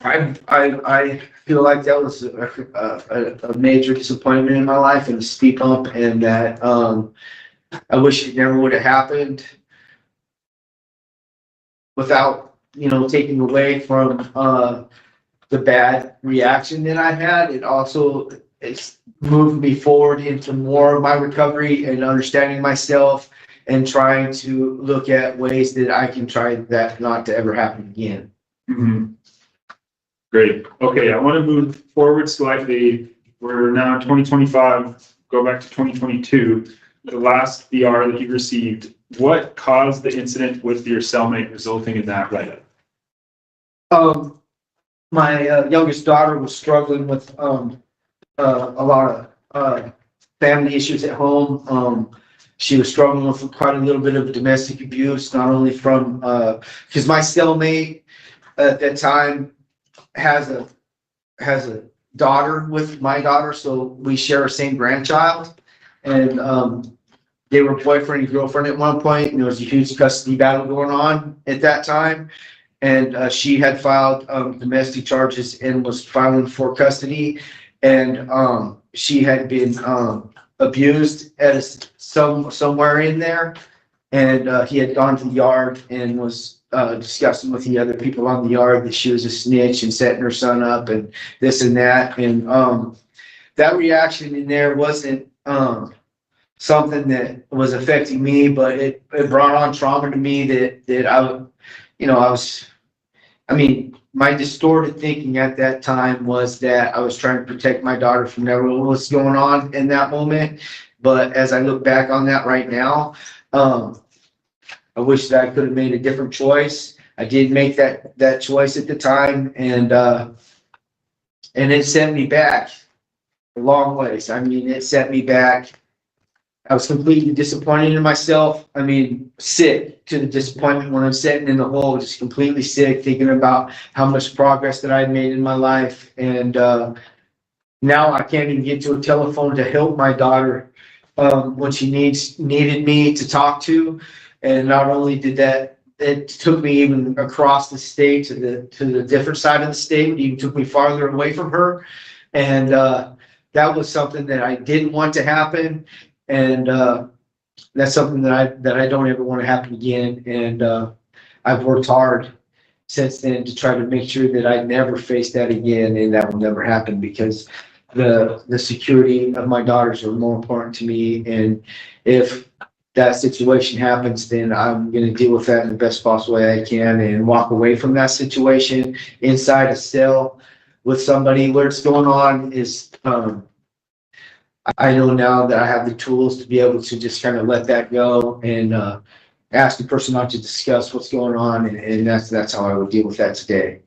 I feel like that was a major disappointment in my life and a speed bump, and that I wish it never would have happened. Without, taking away from the bad reaction that I had, it's moved me forward into more of my recovery and understanding myself and trying to look at ways that I can try that not to ever happen again. Mm-hmm. Great. Okay, I want to move forward slightly. We're now in 2025, go back to 2022, the last ER that you received. What caused the incident with your cellmate resulting in that write-up? My youngest daughter was struggling with a lot of family issues at home. She was struggling with quite a little bit of domestic abuse, not only from, because my cellmate at that time has a daughter with my daughter, so we share a same grandchild, and they were boyfriend and girlfriend at one point, and there was a huge custody battle going on at that time, and she had filed domestic charges and was filing for custody, and she had been abused at somewhere in there, and he had gone to the yard and was discussing with the other people on the yard that she was a snitch and setting her son up and this and that. And that reaction in there wasn't something that was affecting me, but it brought on trauma to me that my distorted thinking at that time was that I was trying to protect my daughter from whatever was going on in that moment. But as I look back on that right now, I wish that I could have made a different choice. I did make that choice at the time, and it sent me back a long ways. I mean, it set me back. I was completely disappointed in myself. I mean, sick to the disappointment when I'm sitting in the hole, just completely sick, thinking about how much progress that I had made in my life. And now I can't even get to a telephone to help my daughter when she needed me to talk to. And not only did that, it took me even across the state to the different side of the state. It even took me farther away from her. And that was something that I didn't want to happen. And that's something that I don't ever want to happen again. And I've worked hard since then to try to make sure that I never face that again, and that will never happen, because the security of my daughters are more important to me. And if that situation happens, then I'm going to deal with that in the best possible way I can and walk away from that situation inside a cell with somebody where it's going on is, I know now that I have the tools to be able to just kind of let that go and ask the person not to discuss what's going on. And that's how I would deal with that today.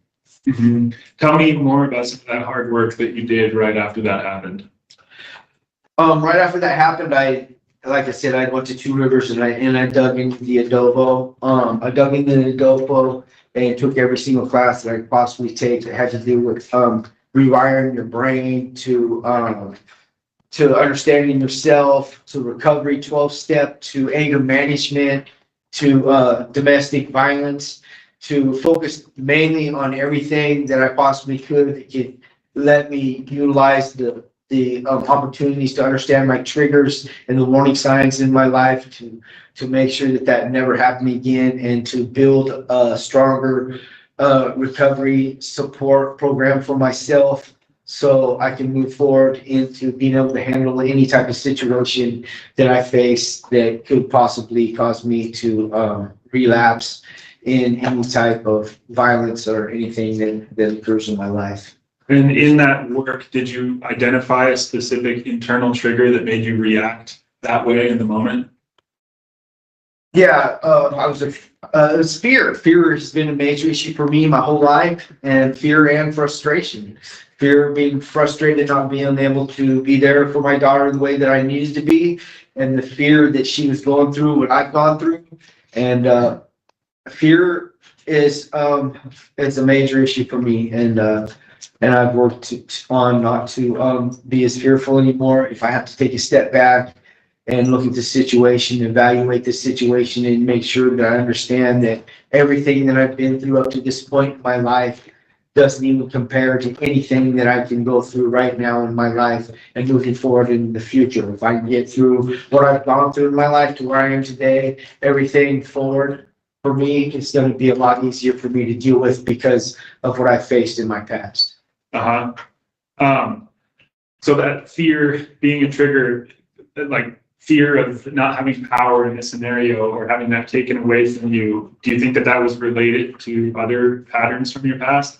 Mm-hmm. Tell me more about some of that hard work that you did right after that happened. Right after that happened, like I said, I went to Two Rivers and I dug into the adobo. I dug into the adobo and took every single class that I could possibly take that had to do with rewiring your brain to understanding yourself, to recovery 12-step, to anger management, to domestic violence, to focus mainly on everything that I possibly could that could let me utilize the the opportunities to understand my triggers and the warning signs in my life to make sure that that never happened again, and to build a stronger recovery support program for myself so I can move forward into being able to handle any type of situation that I face that could possibly cause me to relapse in any type of violence or anything that occurs in my life. And in that work, did you identify a specific internal trigger that made you react that way in the moment? Yeah, it was fear. Fear has been a major issue for me my whole life, and fear and frustration. Fear of being frustrated, not being able to be there for my daughter the way that I needed to be, and the fear that she was going through what I've gone through. And fear is a major issue for me, and I've worked on not to be as fearful anymore. If I have to take a step back and look at the situation, evaluate the situation, and make sure that I understand that everything that I've been through up to this point in my life doesn't even compare to anything that I can go through right now in my life and moving forward in the future. If I can get through what I've gone through in my life to where I am today, everything forward for me, it's going to be a lot easier for me to deal with because of what I faced in my past. So that fear being a trigger, like fear of not having power in a scenario or having that taken away from you, do you think that that was related to other patterns from your past?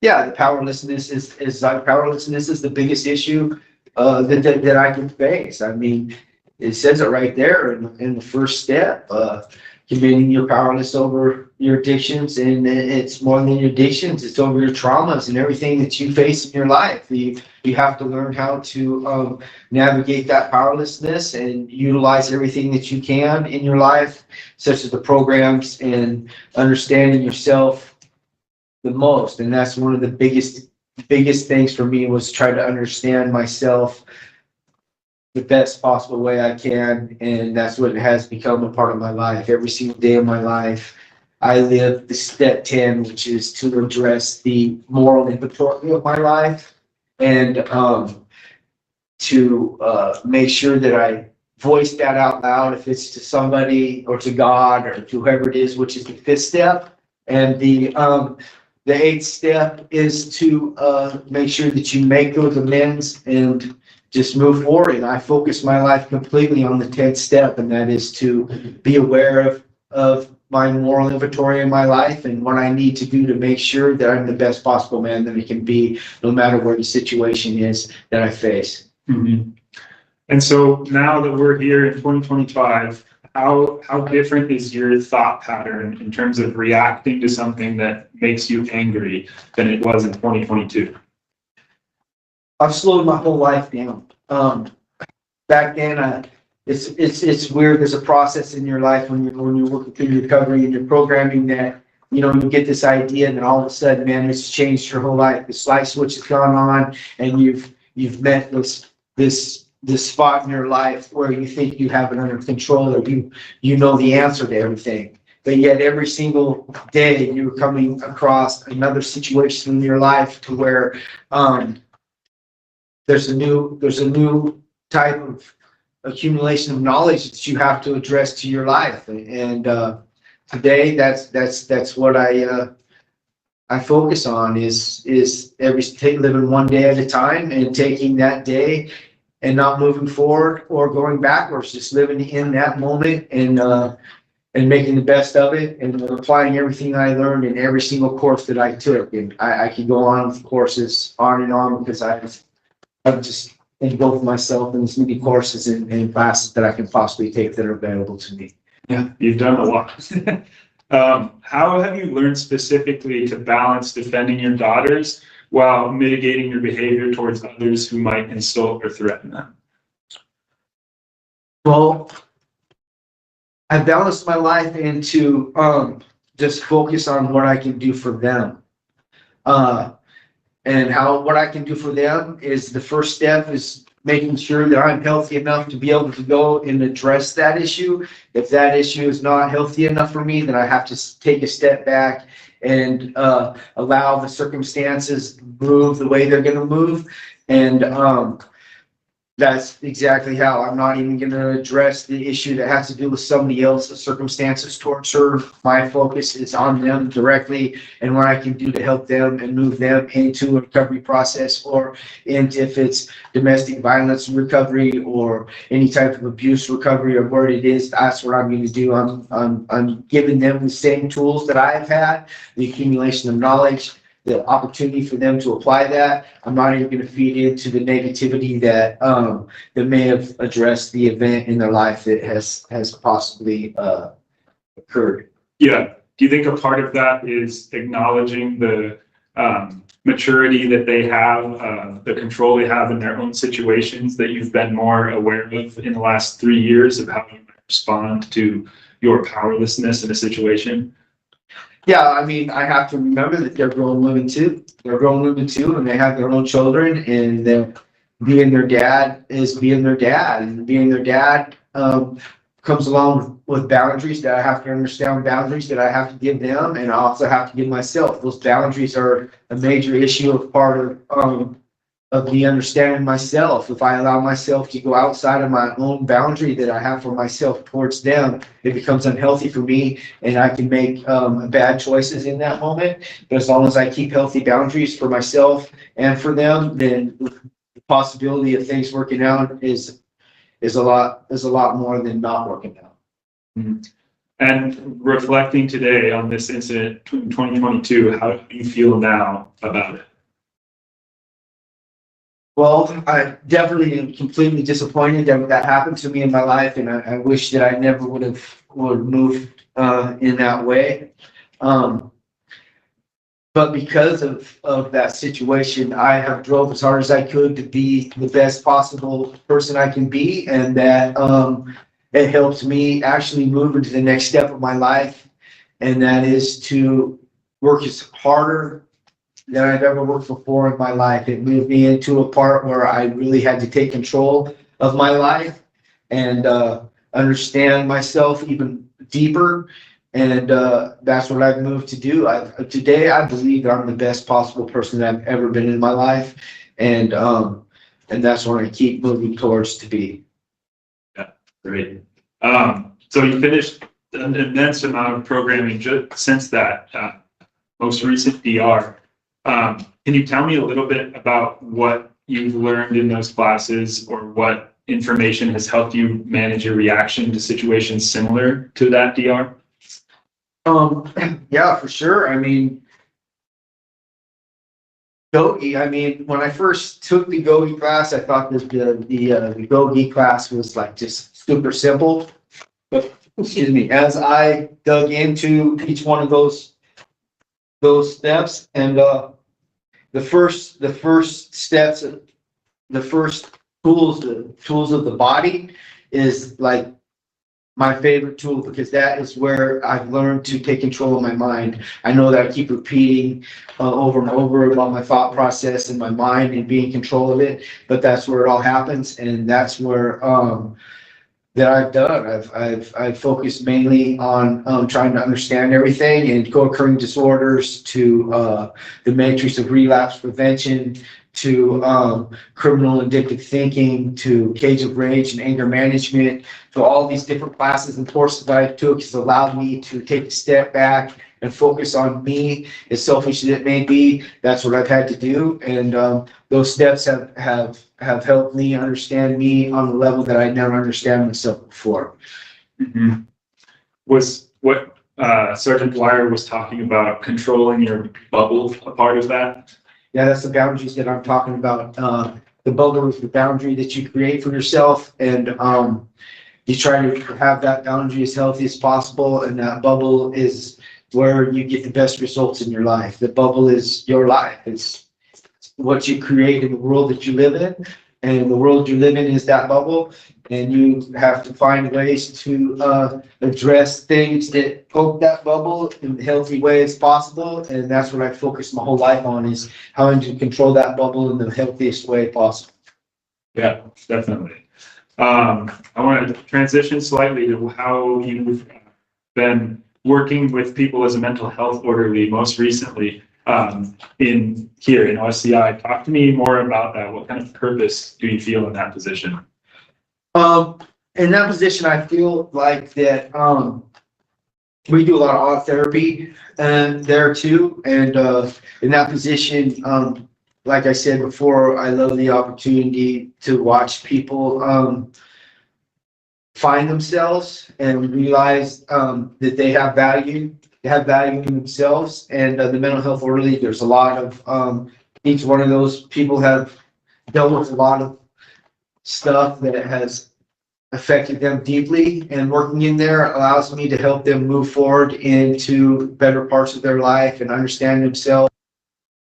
Yeah, the powerlessness is the biggest issue that I can face. I mean, it says it right there in the first step, committing you're powerless over your addictions, and it's more than your addictions, it's over your traumas and everything that you face in your life. You have to learn how to navigate that powerlessness and utilize everything that you can in your life, such as the programs and understanding yourself the most. And that's one of the biggest things for me, was try to understand myself the best possible way I can. And that's what has become a part of my life. Every single day of my life, I live the step 10, which is to address the moral inventory of my life, and to make sure that I voice that out loud, if it's to somebody or to God or to whoever it is, which is the 5th step. And the 8th step is to make sure that you make those amends and just move forward. And I focus my life completely on the 10th step, and that is to be aware of my moral inventory in my life and what I need to do to make sure that I'm the best possible man that I can be, no matter what the situation is that I face. Mm-hmm. And so now that we're here in 2025, how different is your thought pattern in terms of reacting to something that makes you angry than it was in 2022? I've slowed my whole life down. Back then, it's weird. There's a process in your life when you're working through recovery and you're programming that, you get this idea, and then all of a sudden, man, it's changed your whole life. This light switch has gone on, and you've met this spot in your life where you think you have it under control, or you know the answer to everything. But yet every single day you're coming across another situation in your life to where there's a new type of accumulation of knowledge that you have to address to your life. And today that's what I focus on is living one day at a time, and taking that day and not moving forward or going backwards, just living in that moment and making the best of it, and applying everything I learned in every single course that I took. And I could go on with courses on and on, because I've just engulfed myself in as many courses and classes that I can possibly take that are available to me. Yeah, you've done a lot. How have you learned specifically to balance defending your daughters while mitigating your behavior towards others who might insult or threaten them? Well, I balanced my life into just focus on what I can do for them. And what I can do for them is, the first step is making sure that I'm healthy enough to be able to go and address that issue. If that issue is not healthy enough for me, then I have to take a step back and allow the circumstances move the way they're going to move. And That's exactly how. I'm not even gonna address the issue that has to do with somebody else's circumstances towards her. My focus is on them directly and what I can do to help them and move them into a recovery process, or into if it's domestic violence recovery or any type of abuse recovery or where it is, that's what I'm gonna do. I'm giving them the same tools that I've had, the accumulation of knowledge, the opportunity for them to apply that. I'm not even going to feed into the negativity that that may have addressed the event in their life that has possibly occurred. Yeah. Do you think a part of that is acknowledging the maturity that they have, the control they have in their own situations that you've been more aware of in the last 3 years of how you respond to your powerlessness in a situation? Yeah, I mean, I have to remember that they're grown women too. They're grown women too, and they have their own children, and they're being their dad is being their dad, and being their dad comes along with boundaries that I have to understand, boundaries that I have to give them, and I also have to give myself. Those boundaries are a major issue of part of me understanding myself. If I allow myself to go outside of my own boundary that I have for myself towards them, it becomes unhealthy for me, and I can make bad choices in that moment. But as long as I keep healthy boundaries for myself and for them, then the possibility of things working out is a lot more than not working out. Mm-hmm. And reflecting today on this incident in 2022, how do you feel now about it? Well, I definitely am completely disappointed that happened to me in my life, and I wish that I never would have moved in that way. But because of that situation, I have drove as hard as I could to be the best possible person I can be, and that it helps me actually move into the next step of my life, and that is to work as harder than I've ever worked before in my life. It moved me into a part where I really had to take control of my life and understand myself even deeper. And that's what I've moved to do. Today, I believe that I'm the best possible person that I've ever been in my life. And that's what I keep moving towards to be. Yeah, great. So you finished an immense amount of programming just since that most recent DR. Can you tell me a little bit about what you've learned in those classes, or what information has helped you manage your reaction to situations similar to that DR? Yeah, for sure. I mean, Gogi, when I first took the Gogi class, I thought that the Gogi class was like just super simple. But excuse me, as I dug into each one of those steps, and the first steps, the first tools, the tools of the body is like my favorite tool, because that is where I've learned to take control of my mind. I know that I keep repeating over and over about my thought process and my mind and being in control of it, but that's where it all happens, and that's where that I've done. I've focused mainly on trying to understand everything, and co-occurring disorders to the matrix of relapse prevention, to criminal addictive thinking, to cage of rage and anger management, to all these different classes and courses that I took has allowed me to take a step back and focus on me, as selfish as it may be. That's what I've had to do, and those steps have helped me understand me on a level that I never understand myself before. Mm-hmm. Was what Sergeant Dwyer was talking about, controlling your bubble, a part of that? Yeah, that's the boundaries that I'm talking about. The bubble is the boundary that you create for yourself, and you try to have that boundary as healthy as possible, and that bubble is where you get the best results in your life. The bubble is your life. It's what you create in the world that you live in, and the world you live in is that bubble, and you have to find ways to address things that poke that bubble in the healthy way as possible, and that's what I focused my whole life on, is how to control that bubble in the healthiest way possible. Yeah, definitely. I want to transition slightly to how you've been working with people as a mental health orderly most recently. in here in OSCI. Talk to me more about that. What kind of purpose do you feel in that position? In that position, I feel like that, we do a lot of art therapy and there too. And, in that position, like I said before, I love the opportunity to watch people, find themselves and realize, that they have value in themselves. And, the mental health orderly, there's a lot of, each one of those people have dealt with a lot of stuff that has affected them deeply, and working in there allows me to help them move forward into better parts of their life and understand themselves.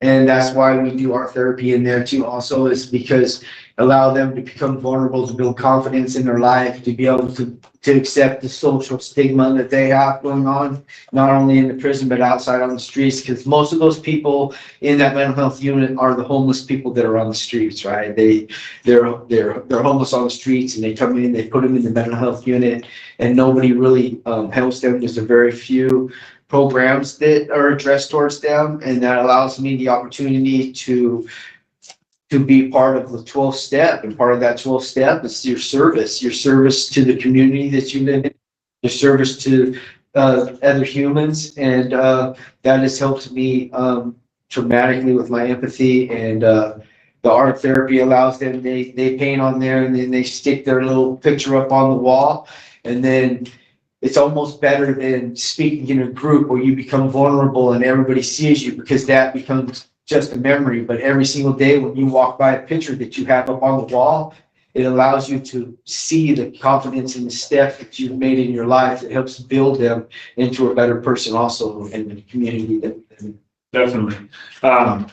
And that's why we do art therapy in there too, also, is because allow them to become vulnerable, to build confidence in their life, to be able to accept the social stigma that they have going on, not only in the prison, but outside on the streets. Because most of those people in that mental health unit are the homeless people that are on the streets, right? They're homeless on the streets, and they come in, they put them in the mental health unit, and nobody really helps them. There's a very few programs that are addressed towards them, and that allows me the opportunity to be part of the 12th step. And part of that 12th step is your service to the community that you live in, your service to other humans. And that has helped me dramatically with my empathy. And the art therapy allows them, they paint on there, and then they stick their little picture up on the wall. And then it's almost better than speaking in a group where you become vulnerable and everybody sees you, because that becomes just a memory. But every single day when you walk by a picture that you have up on the wall, it allows you to see the confidence and the step that you've made in your life. It helps build them into a better person also in the community that we live in. Definitely.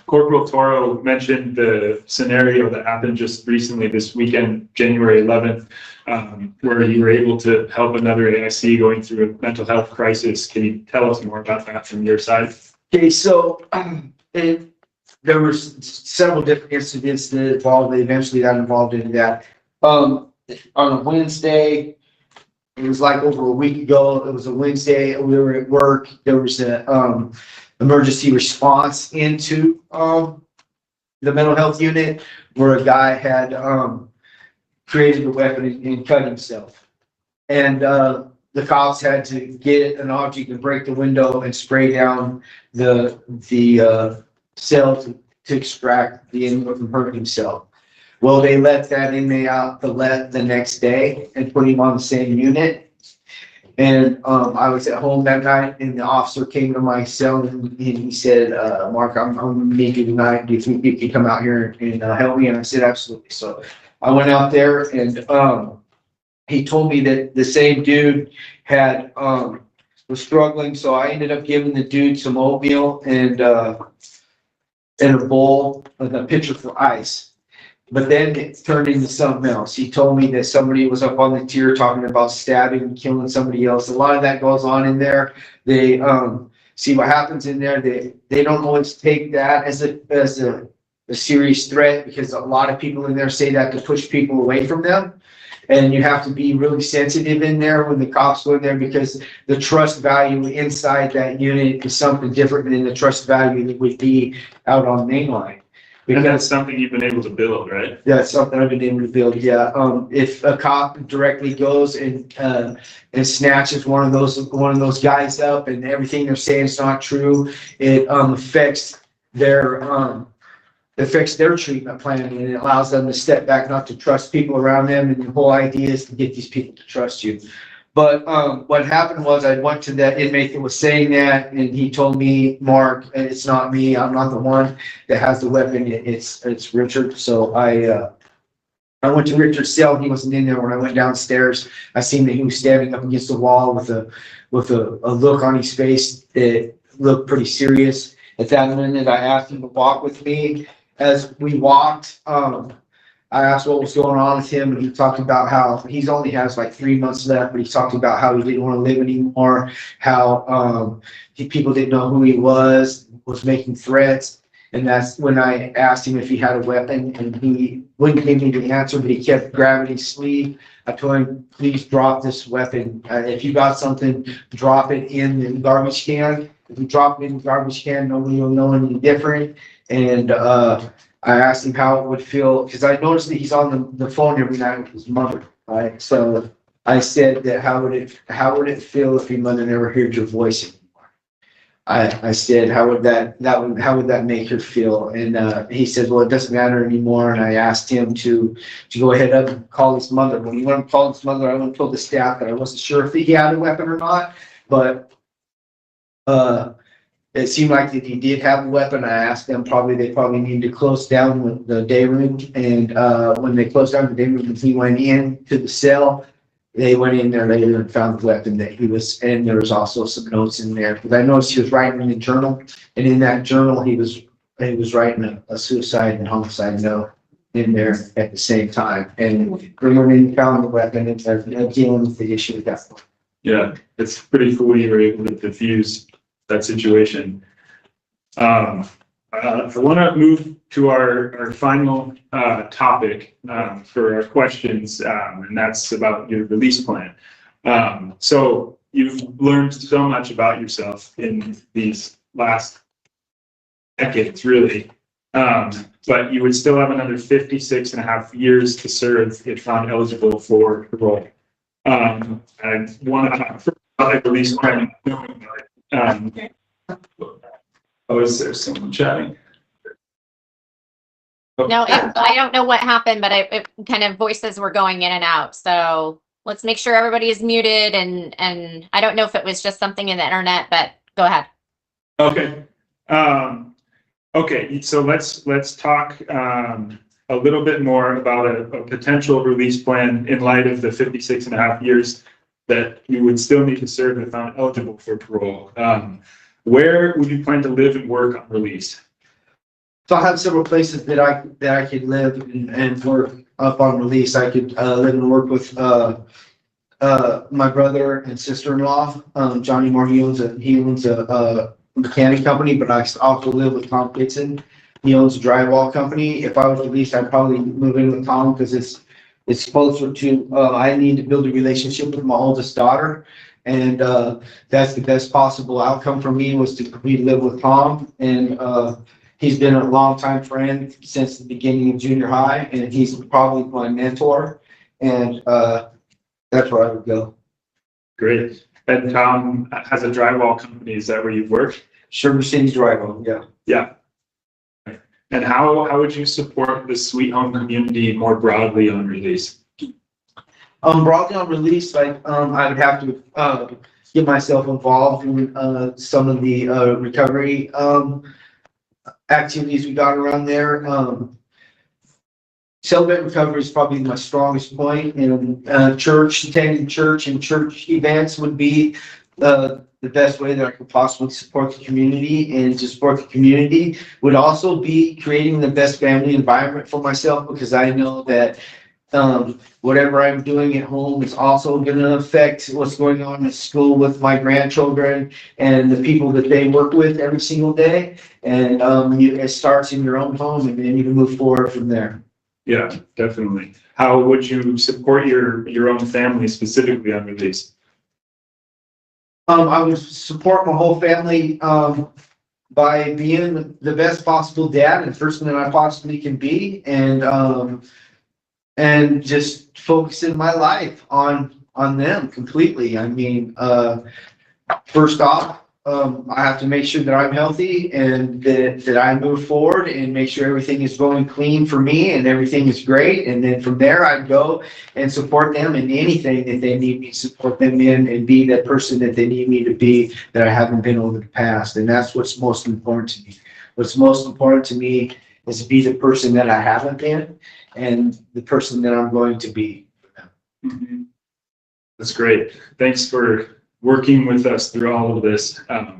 Corporal Toro mentioned the scenario that happened just recently this weekend, January 11th, where you were able to help another AIC going through a mental health crisis. Can you tell us more about that from your side? Okay, so there were several different incidents that eventually got involved in that. On a Wednesday, it was like over a week ago, it was a Wednesday, we were at work, there was a emergency response into the mental health unit where a guy had created a weapon and cut himself. And the cops had to get an object and break the window and spray down the cell to extract the inmate from hurting himself. Well, they let that inmate out the next day and put him on the same unit. And I was at home that night, and the officer came to my cell and he said, Mark, I'm gonna need you tonight. Do you think you can come out here and help me? And I said, absolutely. So I went out there, and he told me that the same dude had was struggling. So I ended up giving the dude some oatmeal and a bowl with a pitcher for ice. But then it turned into something else. He told me that somebody was up on the tier talking about stabbing and killing somebody else. A lot of that goes on in there. They see what happens in there. They don't always take that as a serious threat, because a lot of people in there say that to push people away from them. And you have to be really sensitive in there when the cops go in there, because the trust value inside that unit is something different than the trust value that would be out on mainline. And that's something you've been able to build, right? That's something I've been able to build. Yeah. If a cop directly goes and snatches one of those guys up, and everything they're saying is not true, it affects their treatment plan, and it allows them to step back, not to trust people around them. And the whole idea is to get these people to trust you. But what happened was, I went to that inmate that was saying that, and he told me, Mark, it's not me. I'm not the one that has the weapon. It's Richard. So I went to Richard's cell. He wasn't in there. When I went downstairs, I seen that he was standing up against the wall with a look on his face that looked pretty serious. At that minute, I asked him to walk with me. As we walked, I asked what was going on with him, and he talked about how he only has like 3 months left, but he talked about how he didn't want to live anymore, how people didn't know who he was making threats. And that's when I asked him if he had a weapon, and he wouldn't give me the answer, but he kept grabbing his sleeve. I told him, please drop this weapon. If you got something, drop it in the garbage can. If we drop it in the garbage can, nobody will know any different. And, I asked him how it would feel, because I noticed that he's on the phone every night with his mother, right? So I said that how would it feel if your mother never heard your voice anymore? I said, how would that make her feel? And he said, well, it doesn't matter anymore. And I asked him to go ahead and call his mother. When he went and called his mother, I went and told the staff that I wasn't sure if he had a weapon or not, but it seemed like that he did have a weapon. I asked them they probably need to close down the day room. And when they closed down the day room, he went into the cell. They went in there later and found the weapon that he was, and there was also some notes in there. Because I noticed he was writing in a journal, and in that journal he was writing a suicide and homicide note in there at the same time. And when they found the weapon, and they're dealing with the issue at that point. Yeah, it's pretty cool you were able to diffuse that situation. I want to move to our final topic for our questions, and that's about your release plan. So you've learned so much about yourself in these last decades, really, but you would still have another 56 and a half years to serve if found eligible for parole. I want to talk first about the release plan. Oh, is there someone chatting? No, I don't know what happened, but it kind of voices were going in and out. So let's make sure everybody is muted. And I don't know if it was just something in the internet, but go ahead. Okay. Okay. So let's talk a little bit more about a potential release plan in light of the 56 and a half years that you would still need to serve if found eligible for parole. Where would you plan to live and work on release? So I have several places that I could live and work up on release. I could live and work with my brother and sister-in-law, Johnny Moore. He owns a mechanic company, but I also live with Tom Kitson. He owns a drywall company. If I was released, I'd probably move in with Tom because it's closer to. I need to build a relationship with my oldest daughter. And that's the best possible outcome for me was to live with Tom. And he's been a longtime friend since the beginning of junior high, and he's probably my mentor. And that's where I would go. Great. And Tom has a drywall company. Is that where you work? Sugar City Drywall, yeah. Yeah. And how would you support the Sweet Home community more broadly on release? Broadly on release, I would have to get myself involved in some of the recovery activities we got around there. Celebrate recovery is probably my strongest point, and attending church and church events would be the best way that I could possibly support the community. And to support the community would also be creating the best family environment for myself, because I know that whatever I'm doing at home is also going to affect what's going on at school with my grandchildren and the people that they work with every single day. And it starts in your own home, and then you can move forward from there. Yeah, definitely. How would you support your own family specifically on release? I would support my whole family by being the best possible dad and person that I possibly can be, and just focusing my life on them completely. I mean, first off, I have to make sure that I'm healthy and that I move forward and make sure everything is going clean for me and everything is great. And then from there, I'd go and support them in anything that they need me to support them in, and be that person that they need me to be that I haven't been over the past. And that's what's most important to me. What's most important to me is to be the person that I haven't been and the person that I'm going to be for them. Mm-hmm. That's great. Thanks for working with us through all of this. I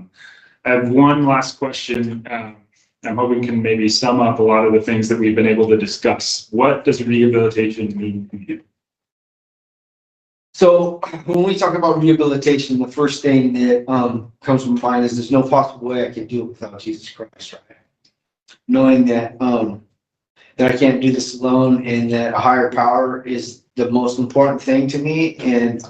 have one last question. I'm hoping we can maybe sum up a lot of the things that we've been able to discuss. What does rehabilitation mean to you? So when we talk about rehabilitation, the first thing that comes to mind is there's no possible way I could do it without Jesus Christ, right? Knowing that that I can't do this alone, and that a higher power is the most important thing to me. And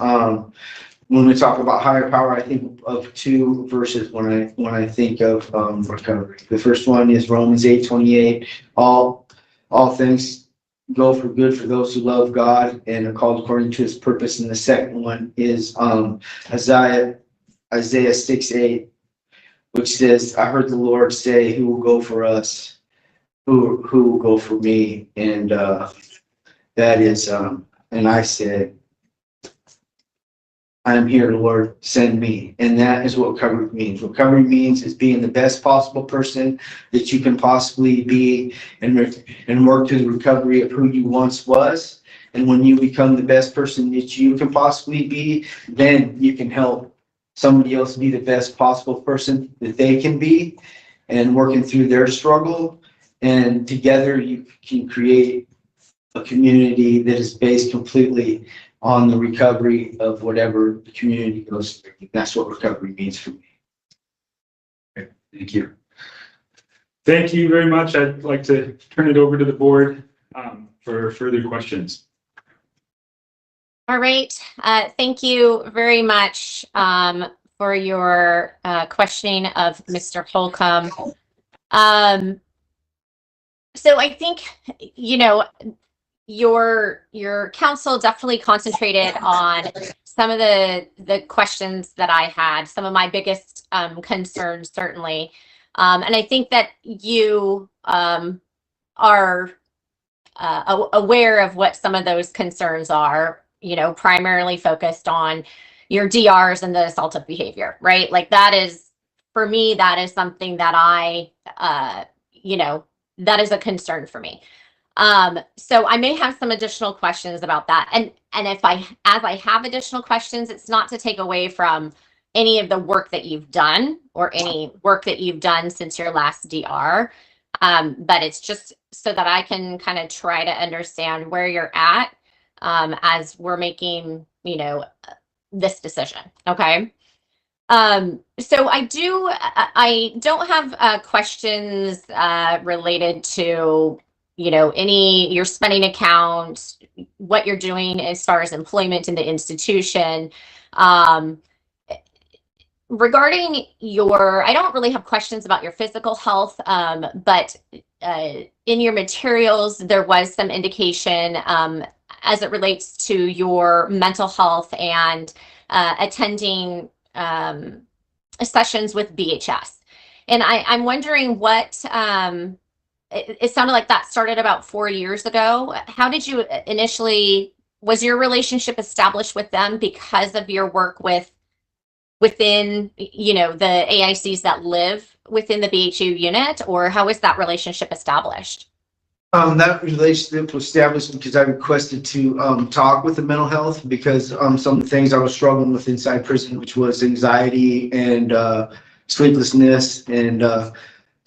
when we talk about higher power, I think of two verses when I think of recovery. The first one is Romans 8:28. All things go for good for those who love God and are called according to his purpose. And the second one is Isaiah 6:8, which says, I heard the Lord say, who will go for us? Who will go for me? And that is and I said, I am here, Lord, send me. And that is what recovery means. Recovery means is being the best possible person that you can possibly be and work to the recovery of who you once was. And when you become the best person that you can possibly be, then you can help somebody else be the best possible person that they can be and working through their struggle. And together you can create a community that is based completely on the recovery of whatever the community goes through. That's what recovery means for me. Okay, thank you. Thank you very much. I'd like to turn it over to the board for further questions. All right. Thank you very much for your questioning of Mr. Holcomb. So I think, you know, your counsel definitely concentrated on some of the questions that I had, some of my biggest concerns, certainly. And I think that you are aware of what some of those concerns are, you know, primarily focused on your DRs and the assaultive behavior, right? Like that is, for me, that is something that I, you know, that is a concern for me. So I may have some additional questions about that. And as I have additional questions, it's not to take away from any of the work that you've done or any work that you've done since your last DR. But it's just so that I can kind of try to understand where you're at as we're making, you know, this decision. Okay. So I don't have questions related to, you know, your spending account, what you're doing as far as employment in the institution. Regarding I don't really have questions about your physical health, but in your materials, there was some indication as it relates to your mental health and attending sessions with BHS. And I'm wondering what, it sounded like that started about 4 years ago. How did you was your relationship established with them because of your work within, you know, the AICs that live within the BHU unit, or how is that relationship established? That relationship was established because I requested to talk with the mental health because some of the things I was struggling with inside prison, which was anxiety and sleeplessness and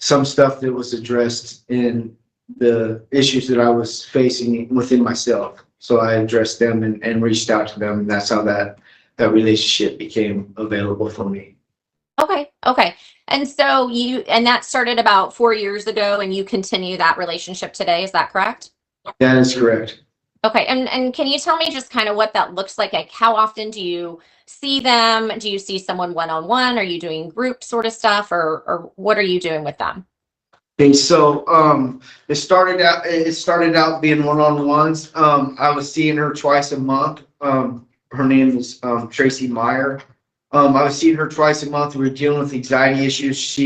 some stuff that was addressed in the issues that I was facing within myself. So I addressed them and reached out to them, and that's how that relationship became available for me. Okay. And so that started about 4 years ago, and you continue that relationship today. Is that correct? That is correct. Okay. And can you tell me just kind of what that looks like? Like how often do you see them? Do you see someone one-on-one? Are you doing group sort of stuff, or what are you doing with them? Okay, so it started out being one-on-ones. I was seeing her twice a month. Her name is Tracy Meyer. I was seeing her twice a month. We were dealing with anxiety issues.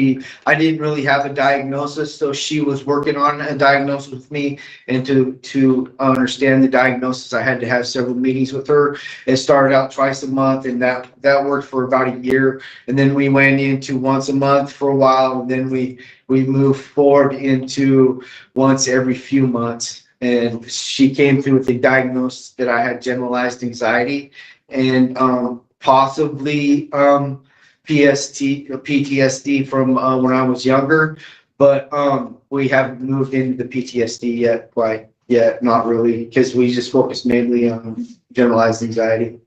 I didn't really have a diagnosis, so she was working on a diagnosis with me. And to understand the diagnosis, I had to have several meetings with her. It started out twice a month, and that worked for about a year. And then we went into once a month for a while, and then we moved forward into once every few months. And she came through with the diagnosis that I had generalized anxiety and possibly PTSD from when I was younger, but we haven't moved into the PTSD yet, not really, because we just focus mainly on generalized anxiety.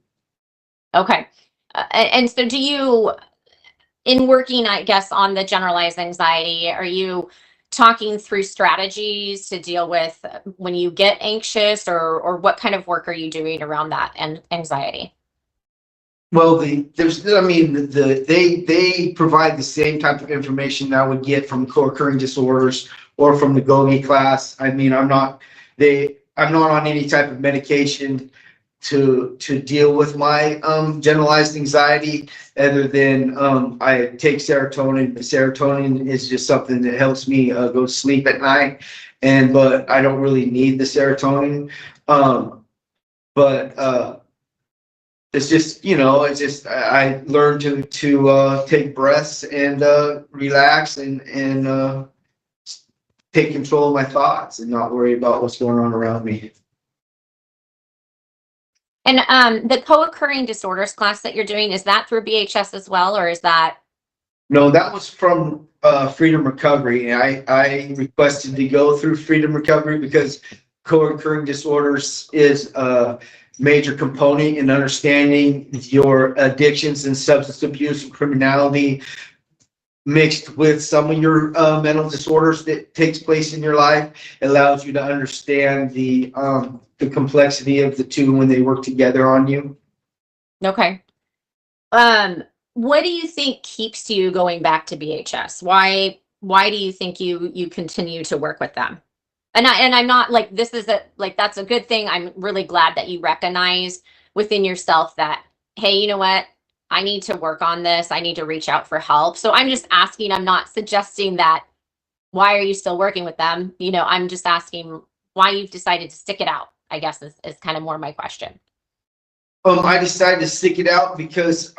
Okay. And so do you, in working, I guess, on the generalized anxiety, are you talking through strategies to deal with when you get anxious, or what kind of work are you doing around that and anxiety? Well, they provide the same type of information that I would get from co-occurring disorders or from the GOGI class. I mean, I'm not on any type of medication to deal with my generalized anxiety other than I take serotonin. Serotonin is just something that helps me go to sleep at night, but I don't really need the serotonin. It's just, I learned to take breaths and relax and take control of my thoughts and not worry about what's going on around me. And the co-occurring disorders class that you're doing, is that through BHS as well, or is that? No, that was from Freedom Recovery. I requested to go through Freedom Recovery because co-occurring disorders is a major component in understanding your addictions and substance abuse and criminality mixed with some of your mental disorders that takes place in your life. It allows you to understand the complexity of the two when they work together on you. Okay. What do you think keeps you going back to BHS? Why do you think you continue to work with them? And I'm not like, this is that's a good thing. I'm really glad that you recognize within yourself that, hey, you know what? I need to work on this. I need to reach out for help. So I'm just asking, I'm not suggesting that, why are you still working with them? I'm just asking why you've decided to stick it out, I guess is kind of more my question. I decided to stick it out because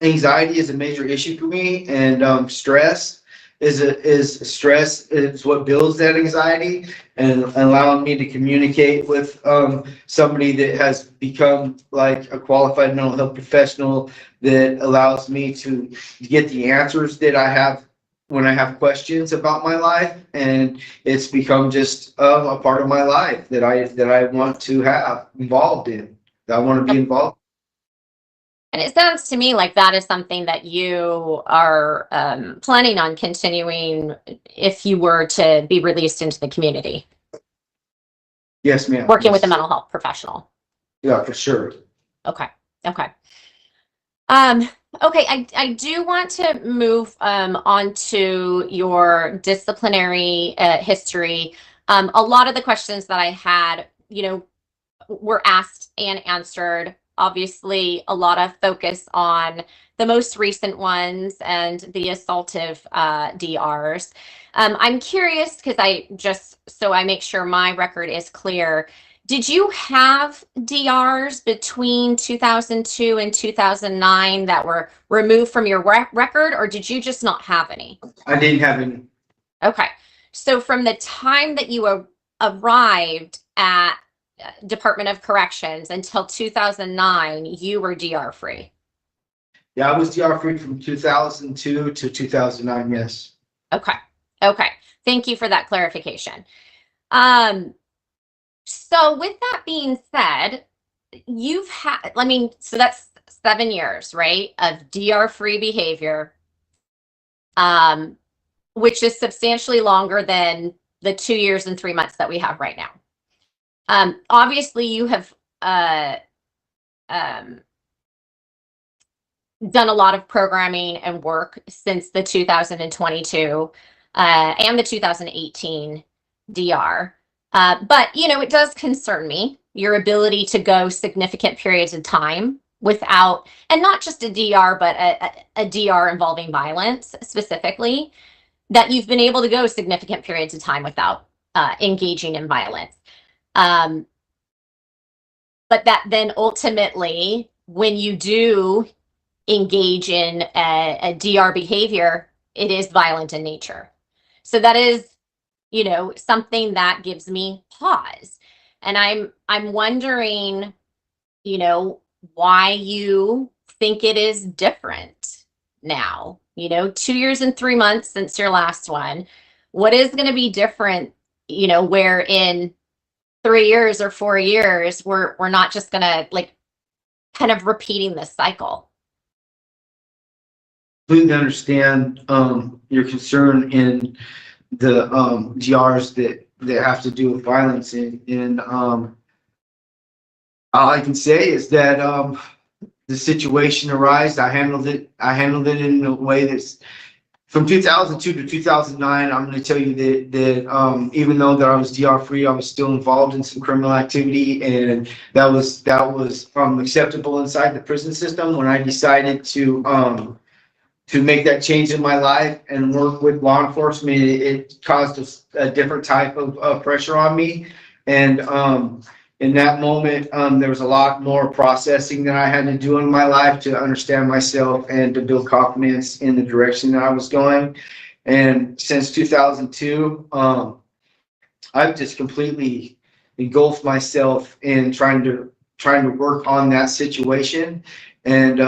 anxiety is a major issue for me, and stress is what builds that anxiety, and allowing me to communicate with somebody that has become like a qualified mental health professional that allows me to get the answers that I have when I have questions about my life, and it's become just a part of my life that I want to have involved in, that I want to be involved. And it sounds to me like that is something that you are planning on continuing if you were to be released into the community. Yes, ma'am. Working with a mental health professional. Yeah, for sure. Okay. Okay. Okay. I do want to move on to your disciplinary history. A lot of the questions that I had, were asked and answered. Obviously, a lot of focus on the most recent ones and the assaultive DRs. I'm curious because so I make sure my record is clear. Did you have DRs between 2002 and 2009 that were removed from your record, or did you just not have any? I didn't have any. Okay. So from the time that you arrived at Department of Corrections until 2009, you were DR free. Yeah, I was DR free from 2002 to 2009. Yes. Okay. Okay. Thank you for that clarification. So with that being said, you've had, so that's 7 years, right, of DR free behavior, which is substantially longer than the 2 years and 3 months that we have right now. Obviously, you have done a lot of programming and work since the 2022 and the 2018 DR. But, it does concern me, your ability to go significant periods of time without, and not just a DR, but a DR involving violence specifically, that you've been able to go significant periods of time without engaging in violence. But that then ultimately, when you do engage in a DR behavior, it is violent in nature. So that is, something that gives me pause. And I'm wondering, why you think it is different now. 2 years and 3 months since your last one. What is going to be different, where in 3 years or 4 years, we're not just going to kind of repeating this cycle? Completely understand your concern in the DRs that have to do with violence, and all I can say is that the situation arose, I handled it in a way that's from 2002 to 2009. I'm going to tell you that even though that I was DR free, I was still involved in some criminal activity, and that was acceptable inside the prison system. When I decided to make that change in my life and work with law enforcement, it caused a different type of pressure on me. And in that moment, there was a lot more processing that I had to do in my life to understand myself and to build confidence in the direction that I was going. And since 2002, I've just completely engulfed myself in trying to work on that situation. And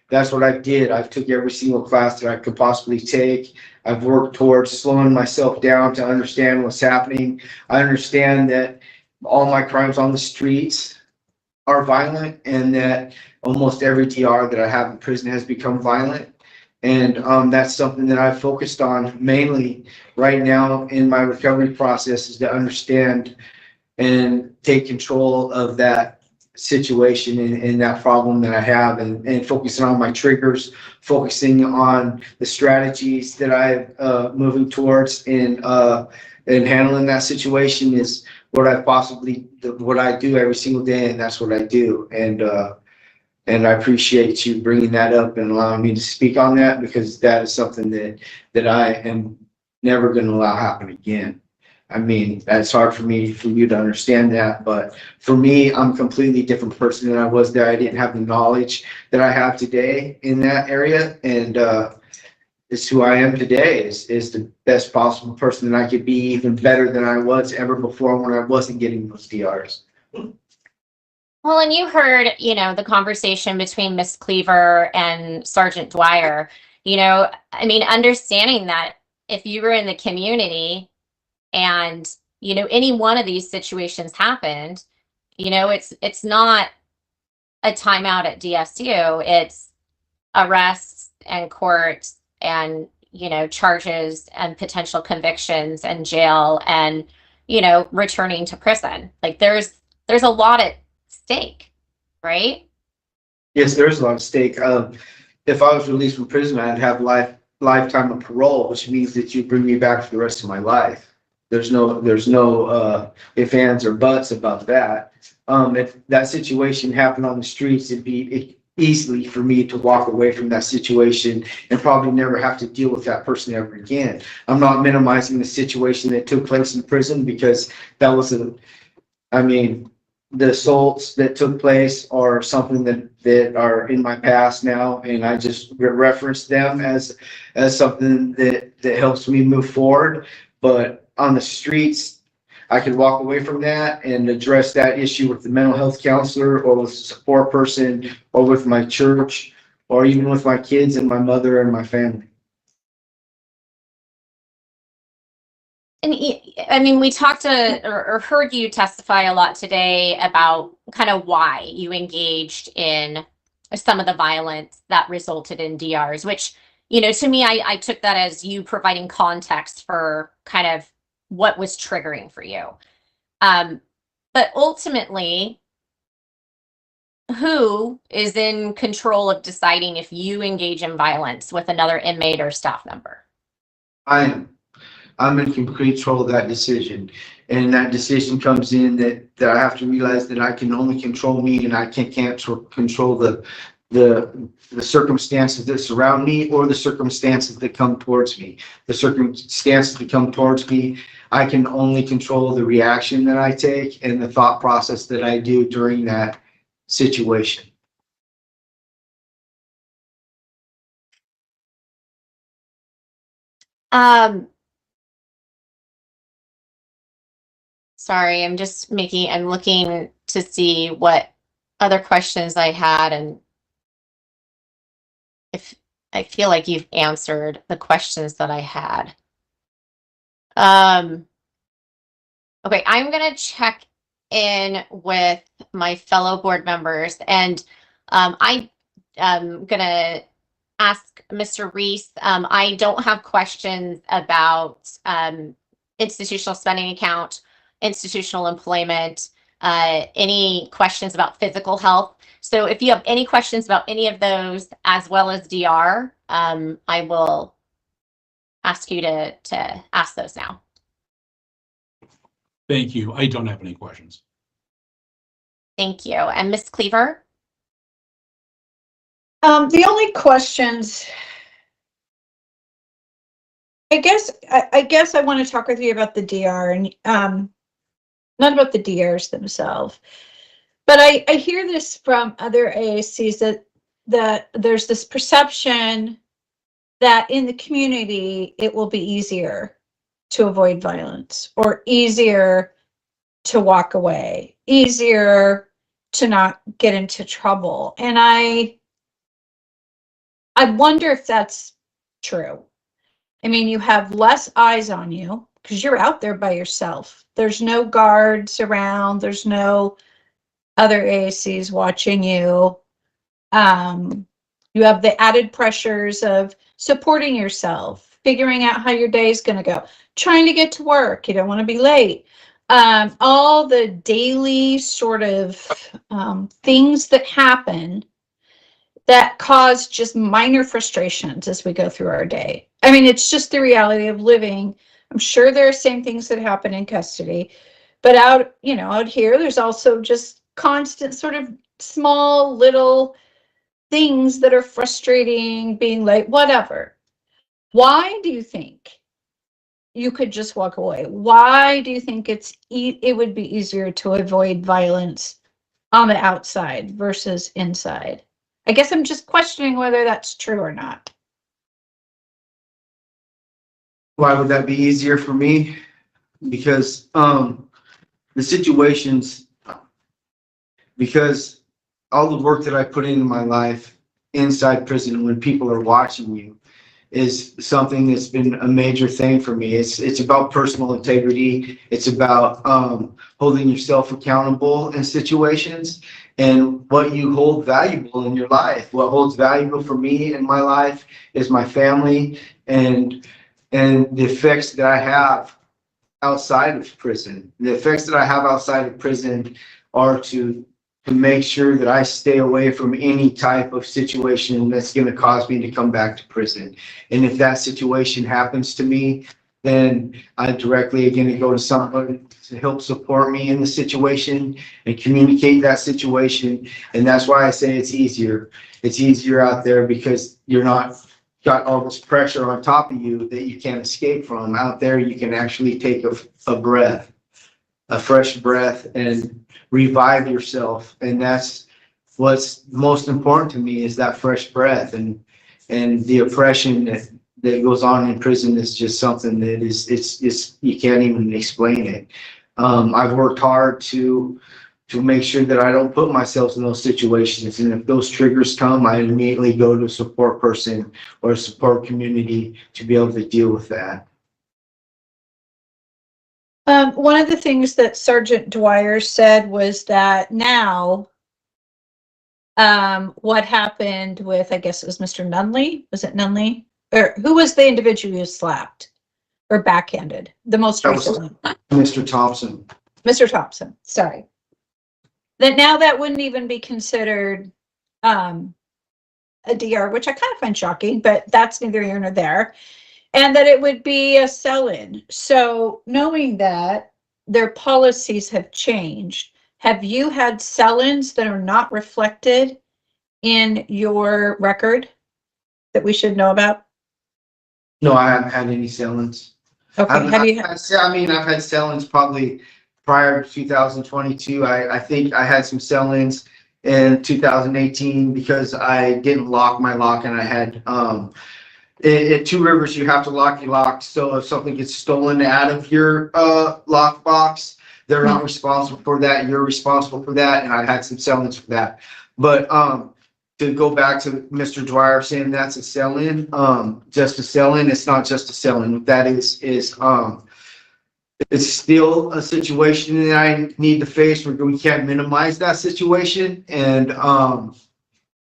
that's what I did. I've took every single class that I could possibly take. I've worked towards slowing myself down to understand what's happening. I understand that all my crimes on the streets are violent, and that almost every DR that I have in prison has become violent. And that's something that I've focused on mainly right now in my recovery process, is to understand and take control of that situation and that problem that I have, and focusing on my triggers, focusing on the strategies that I'm moving towards in handling that situation is what I do every single day, and that's what I do. And I appreciate you bringing that up and allowing me to speak on that, because that is something that I am never going to allow happen again. I mean, that's hard for you to understand that, but for me, I'm a completely different person than I was there. I didn't have the knowledge that I have today in that area, and it's who I am today. Is the best possible person that I could be, even better than I was ever before when I wasn't getting those DRs. Well, and you heard, the conversation between Miss Cleaver and Sergeant Dwyer. I mean, understanding that if you were in the community and, any one of these situations happened, it's not a timeout at DSU. It's arrests and court and, charges and potential convictions and jail and, returning to prison. Like there's a lot at stake, right? Yes, there's a lot at stake. If I was released from prison, I'd have lifetime of parole, which means that you bring me back for the rest of my life. There's no ifs, ands, or buts about that. If that situation happened on the streets, it'd be easily for me to walk away from that situation and probably never have to deal with that person ever again. I'm not minimizing the situation that took place in prison, because that was the assaults that took place are something that are in my past now, and I just reference them as something that helps me move forward. But on the streets, I could walk away from that and address that issue with the mental health counselor, or with a support person, or with my church, or even with my kids and my mother and my family. And I mean, we talked or heard you testify a lot today about kind of why you engaged in some of the violence that resulted in DRs, which, to me, I took that as you providing context for kind of what was triggering for you. But ultimately, who is in control of deciding if you engage in violence with another inmate or staff member? I am. I'm in complete control of that decision. And that decision comes in that I have to realize that I can only control me, and I can't control the circumstances that surround me, or the circumstances that come towards me. The circumstances that come towards me, I can only control the reaction that I take and the thought process that I do during that situation. Sorry, I'm looking to see what other questions I had, and if I feel like you've answered the questions that I had. Okay, I'm gonna check in with my fellow board members, and I'm gonna ask Mr. Reese. I don't have questions about institutional spending account, institutional employment, any questions about physical health. So if you have any questions about any of those, as well as DR, I will ask you to ask those now. Thank you. I don't have any questions. Thank you. And Ms. Cleaver? The only questions, I guess I want to talk with you about the DR and not about the DRs themselves, but I hear this from other AACs that there's this perception that in the community it will be easier to avoid violence or easier to walk away, easier to not get into trouble. And I wonder if that's true. I mean, you have less eyes on you because you're out there by yourself. There's no guards around. There's no other AACs watching you. You have the added pressures of supporting yourself, figuring out how your day is going to go, trying to get to work. You don't want to be late. All the daily sort of things that happen that cause just minor frustrations as we go through our day. I mean, it's just the reality of living. I'm sure there are same things that happen in custody, but out here, there's also just constant sort of small little things that are frustrating, being late, whatever. Why do you think you could just walk away? Why do you think it would be easier to avoid violence on the outside versus inside? I guess I'm just questioning whether that's true or not. Why would that be easier for me? Because the situations, because all the work that I put into my life inside prison when people are watching you is something that's been a major thing for me. It's about personal integrity. It's about holding yourself accountable in situations and what you hold valuable in your life. What holds valuable for me in my life is my family and the effects that I have outside of prison. The effects that I have outside of prison are to make sure that I stay away from any type of situation that's going to cause me to come back to prison. And if that situation happens to me, then I directly going to go to someone to help support me in the situation and communicate that situation. And that's why I say it's easier. It's easier out there because you're not got all this pressure on top of you that you can't escape from. Out there, you can actually take a breath, a fresh breath, and revive yourself. And that's what's most important to me, is that fresh breath. And the oppression that goes on in prison is just something that it's you can't even explain it. I've worked hard to make sure that I don't put myself in those situations. And if those triggers come, I immediately go to a support person or a support community to be able to deal with that. One of the things that Sergeant Dwyer said was that now, what happened with, I guess it was Mr. Nunley? Was it Nunley? Or who was the individual who slapped or backhanded? The most recent one. Mr. Thompson. Mr. Thompson, sorry. That now that wouldn't even be considered a DR, which I kind of find shocking, but that's neither here nor there. And that it would be a sell-in. So knowing that their policies have changed, have you had sell-ins that are not reflected in your record that we should know about? No, I haven't had any sell-ins. Okay, I've had sell-ins probably prior to 2022. I think I had some sell-ins in 2018 because I didn't lock my lock, and I had at Two Rivers you have to lock your lock. So if something gets stolen out of your lock box, they're not responsible for that. You're responsible for that, and I had some sell-ins for that. But to go back to Mr. Dwyer saying that's a sell-in, just a sell-in, it's not just a sell-in. That is it's still a situation that I need to face where we can't minimize that situation. And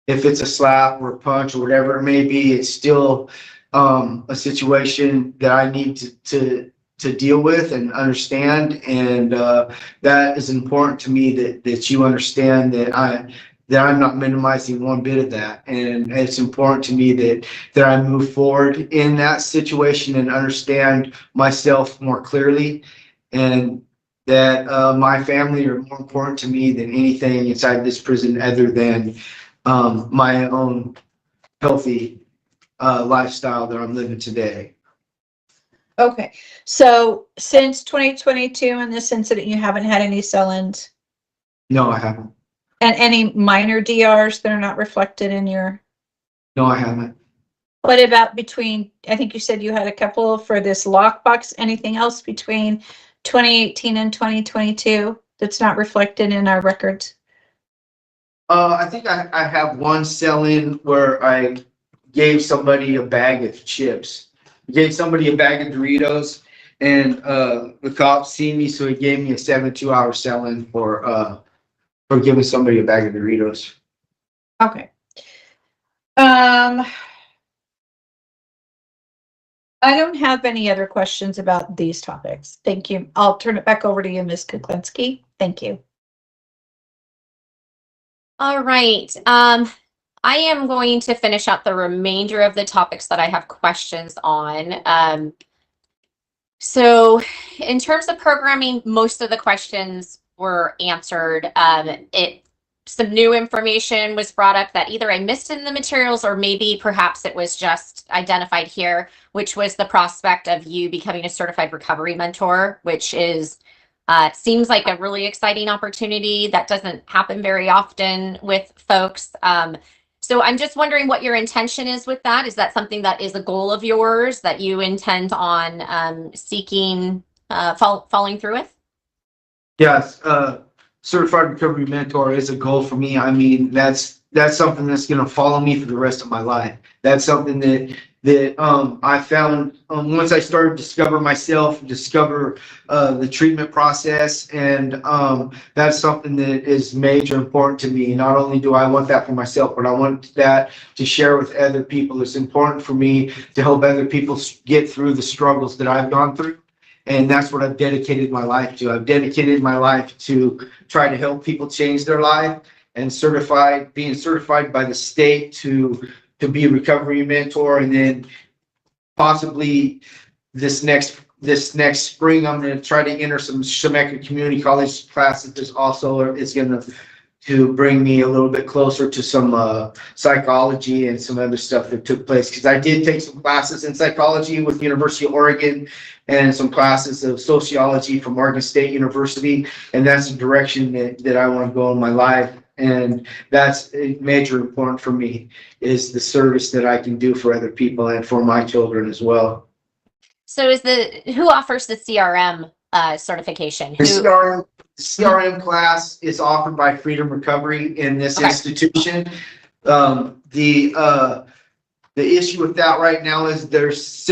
if it's a slap or a punch or whatever it may be, it's still a situation that I need to deal with and understand. And that is important to me that you understand that that I'm not minimizing one bit of that. And it's important to me that I move forward in that situation and understand myself more clearly, and that my family are more important to me than anything inside this prison other than my own healthy lifestyle that I'm living today. Okay, so since 2022 and this incident, you haven't had any sell-ins No, I haven't. and any minor DRs that are not reflected in your? No, I haven't. What about between, I think you said you had a couple for this lockbox, anything else between 2018 and 2022 that's not reflected in our records? I think I have one sell-in where I gave somebody a bag of chips. Gave somebody a bag of Doritos, and the cops seen me, so he gave me a 72-hour sell-in for giving somebody a bag of Doritos. Okay. I don't have any other questions about these topics. Thank you. I'll turn it back over to you, Ms. Kuklinski. Thank you. All right. I am going to finish out the remainder of the topics that I have questions on. So in terms of programming, most of the questions were answered. Some new information was brought up that either I missed in the materials or maybe perhaps it was just identified here, which was the prospect of you becoming a certified recovery mentor, which is seems like a really exciting opportunity that doesn't happen very often with folks. So I'm just wondering what your intention is with that. Is that something that is a goal of yours that you intend on seeking, following through with? Yes, certified recovery mentor is a goal for me. I mean, that's something that's going to follow me for the rest of my life. That's something that I found once I started to discover myself, discover the treatment process, and that's something that is major important to me. Not only do I want that for myself, but I want that to share with other people. It's important for me to help other people get through the struggles that I've gone through. And that's what I've dedicated my life to. I've dedicated my life to try to help people change their life, and being certified by the state to be a recovery mentor. And then possibly this next spring, I'm going to try to enter some Chemeketa Community College classes. This also is going to bring me a little bit closer to some psychology and some other stuff that took place. Because I did take some classes in psychology with the University of Oregon and some classes of sociology from Oregon State University. And that's the direction that I want to go in my life. And that's major important for me, is the service that I can do for other people and for my children as well. So who offers the CRM certification? The CRM class is offered by Freedom Recovery in this institution. The issue with that right now is there's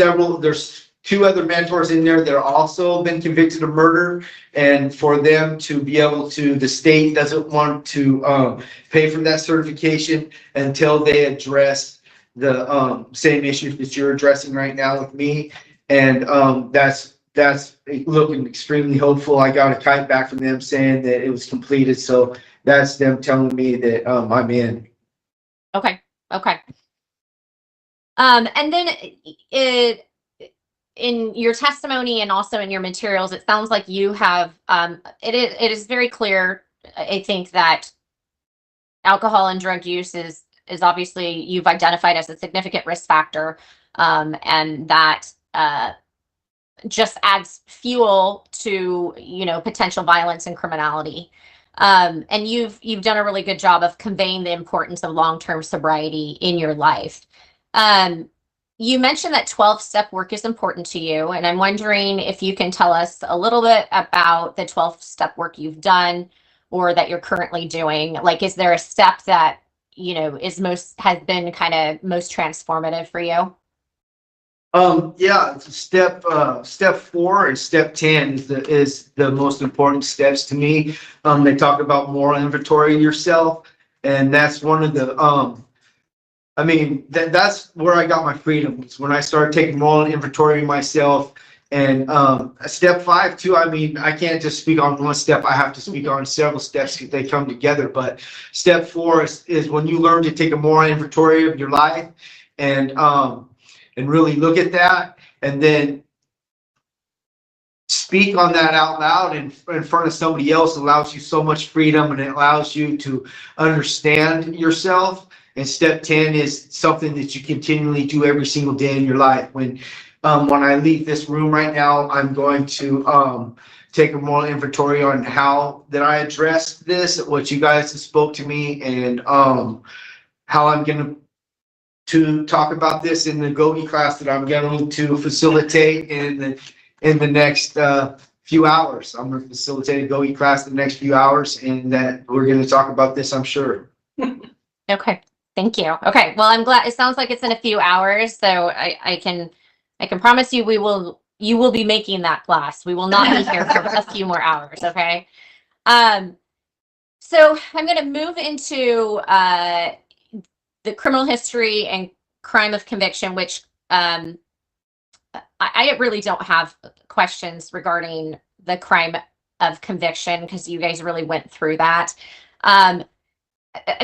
two other mentors in there that are also been convicted of murder, and for them to be able to, the state doesn't want to pay for that certification until they address the same issues that you're addressing right now with me. And that's looking extremely hopeful. I got a kite back from them saying that it was completed, so that's them telling me that I'm in. Okay. And then in your testimony and also in your materials, it sounds like you have, it is very clear, I think, that alcohol and drug use is obviously you've identified as a significant risk factor, and that just adds fuel to, potential violence and criminality. And you've done a really good job of conveying the importance of long-term sobriety in your life. You mentioned that 12-step work is important to you, and I'm wondering if you can tell us a little bit about the 12-step work you've done or that you're currently doing. Like, is there a step that, has been kind of most transformative for you? Yeah, step 4 and step 10 is the most important steps to me. They talk about moral inventory yourself, and that's one of the that's where I got my freedom. It's when I started taking moral inventory of myself And step 5 too, I mean, I can't just speak on one step. I have to speak on several steps because they come together. But step 4 is when you learn to take a moral inventory of your life and really look at that and then speak on that out loud in front of somebody else. Allows you so much freedom, and it allows you to understand yourself. And step 10 is something that you continually do every single day in your life. When I leave this room right now, I'm going to take a moral inventory on how that I addressed this, what you guys have spoke to me, and how I'm going to talk about this in the GOGI class that I'm going to facilitate in the next few hours. I'm going to facilitate a GOGI class in the next few hours, and that we're going to talk about this, I'm sure. Okay, thank you. Okay, well, I'm glad. It sounds like it's in a few hours, so I can promise you you will be making that class. We will not be here for a few more hours. Okay. So I'm going to move into the criminal history and crime of conviction, which I really don't have questions regarding the crime of conviction because you guys really went through that. I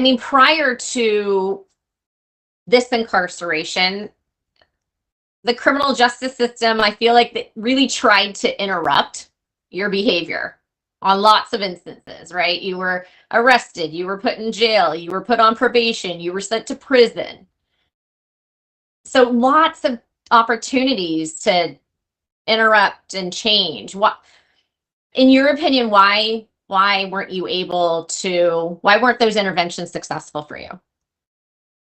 mean, prior to this incarceration, the criminal justice system, I feel like they really tried to interrupt your behavior on lots of instances, right? You were arrested, you were put in jail, you were put on probation, you were sent to prison. So lots of opportunities to interrupt and change. What, in your opinion, why weren't those interventions successful for you?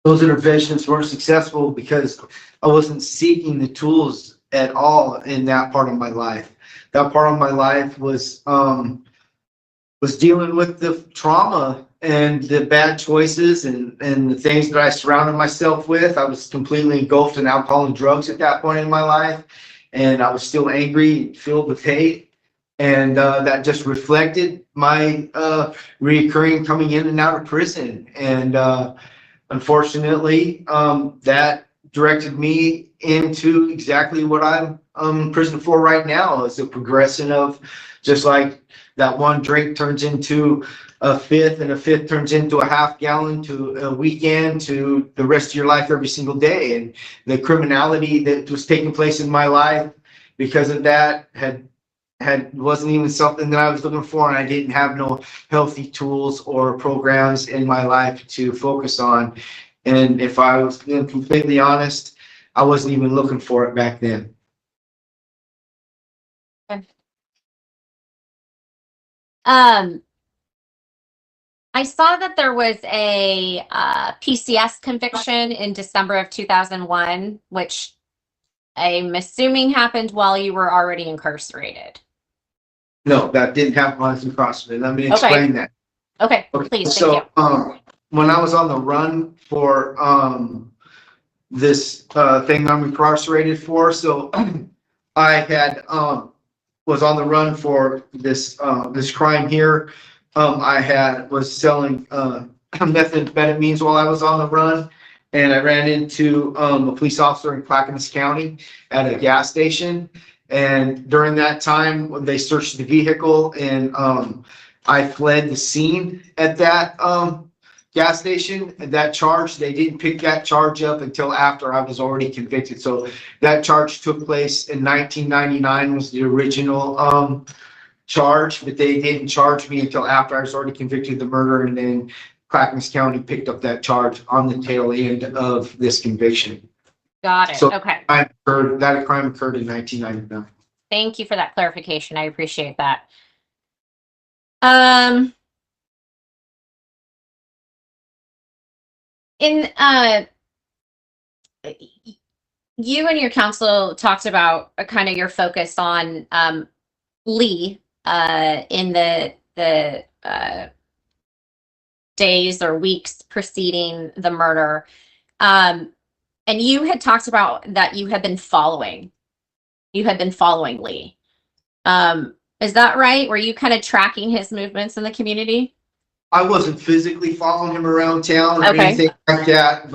Those interventions weren't successful because I wasn't seeking the tools at all in that part of my life. That part of my life was dealing with the trauma and the bad choices and the things that I surrounded myself with. I was completely engulfed in alcohol and drugs at that point in my life, and I was still angry, filled with hate, and that just reflected my reoccurring coming in and out of prison. And unfortunately, that directed me into exactly what I'm in prison for right now, is a progression of just like that one drink turns into a fifth, and a fifth turns into a half gallon, to a weekend, to the rest of your life every single day. And the criminality that was taking place in my life because of that wasn't even something that I was looking for, and I didn't have no healthy tools or programs in my life to focus on. And if I was being completely honest, I wasn't even looking for it back then. Okay. I saw that there was a PCS conviction in December of 2001, which I'm assuming happened while you were already incarcerated. No, that didn't happen while I was incarcerated. Let me explain that. Okay, please, So, thank you. when I was on the run for this thing I'm incarcerated for, so I had was on the run for this crime here. I was selling methamphetamines while I was on the run, and I ran into a police officer in Clackamas County at a gas station. And during that time, they searched the vehicle, and I fled the scene at that gas station. And that charge, they didn't pick that charge up until after I was already convicted. So that charge took place in 1999, was the original charge, but they didn't charge me until after I was already convicted of the murder. And then Clackamas County picked up that charge on the tail end of this conviction. Got it. So Okay. that crime occurred in 1999. Thank you for that clarification. I appreciate that. You and your counsel talked about kind of your focus on Lee in the days or weeks preceding the murder. And you had talked about that you had been following Lee. Is that right? Were you kind of tracking his movements in the community? I wasn't physically following him around town or Okay. anything like that.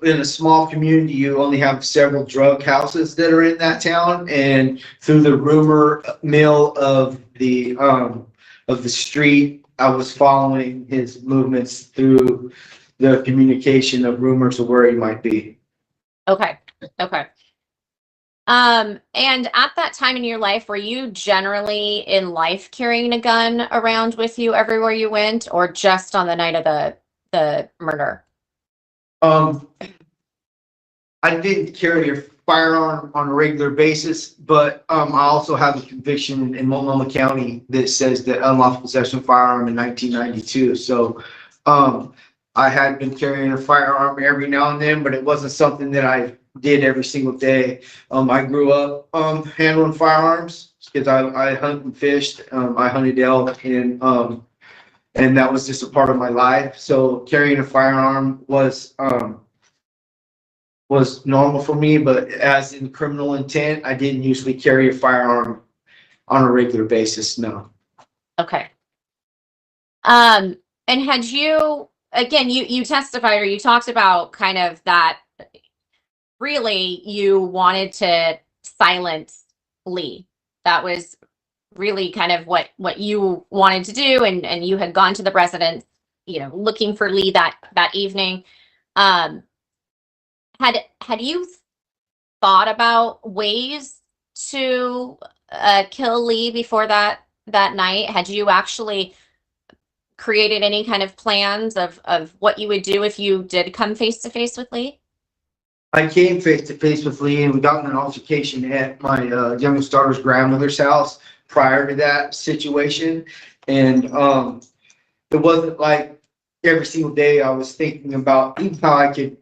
In a small community, you only have several drug houses that are in that town, and through the rumor mill of the street, I was following his movements through the communication of rumors of where he might be. Okay. Okay. And at that time in your life, were you generally in life carrying a gun around with you everywhere you went, or just on the night of the murder? I didn't carry a firearm on a regular basis, but I also have a conviction in Multnomah County that says that unlawful possession of firearm in 1992. So I had been carrying a firearm every now and then, but it wasn't something that I did every single day. I grew up handling firearms because I hunt and fished. I hunted elk and that was just a part of my life. So carrying a firearm was normal for me, but as in criminal intent, I didn't usually carry a firearm on a regular basis, no. Okay. And had you, again, you testified or you talked about kind of that really you wanted to silence Lee. That was really kind of what you wanted to do, and you had gone to the residence, looking for Lee that evening. Had you thought about ways to kill Lee before that night? Had you actually created any kind of plans of what you would do if you did come face to face with Lee? I came face to face with Lee and we got in an altercation at my youngest daughter's grandmother's house prior to that situation. And it wasn't like every single day I was thinking about how I could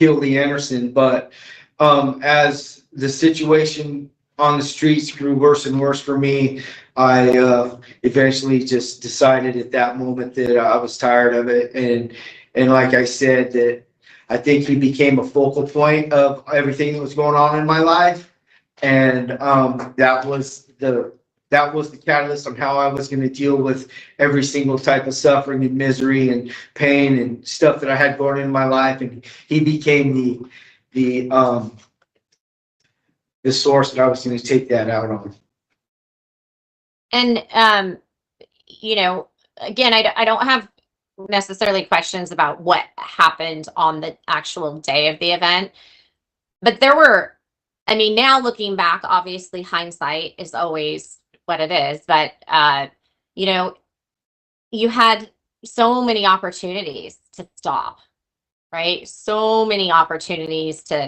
kill Lee Anderson, but as the situation on the streets grew worse and worse for me, I eventually just decided at that moment that I was tired of it. And like I said, that I think he became a focal point of everything that was going on in my life. And that was the catalyst on how I was going to deal with every single type of suffering and misery and pain and stuff that I had going on in my life. And he became the source that I was going to take that out on. And again, I don't have necessarily questions about what happened on the actual day of the event, but there were, now looking back, obviously hindsight is always what it is, but you had so many opportunities to stop, right? So many opportunities to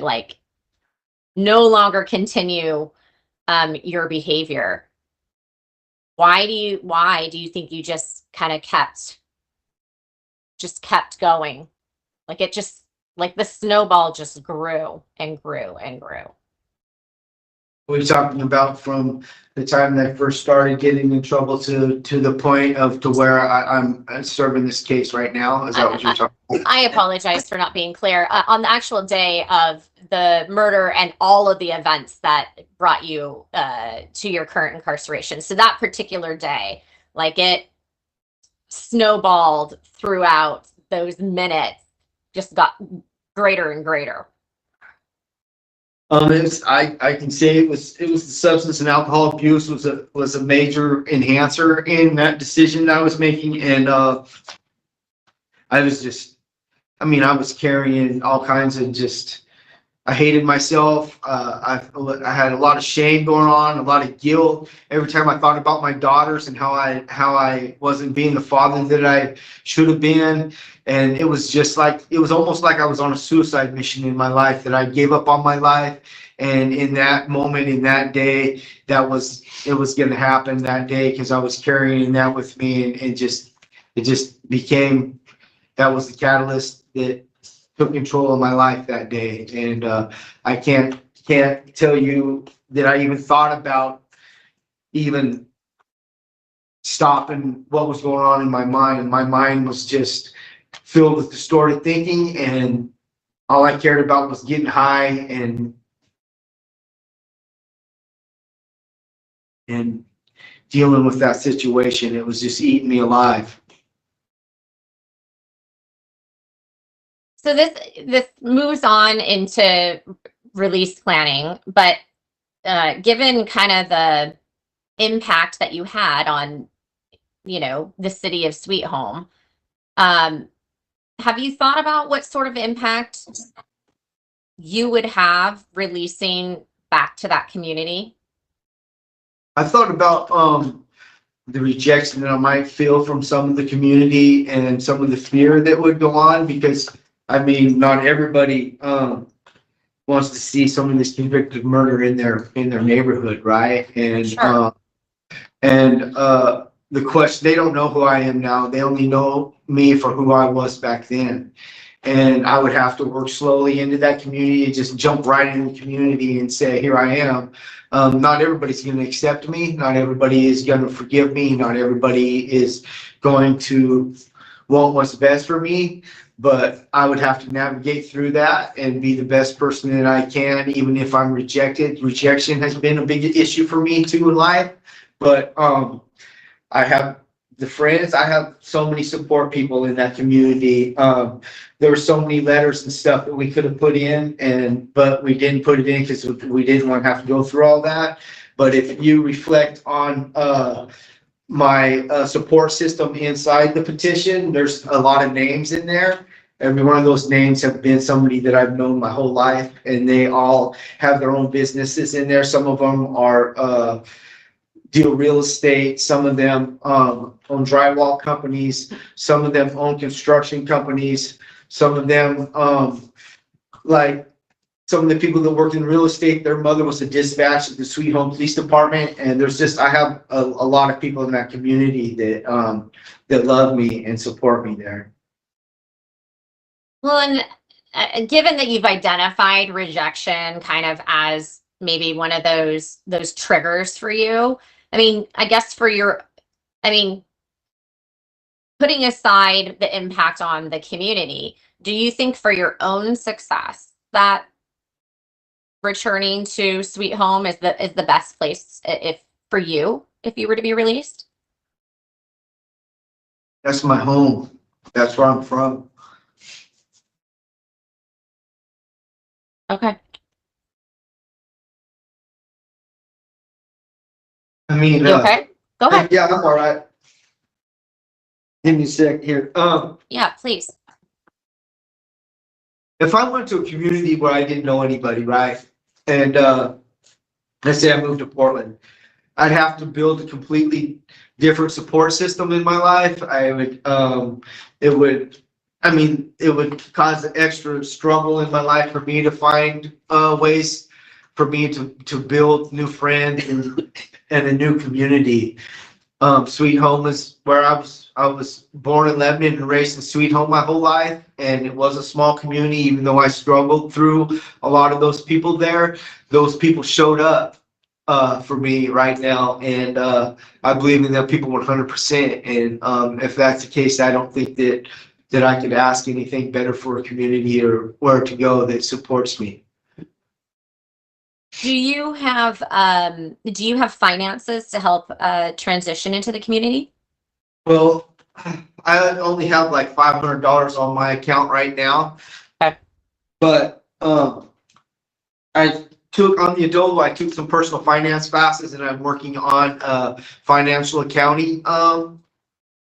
no longer continue your behavior. Why do you think you just kind of kept going? The snowball just grew and grew and grew. We're talking about from the time that I first started getting in trouble to the point to where I'm serving this case right now. Is that what you're talking about? I apologize for not being clear. On the actual day of the murder and all of the events that brought you to your current incarceration. So that particular day, it snowballed throughout those minutes, just got greater and greater. I can say it was the substance and alcohol abuse was a major enhancer in that decision that I was making. And I was carrying all kinds of I hated myself. I had a lot of shame going on, a lot of guilt. Every time I thought about my daughters and how I wasn't being the father that I should have been. And it was almost like I was on a suicide mission in my life, that I gave up on my life. And in that moment, in that day, it was going to happen that day, because I was carrying that with me, and it just became, that was the catalyst that took control of my life that day. And I can't tell you that I even thought about even stopping what was going on in my mind. My mind was just filled with distorted thinking, and all I cared about was getting high and dealing with that situation. It was just eating me alive. So this moves on into release planning, but given kind of the impact that you had on, the city of Sweet Home, have you thought about what sort of impact you would have releasing back to that community? I thought about the rejection that I might feel from some of the community and some of the fear that would go on, because I mean, not everybody wants to see someone that's convicted of murder in their neighborhood, right? And Sure. The question, they don't know who I am now. They only know me for who I was back then. And I would have to work slowly into that community and just jump right into the community and say, here I am. Not everybody's going to accept me. Not everybody is going to forgive me. Not everybody is going to want what's best for me. But I would have to navigate through that and be the best person that I can, even if I'm rejected. Rejection has been a big issue for me too in life. But I have the friends, I have so many support people in that community. There were so many letters and stuff that we could have put in, but we didn't put it in because we didn't want to have to go through all that. But if you reflect on my support system inside the petition, there's a lot of names in there. Every one of those names have been somebody that I've known my whole life, and they all have their own businesses in there. Some of them are deal real estate. Some of them own drywall companies. Some of them own construction companies. Some of them, like some of the people that worked in real estate, their mother was a dispatch at the Sweet Home Police Department. And there's just, I have a lot of people in that community that that love me and support me there. Well, and given that you've identified rejection kind of as maybe one of those triggers for you, I mean, I guess putting aside the impact on the community, do you think for your own success that returning to Sweet Home is the best place for you if you were to be released? That's my home. That's where I'm from. Okay. I mean, You okay? Go ahead. yeah, I'm all right. Give me a sec here. Yeah, please. If I went to a community where I didn't know anybody, right? And let's say I moved to Portland, I'd have to build a completely different support system in my life. It would cause an extra struggle in my life for me to find ways for me to build new friends and a new community. Sweet Home is where I was born in Lebanon and raised in Sweet Home my whole life, and it was a small community. Even though I struggled through a lot of those people there, those people showed up for me right now, and I believe in them people 100%. And if that's the case, I don't think that I could ask anything better for a community or where to go that supports me. Do you have finances to help transition into the community? Well, I only have like $500 on my account right now. Okay. But I took on the Adobe, I took some personal finance classes, and I'm working on a financial accounting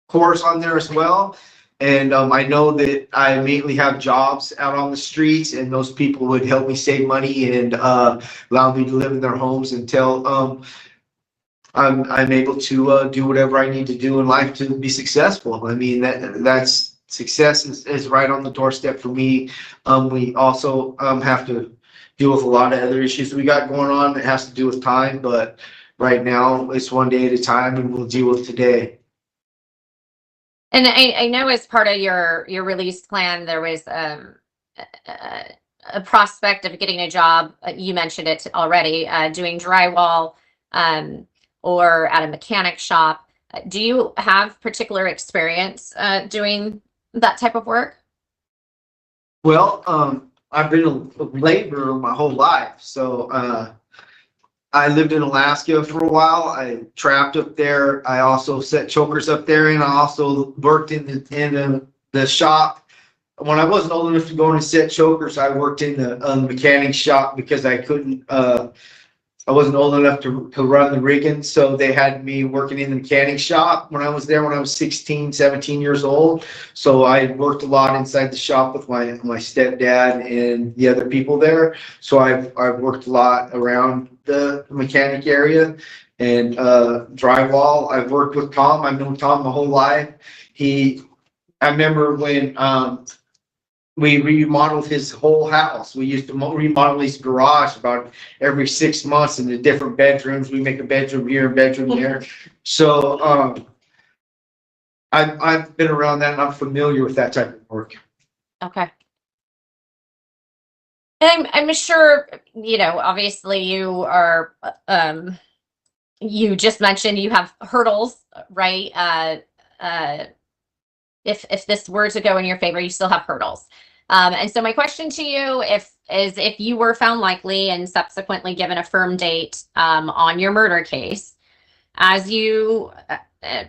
course on there as well. And I know that I immediately have jobs out on the streets, and those people would help me save money and allow me to live in their homes until I'm able to do whatever I need to do in life to be successful. I mean, that's success is right on the doorstep for me. We also have to deal with a lot of other issues we got going on that has to do with time, but right now it's one day at a time, and we'll deal with today. And I know as part of your release plan, there was a prospect of getting a job. You mentioned it already, doing drywall or at a mechanic shop. Do you have particular experience doing that type of work? Well, I've been a laborer my whole life. So I lived in Alaska for a while. I trapped up there. I also set chokers up there, and I also worked in the shop when I wasn't old enough to go in and set chokers, I worked in the mechanic shop because I couldn't, I wasn't old enough to run the rigging. So they had me working in the mechanic shop when I was there when I was 16, 17 years old. So I worked a lot inside the shop with my stepdad and the other people there. So I've worked a lot around the mechanic area and drywall. I've worked with Tom. I've known Tom my whole life. I remember when we remodeled his whole house. We used to remodel his garage about every 6 months in the different bedrooms. We make a bedroom here, a bedroom there. So I've been around that and I'm familiar with that type of work. Okay. And I'm sure, you know, obviously you are, you just mentioned you have hurdles, right? If this were to go in your favor, you still have hurdles. And so my question to you is if you were found likely and subsequently given a firm date on your murder case, as you,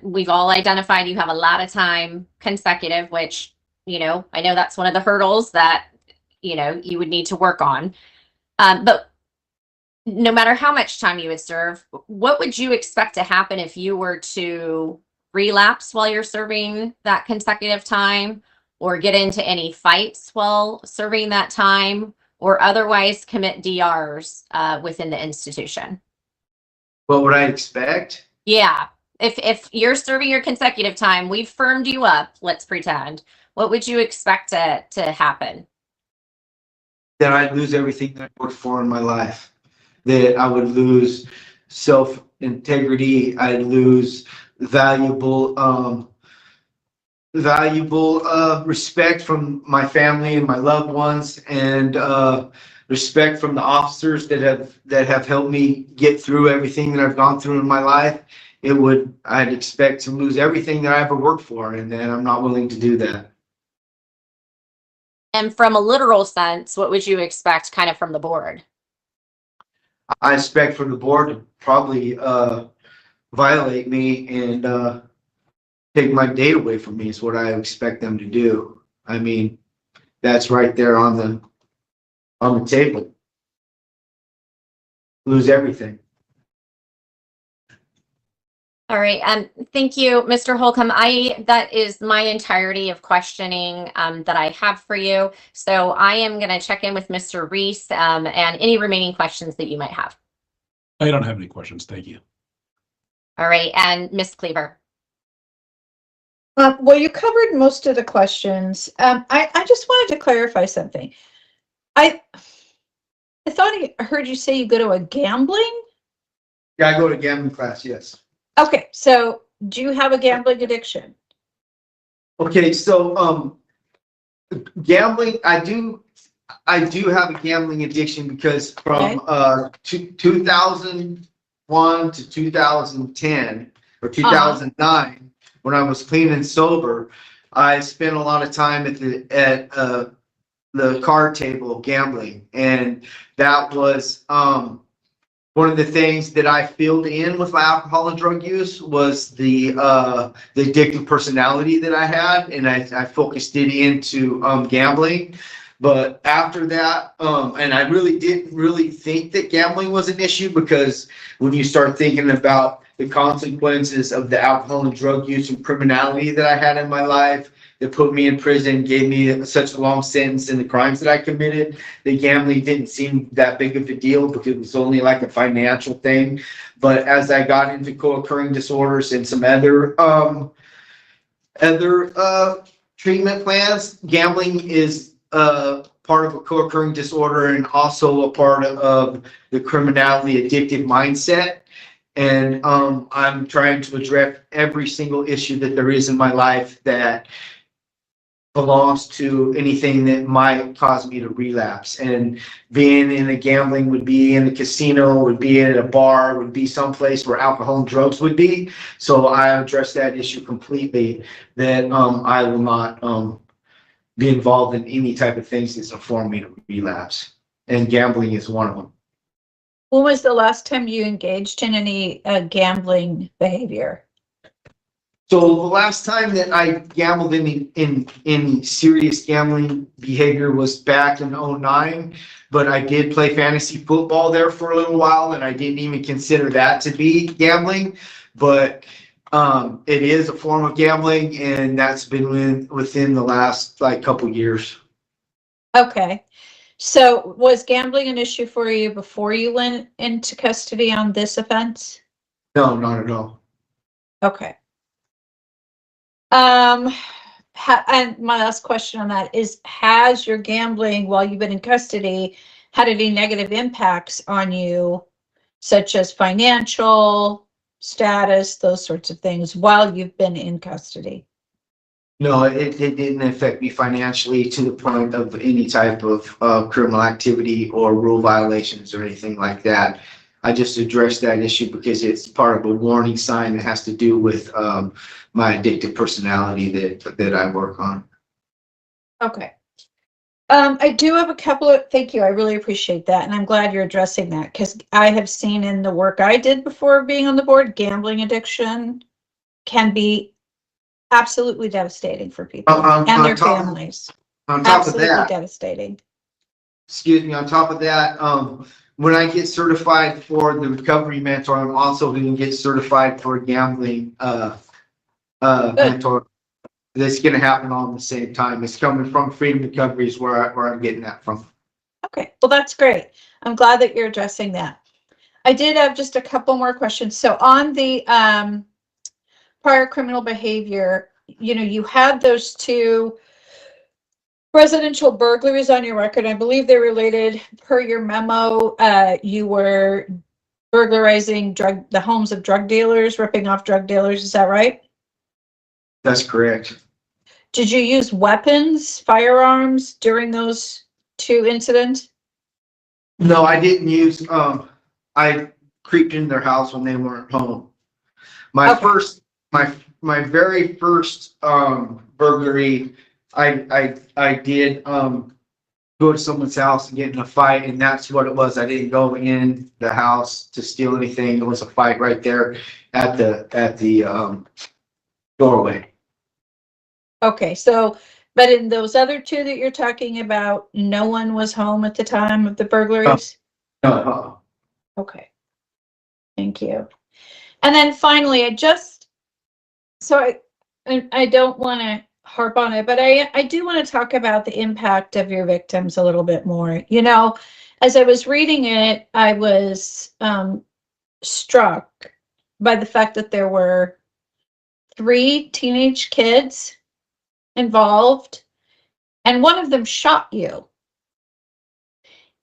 we've all identified you have a lot of time consecutive, which, you know, I know that's one of the hurdles that, you know, you would need to work on. But no matter how much time you would serve, what would you expect to happen if you were to relapse while you're serving that consecutive time, or get into any fights while serving that time, or otherwise commit DRs within the institution? What would I expect? Yeah. If you're serving your consecutive time, we've firmed you up, let's pretend. What would you expect to happen? That I'd lose everything that I worked for in my life. That I would lose self-integrity. I'd lose valuable respect from my family and my loved ones, and respect from the officers that have helped me get through everything that I've gone through in my life. I'd expect to lose everything that I ever worked for, and I'm not willing to do that. And from a literal sense, what would you expect kind of from the board? I expect from the board to probably violate me and take my date away from me is what I expect them to do. I mean, that's right there on the table. Lose everything. All right. Thank you, Mr. Holcomb. That is my entirety of questioning that I have for you. So I am going to check in with Mr. Reese and any remaining questions that you might have. I don't have any questions. Thank you. All right. And Ms. Cleaver. Well, you covered most of the questions. I just wanted to clarify something. I thought I heard you say you go to a gambling? Yeah, I go to gambling class, yes. Okay, so do you have a gambling addiction? Okay, so gambling, I do have a gambling addiction because from 2001 to 2010 or 2009, when I was clean and sober, I spent a lot of time at the card table gambling, and that was one of the things that I filled in with my alcohol and drug use was the addictive personality that I had, and I focused it into gambling. But after that, and I really didn't think that gambling was an issue, because when you start thinking about the consequences of the alcohol and drug use and criminality that I had in my life that put me in prison, gave me such a long sentence in the crimes that I committed, the gambling didn't seem that big of a deal because it was only like a financial thing. But as I got into co-occurring disorders and some other treatment plans, gambling is part of a co-occurring disorder and also a part of the criminality addictive mindset. And I'm trying to address every single issue that there is in my life that belongs to anything that might cause me to relapse. And being in a gambling would be in a casino, would be at a bar, would be someplace where alcohol and drugs would be. So I address that issue completely, that I will not be involved in any type of things that's inform me to relapse. And gambling is one of them. When was the last time you engaged in any gambling behavior? So the last time that I gambled in serious gambling behavior was back in '09, but I did play fantasy football there for a little while, and I didn't even consider that to be gambling. But it is a form of gambling, and that's been within the last like couple years. Okay. So was gambling an issue for you before you went into custody on this offense? No, not at all. Okay. And my last question on that is, has your gambling while you've been in custody had any negative impacts on you, such as financial status, those sorts of things, while you've been in custody? No, it didn't affect me financially to the point of any type of criminal activity or rule violations or anything like that. I just addressed that issue because it's part of a warning sign that has to do with my addictive personality that I work on. Okay. I do have a couple of, thank you, I really appreciate that, and I'm glad you're addressing that, because I have seen in the work I did before being on the board, gambling addiction can be absolutely devastating for people and their families. On top Absolutely of that, devastating. excuse me, on top of that, when I get certified for the recovery mentor, I'm also going to get certified for a gambling mentor. That's going to happen all at the same time. It's coming from Freedom Recovery is where I'm getting that from. Okay, well, that's great. I'm glad that you're addressing that. I did have just a couple more questions. So on the prior criminal behavior, you know, you had those two residential burglaries on your record. I believe they're related per your memo. You were burglarizing the homes of drug dealers, ripping off drug dealers. Is that right? That's correct. Did you use weapons, firearms during those two incidents? No, I didn't use, I creeped in their house when they weren't home. My first, my very first, burglary, I did, go to someone's house and get in a fight, and that's what it was. I didn't go in the house to steal anything. It was a fight right there at the doorway. Okay, so, but in those other two that you're talking about, no one was home at the time of the burglaries? No. Okay. Thank you. And then finally, I don't want to harp on it, but I do want to talk about the impact of your victims a little bit more. You know, as I was reading it, I was struck by the fact that there were 3 teenage kids involved, and one of them shot you.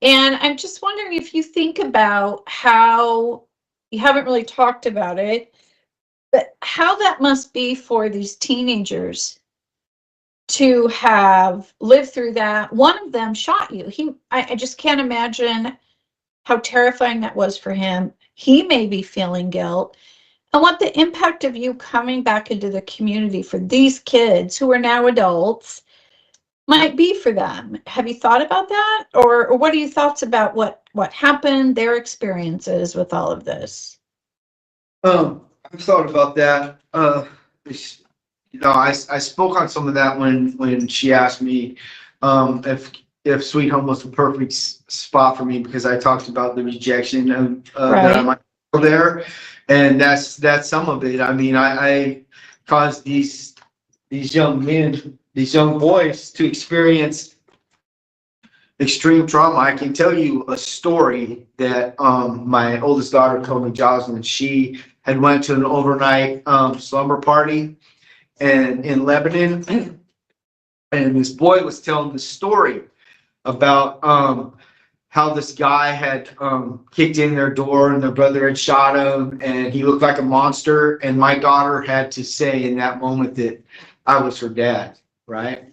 And I'm just wondering if you think about how, you haven't really talked about it, but how that must be for these teenagers to have lived through that. One of them shot you. I just can't imagine how terrifying that was for him. He may be feeling guilt. And what the impact of you coming back into the community for these kids who are now adults might be for them. Have you thought about that? Or what are your thoughts about what happened, their experiences with all of this? I've thought about that. You know, I spoke on some of that when she asked me if Sweet Home was the perfect spot for me, because I talked about the rejection of that I might go there, and that's some of it. I mean, I caused these young men, these young boys to experience extreme trauma. I can tell you a story that my oldest daughter told me, Jocelyn. She had went to an overnight slumber party and in Lebanon, and this boy was telling the story about how this guy had kicked in their door and their brother had shot him and he looked like a monster, and my daughter had to say in that moment that I was her dad, right?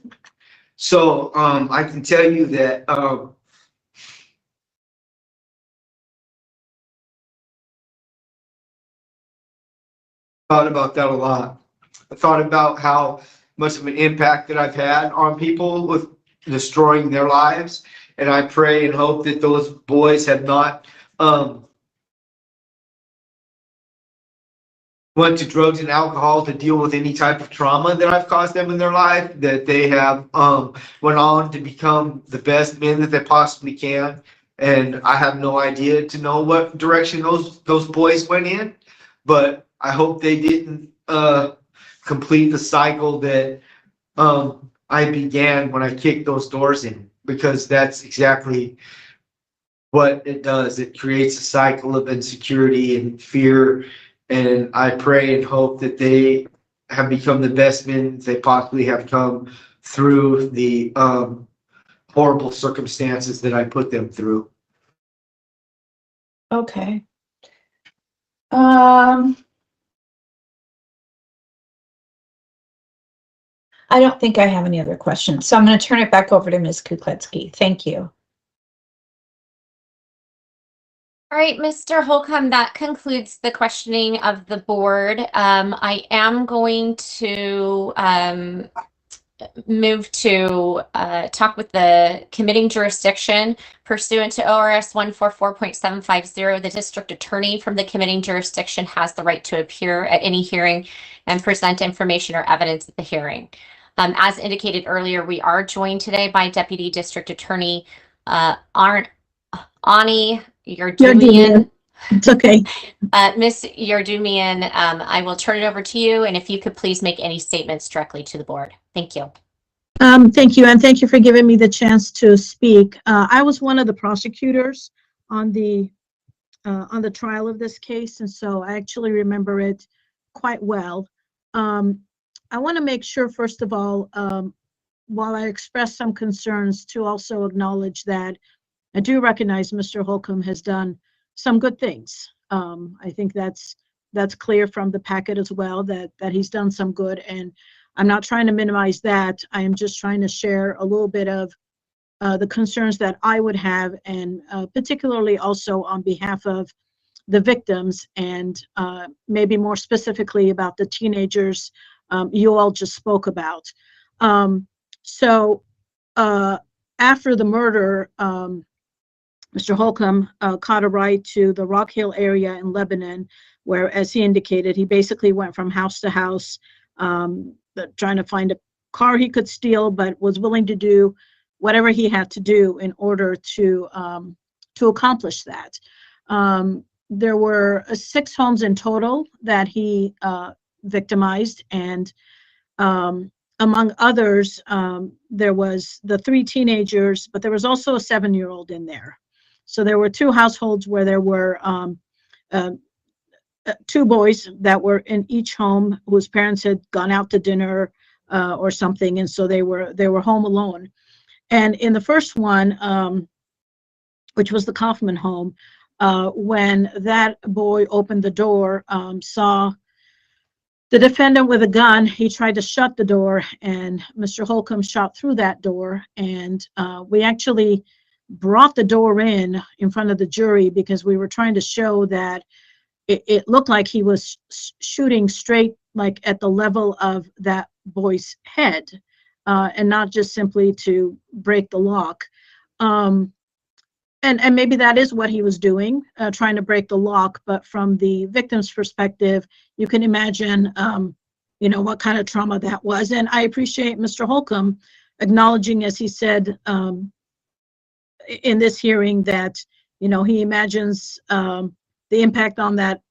So I can tell you that thought about that a lot. I thought about how much of an impact that I've had on people with destroying their lives. And I pray and hope that those boys have not went to drugs and alcohol to deal with any type of trauma that I've caused them in their life, that they have went on to become the best men that they possibly can. And I have no idea to know what direction those boys went in, but I hope they didn't complete the cycle that I began when I kicked those doors in, because that's exactly what it does. It creates a cycle of insecurity and fear. And I pray and hope that they have become the best men they possibly have come through the horrible circumstances that I put them through. Okay. I don't think I have any other questions, so I'm going to turn it back over to Ms. Kuklinski. Thank you. All right, Mr. Holcomb, that concludes the questioning of the board. I am going to move to talk with the committing jurisdiction pursuant to ORS 144.750. The district attorney from the committing jurisdiction has the right to appear at any hearing and present information or evidence at the hearing. As indicated earlier, we are joined today by Deputy District Attorney Ani Yardumian. It's okay. Miss Yardumian, I will turn it over to you, and if you could please make any statements directly to the board. Thank you. Thank you, and thank you for giving me the chance to speak. I was one of the prosecutors on the trial of this case, and so I actually remember it quite well. I want to make sure, first of all, while I express some concerns, to also acknowledge that I do recognize Mr. Holcomb has done some good things. I think that's clear from the packet as well, that he's done some good, and I'm not trying to minimize that. I am just trying to share a little bit of the concerns that I would have, and particularly also on behalf of the victims, and maybe more specifically about the teenagers you all just spoke about. So after the murder, Mr. Holcomb caught a ride to the Rock Hill area in Lebanon, where, as he indicated, he basically went from house to house trying to find a car he could steal, but was willing to do whatever he had to do in order to accomplish that. There were 6 homes in total that he victimized, and among others, there was the 3 teenagers, but there was also a 7-year-old in there. So there were 2 households where there were 2 boys that were in each home whose parents had gone out to dinner or something, and so they were home alone. And in the first one, which was the Kaufman home, when that boy opened the door, saw the defendant with a gun, he tried to shut the door, and Mr. Holcomb shot through that door. And we actually brought the door in front of the jury because we were trying to show that it looked like he was shooting straight, like at the level of that boy's head, and not just simply to break the lock. And maybe that is what he was doing, trying to break the lock. But from the victim's perspective, you can imagine, what kind of trauma that was. And I appreciate Mr. Holcomb acknowledging, as he said in this hearing, that he imagines the impact on that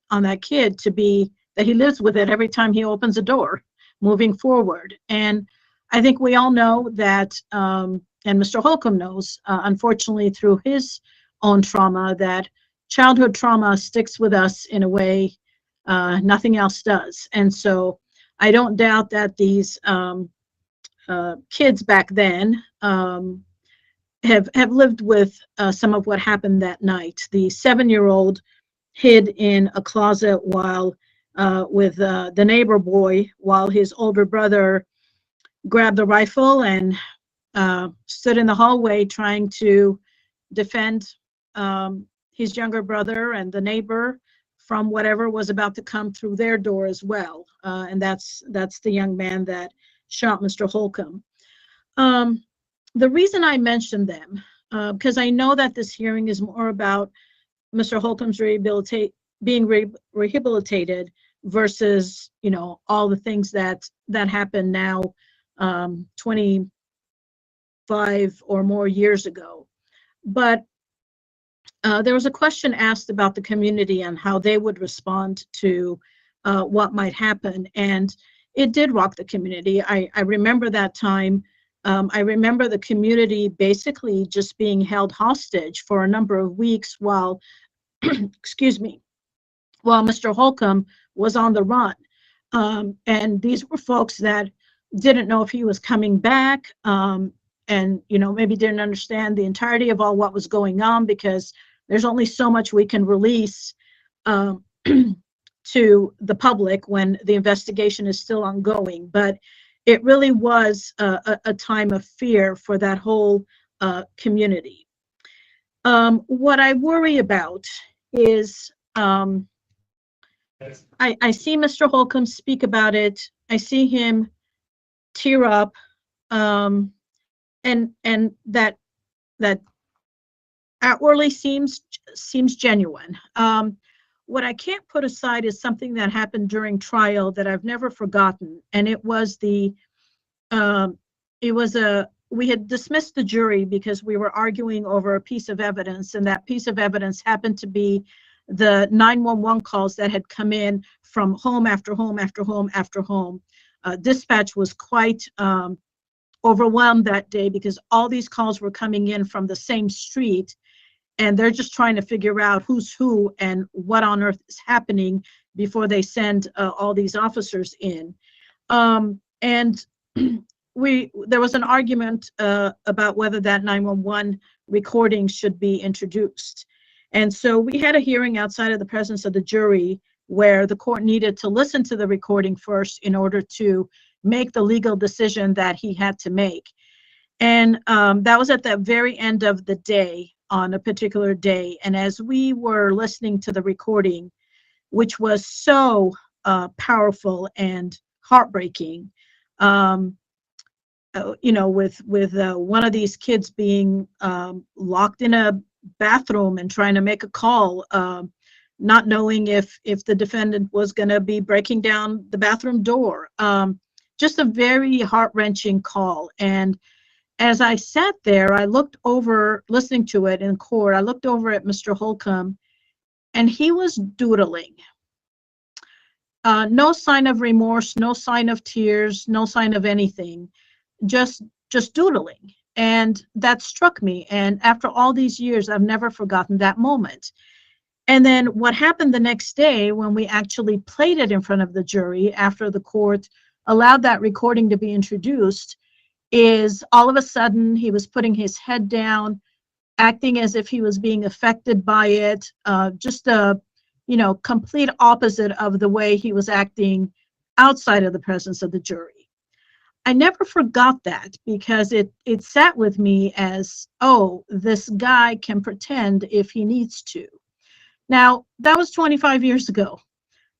kid to be that he lives with it every time he opens a door moving forward. And I think we all know that, and Mr. Holcomb knows, unfortunately through his own trauma, that childhood trauma sticks with us in a way nothing else does. And so I don't doubt that these kids back then have lived with some of what happened that night. The 7-year-old hid in a closet while with the neighbor boy, while his older brother grabbed the rifle and stood in the hallway trying to defend his younger brother and the neighbor from whatever was about to come through their door as well. And that's the young man that shot Mr. Holcomb. The reason I mentioned them, because I know that this hearing is more about Mr. Holcomb's being rehabilitated versus, you know, all the things that happened now, 25 or more years ago. But there was a question asked about the community and how they would respond to what might happen. And it did rock the community. I remember that time. I remember the community basically just being held hostage for a number of weeks while, excuse me, while Mr. Holcomb was on the run. And these were folks that didn't know if he was coming back, and, you know, maybe didn't understand the entirety of all what was going on, because there's only so much we can release to the public when the investigation is still ongoing. But it really was a time of fear for that whole community. What I worry about is I see Mr. Holcomb speak about it. I see him tear up, and that outwardly seems genuine. What I can't put aside is something that happened during trial that I've never forgotten, and it was we had dismissed the jury because we were arguing over a piece of evidence, and that piece of evidence happened to be the 911 calls that had come in from home after home after home after home. Dispatch was quite overwhelmed that day because all these calls were coming in from the same street, and they're just trying to figure out who's who and what on earth is happening before they send all these officers in. And there was an argument about whether that 911 recording should be introduced. And so we had a hearing outside of the presence of the jury where the court needed to listen to the recording first in order to make the legal decision that he had to make. And that was at the very end of the day, on a particular day. And as we were listening to the recording, which was so powerful and heartbreaking, you know, with one of these kids being locked in a bathroom and trying to make a call, not knowing if the defendant was going to be breaking down the bathroom door. Just a very heart-wrenching call. And as I sat there, I looked over, listening to it in court, I looked over at Mr. Holcomb, and he was doodling. No sign of remorse, no sign of tears, no sign of anything, just doodling. And that struck me. And after all these years, I've never forgotten that moment. And then what happened the next day when we actually played it in front of the jury after the court allowed that recording to be introduced is all of a sudden he was putting his head down, acting as if he was being affected by it, just a, you know, complete opposite of the way he was acting outside of the presence of the jury. I never forgot that because it sat with me as, oh, this guy can pretend if he needs to. Now, that was 25 years ago.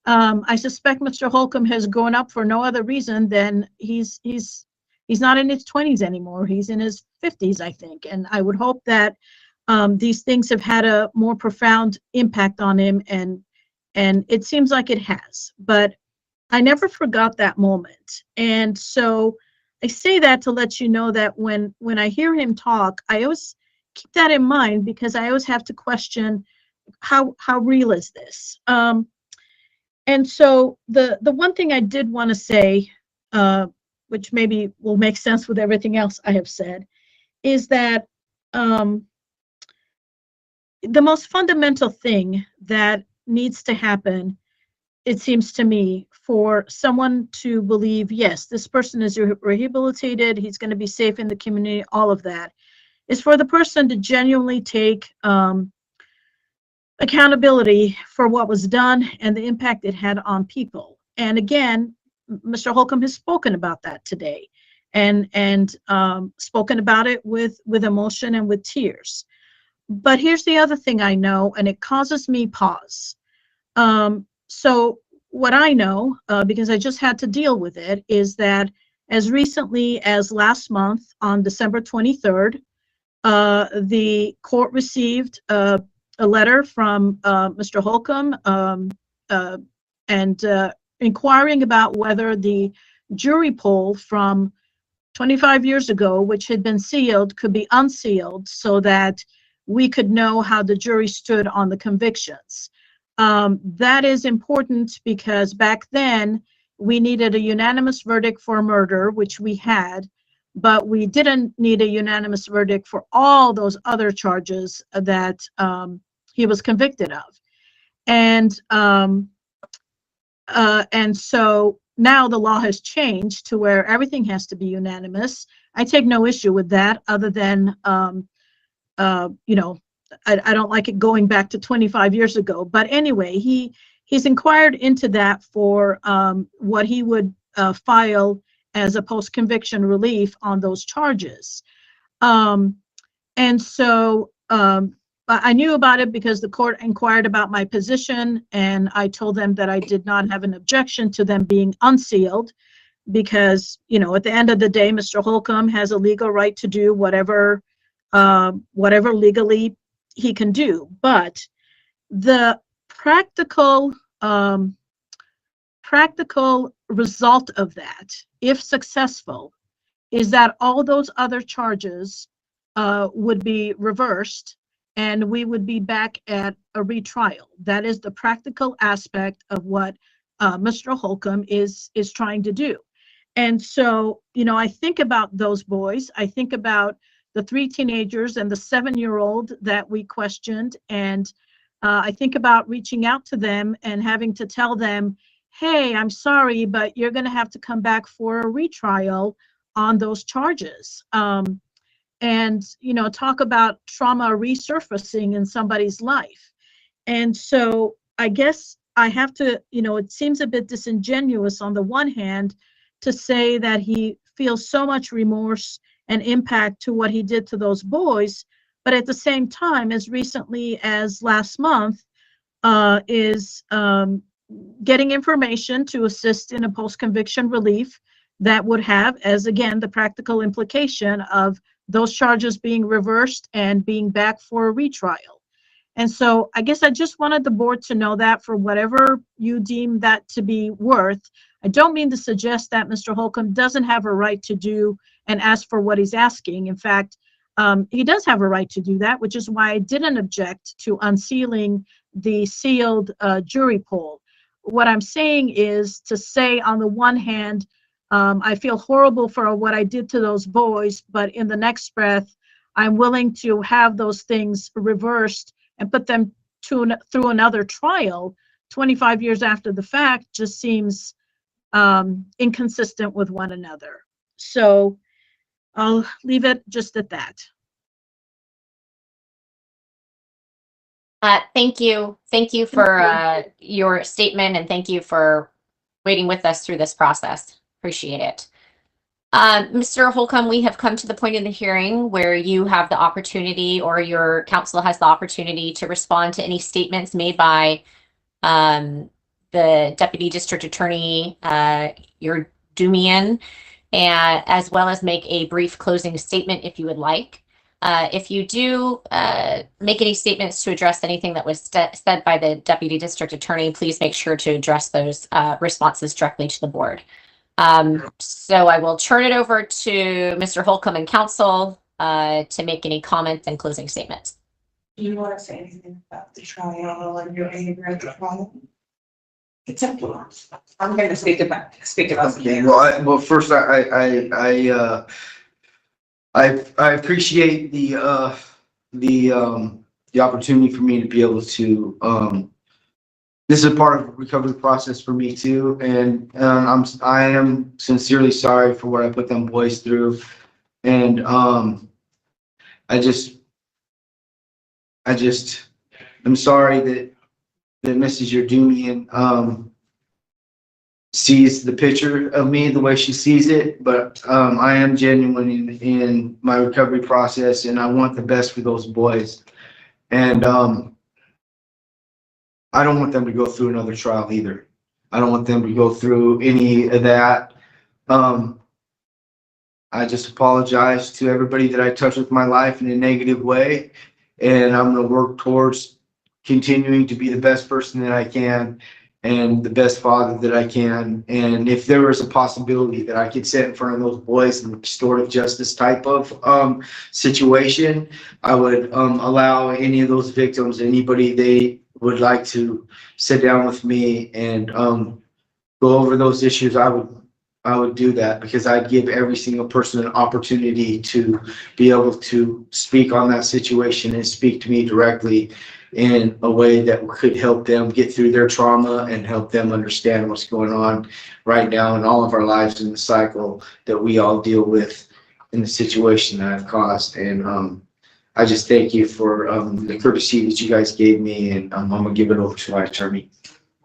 I suspect Mr. Holcomb has grown up for no other reason than he's not in his 20s anymore. He's in his 50s, I think. And I would hope that these things have had a more profound impact on him, and it seems like it has. But I never forgot that moment. And so I say that to let you know that when I hear him talk, I always keep that in mind, because I always have to question how real is this? And so the one thing I did want to say, which maybe will make sense with everything else I have said, is that the most fundamental thing that needs to happen, it seems to me, for someone to believe, yes, this person is rehabilitated, he's going to be safe in the community, all of that, is for the person to genuinely take accountability for what was done and the impact it had on people. And again, Mr. Holcomb has spoken about that today, and spoken about it with emotion and with tears. But here's the other thing I know, and it causes me pause. So what I know, because I just had to deal with it, is that as recently as last month, on December 23rd, the court received a letter from Mr. Holcomb inquiring about whether the jury poll from 25 years ago, which had been sealed, could be unsealed so that we could know how the jury stood on the convictions. That is important because back then we needed a unanimous verdict for murder, which we had, but we didn't need a unanimous verdict for all those other charges that he was convicted of. And so now the law has changed to where everything has to be unanimous. I take no issue with that, other than, you know, I don't like it going back to 25 years ago. But anyway, he's inquired into that for what he would file as a post-conviction relief on those charges. And so I knew about it because the court inquired about my position, and I told them that I did not have an objection to them being unsealed because, you know, at the end of the day, Mr. Holcomb has a legal right to do whatever legally he can do. But the practical result of that, if successful, is that all those other charges would be reversed and we would be back at a retrial. That is the practical aspect of what Mr. Holcomb is trying to do. And so, you know, I think about those boys. I think about the 3 teenagers and the 7-year-old that we questioned. And I think about reaching out to them and having to tell them, hey, I'm sorry, but you're going to have to come back for a retrial on those charges. And, you know, talk about trauma resurfacing in somebody's life. And so I guess I have to, you know, it seems a bit disingenuous on the one hand to say that he feels so much remorse and impact to what he did to those boys, but at the same time, as recently as last month, is getting information to assist in a post-conviction relief that would have, as again, the practical implication of those charges being reversed and being back for a retrial. And so I guess I just wanted the board to know that for whatever you deem that to be worth. I don't mean to suggest that Mr. Holcomb doesn't have a right to do and ask for what he's asking. In fact, he does have a right to do that, which is why I didn't object to unsealing the sealed jury poll. What I'm saying is to say, on the one hand, I feel horrible for what I did to those boys, but in the next breath, I'm willing to have those things reversed and put them through another trial 25 years after the fact just seems inconsistent with one another. So I'll leave it just at that. Thank you. Thank you for your statement, and thank you for waiting with us through this process. Appreciate it. Mr. Holcomb, we have come to the point in the hearing where you have the opportunity, or your counsel has the opportunity, to respond to any statements made by the Deputy District Attorney, your Dumian, and as well as make a brief closing statement if you would like. If you do make any statements to address anything that was said by the Deputy District Attorney, please make sure to address those responses directly to the board. So I will turn it over to Mr. Holcomb and counsel to make any comments and closing statements. Do you want to say anything about the trial and your behavior at the trial? It's up to us. I'm going to speak about Okay, well, first, I appreciate the opportunity for me to be able to, this is a part of the recovery process for me too. And I am sincerely sorry for what I put them boys through. And I'm sorry that Mrs. Yerdumian sees the picture of me the way she sees it, but I am genuine in my recovery process, and I want the best for those boys. And I don't want them to go through another trial either. I don't want them to go through any of that. I just apologize to everybody that I touched with my life in a negative way, and I'm going to work towards continuing to be the best person that I can and the best father that I can. And if there was a possibility that I could sit in front of those boys in restorative justice type of situation, I would allow any of those victims, anybody they would like to sit down with me and go over those issues. I would do that, because I'd give every single person an opportunity to be able to speak on that situation and speak to me directly in a way that could help them get through their trauma and help them understand what's going on right now in all of our lives in the cycle that we all deal with in the situation that I've caused. And I just thank you for the courtesy that you guys gave me, and I'm gonna give it over to my attorney.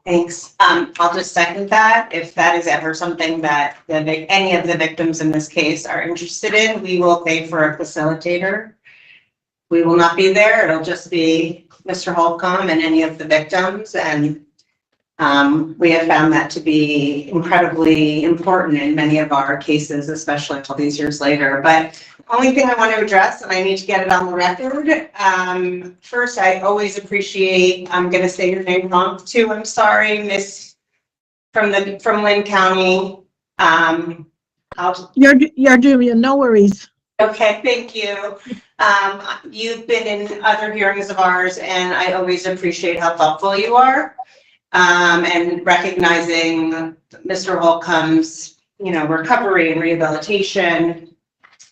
Thanks. I'll just second that. If that is ever something that any of the victims in this case are interested in, we will pay for a facilitator. We will not be there. It'll just be Mr. Holcomb and any of the victims. And we have found that to be incredibly important in many of our cases, especially all these years later. But the only thing I want to address, and I need to get it on the record, first, I always appreciate, I'm going to say your name wrong too, I'm sorry, Miss from Linn County. You're doing, no worries. Okay, thank you. You've been in other hearings of ours, and I always appreciate how thoughtful you are, and recognizing Mr. Holcomb's, recovery and rehabilitation.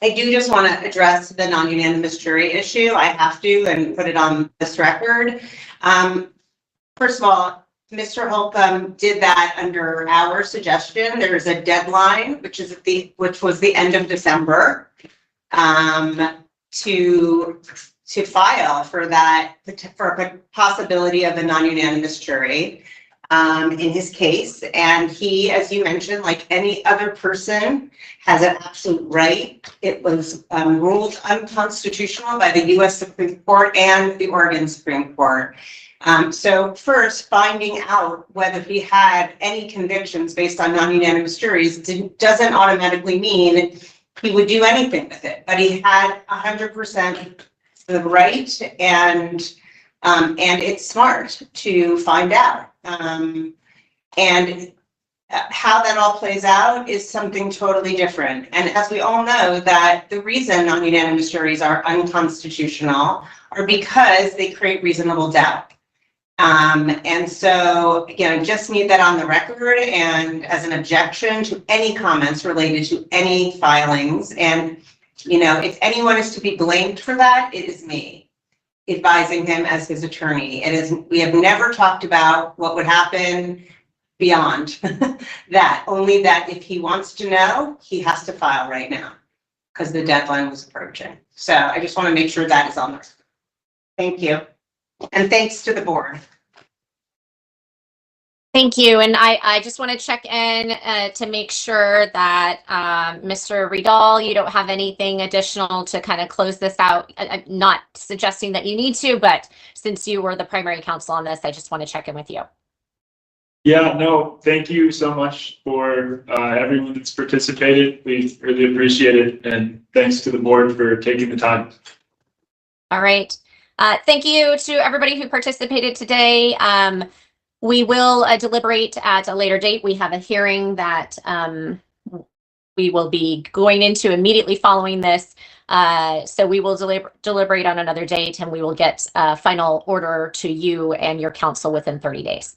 I do just want to address the non-unanimous jury issue. I have to, and put it on this record. First of all, Mr. Holcomb did that under our suggestion. There is a deadline, which was the end of December, to file for a possibility of a non-unanimous jury in his case. And he, as you mentioned, like any other person, has an absolute right. It was ruled unconstitutional by the U.S. Supreme Court and the Oregon Supreme Court. So first, finding out whether he had any convictions based on non-unanimous juries doesn't automatically mean he would do anything with it, but he had 100% the right, and it's smart to find out. And how that all plays out is something totally different. And as we all know, that the reason non-unanimous juries are unconstitutional are because they create reasonable doubt. And so, again, I just need that on the record and as an objection to any comments related to any filings. And, if anyone is to be blamed for that, it is me, advising him as his attorney. We have never talked about what would happen beyond that, only that if he wants to know, he has to file right now because the deadline was approaching. So I just want to make sure that is on the record. Thank you. And thanks to the board. Thank you. And I just want to check in to make sure that Mr. Riedel, you don't have anything additional to kind of close this out. I'm not suggesting that you need to, but since you were the primary counsel on this, I just want to check in with you. Yeah, no, thank you so much for everyone that's participated. We really appreciate it. And thanks to the board for taking the time. All right. Thank you to everybody who participated today. We will deliberate at a later date. We have a hearing that we will be going into immediately following this. So we will deliberate on another date, and we will get a final order to you and your counsel within 30 days.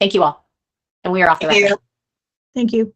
Thank you all. And we are off the record. Thank you.